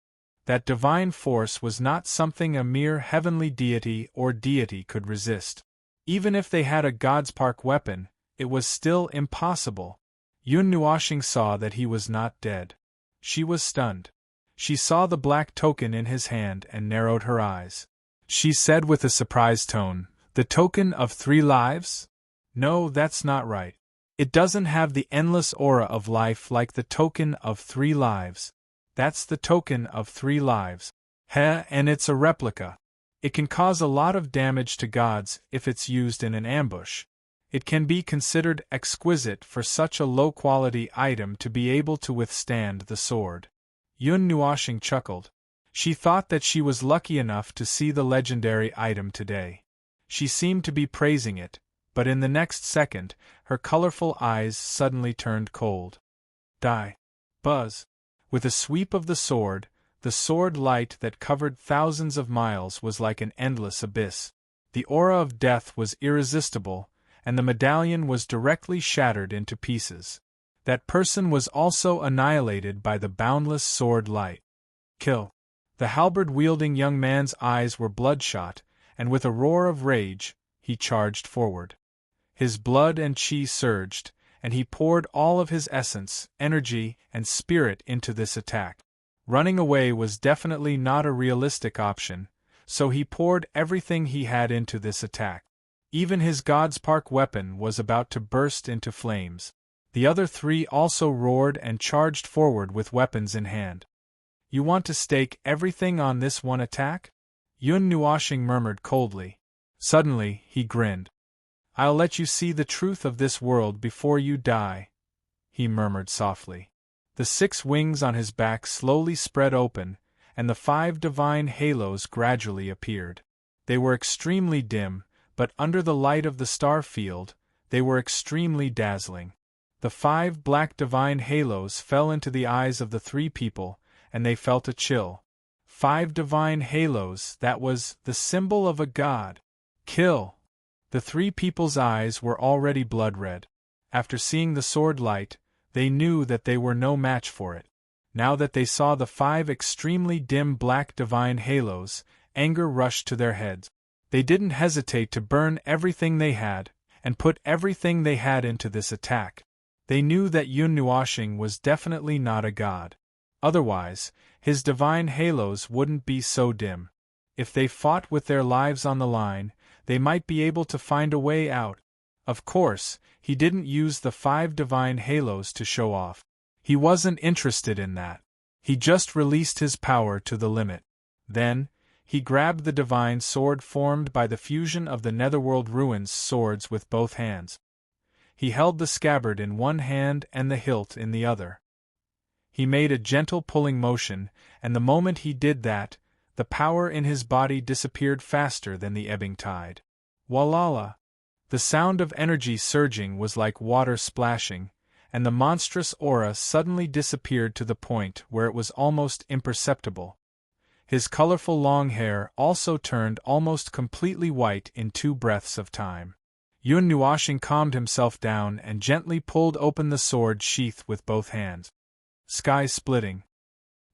A: That divine force was not something a mere heavenly deity or deity could resist. Even if they had a Godspark weapon, it was still impossible. Yun Nuoshing saw that he was not dead. She was stunned. She saw the black token in his hand and narrowed her eyes. She said with a surprised tone, "The token of 3 lives? No, that's not right. It doesn't have the endless aura of life like the token of 3 lives. That's the token of 3 lives. And it's a replica. It can cause a lot of damage to gods if it's used in an ambush. It can be considered exquisite for such a low-quality item to be able to withstand the sword." Yun Nuoshing chuckled. She thought that she was lucky enough to see the legendary item today. She seemed to be praising it, but in the next second, her colorful eyes suddenly turned cold. Die. Buzz. With a sweep of the sword light that covered thousands of miles was like an endless abyss. The aura of death was irresistible, and the medallion was directly shattered into pieces. That person was also annihilated by the boundless sword light. Kill. The halberd-wielding young man's eyes were bloodshot, and with a roar of rage, he charged forward. His blood and chi surged, and he poured all of his essence, energy, and spirit into this attack. Running away was definitely not a realistic option, so he poured everything he had into this attack. Even his Godspark weapon was about to burst into flames. The other 3 also roared and charged forward with weapons in hand. "You want to stake everything on this one attack?" Yun Nuoshing murmured coldly. Suddenly, he grinned. "I'll let you see the truth of this world before you die," he murmured softly. The 6 wings on his back slowly spread open, and the 5 divine halos gradually appeared. They were extremely dim, but under the light of the star field, they were extremely dazzling. The 5 black divine halos fell into the eyes of the 3 people, and they felt a chill. 5 divine halos, that was the symbol of a god. Kill! The 3 people's eyes were already blood-red. After seeing the sword light, they knew that they were no match for it. Now that they saw the 5 extremely dim black divine halos, anger rushed to their heads. They didn't hesitate to burn everything they had, and put everything they had into this attack. They knew that Yun Nuoshing was definitely not a god. Otherwise, his divine halos wouldn't be so dim. If they fought with their lives on the line, they might be able to find a way out. Of course, he didn't use the 5 divine halos to show off. He wasn't interested in that. He just released his power to the limit. Then, he grabbed the divine sword formed by the fusion of the Netherworld Ruins swords with both hands. He held the scabbard in one hand and the hilt in the other. He made a gentle pulling motion, and the moment he did that, the power in his body disappeared faster than the ebbing tide. Walala! The sound of energy surging was like water splashing, and the monstrous aura suddenly disappeared to the point where it was almost imperceptible. His colorful long hair also turned almost completely white in 2 breaths of time. Yun Nuoshing calmed himself down and gently pulled open the sword sheath with both hands. Sky splitting.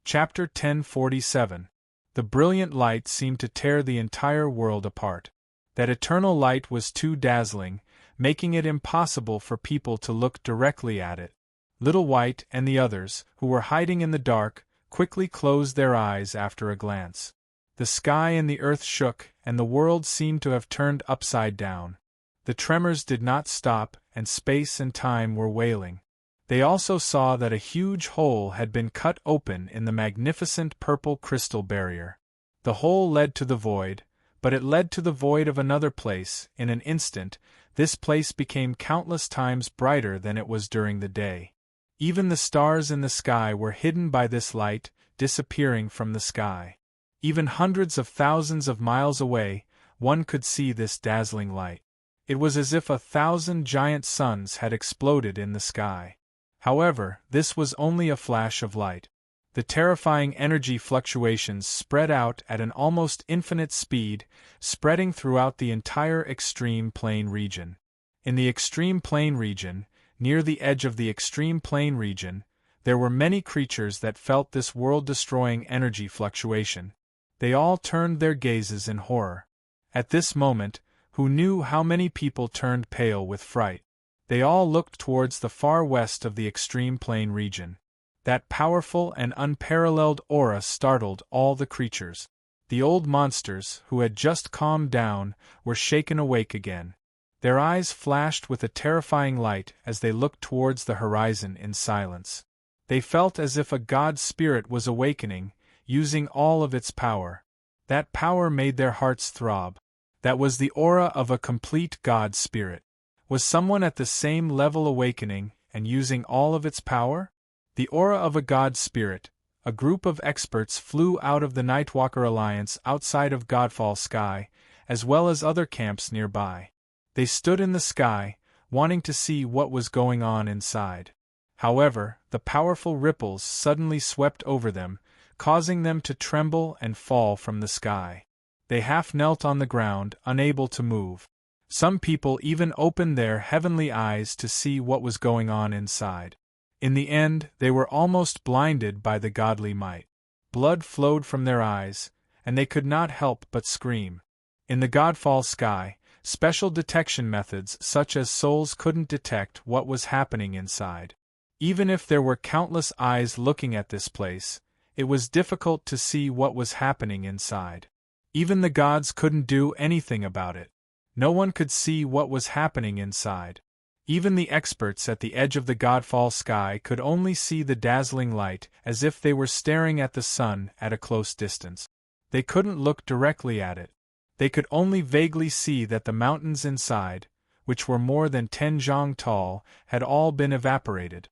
A: Chapter 1047. The brilliant light seemed to tear the entire world apart. That eternal light was too dazzling, making it impossible for people to look directly at it. Little White and the others, who were hiding in the dark, quickly closed their eyes after a glance. The sky and the earth shook, and the world seemed to have turned upside down. The tremors did not stop, and space and time were wailing. They also saw that a huge hole had been cut open in the magnificent purple crystal barrier. The hole led to the void, but it led to the void of another place. In an instant, this place became countless times brighter than it was during the day. Even the stars in the sky were hidden by this light, disappearing from the sky. Even hundreds of thousands of miles away, one could see this dazzling light. It was as if 1,000 giant suns had exploded in the sky. However, this was only a flash of light. The terrifying energy fluctuations spread out at an almost infinite speed, spreading throughout the entire extreme plane region. In the extreme plane region, near the edge of the extreme plane region, there were many creatures that felt this world-destroying energy fluctuation. They all turned their gazes in horror. At this moment, who knew how many people turned pale with fright? They all looked towards the far west of the extreme plane region. That powerful and unparalleled aura startled all the creatures. The old monsters, who had just calmed down, were shaken awake again. Their eyes flashed with a terrifying light as they looked towards the horizon in silence. They felt as if a god spirit was awakening, using all of its power. That power made their hearts throb. That was the aura of a complete god spirit. Was someone at the same level awakening and using all of its power? The aura of a god spirit. A group of experts flew out of the Nightwalker Alliance outside of Godfall Sky, as well as other camps nearby. They stood in the sky, wanting to see what was going on inside. However, the powerful ripples suddenly swept over them, causing them to tremble and fall from the sky. They half knelt on the ground, unable to move. Some people even opened their heavenly eyes to see what was going on inside. In the end, they were almost blinded by the godly might. Blood flowed from their eyes, and they could not help but scream. In the Godfall Sky, special detection methods such as souls couldn't detect what was happening inside. Even if there were countless eyes looking at this place, it was difficult to see what was happening inside. Even the gods couldn't do anything about it. No one could see what was happening inside. Even the experts at the edge of the Godfall Sky could only see the dazzling light as if they were staring at the sun at a close distance. They couldn't look directly at it. They could only vaguely see that the mountains inside, which were more than 10 zhang tall, had all been evaporated.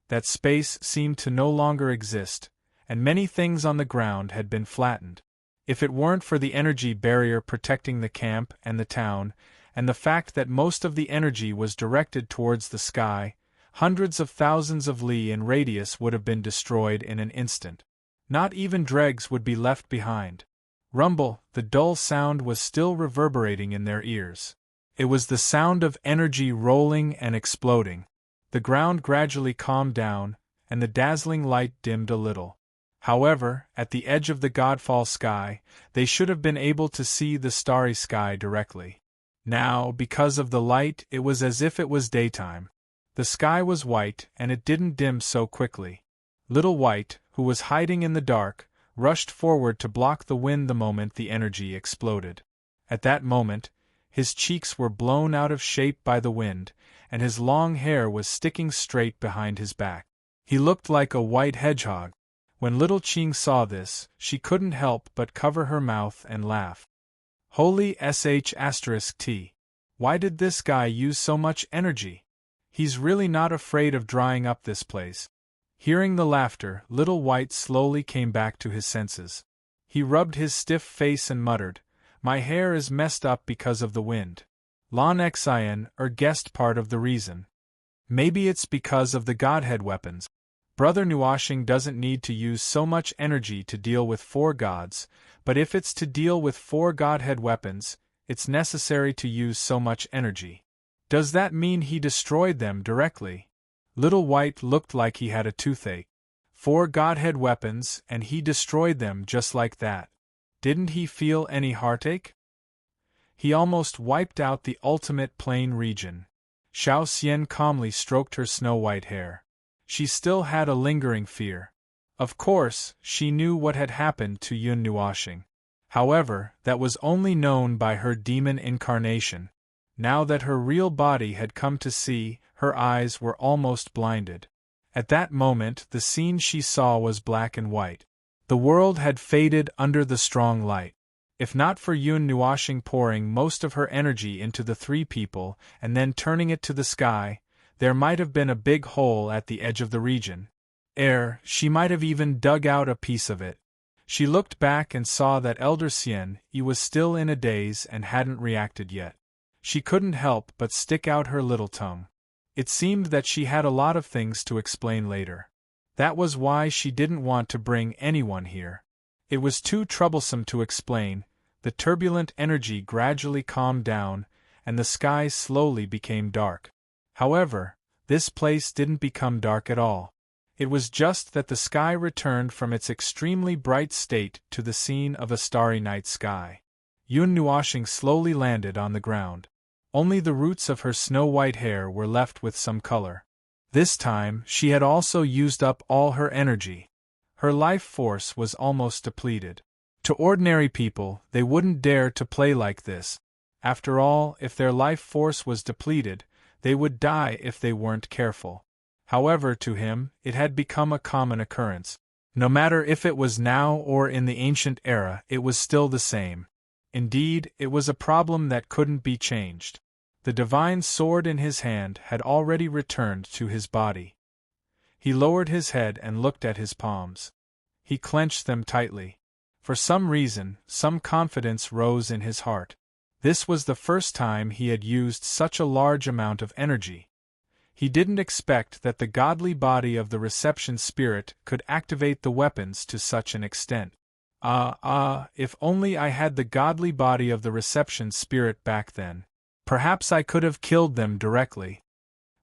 A: That space seemed to no longer exist, and many things on the ground had been flattened. If it weren't for the energy barrier protecting the camp and the town, and the fact that most of the energy was directed towards the sky, hundreds of thousands of li in radius would have been destroyed in an instant. Not even dregs would be left behind. Rumble, the dull sound was still reverberating in their ears. It was the sound of energy rolling and exploding. The ground gradually calmed down, and the dazzling light dimmed a little. However, at the edge of the godfall sky, they should have been able to see the starry sky directly. Now, because of the light, it was as if it was daytime. The sky was white, and it didn't dim so quickly. Little White, who was hiding in the dark, rushed forward to block the wind the moment the energy exploded. At that moment, his cheeks were blown out of shape by the wind, and his long hair was sticking straight behind his back. He looked like a white hedgehog. When little Qing saw this, she couldn't help but cover her mouth and laugh. Holy sh*t. Why did this guy use so much energy? He's really not afraid of drying up this place. Hearing the laughter, Little White slowly came back to his senses. He rubbed his stiff face and muttered, "My hair is messed up because of the wind. Lon Xian guessed part of the reason. Maybe it's because of the Godhead weapons. Brother Nuashing doesn't need to use so much energy to deal with 4 gods, but if it's to deal with 4 Godhead weapons, it's necessary to use so much energy. Does that mean he destroyed them directly?" Little White looked like he had a toothache. 4 Godhead weapons, and he destroyed them just like that. Didn't he feel any heartache? He almost wiped out the ultimate plain region. Xiao Xian calmly stroked her snow-white hair. She still had a lingering fear. Of course, she knew what had happened to Yun Nuashing. However, that was only known by her demon incarnation. Now that her real body had come to see, her eyes were almost blinded. At that moment, the scene she saw was black and white. The world had faded under the strong light. If not for Yun Nuashing pouring most of her energy into the 3 people and then turning it to the sky, there might have been a big hole at the edge of the region. She might have even dug out a piece of it. She looked back and saw that Elder Xian was still in a daze and hadn't reacted yet. She couldn't help but stick out her little tongue. It seemed that she had a lot of things to explain later. That was why she didn't want to bring anyone here. It was too troublesome to explain. The turbulent energy gradually calmed down, and the sky slowly became dark. However, this place didn't become dark at all. It was just that the sky returned from its extremely bright state to the scene of a starry night sky. Yun Nuashing slowly landed on the ground. Only the roots of her snow-white hair were left with some color. This time, she had also used up all her energy. Her life force was almost depleted. To ordinary people, they wouldn't dare to play like this. After all, if their life force was depleted, they would die if they weren't careful. However, to him, it had become a common occurrence. No matter if it was now or in the ancient era, it was still the same. Indeed, it was a problem that couldn't be changed. The divine sword in his hand had already returned to his body. He lowered his head and looked at his palms. He clenched them tightly. For some reason, some confidence rose in his heart. This was the first time he had used such a large amount of energy. He didn't expect that the godly body of the reception spirit could activate the weapons to such an extent. If only I had the godly body of the reception spirit back then. Perhaps I could have killed them directly.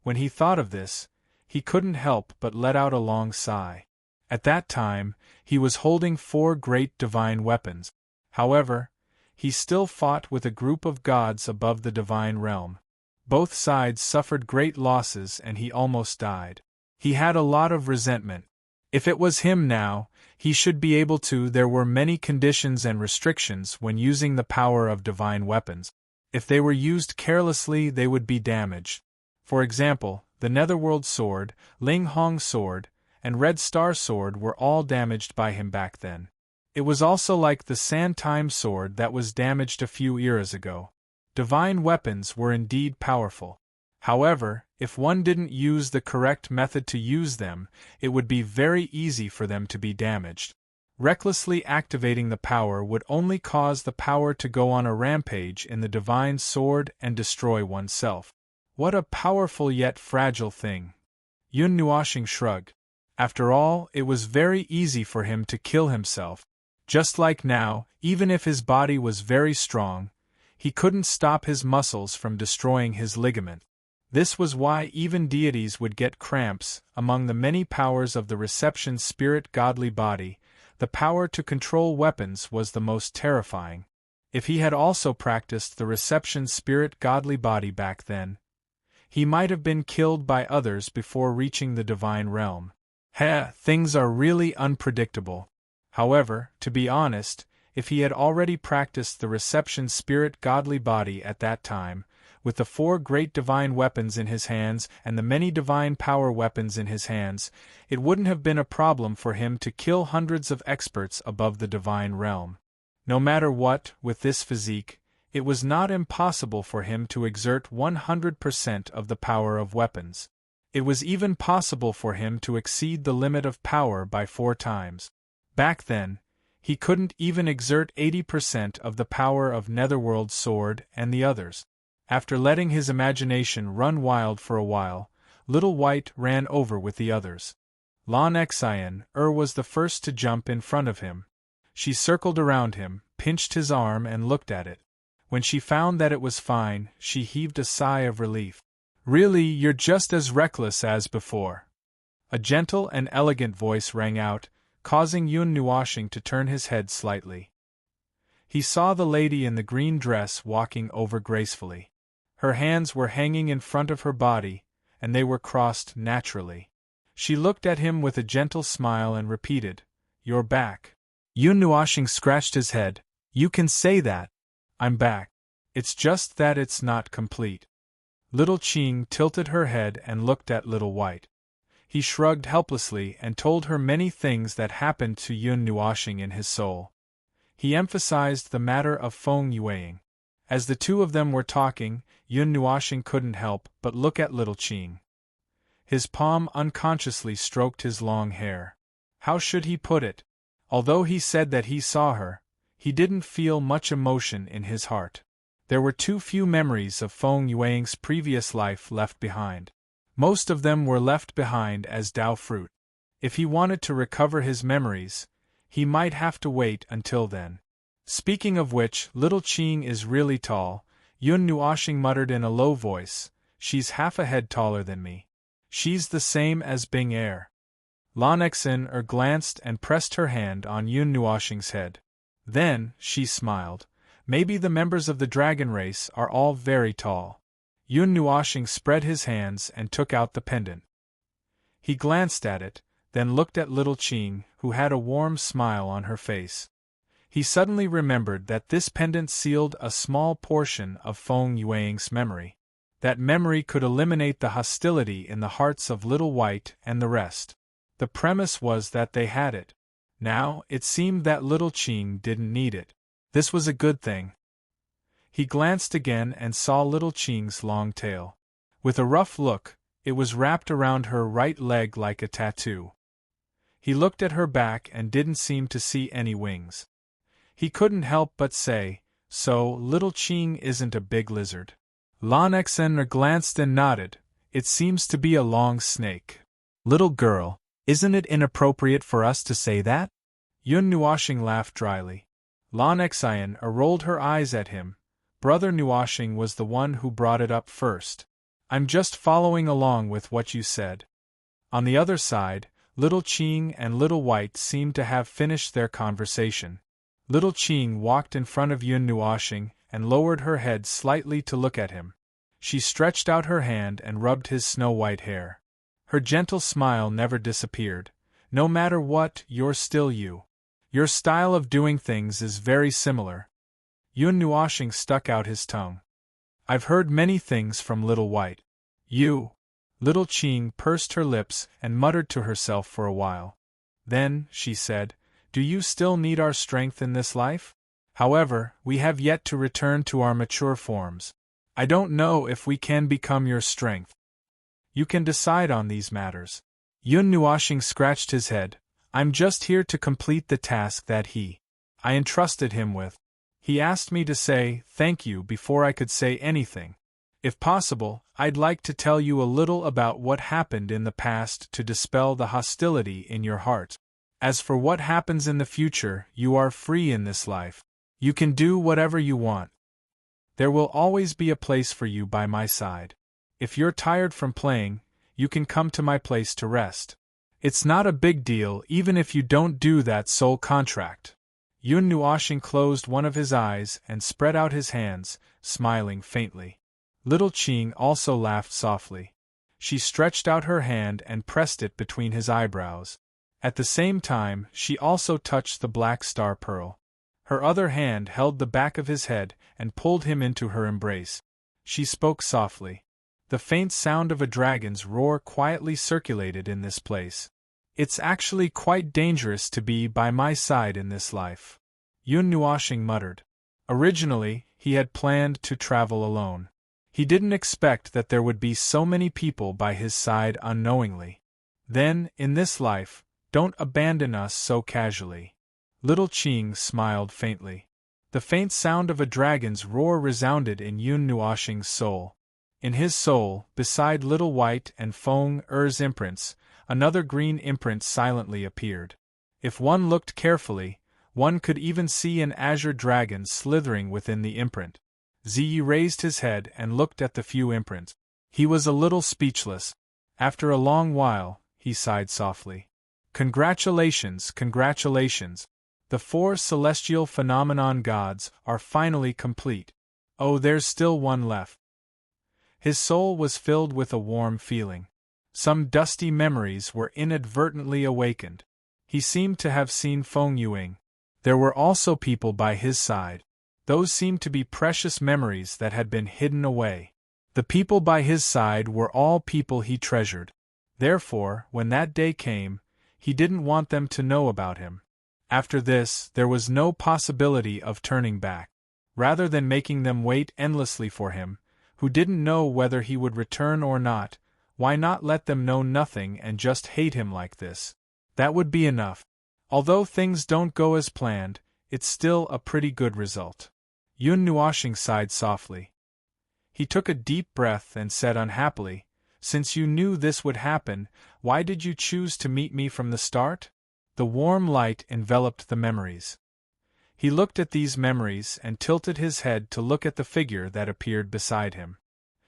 A: When he thought of this, he couldn't help but let out a long sigh. At that time, he was holding 4 great divine weapons. However, he still fought with a group of gods above the divine realm. Both sides suffered great losses and he almost died. He had a lot of resentment. If it was him now, he should be able to. There were many conditions and restrictions when using the power of divine weapons. If they were used carelessly, they would be damaged. For example, the Netherworld Sword, Ling Hong Sword, and Red Star Sword were all damaged by him back then. It was also like the Sand Time Sword that was damaged a few eras ago. Divine weapons were indeed powerful. However, if one didn't use the correct method to use them, it would be very easy for them to be damaged. Recklessly activating the power would only cause the power to go on a rampage in the divine sword and destroy oneself. What a powerful yet fragile thing. Yun Nuoshing shrugged. After all, it was very easy for him to kill himself. Just like now, even if his body was very strong, he couldn't stop his muscles from destroying his ligament. This was why even deities would get cramps. Among the many powers of the reception spirit godly body, the power to control weapons was the most terrifying. If he had also practiced the reception spirit godly body back then, he might have been killed by others before reaching the divine realm. Things are really unpredictable. However, to be honest, if he had already practiced the reception spirit godly body at that time, with the 4 great divine weapons in his hands and the many divine power weapons in his hands, it wouldn't have been a problem for him to kill hundreds of experts above the divine realm. No matter what, with this physique, it was not impossible for him to exert 100% of the power of weapons. It was even possible for him to exceed the limit of power by 4 times. Back then, he couldn't even exert 80% of the power of Netherworld sword and the others. After letting his imagination run wild for a while, Little White ran over with the others. Lan Xian was the first to jump in front of him. She circled around him, pinched his arm and looked at it. When she found that it was fine, she heaved a sigh of relief. Really, you're just as reckless as before. A gentle and elegant voice rang out, causing Yun Nuoshing to turn his head slightly. He saw the lady in the green dress walking over gracefully. Her hands were hanging in front of her body, and they were crossed naturally. She looked at him with a gentle smile and repeated, "You're back." Yun Nuoshing scratched his head. "You can say that. I'm back. It's just that it's not complete." Little Qing tilted her head and looked at Little White. He shrugged helplessly and told her many things that happened to Yun Nuoshing in his soul. He emphasized the matter of Feng Yueing. As the two of them were talking, Yun Nuoshing couldn't help but look at Little Qing. His palm unconsciously stroked his long hair. How should he put it? Although he said that he saw her, he didn't feel much emotion in his heart. There were too few memories of Feng Yueing's previous life left behind. Most of them were left behind as Dao fruit. If he wanted to recover his memories, he might have to wait until then. Speaking of which, Little Qing is really tall, Yun Nuoshing muttered in a low voice. She's half a head taller than me. She's the same as Bing Er. Lan Xian glanced and pressed her hand on Yun Nuoshing's head. Then, she smiled. Maybe the members of the dragon race are all very tall. Yun Nuoshing spread his hands and took out the pendant. He glanced at it, then looked at Little Qing, who had a warm smile on her face. He suddenly remembered that this pendant sealed a small portion of Feng Yueing's memory. That memory could eliminate the hostility in the hearts of Little White and the rest. The premise was that they had it. Now, it seemed that Little Qing didn't need it. This was a good thing. He glanced again and saw Little Qing's long tail. With a rough look, it was wrapped around her right leg like a tattoo. He looked at her back and didn't seem to see any wings. He couldn't help but say, "So, Little Qing isn't a big lizard." Lan Xian glanced and nodded. "It seems to be a long snake." "Little girl, isn't it inappropriate for us to say that?" Yun Nuoshing laughed dryly. Lan Xian rolled her eyes at him. Brother Nuoshing was the one who brought it up first. "I'm just following along with what you said." On the other side, Little Qing and Little White seemed to have finished their conversation. Little Qing walked in front of Yun Nuoshing and lowered her head slightly to look at him. She stretched out her hand and rubbed his snow-white hair. Her gentle smile never disappeared. "No matter what, you're still you. Your style of doing things is very similar." Yun Nuoshing stuck out his tongue. "I've heard many things from Little White. You." Little Qing pursed her lips and muttered to herself for a while. Then, she said, "Do you still need our strength in this life? However, we have yet to return to our mature forms. I don't know if we can become your strength. You can decide on these matters." Yun Nuoshing scratched his head. I'm just here to complete the task that I entrusted him with. He asked me to say thank you before I could say anything. If possible, I'd like to tell you a little about what happened in the past to dispel the hostility in your heart. As for what happens in the future, you are free in this life. You can do whatever you want. There will always be a place for you by my side. If you're tired from playing, you can come to my place to rest. It's not a big deal even if you don't do that soul contract. Yun Nuoshing closed one of his eyes and spread out his hands, smiling faintly. Little Qing also laughed softly. She stretched out her hand and pressed it between his eyebrows. At the same time, she also touched the black star pearl. Her other hand held the back of his head and pulled him into her embrace. She spoke softly. The faint sound of a dragon's roar quietly circulated in this place. It's actually quite dangerous to be by my side in this life. Yun Nuoshing muttered. Originally, he had planned to travel alone. He didn't expect that there would be so many people by his side unknowingly. Then, in this life, don't abandon us so casually. Little Qing smiled faintly. The faint sound of a dragon's roar resounded in Yun Nuoshing's soul. In his soul, beside Little White and Feng Er's imprints, another green imprint silently appeared. If one looked carefully, one could even see an azure dragon slithering within the imprint. Ziyi raised his head and looked at the few imprints. He was a little speechless. After a long while, he sighed softly. Congratulations, congratulations. The 4 celestial phenomenon gods are finally complete. Oh, there's still one left. His soul was filled with a warm feeling. Some dusty memories were inadvertently awakened. He seemed to have seen Feng Yuing. There were also people by his side. Those seemed to be precious memories that had been hidden away. The people by his side were all people he treasured. Therefore, when that day came, he didn't want them to know about him. After this, there was no possibility of turning back. Rather than making them wait endlessly for him, who didn't know whether he would return or not, why not let them know nothing and just hate him like this? That would be enough. Although things don't go as planned, it's still a pretty good result. Yun Nuoshing sighed softly. He took a deep breath and said unhappily, Since you knew this would happen, why did you choose to meet me from the start? The warm light enveloped the memories. He looked at these memories and tilted his head to look at the figure that appeared beside him.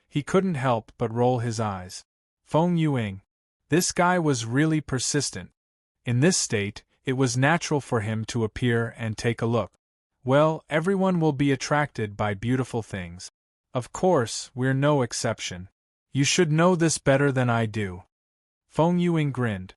A: He couldn't help but roll his eyes. Feng Yuing. This guy was really persistent. In this state, it was natural for him to appear and take a look. Well, everyone will be attracted by beautiful things. Of course, we're no exception. You should know this better than I do. Feng Yuing grinned.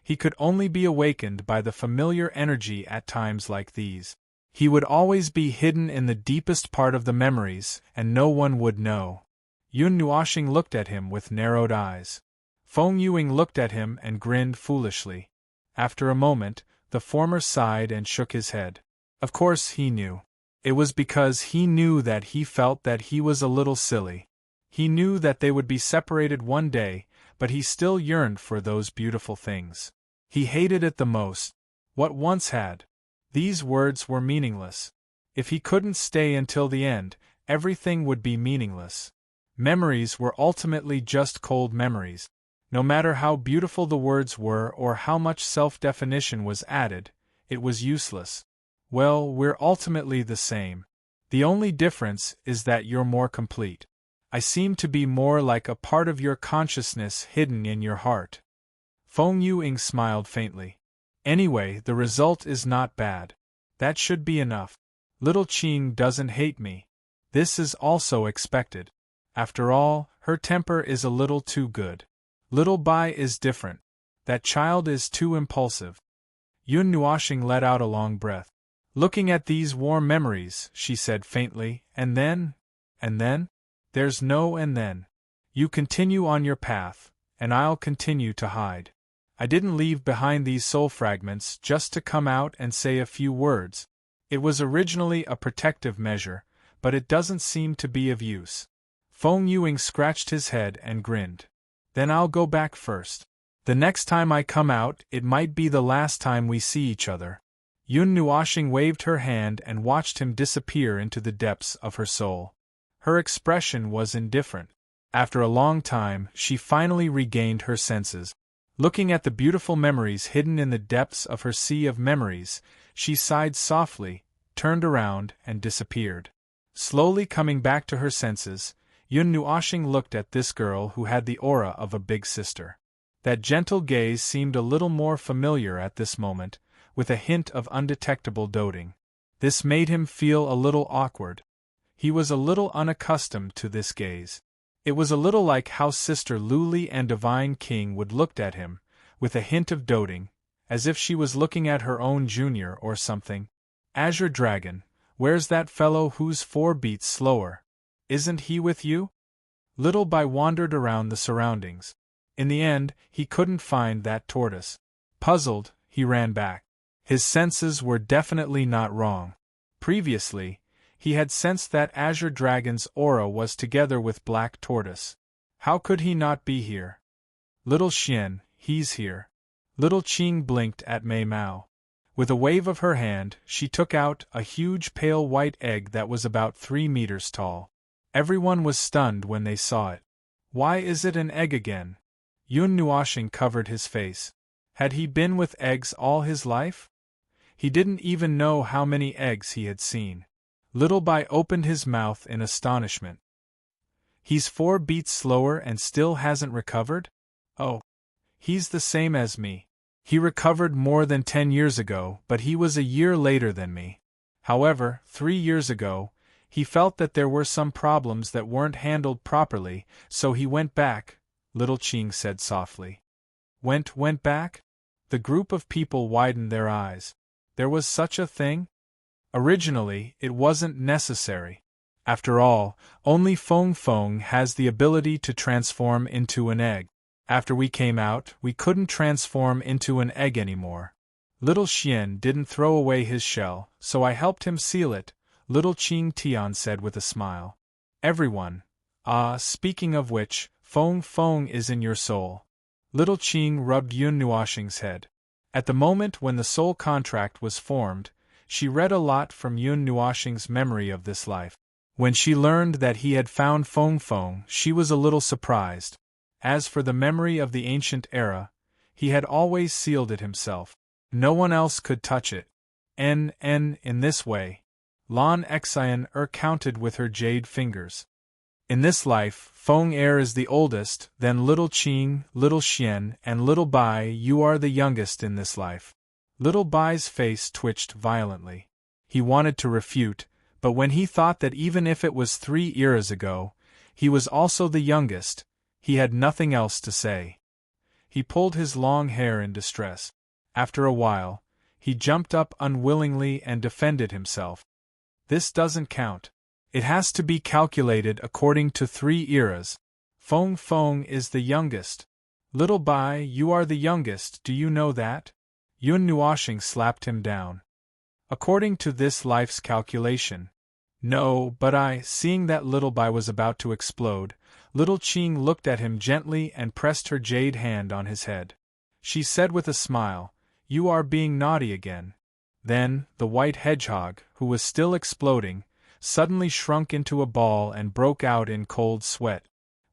A: He could only be awakened by the familiar energy at times like these. He would always be hidden in the deepest part of the memories, and no one would know. Yun Nuoshing looked at him with narrowed eyes. Feng Yuing looked at him and grinned foolishly. After a moment, the former sighed and shook his head. Of course he knew. It was because he knew that he felt that he was a little silly. He knew that they would be separated one day, but he still yearned for those beautiful things. He hated it the most. What once had. These words were meaningless. If he couldn't stay until the end, everything would be meaningless. Memories were ultimately just cold memories. No matter how beautiful the words were or how much self-definition was added, it was useless. Well, we're ultimately the same. The only difference is that you're more complete. I seem to be more like a part of your consciousness hidden in your heart. Feng Yuing smiled faintly. Anyway, the result is not bad. That should be enough. Little Qing doesn't hate me. This is also expected. After all, her temper is a little too good. Little Bai is different. That child is too impulsive. Yun Nuoshing let out a long breath. Looking at these warm memories, she said faintly, and then? There's no and then. You continue on your path, and I'll continue to hide. I didn't leave behind these soul fragments just to come out and say a few words. It was originally a protective measure, but it doesn't seem to be of use. Feng Yuing scratched his head and grinned. Then I'll go back first. The next time I come out, it might be the last time we see each other. Yun Nuoshing waved her hand and watched him disappear into the depths of her soul. Her expression was indifferent. After a long time, she finally regained her senses. Looking at the beautiful memories hidden in the depths of her sea of memories, she sighed softly, turned around, and disappeared. Slowly coming back to her senses, Yun Nuoshing looked at this girl who had the aura of a big sister. That gentle gaze seemed a little more familiar at this moment, with a hint of undetectable doting. This made him feel a little awkward. He was a little unaccustomed to this gaze. It was a little like how Sister Luli and Divine King would looked at him, with a hint of doting, as if she was looking at her own junior or something. Azure Dragon, where's that fellow who's 4 beats slower? Isn't he with you? Little Bai wandered around the surroundings. In the end, he couldn't find that tortoise. Puzzled, he ran back. His senses were definitely not wrong. Previously, he had sensed that Azure Dragon's aura was together with Black Tortoise. How could he not be here? Little Xian, he's here. Little Qing blinked at Mei Mao. With a wave of her hand, she took out a huge pale white egg that was about 3 meters tall. Everyone was stunned when they saw it. Why is it an egg again? Yun Nuoshing covered his face. Had he been with eggs all his life? He didn't even know how many eggs he had seen. Little Bai opened his mouth in astonishment. He's 4 beats slower and still hasn't recovered? Oh. He's the same as me. He recovered more than 10 years ago, but he was a year later than me. However, 3 years ago, he felt that there were some problems that weren't handled properly, so he went back, Little Qing said softly. Went back? The group of people widened their eyes. There was such a thing? Originally, it wasn't necessary. After all, only Feng Feng has the ability to transform into an egg. After we came out, we couldn't transform into an egg anymore. Little Xian didn't throw away his shell, so I helped him seal it, Little Qing Tian said with a smile. Everyone. Speaking of which, Feng Feng is in your soul. Little Qing rubbed Yun Nuoshing's head. At the moment when the soul contract was formed, she read a lot from Yun Nuoshing's memory of this life. When she learned that he had found Feng Feng, she was a little surprised. As for the memory of the ancient era, he had always sealed it himself. No one else could touch it. In this way, Lan Xian counted with her jade fingers. In this life, Feng is the oldest, then Little Qing, Little Xian, and Little Bai. You are the youngest in this life. Little Bai's face twitched violently. He wanted to refute, but when he thought that even if it was 3 eras ago, he was also the youngest, he had nothing else to say. He pulled his long hair in distress. After a while, he jumped up unwillingly and defended himself. This doesn't count. It has to be calculated according to 3 eras. Feng Feng is the youngest. Little Bai, you are the youngest, do you know that? Yun Nuoshing slapped him down. According to this life's calculation. No, but seeing that Little Bai was about to explode, Little Qing looked at him gently and pressed her jade hand on his head. She said with a smile, You are being naughty again. Then, the white hedgehog, who was still exploding, suddenly shrunk into a ball and broke out in cold sweat.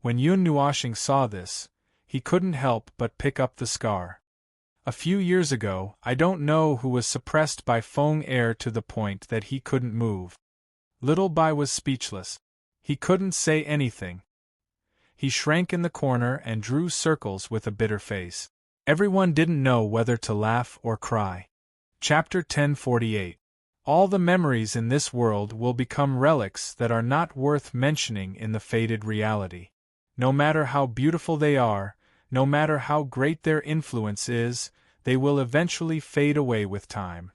A: When Yun Nuoshing saw this, he couldn't help but pick up the scar. A few years ago, I don't know who was suppressed by Feng to the point that he couldn't move. Little Bai was speechless. He couldn't say anything. He shrank in the corner and drew circles with a bitter face. Everyone didn't know whether to laugh or cry. Chapter 1048. All the memories in this world will become relics that are not worth mentioning in the fated reality. No matter how beautiful they are, no matter how great their influence is, they will eventually fade away with time.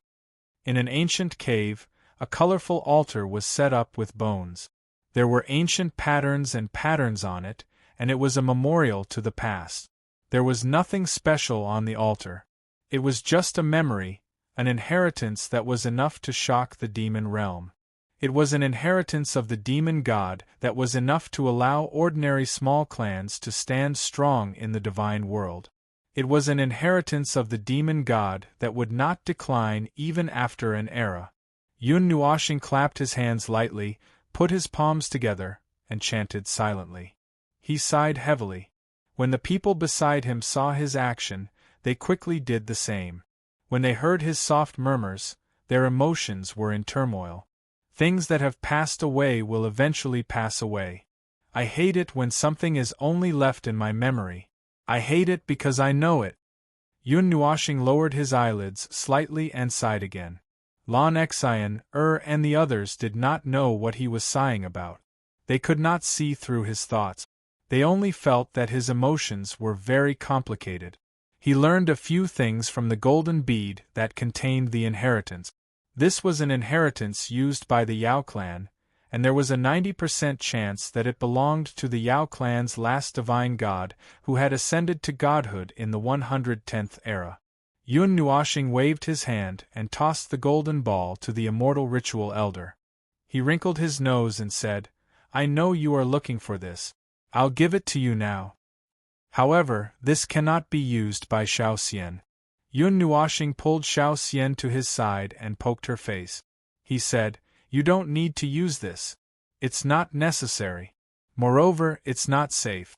A: In an ancient cave, a colorful altar was set up with bones. There were ancient patterns and patterns on it, and it was a memorial to the past. There was nothing special on the altar. It was just a memory, an inheritance that was enough to shock the demon realm. It was an inheritance of the demon god that was enough to allow ordinary small clans to stand strong in the divine world. It was an inheritance of the demon god that would not decline even after an era. Yun Nuoshing clapped his hands lightly, put his palms together, and chanted silently. He sighed heavily. When the people beside him saw his action, they quickly did the same. When they heard his soft murmurs, their emotions were in turmoil. Things that have passed away will eventually pass away. I hate it when something is only left in my memory. I hate it because I know it. Yun Nuoshing lowered his eyelids slightly and sighed again. Lan Xian, and the others did not know what he was sighing about. They could not see through his thoughts. They only felt that his emotions were very complicated. He learned a few things from the golden bead that contained the inheritance. This was an inheritance used by the Yao clan, and there was a 90% chance that it belonged to the Yao clan's last divine god, who had ascended to godhood in the 110th era. Yun Nuoshing waved his hand and tossed the golden ball to the immortal ritual elder. He wrinkled his nose and said, "I know you are looking for this. I'll give it to you now. However, this cannot be used by Xiao Xian." Yun Nuoshing pulled Xiao Xian to his side and poked her face. He said, "You don't need to use this. It's not necessary. Moreover, it's not safe."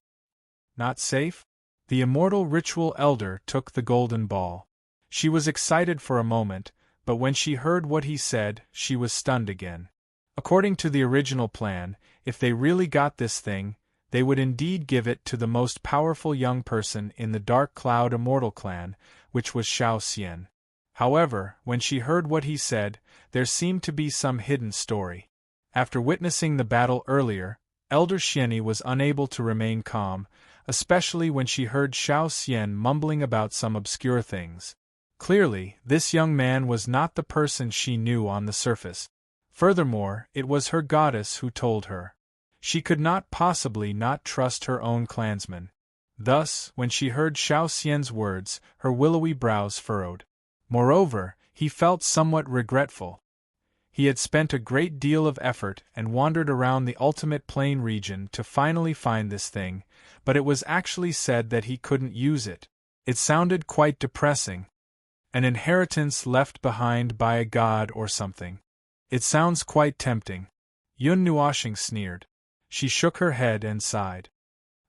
A: Not safe? The immortal ritual elder took the golden ball. She was excited for a moment, but when she heard what he said, she was stunned again. According to the original plan, if they really got this thing, they would indeed give it to the most powerful young person in the Dark Cloud Immortal clan, which was Xiao Xian. However, when she heard what he said, there seemed to be some hidden story. After witnessing the battle earlier, Elder Xianyi was unable to remain calm, especially when she heard Xiao Xian mumbling about some obscure things. Clearly, this young man was not the person she knew on the surface. Furthermore, it was her goddess who told her. She could not possibly not trust her own clansmen. Thus, when she heard Xiao Xian's words, her willowy brows furrowed. Moreover, he felt somewhat regretful. He had spent a great deal of effort and wandered around the ultimate plane region to finally find this thing, but it was actually said that he couldn't use it. It sounded quite depressing. An inheritance left behind by a god or something. It sounds quite tempting. Yun Nuoshing sneered. She shook her head and sighed.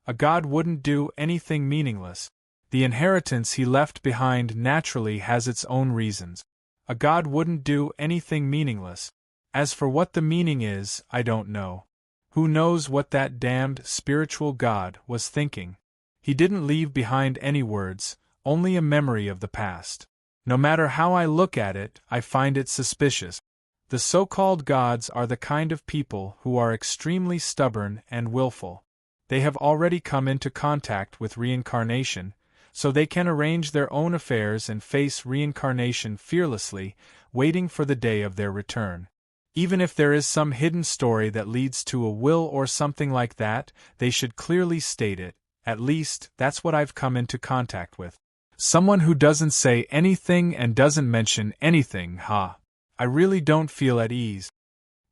A: A god wouldn't do anything meaningless. The inheritance he left behind naturally has its own reasons. A god wouldn't do anything meaningless. As for what the meaning is, I don't know. Who knows what that damned spiritual god was thinking? He didn't leave behind any words, only a memory of the past. No matter how I look at it, I find it suspicious. The so-called gods are the kind of people who are extremely stubborn and willful. They have already come into contact with reincarnation, so they can arrange their own affairs and face reincarnation fearlessly, waiting for the day of their return. Even if there is some hidden story that leads to a will or something like that, they should clearly state it. At least, that's what I've come into contact with. Someone who doesn't say anything and doesn't mention anything, I really don't feel at ease.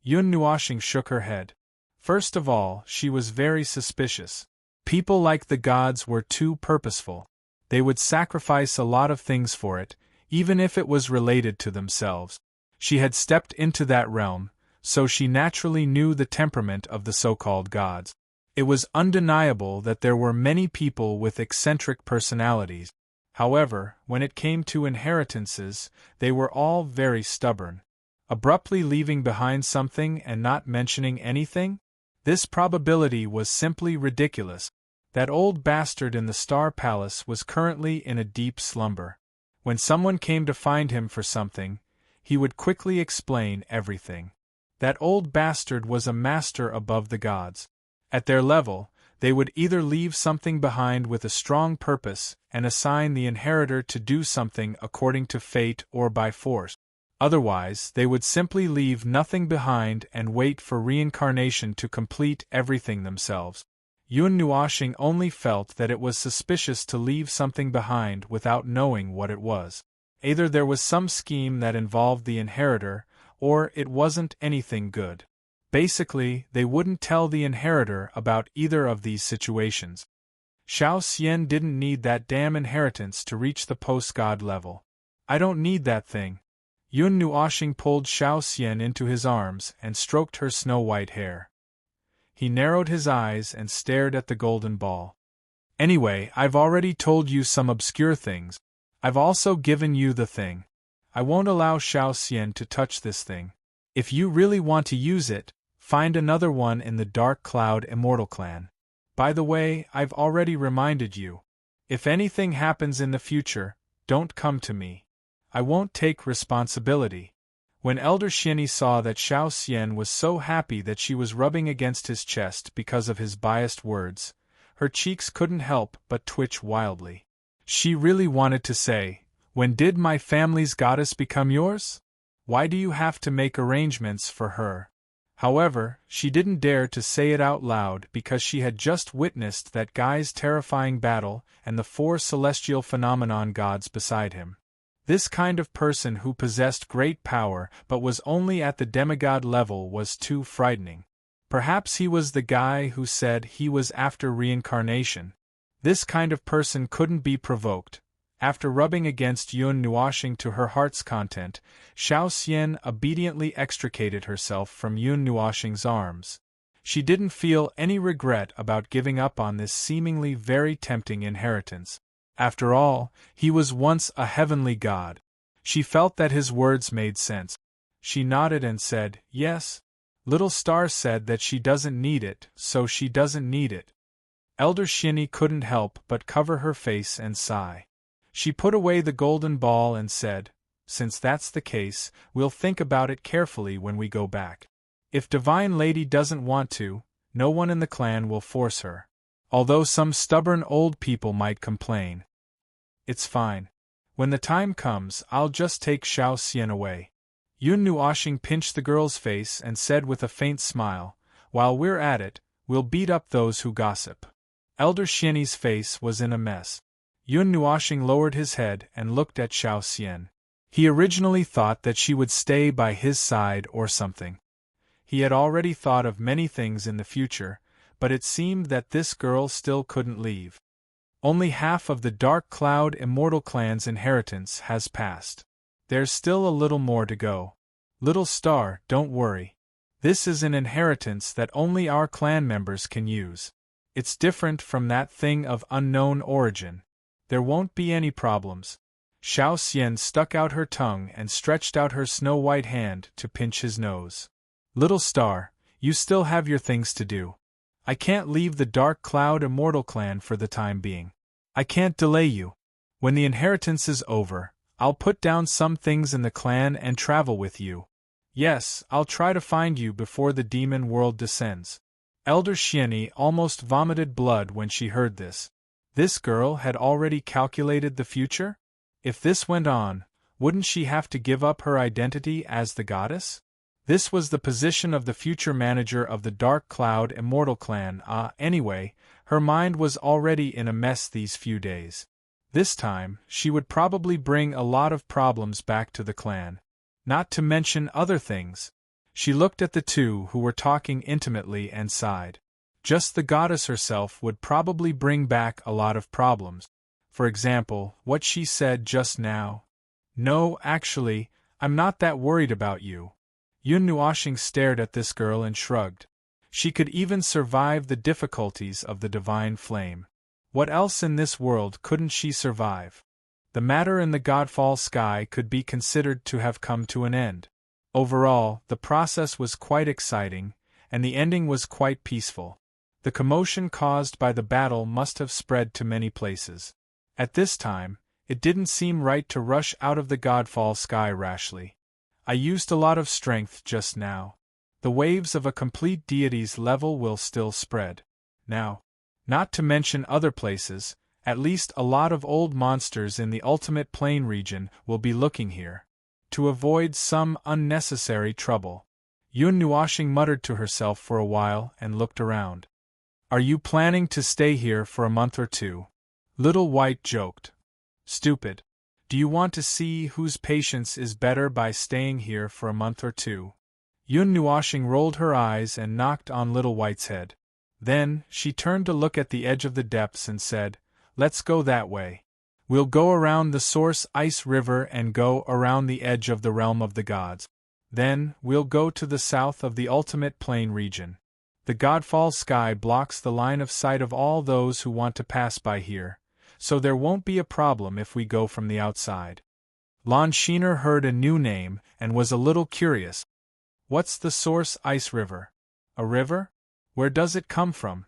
A: Yun Nuoshing shook her head. First of all, she was very suspicious. People like the gods were too purposeful. They would sacrifice a lot of things for it, even if it was related to themselves. She had stepped into that realm, so she naturally knew the temperament of the so-called gods. It was undeniable that there were many people with eccentric personalities. However, when it came to inheritances, they were all very stubborn. Abruptly leaving behind something and not mentioning anything? This probability was simply ridiculous. That old bastard in the Star Palace was currently in a deep slumber. When someone came to find him for something, he would quickly explain everything. That old bastard was a master above the gods. At their level, they would either leave something behind with a strong purpose and assign the inheritor to do something according to fate or by force. Otherwise, they would simply leave nothing behind and wait for reincarnation to complete everything themselves. Yun Nuoshing only felt that it was suspicious to leave something behind without knowing what it was. Either there was some scheme that involved the inheritor, or it wasn't anything good. Basically, they wouldn't tell the inheritor about either of these situations. Xiao Xian didn't need that damn inheritance to reach the post-god level. I don't need that thing. Yun Nuoxing pulled Xiao Xian into his arms and stroked her snow-white hair. He narrowed his eyes and stared at the golden ball. Anyway, I've already told you some obscure things. I've also given you the thing. I won't allow Xiao Xian to touch this thing. If you really want to use it, find another one in the Dark Cloud Immortal Clan. By the way, I've already reminded you. If anything happens in the future, don't come to me. I won't take responsibility. When Elder Xiani saw that Xiao Xian was so happy that she was rubbing against his chest because of his biased words, her cheeks couldn't help but twitch wildly. She really wanted to say, "When did my family's goddess become yours? Why do you have to make arrangements for her?" However, she didn't dare to say it out loud because she had just witnessed that guy's terrifying battle and the 4 celestial phenomenon gods beside him. This kind of person who possessed great power but was only at the demigod level was too frightening. Perhaps he was the guy who said he was after reincarnation. This kind of person couldn't be provoked. After rubbing against Yun Nuoxing to her heart's content, Xiao Xian obediently extricated herself from Yun Nuoxing's arms. She didn't feel any regret about giving up on this seemingly very tempting inheritance. After all, he was once a heavenly god. She felt that his words made sense. She nodded and said, "Yes." Little Star said that she doesn't need it, so she doesn't need it. Elder Xiani couldn't help but cover her face and sigh. She put away the golden ball and said, "Since that's the case, we'll think about it carefully when we go back. If Divine Lady doesn't want to, no one in the clan will force her. Although some stubborn old people might complain. It's fine. When the time comes, I'll just take Xiao Xian away." Yun Nuoxing pinched the girl's face and said with a faint smile, "While we're at it, we'll beat up those who gossip." Elder Xiani's face was in a mess. Yun Nuoxing lowered his head and looked at Xiao Xian. He originally thought that she would stay by his side or something. He had already thought of many things in the future, but it seemed that this girl still couldn't leave. Only half of the Dark Cloud Immortal Clan's inheritance has passed. There's still a little more to go. Little Star, don't worry. This is an inheritance that only our clan members can use. It's different from that thing of unknown origin. There won't be any problems. Xiao Xian stuck out her tongue and stretched out her snow-white hand to pinch his nose. Little Star, you still have your things to do. I can't leave the Dark Cloud Immortal Clan for the time being. I can't delay you. When the inheritance is over, I'll put down some things in the clan and travel with you. Yes, I'll try to find you before the demon world descends. Elder Xiani almost vomited blood when she heard this. This girl had already calculated the future? If this went on, wouldn't she have to give up her identity as the goddess? This was the position of the future manager of the Dark Cloud Immortal Clan. Anyway, her mind was already in a mess these few days. This time, she would probably bring a lot of problems back to the clan. Not to mention other things. She looked at the two who were talking intimately and sighed. Just the goddess herself would probably bring back a lot of problems. For example, what she said just now. "No, actually, I'm not that worried about you." Yun Nuoxing stared at this girl and shrugged. She could even survive the difficulties of the divine flame. What else in this world couldn't she survive? The matter in the Godfall sky could be considered to have come to an end. Overall, the process was quite exciting, and the ending was quite peaceful. The commotion caused by the battle must have spread to many places. At this time, it didn't seem right to rush out of the Godfall sky rashly. I used a lot of strength just now. The waves of a complete deity's level will still spread. Now. Not to mention other places, at least a lot of old monsters in the ultimate plane region will be looking here. To avoid some unnecessary trouble. Yun Nuoxing muttered to herself for a while and looked around. "Are you planning to stay here for a month or two?" Little White joked. "Stupid. Do you want to see whose patience is better by staying here for a month or two?" Yun Nuoxing rolled her eyes and knocked on Little White's head. Then, she turned to look at the edge of the depths and said, "Let's go that way. We'll go around the source ice river and go around the edge of the realm of the gods. Then, we'll go to the south of the ultimate plain region. The Godfall sky blocks the line of sight of all those who want to pass by here, so there won't be a problem if we go from the outside." Lon Schiener heard a new name and was a little curious. "What's the source ice river? A river? Where does it come from?"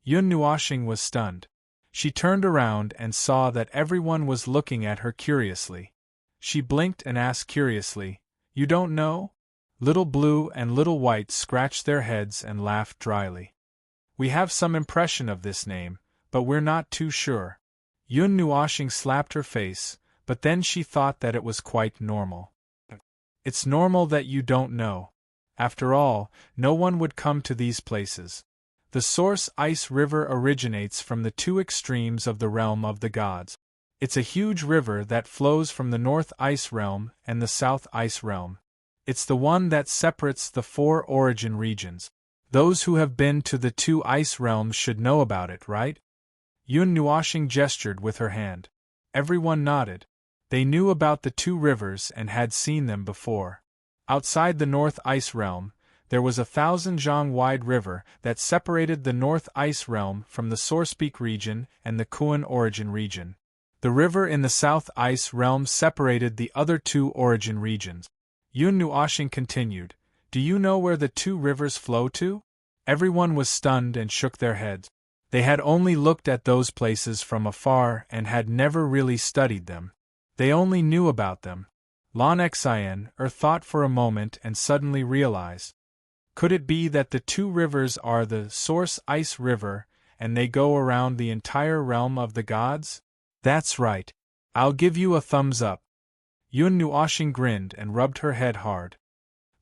A: Yun Nuoshing was stunned. She turned around and saw that everyone was looking at her curiously. She blinked and asked curiously, "You don't know?" Little Blue and Little White scratched their heads and laughed dryly. "We have some impression of this name, but we're not too sure." Yun Nuoshing slapped her face, but then she thought that it was quite normal. "It's normal that you don't know. After all, no one would come to these places. The source ice river originates from the two extremes of the realm of the gods. It's a huge river that flows from the North Ice Realm and the South Ice Realm. It's the one that separates the four origin regions. Those who have been to the two ice realms should know about it, right?" Yun Nuoshing gestured with her hand. Everyone nodded. They knew about the two rivers and had seen them before. Outside the North Ice Realm, there was a 1,000-zhang-wide river that separated the North Ice Realm from the Sourcepeak region and the Kuan origin region. The river in the South Ice Realm separated the other two origin regions. Yun Nuoshing continued, "Do you know where the two rivers flow to?" Everyone was stunned and shook their heads. They had only looked at those places from afar and had never really studied them. They only knew about them. Lon Xian thought for a moment and suddenly realized. Could it be that the two rivers are the Source Ice River, and they go around the entire realm of the gods? That's right. I'll give you a thumbs up. Yun Nuoshing grinned and rubbed her head hard.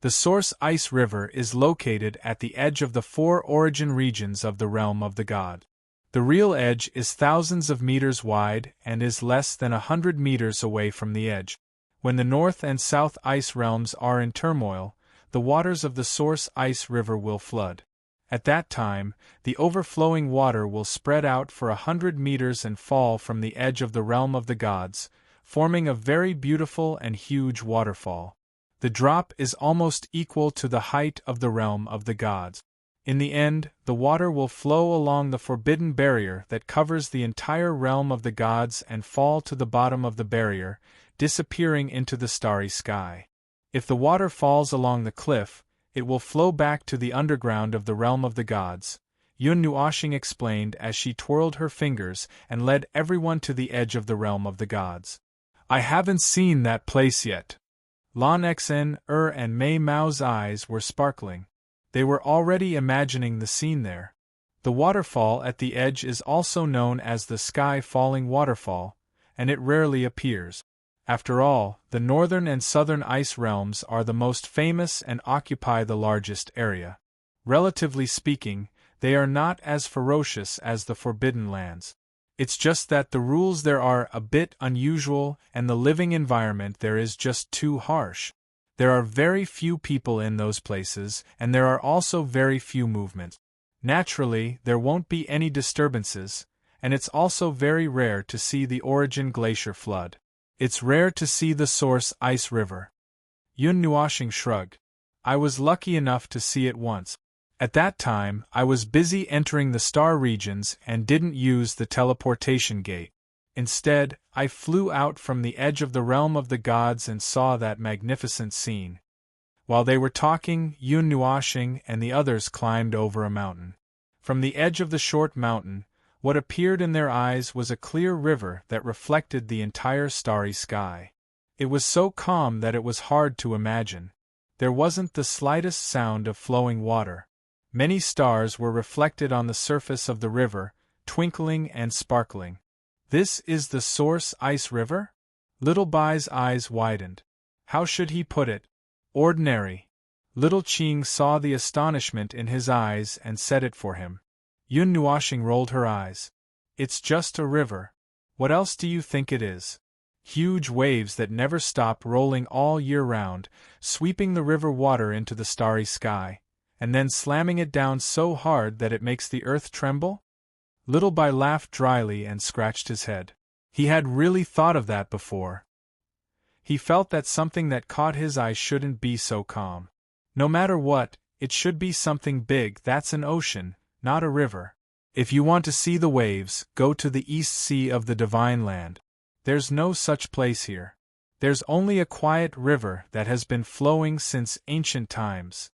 A: The Source Ice River is located at the edge of the four origin regions of the realm of the god. The real edge is thousands of meters wide and is less than 100 meters away from the edge. When the North and South Ice Realms are in turmoil, the waters of the Source Ice River will flood. At that time, the overflowing water will spread out for 100 meters and fall from the edge of the realm of the gods, forming a very beautiful and huge waterfall. The drop is almost equal to the height of the realm of the gods. In the end, the water will flow along the forbidden barrier that covers the entire realm of the gods and fall to the bottom of the barrier, disappearing into the starry sky. If the water falls along the cliff, it will flow back to the underground of the realm of the gods, Yun Nuoshing explained as she twirled her fingers and led everyone to the edge of the realm of the gods. "I haven't seen that place yet." Lon Xen and Mei Mao's eyes were sparkling. They were already imagining the scene there. The waterfall at the edge is also known as the Sky Falling Waterfall, and it rarely appears. After all, the northern and southern ice realms are the most famous and occupy the largest area. Relatively speaking, they are not as ferocious as the Forbidden Lands. It's just that the rules there are a bit unusual and the living environment there is just too harsh. There are very few people in those places, and there are also very few movements. Naturally, there won't be any disturbances, and it's also very rare to see the Origin Glacier flood. It's rare to see the Source Ice River. Yun Nuoshing shrugged. "I was lucky enough to see it once. At that time, I was busy entering the star regions and didn't use the teleportation gate. Instead, I flew out from the edge of the realm of the gods and saw that magnificent scene." While they were talking, Yun Nuoshing and the others climbed over a mountain. From the edge of the short mountain, what appeared in their eyes was a clear river that reflected the entire starry sky. It was so calm that it was hard to imagine. There wasn't the slightest sound of flowing water. Many stars were reflected on the surface of the river, twinkling and sparkling. "This is the Source Ice River?" Little Bai's eyes widened. How should he put it? Ordinary. Little Qing saw the astonishment in his eyes and said it for him. Yun Nuoshing rolled her eyes. "It's just a river. What else do you think it is? Huge waves that never stop rolling all year round, sweeping the river water into the starry sky, and then slamming it down so hard that it makes the earth tremble? Little Bai laughed dryly and scratched his head. He had really thought of that before. He felt that something that caught his eye shouldn't be so calm. No matter what, it should be something big that's an ocean, not a river. If you want to see the waves, go to the East Sea of the Divine Land. There's no such place here. There's only a quiet river that has been flowing since ancient times.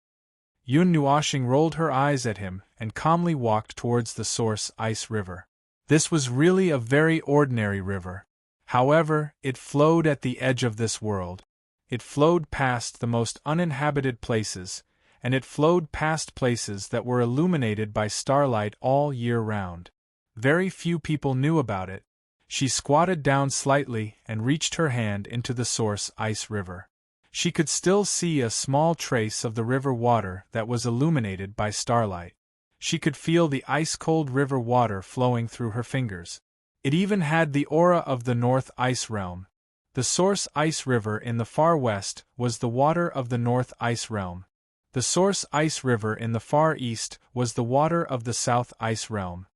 A: Yun Nuoxing rolled her eyes at him and calmly walked towards the source ice river. This was really a very ordinary river. However, it flowed at the edge of this world. It flowed past the most uninhabited places, and it flowed past places that were illuminated by starlight all year round. Very few people knew about it. She squatted down slightly and reached her hand into the source ice river. She could still see a small trace of the river water that was illuminated by starlight. She could feel the ice-cold river water flowing through her fingers. It even had the aura of the North Ice Realm. The source ice river in the far west was the water of the North Ice Realm. The source ice river in the far east was the water of the South Ice Realm.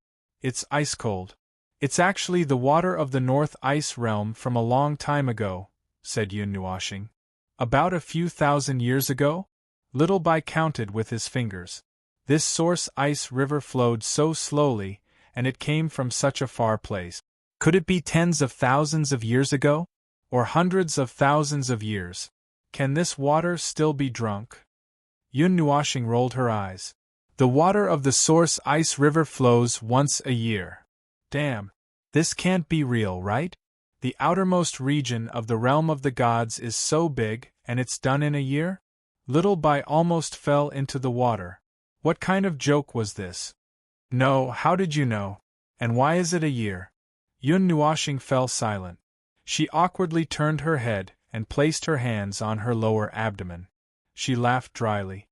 A: It's ice-cold. It's actually the water of the North Ice Realm from a long time ago, said Yun Nuoxing. About a few thousand years ago? Little Bai counted with his fingers. This source ice river flowed so slowly, and it came from such a far place. Could it be tens of thousands of years ago? Or hundreds of thousands of years? Can this water still be drunk? Yun Nuoxing rolled her eyes. The water of the source ice river flows once a year. Damn. This can't be real, right? The outermost region of the realm of the gods is so big, and it's done in a year? Little Bai almost fell into the water. What kind of joke was this? No, how did you know? And why is it a year? Yun Nuoxing fell silent. She awkwardly turned her head and placed her hands on her lower abdomen. She laughed dryly.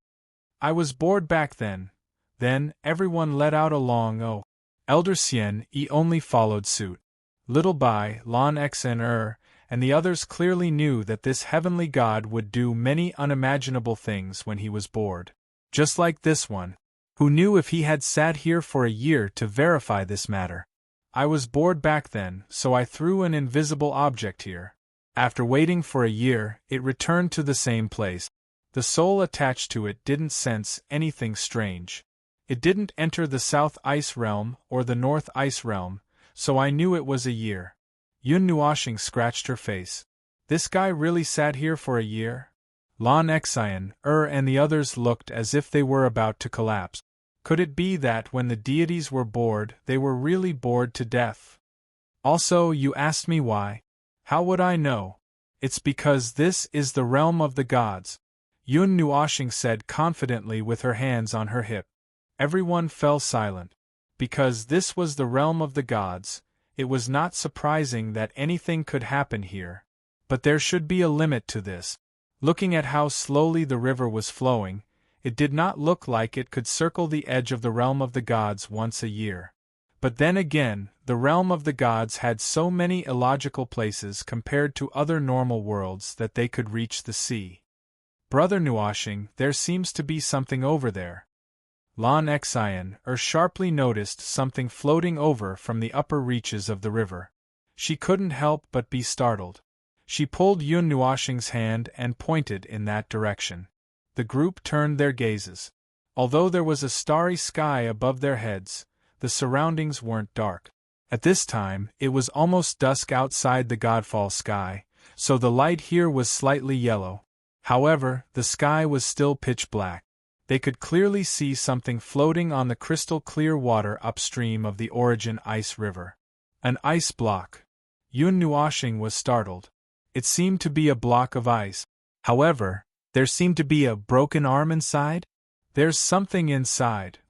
A: I was bored back then. Then, everyone let out a long oh. Elder Xian Yi only followed suit. Little Bai, Lan Xen and the others clearly knew that this heavenly god would do many unimaginable things when he was bored. Just like this one. Who knew if he had sat here for a year to verify this matter? I was bored back then, so I threw an invisible object here. After waiting for a year, it returned to the same place. The soul attached to it didn't sense anything strange. It didn't enter the South Ice Realm or the North Ice Realm, so I knew it was a year. Yun Nuoxing scratched her face. This guy really sat here for a year? Lan Xian and the others looked as if they were about to collapse. Could it be that when the deities were bored, they were really bored to death? Also, you asked me why. How would I know? It's because this is the realm of the gods, Yun Nuoxing said confidently with her hands on her hip. Everyone fell silent. Because this was the realm of the gods, it was not surprising that anything could happen here. But there should be a limit to this. Looking at how slowly the river was flowing, it did not look like it could circle the edge of the realm of the gods once a year. But then again, the realm of the gods had so many illogical places compared to other normal worlds that they could reach the sea. Brother Nuoxing, there seems to be something over there. Lan Xian sharply noticed something floating over from the upper reaches of the river. She couldn't help but be startled. She pulled Yun Nuoxing's hand and pointed in that direction. The group turned their gazes. Although there was a starry sky above their heads, the surroundings weren't dark. At this time, it was almost dusk outside the Godfall sky, so the light here was slightly yellow. However, the sky was still pitch black. They could clearly see something floating on the crystal-clear water upstream of the Origin Ice River. An ice block. Yun Nuoxing was startled. It seemed to be a block of ice. However, there seemed to be a broken arm inside? There's something inside.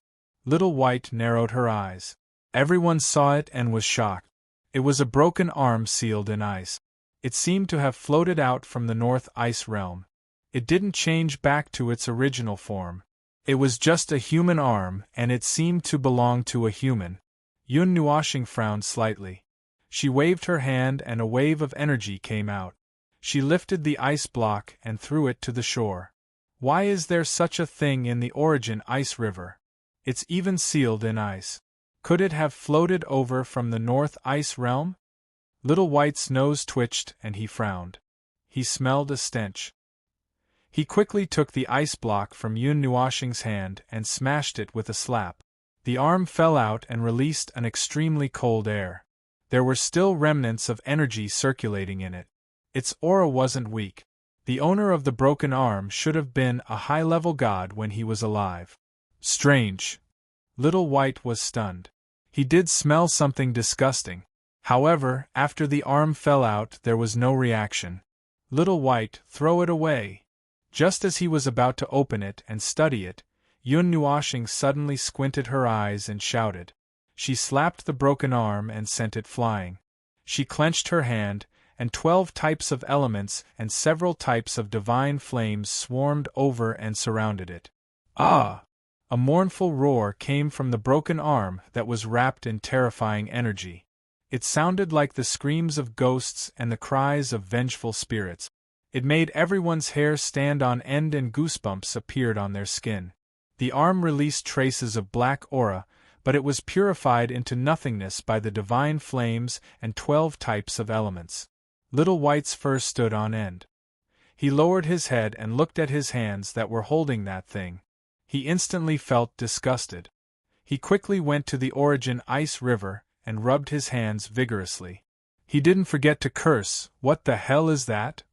A: Little White narrowed her eyes. Everyone saw it and was shocked. It was a broken arm sealed in ice. It seemed to have floated out from the North Ice Realm. It didn't change back to its original form. It was just a human arm, and it seemed to belong to a human. Yun Nuoxing frowned slightly. She waved her hand and a wave of energy came out. She lifted the ice block and threw it to the shore. Why is there such a thing in the origin ice river? It's even sealed in ice. Could it have floated over from the North Ice Realm? Little White's nose twitched and he frowned. He smelled a stench. He quickly took the ice block from Yun Nuoshing's hand and smashed it with a slap. The arm fell out and released an extremely cold air. There were still remnants of energy circulating in it. Its aura wasn't weak. The owner of the broken arm should have been a high-level god when he was alive. Strange. Little White was stunned. He did smell something disgusting. However, after the arm fell out, there was no reaction. Little White, throw it away. Just as he was about to open it and study it, Yun Nuoshing suddenly squinted her eyes and shouted. She slapped the broken arm and sent it flying. She clenched her hand, and 12 types of elements and several types of divine flames swarmed over and surrounded it. Ah! A mournful roar came from the broken arm that was wrapped in terrifying energy. It sounded like the screams of ghosts and the cries of vengeful spirits. It made everyone's hair stand on end and goosebumps appeared on their skin. The arm released traces of black aura, but it was purified into nothingness by the divine flames and 12 types of elements. Little White's fur stood on end. He lowered his head and looked at his hands that were holding that thing. He instantly felt disgusted. He quickly went to the origin ice river and rubbed his hands vigorously. He didn't forget to curse, "What the hell is that?"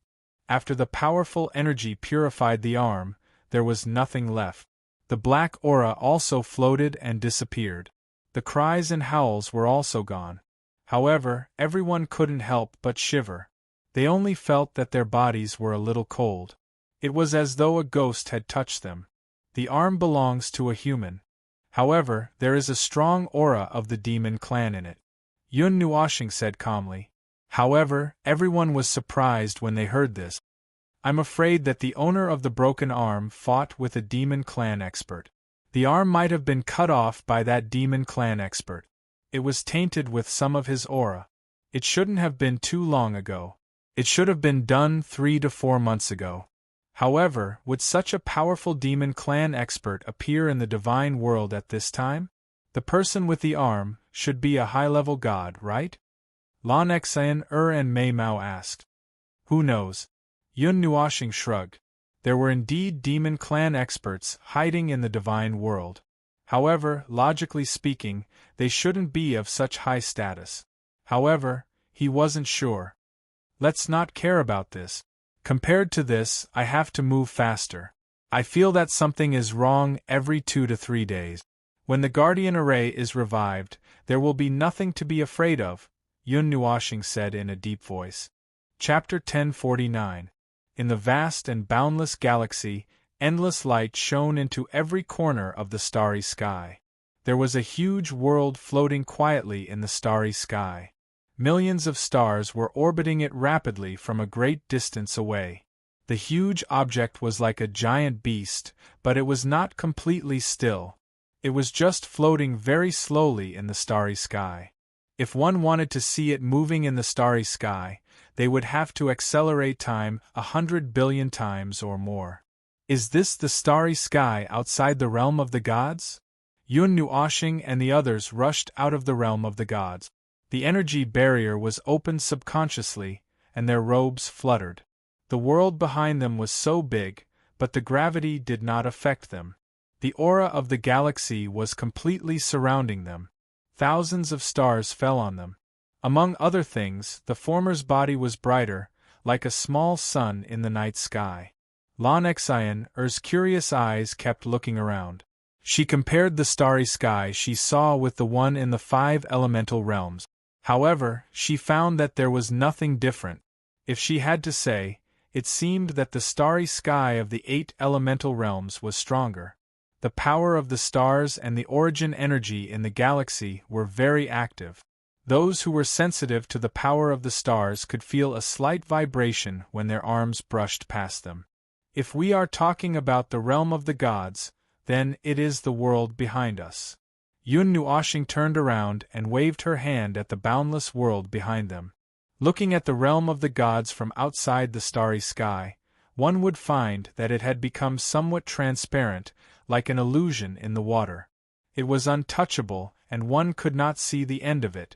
A: After the powerful energy purified the arm, there was nothing left. The black aura also floated and disappeared. The cries and howls were also gone. However, everyone couldn't help but shiver. They only felt that their bodies were a little cold. It was as though a ghost had touched them. The arm belongs to a human. However, there is a strong aura of the demon clan in it. Yun Nuoshing said calmly. However, everyone was surprised when they heard this. I'm afraid that the owner of the broken arm fought with a demon clan expert. The arm might have been cut off by that demon clan expert. It was tainted with some of his aura. It shouldn't have been too long ago. It should have been done 3 to 4 months ago. However, would such a powerful demon clan expert appear in the divine world at this time? The person with the arm should be a high-level god, right? Lan Xan and Mei Mao asked. Who knows? Yun Nuoshing shrugged. There were indeed demon clan experts hiding in the divine world. However, logically speaking, they shouldn't be of such high status. However, he wasn't sure. Let's not care about this. Compared to this, I have to move faster. I feel that something is wrong every 2 to 3 days. When the Guardian Array is revived, there will be nothing to be afraid of, Yun Nuoshing said in a deep voice. Chapter 1049. In the vast and boundless galaxy, endless light shone into every corner of the starry sky. There was a huge world floating quietly in the starry sky. Millions of stars were orbiting it rapidly from a great distance away. The huge object was like a giant beast, but it was not completely still. It was just floating very slowly in the starry sky. If one wanted to see it moving in the starry sky, they would have to accelerate time 100 billion times or more. Is this the starry sky outside the realm of the gods? Yun Nuoshing and the others rushed out of the realm of the gods. The energy barrier was opened subconsciously, and their robes fluttered. The world behind them was so big, but the gravity did not affect them. The aura of the galaxy was completely surrounding them. Thousands of stars fell on them. Among other things, the former's body was brighter, like a small sun in the night sky. Lan Xan's curious eyes kept looking around. She compared the starry sky she saw with the one in the 5 elemental realms. However, she found that there was nothing different. If she had to say, it seemed that the starry sky of the 8 elemental realms was stronger. The power of the stars and the origin energy in the galaxy were very active. Those who were sensitive to the power of the stars could feel a slight vibration when their arms brushed past them. If we are talking about the realm of the gods, then it is the world behind us. Yun Nuoshing turned around and waved her hand at the boundless world behind them. Looking at the realm of the gods from outside the starry sky, one would find that it had become somewhat transparent, like an illusion in the water. It was untouchable, and one could not see the end of it.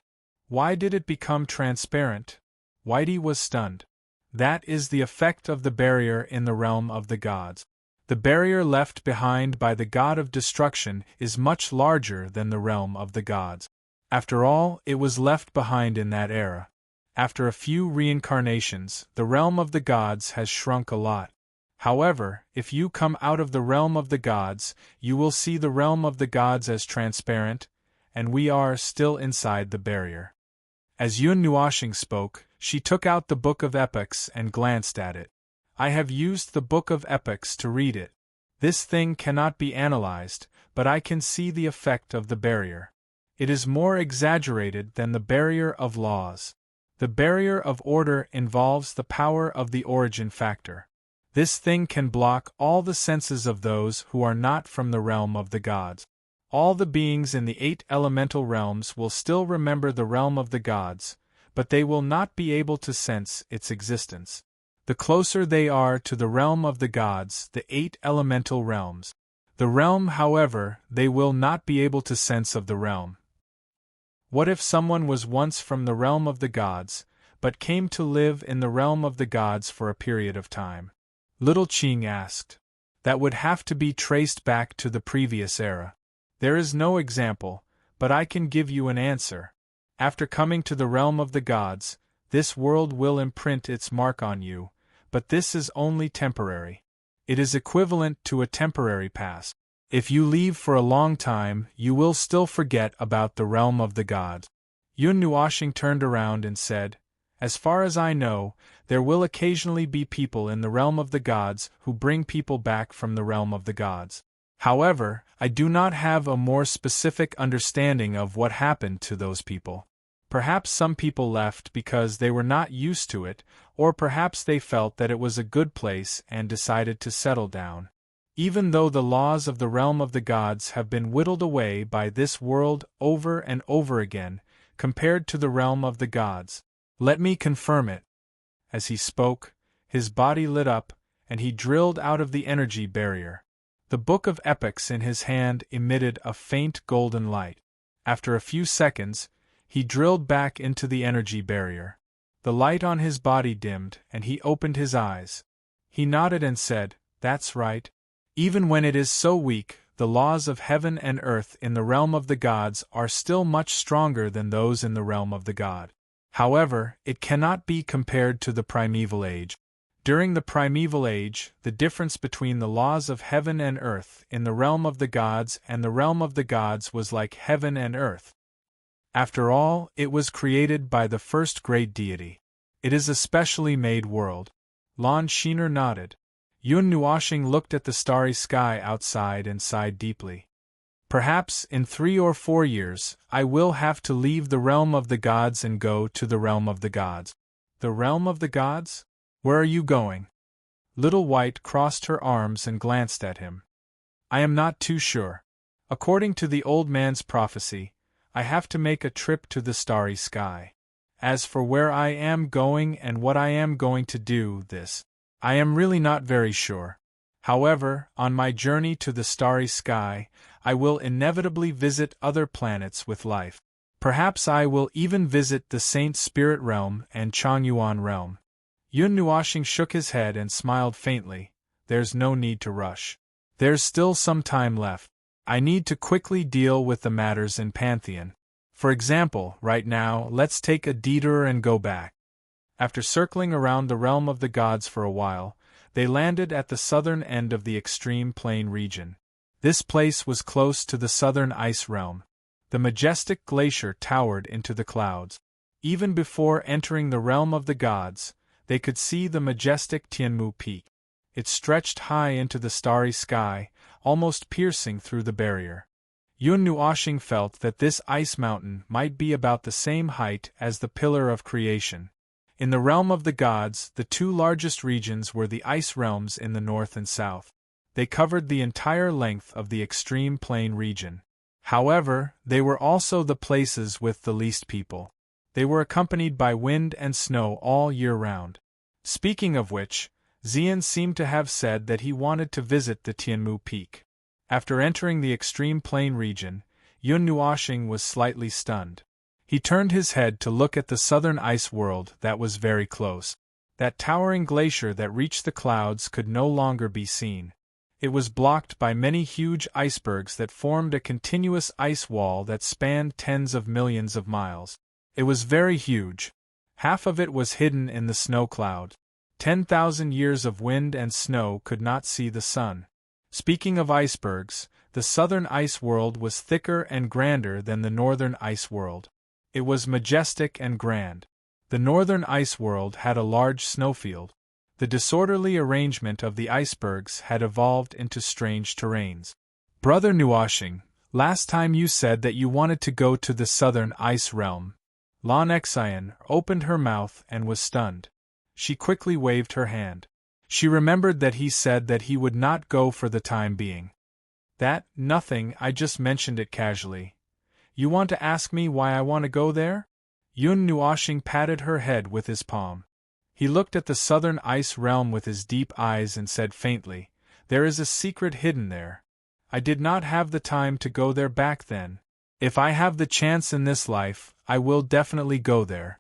A: Why did it become transparent? Whitey was stunned. That is the effect of the barrier in the realm of the gods. The barrier left behind by the god of destruction is much larger than the realm of the gods. After all, it was left behind in that era. After a few reincarnations, the realm of the gods has shrunk a lot. However, if you come out of the realm of the gods, you will see the realm of the gods as transparent, and we are still inside the barrier. As Yun Nuashing spoke, she took out the Book of Epics and glanced at it. I have used the Book of Epics to read it. This thing cannot be analyzed, but I can see the effect of the barrier. It is more exaggerated than the barrier of laws. The barrier of order involves the power of the origin factor. This thing can block all the senses of those who are not from the realm of the gods. All the beings in the 8 elemental realms will still remember the realm of the gods, but they will not be able to sense its existence. The closer they are to the realm of the gods, the 8 elemental realms. The realm, however, they will not be able to sense of the realm. What if someone was once from the realm of the gods, but came to live in the realm of the gods for a period of time? Little Qing asked. That would have to be traced back to the previous era. There is no example, but I can give you an answer. After coming to the realm of the gods, this world will imprint its mark on you, but this is only temporary. It is equivalent to a temporary pass. If you leave for a long time, you will still forget about the realm of the gods. Yun Nuashing turned around and said, As far as I know, there will occasionally be people in the realm of the gods who bring people back from the realm of the gods. However, I do not have a more specific understanding of what happened to those people. Perhaps some people left because they were not used to it, or perhaps they felt that it was a good place and decided to settle down. Even though the laws of the realm of the gods have been whittled away by this world over and over again, compared to the realm of the gods, let me confirm it. As he spoke, his body lit up, and he drilled out of the energy barrier. The Book of Epics in his hand emitted a faint golden light. After a few seconds, he drilled back into the energy barrier. The light on his body dimmed, and he opened his eyes. He nodded and said, That's right. Even when it is so weak, the laws of heaven and earth in the realm of the gods are still much stronger than those in the realm of the god. However, it cannot be compared to the primeval age. During the primeval age, the difference between the laws of heaven and earth in the realm of the gods and the realm of the gods was like heaven and earth. After all, it was created by the first great deity. It is a specially made world. Lon Sheener nodded. Yun Nuashing looked at the starry sky outside and sighed deeply. Perhaps, in 3 or 4 years, I will have to leave the realm of the gods and go to the realm of the gods. The realm of the gods? Where are you going? Little White crossed her arms and glanced at him. I am not too sure. According to the old man's prophecy, I have to make a trip to the starry sky. As for where I am going and what I am going to do, I am really not very sure. However, on my journey to the starry sky, I will inevitably visit other planets with life. Perhaps I will even visit the Saint Spirit realm and Changyuan realm. Yun Nuashing shook his head and smiled faintly. There's no need to rush. There's still some time left. I need to quickly deal with the matters in Pantheon. For example, right now, let's take a detour and go back. After circling around the realm of the gods for a while, they landed at the southern end of the extreme plain region. This place was close to the southern ice realm. The majestic glacier towered into the clouds. Even before entering the realm of the gods, they could see the majestic Tianmu Peak. It stretched high into the starry sky, almost piercing through the barrier. Yun Nuashing felt that this ice mountain might be about the same height as the Pillar of Creation. In the realm of the gods, the 2 largest regions were the ice realms in the north and south. They covered the entire length of the extreme plain region. However, they were also the places with the least people. They were accompanied by wind and snow all year round. Speaking of which, Xian seemed to have said that he wanted to visit the Tianmu Peak. After entering the extreme plain region, Yun Nuoxing was slightly stunned. He turned his head to look at the southern ice world that was very close. That towering glacier that reached the clouds could no longer be seen. It was blocked by many huge icebergs that formed a continuous ice wall that spanned tens of millions of miles. It was very huge. Half of it was hidden in the snow cloud. 10,000 years of wind and snow could not see the sun. Speaking of icebergs, the southern ice world was thicker and grander than the northern ice world. It was majestic and grand. The northern ice world had a large snowfield. The disorderly arrangement of the icebergs had evolved into strange terrains. Brother Nuoxing, last time you said that you wanted to go to the southern ice realm. Lan Xian opened her mouth and was stunned. She quickly waved her hand. She remembered that he said that he would not go for the time being. Nothing, I just mentioned it casually. You want to ask me why I want to go there? Yun Nuoxing patted her head with his palm. He looked at the southern ice realm with his deep eyes and said faintly, "There is a secret hidden there. I did not have the time to go there back then. If I have the chance in this life, I will definitely go there."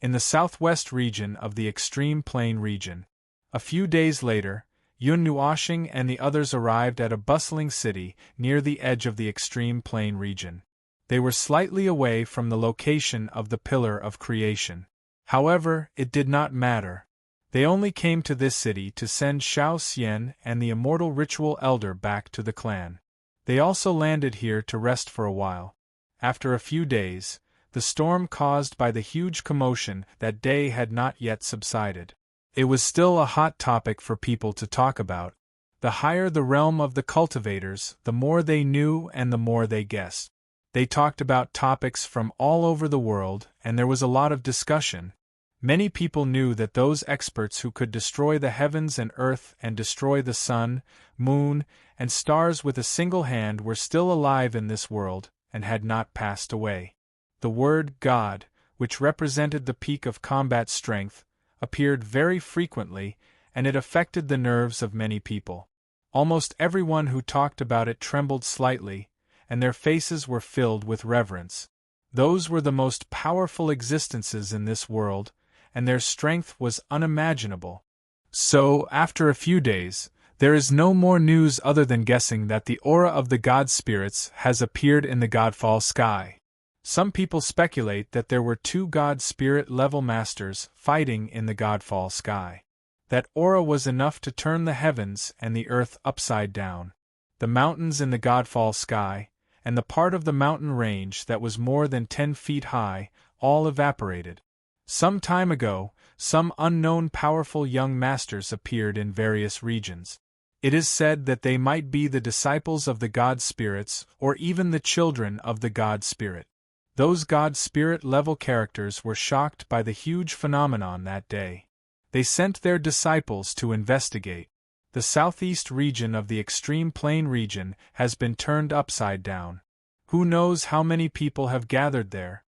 A: In the southwest region of the extreme plain region. A few days later, Yun Nuoxing and the others arrived at a bustling city near the edge of the extreme plain region. They were slightly away from the location of the Pillar of Creation. However, it did not matter. They only came to this city to send Xiao Xian and the immortal ritual elder back to the clan. They also landed here to rest for a while. After a few days, the storm caused by the huge commotion that day had not yet subsided. It was still a hot topic for people to talk about. The higher the realm of the cultivators, the more they knew and the more they guessed. They talked about topics from all over the world, and there was a lot of discussion. Many people knew that those experts who could destroy the heavens and earth and destroy the sun, moon, and stars with a single hand were still alive in this world, and had not passed away. The word God, which represented the peak of combat strength, appeared very frequently, and it affected the nerves of many people. Almost everyone who talked about it trembled slightly, and their faces were filled with reverence. Those were the most powerful existences in this world, and their strength was unimaginable. So, after a few days, there is no more news other than guessing that the aura of the god spirits has appeared in the Godfall sky. Some people speculate that there were two god spirit level masters fighting in the Godfall sky. That aura was enough to turn the heavens and the earth upside down. The mountains in the Godfall sky, and the part of the mountain range that was more than 10 feet high, all evaporated. Some time ago, some unknown powerful young masters appeared in various regions. It is said that they might be the disciples of the god spirits or even the children of the god spirit. Those god spirit level characters were shocked by the huge phenomenon that day. They sent their disciples to investigate. The southeast region of the extreme plain region has been turned upside down. Who knows how many people have gathered there?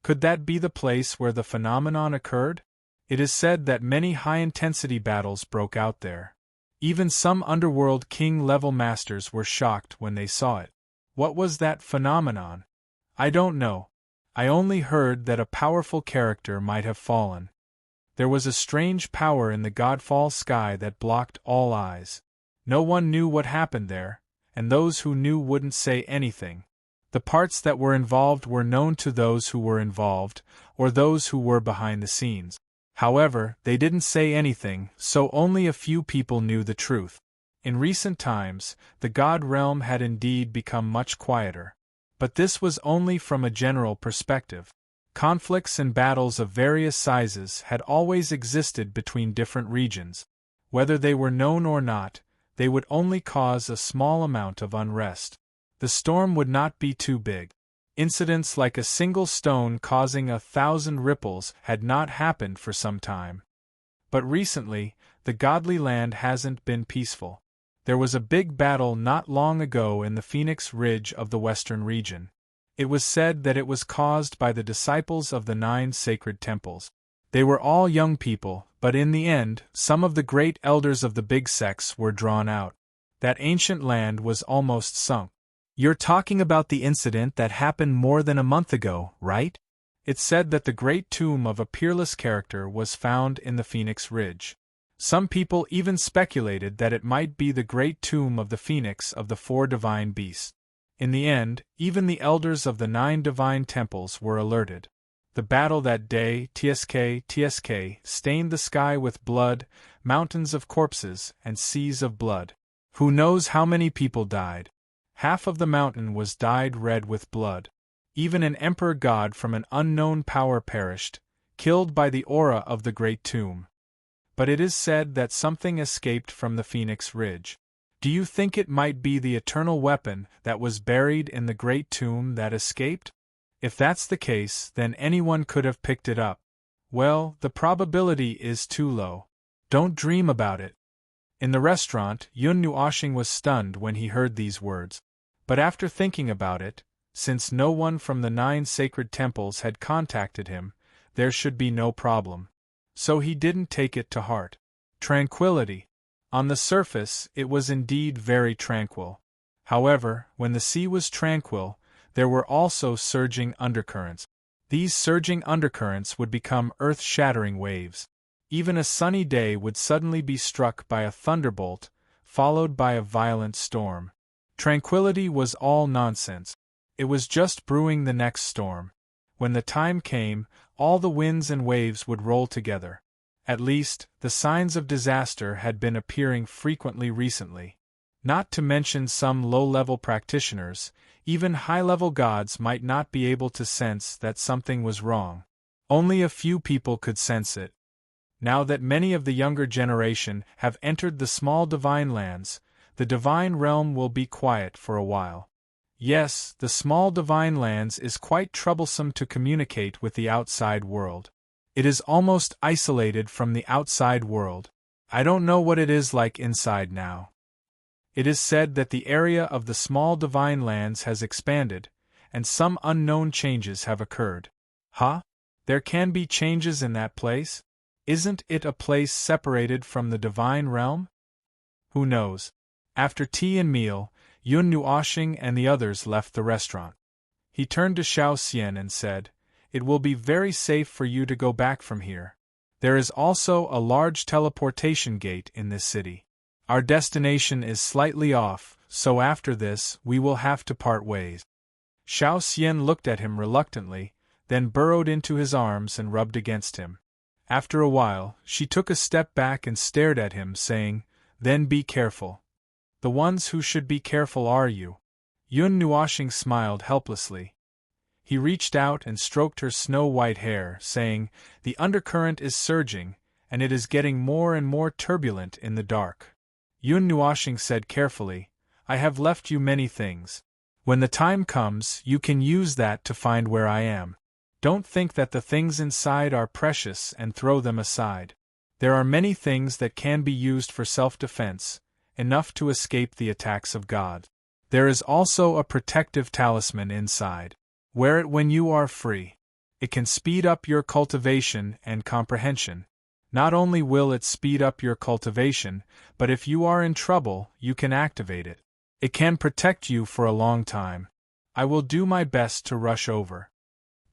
A: Could that be the place where the phenomenon occurred? It is said that many high-intensity battles broke out there. Even some underworld king-level masters were shocked when they saw it. What was that phenomenon? I don't know. I only heard that a powerful character might have fallen. There was a strange power in the Godfall sky that blocked all eyes. No one knew what happened there, and those who knew wouldn't say anything. The parts that were involved were known to those who were involved, or those who were behind the scenes. However, they didn't say anything, so only a few people knew the truth. In recent times, the God realm had indeed become much quieter. But this was only from a general perspective. Conflicts and battles of various sizes had always existed between different regions. Whether they were known or not, they would only cause a small amount of unrest. The storm would not be too big. Incidents like a single stone causing 1,000 ripples had not happened for some time. But recently, the godly land hasn't been peaceful. There was a big battle not long ago in the Phoenix Ridge of the western region. It was said that it was caused by the disciples of the 9 sacred temples. They were all young people, but in the end, some of the great elders of the big sects were drawn out. That ancient land was almost sunk. You're talking about the incident that happened more than a month ago, right? It's said that the great tomb of a peerless character was found in the Phoenix Ridge. Some people even speculated that it might be the great tomb of the Phoenix of the 4 divine beasts. In the end, even the elders of the 9 divine temples were alerted. The battle that day, TSK, stained the sky with blood, mountains of corpses, and seas of blood. Who knows how many people died? Half of the mountain was dyed red with blood. Even an emperor god from an unknown power perished, killed by the aura of the great tomb. But it is said that something escaped from the Phoenix Ridge. Do you think it might be the eternal weapon that was buried in the great tomb that escaped? If that's the case, then anyone could have picked it up. Well, the probability is too low. Don't dream about it. In the restaurant, Yun Nuoshing was stunned when he heard these words. But after thinking about it, since no one from the 9 sacred temples had contacted him, there should be no problem. So he didn't take it to heart. Tranquility. On the surface, it was indeed very tranquil. However, when the sea was tranquil, there were also surging undercurrents. These surging undercurrents would become earth-shattering waves. Even a sunny day would suddenly be struck by a thunderbolt, followed by a violent storm. Tranquility was all nonsense. It was just brewing the next storm. When the time came, all the winds and waves would roll together. At least, the signs of disaster had been appearing frequently recently. Not to mention some low-level practitioners, even high-level gods might not be able to sense that something was wrong. Only a few people could sense it. Now that many of the younger generation have entered the small divine lands, the divine realm will be quiet for a while. Yes, the small divine lands is quite troublesome to communicate with the outside world. It is almost isolated from the outside world. I don't know what it is like inside now. It is said that the area of the small divine lands has expanded, and some unknown changes have occurred. Huh? There can be changes in that place? Isn't it a place separated from the divine realm? Who knows? After tea and meal, Yun Nuoshing and the others left the restaurant. He turned to Xiao Xian and said, "It will be very safe for you to go back from here. There is also a large teleportation gate in this city. Our destination is slightly off, so after this, we will have to part ways." Xiao Xian looked at him reluctantly, then burrowed into his arms and rubbed against him. After a while, she took a step back and stared at him, saying, "Then be careful." "The ones who should be careful are you." Yun Nuoshing smiled helplessly. He reached out and stroked her snow-white hair, saying, "The undercurrent is surging, and it is getting more and more turbulent in the dark." Yun Nuoshing said carefully, "I have left you many things. When the time comes, you can use that to find where I am. Don't think that the things inside are precious and throw them aside. There are many things that can be used for self-defense, enough to escape the attacks of God. There is also a protective talisman inside. Wear it when you are free. It can speed up your cultivation and comprehension. Not only will it speed up your cultivation, but if you are in trouble, you can activate it. It can protect you for a long time. I will do my best to rush over."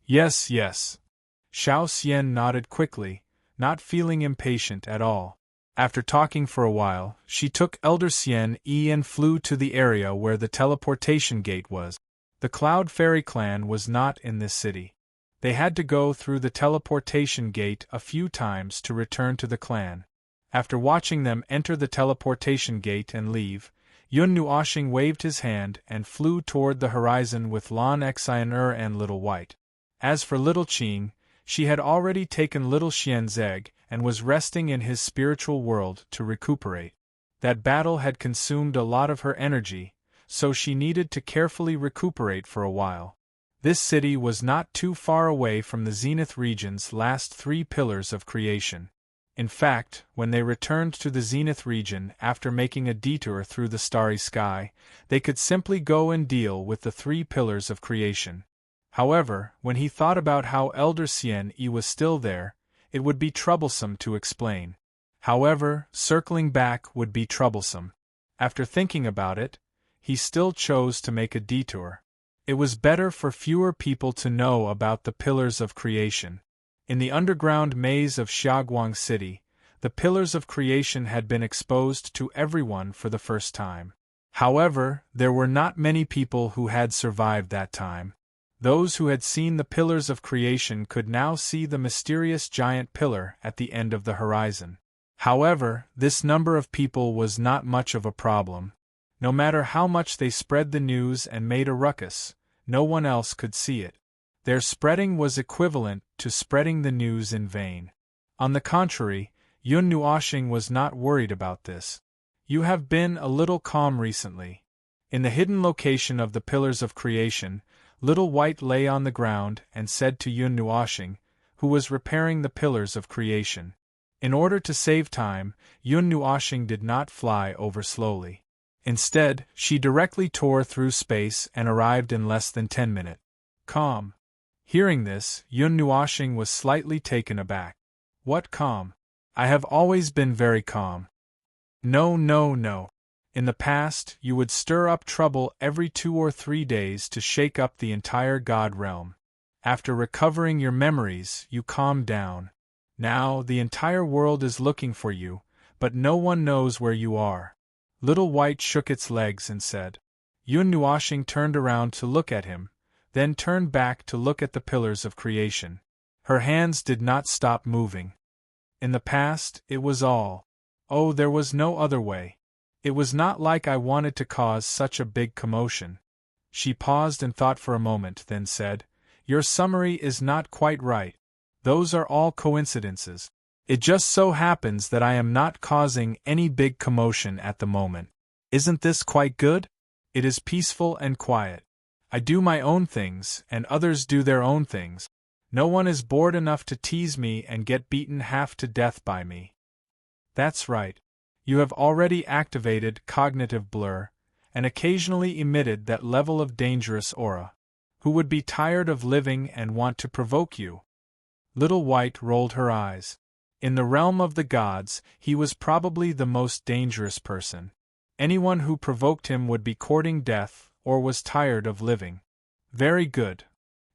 A: Yes. Xiao Xian nodded quickly, not feeling impatient at all. After talking for a while, she took Elder Xian Yi and flew to the area where the teleportation gate was. The Cloud Fairy clan was not in this city. They had to go through the teleportation gate a few times to return to the clan. After watching them enter the teleportation gate and leave, Yun Nuoshing waved his hand and flew toward the horizon with Lan Xian'er and Little White. As for Little Qing, she had already taken Little Xian's egg and was resting in his spiritual world to recuperate. That battle had consumed a lot of her energy, so she needed to carefully recuperate for a while. This city was not too far away from the Zenith region's last 3 pillars of creation. In fact, when they returned to the Zenith region after making a detour through the starry sky, they could simply go and deal with the 3 pillars of creation. However, when he thought about how Elder Xian Yi was still there, It would be troublesome to explain. However, circling back would be troublesome. After thinking about it, he still chose to make a detour. It was better for fewer people to know about the pillars of creation. In the underground maze of Xiaoguang City, the pillars of creation had been exposed to everyone for the first time. However, there were not many people who had survived that time. Those who had seen the pillars of creation could now see the mysterious giant pillar at the end of the horizon. However, this number of people was not much of a problem. No matter how much they spread the news and made a ruckus, no one else could see it. Their spreading was equivalent to spreading the news in vain. On the contrary, Yun Nuoxing was not worried about this. You have been a little calm recently. In the hidden location of the pillars of creation, Little White lay on the ground and said to Yun Nuoxing, who was repairing the pillars of creation. In order to save time, Yun Nuoxing did not fly over slowly. Instead, she directly tore through space and arrived in less than 10 minutes. Calm. Hearing this, Yun Nuoxing was slightly taken aback. What calm? I have always been very calm. No. In the past, you would stir up trouble every 2 or 3 days to shake up the entire God realm. After recovering your memories, you calmed down. Now, the entire world is looking for you, but no one knows where you are. Little White shook its legs and said. Yun Nuoxing turned around to look at him, then turned back to look at the pillars of creation. Her hands did not stop moving. In the past, it was all. Oh, there was no other way. It was not like I wanted to cause such a big commotion. She paused and thought for a moment, then said, Your summary is not quite right. Those are all coincidences. It just so happens that I am not causing any big commotion at the moment. Isn't this quite good? It is peaceful and quiet. I do my own things, and others do their own things. No one is bored enough to tease me and get beaten half to death by me. That's right. You have already activated cognitive blur, and occasionally emitted that level of dangerous aura. Who would be tired of living and want to provoke you? Little White rolled her eyes. In the realm of the gods, he was probably the most dangerous person. Anyone who provoked him would be courting death or was tired of living. Very good.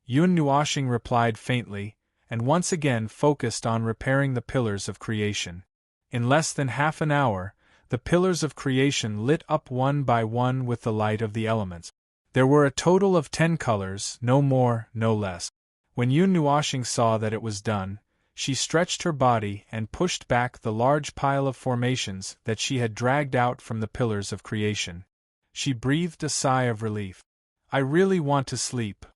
A: Yun Nuoxing replied faintly, and once again focused on repairing the pillars of creation. In less than half an hour, the pillars of creation lit up one by one with the light of the elements. There were a total of 10 colors, no more, no less. When Yun Nuoxing saw that it was done, she stretched her body and pushed back the large pile of formations that she had dragged out from the pillars of creation. She breathed a sigh of relief. I really want to sleep.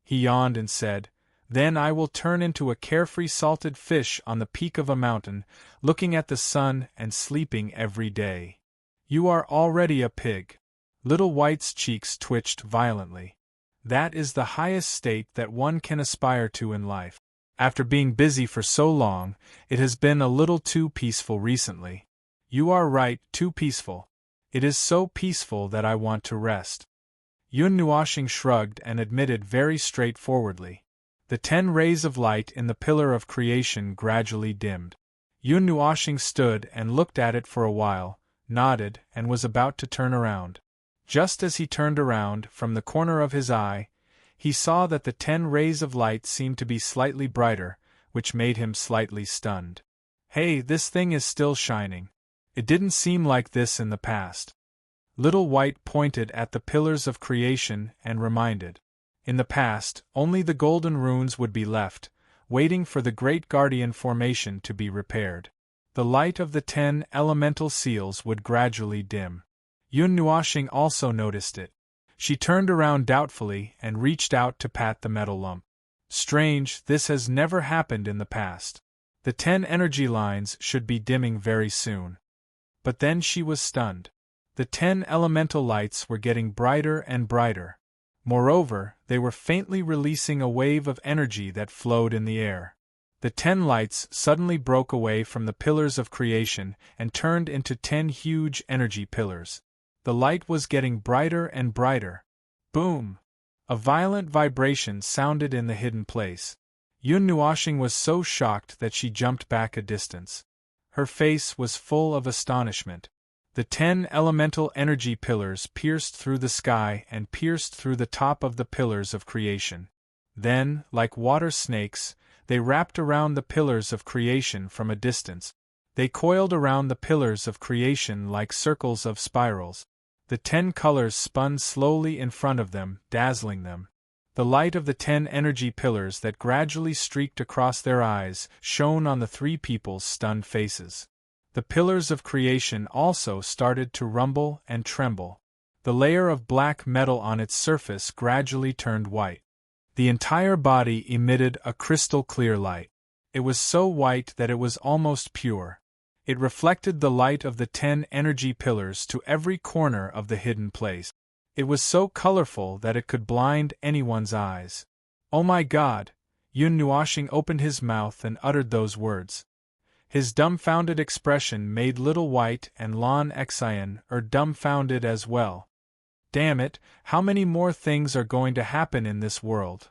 A: He yawned and said, Then I will turn into a carefree salted fish on the peak of a mountain, looking at the sun and sleeping every day. You are already a pig. Little White's cheeks twitched violently. That is the highest state that one can aspire to in life. After being busy for so long, it has been a little too peaceful recently. You are right, too peaceful. It is so peaceful that I want to rest. Yun Nuoxing shrugged and admitted very straightforwardly. The 10 rays of light in the pillar of creation gradually dimmed. Yun Nuoxing stood and looked at it for a while, nodded, and was about to turn around. Just as he turned around, from the corner of his eye, he saw that the 10 rays of light seemed to be slightly brighter, which made him slightly stunned. Hey, this thing is still shining. It didn't seem like this in the past. Little White pointed at the pillars of creation and reminded. In the past, only the golden runes would be left, waiting for the great guardian formation to be repaired. The light of the 10 elemental seals would gradually dim. Yun Nuoxing also noticed it. She turned around doubtfully and reached out to pat the metal lump. Strange, this has never happened in the past. The 10 energy lines should be dimming very soon. But then she was stunned. The 10 elemental lights were getting brighter and brighter. Moreover, they were faintly releasing a wave of energy that flowed in the air. The 10 lights suddenly broke away from the pillars of creation and turned into 10 huge energy pillars. The light was getting brighter and brighter. Boom! A violent vibration sounded in the hidden place. Yun Nuoshing was so shocked that she jumped back a distance. Her face was full of astonishment. The 10 elemental energy pillars pierced through the sky and pierced through the top of the pillars of creation. Then, like water snakes, they wrapped around the pillars of creation from a distance. They coiled around the pillars of creation like circles of spirals. The 10 colors spun slowly in front of them, dazzling them. The light of the 10 energy pillars that gradually streaked across their eyes shone on the 3 people's stunned faces. The pillars of creation also started to rumble and tremble. The layer of black metal on its surface gradually turned white. The entire body emitted a crystal-clear light. It was so white that it was almost pure. It reflected the light of the 10 energy pillars to every corner of the hidden place. It was so colorful that it could blind anyone's eyes. "Oh my God!" Yun Nuoshing opened his mouth and uttered those words. His dumbfounded expression made Little White and Lon Xian dumbfounded as well. "Damn it, how many more things are going to happen in this world?"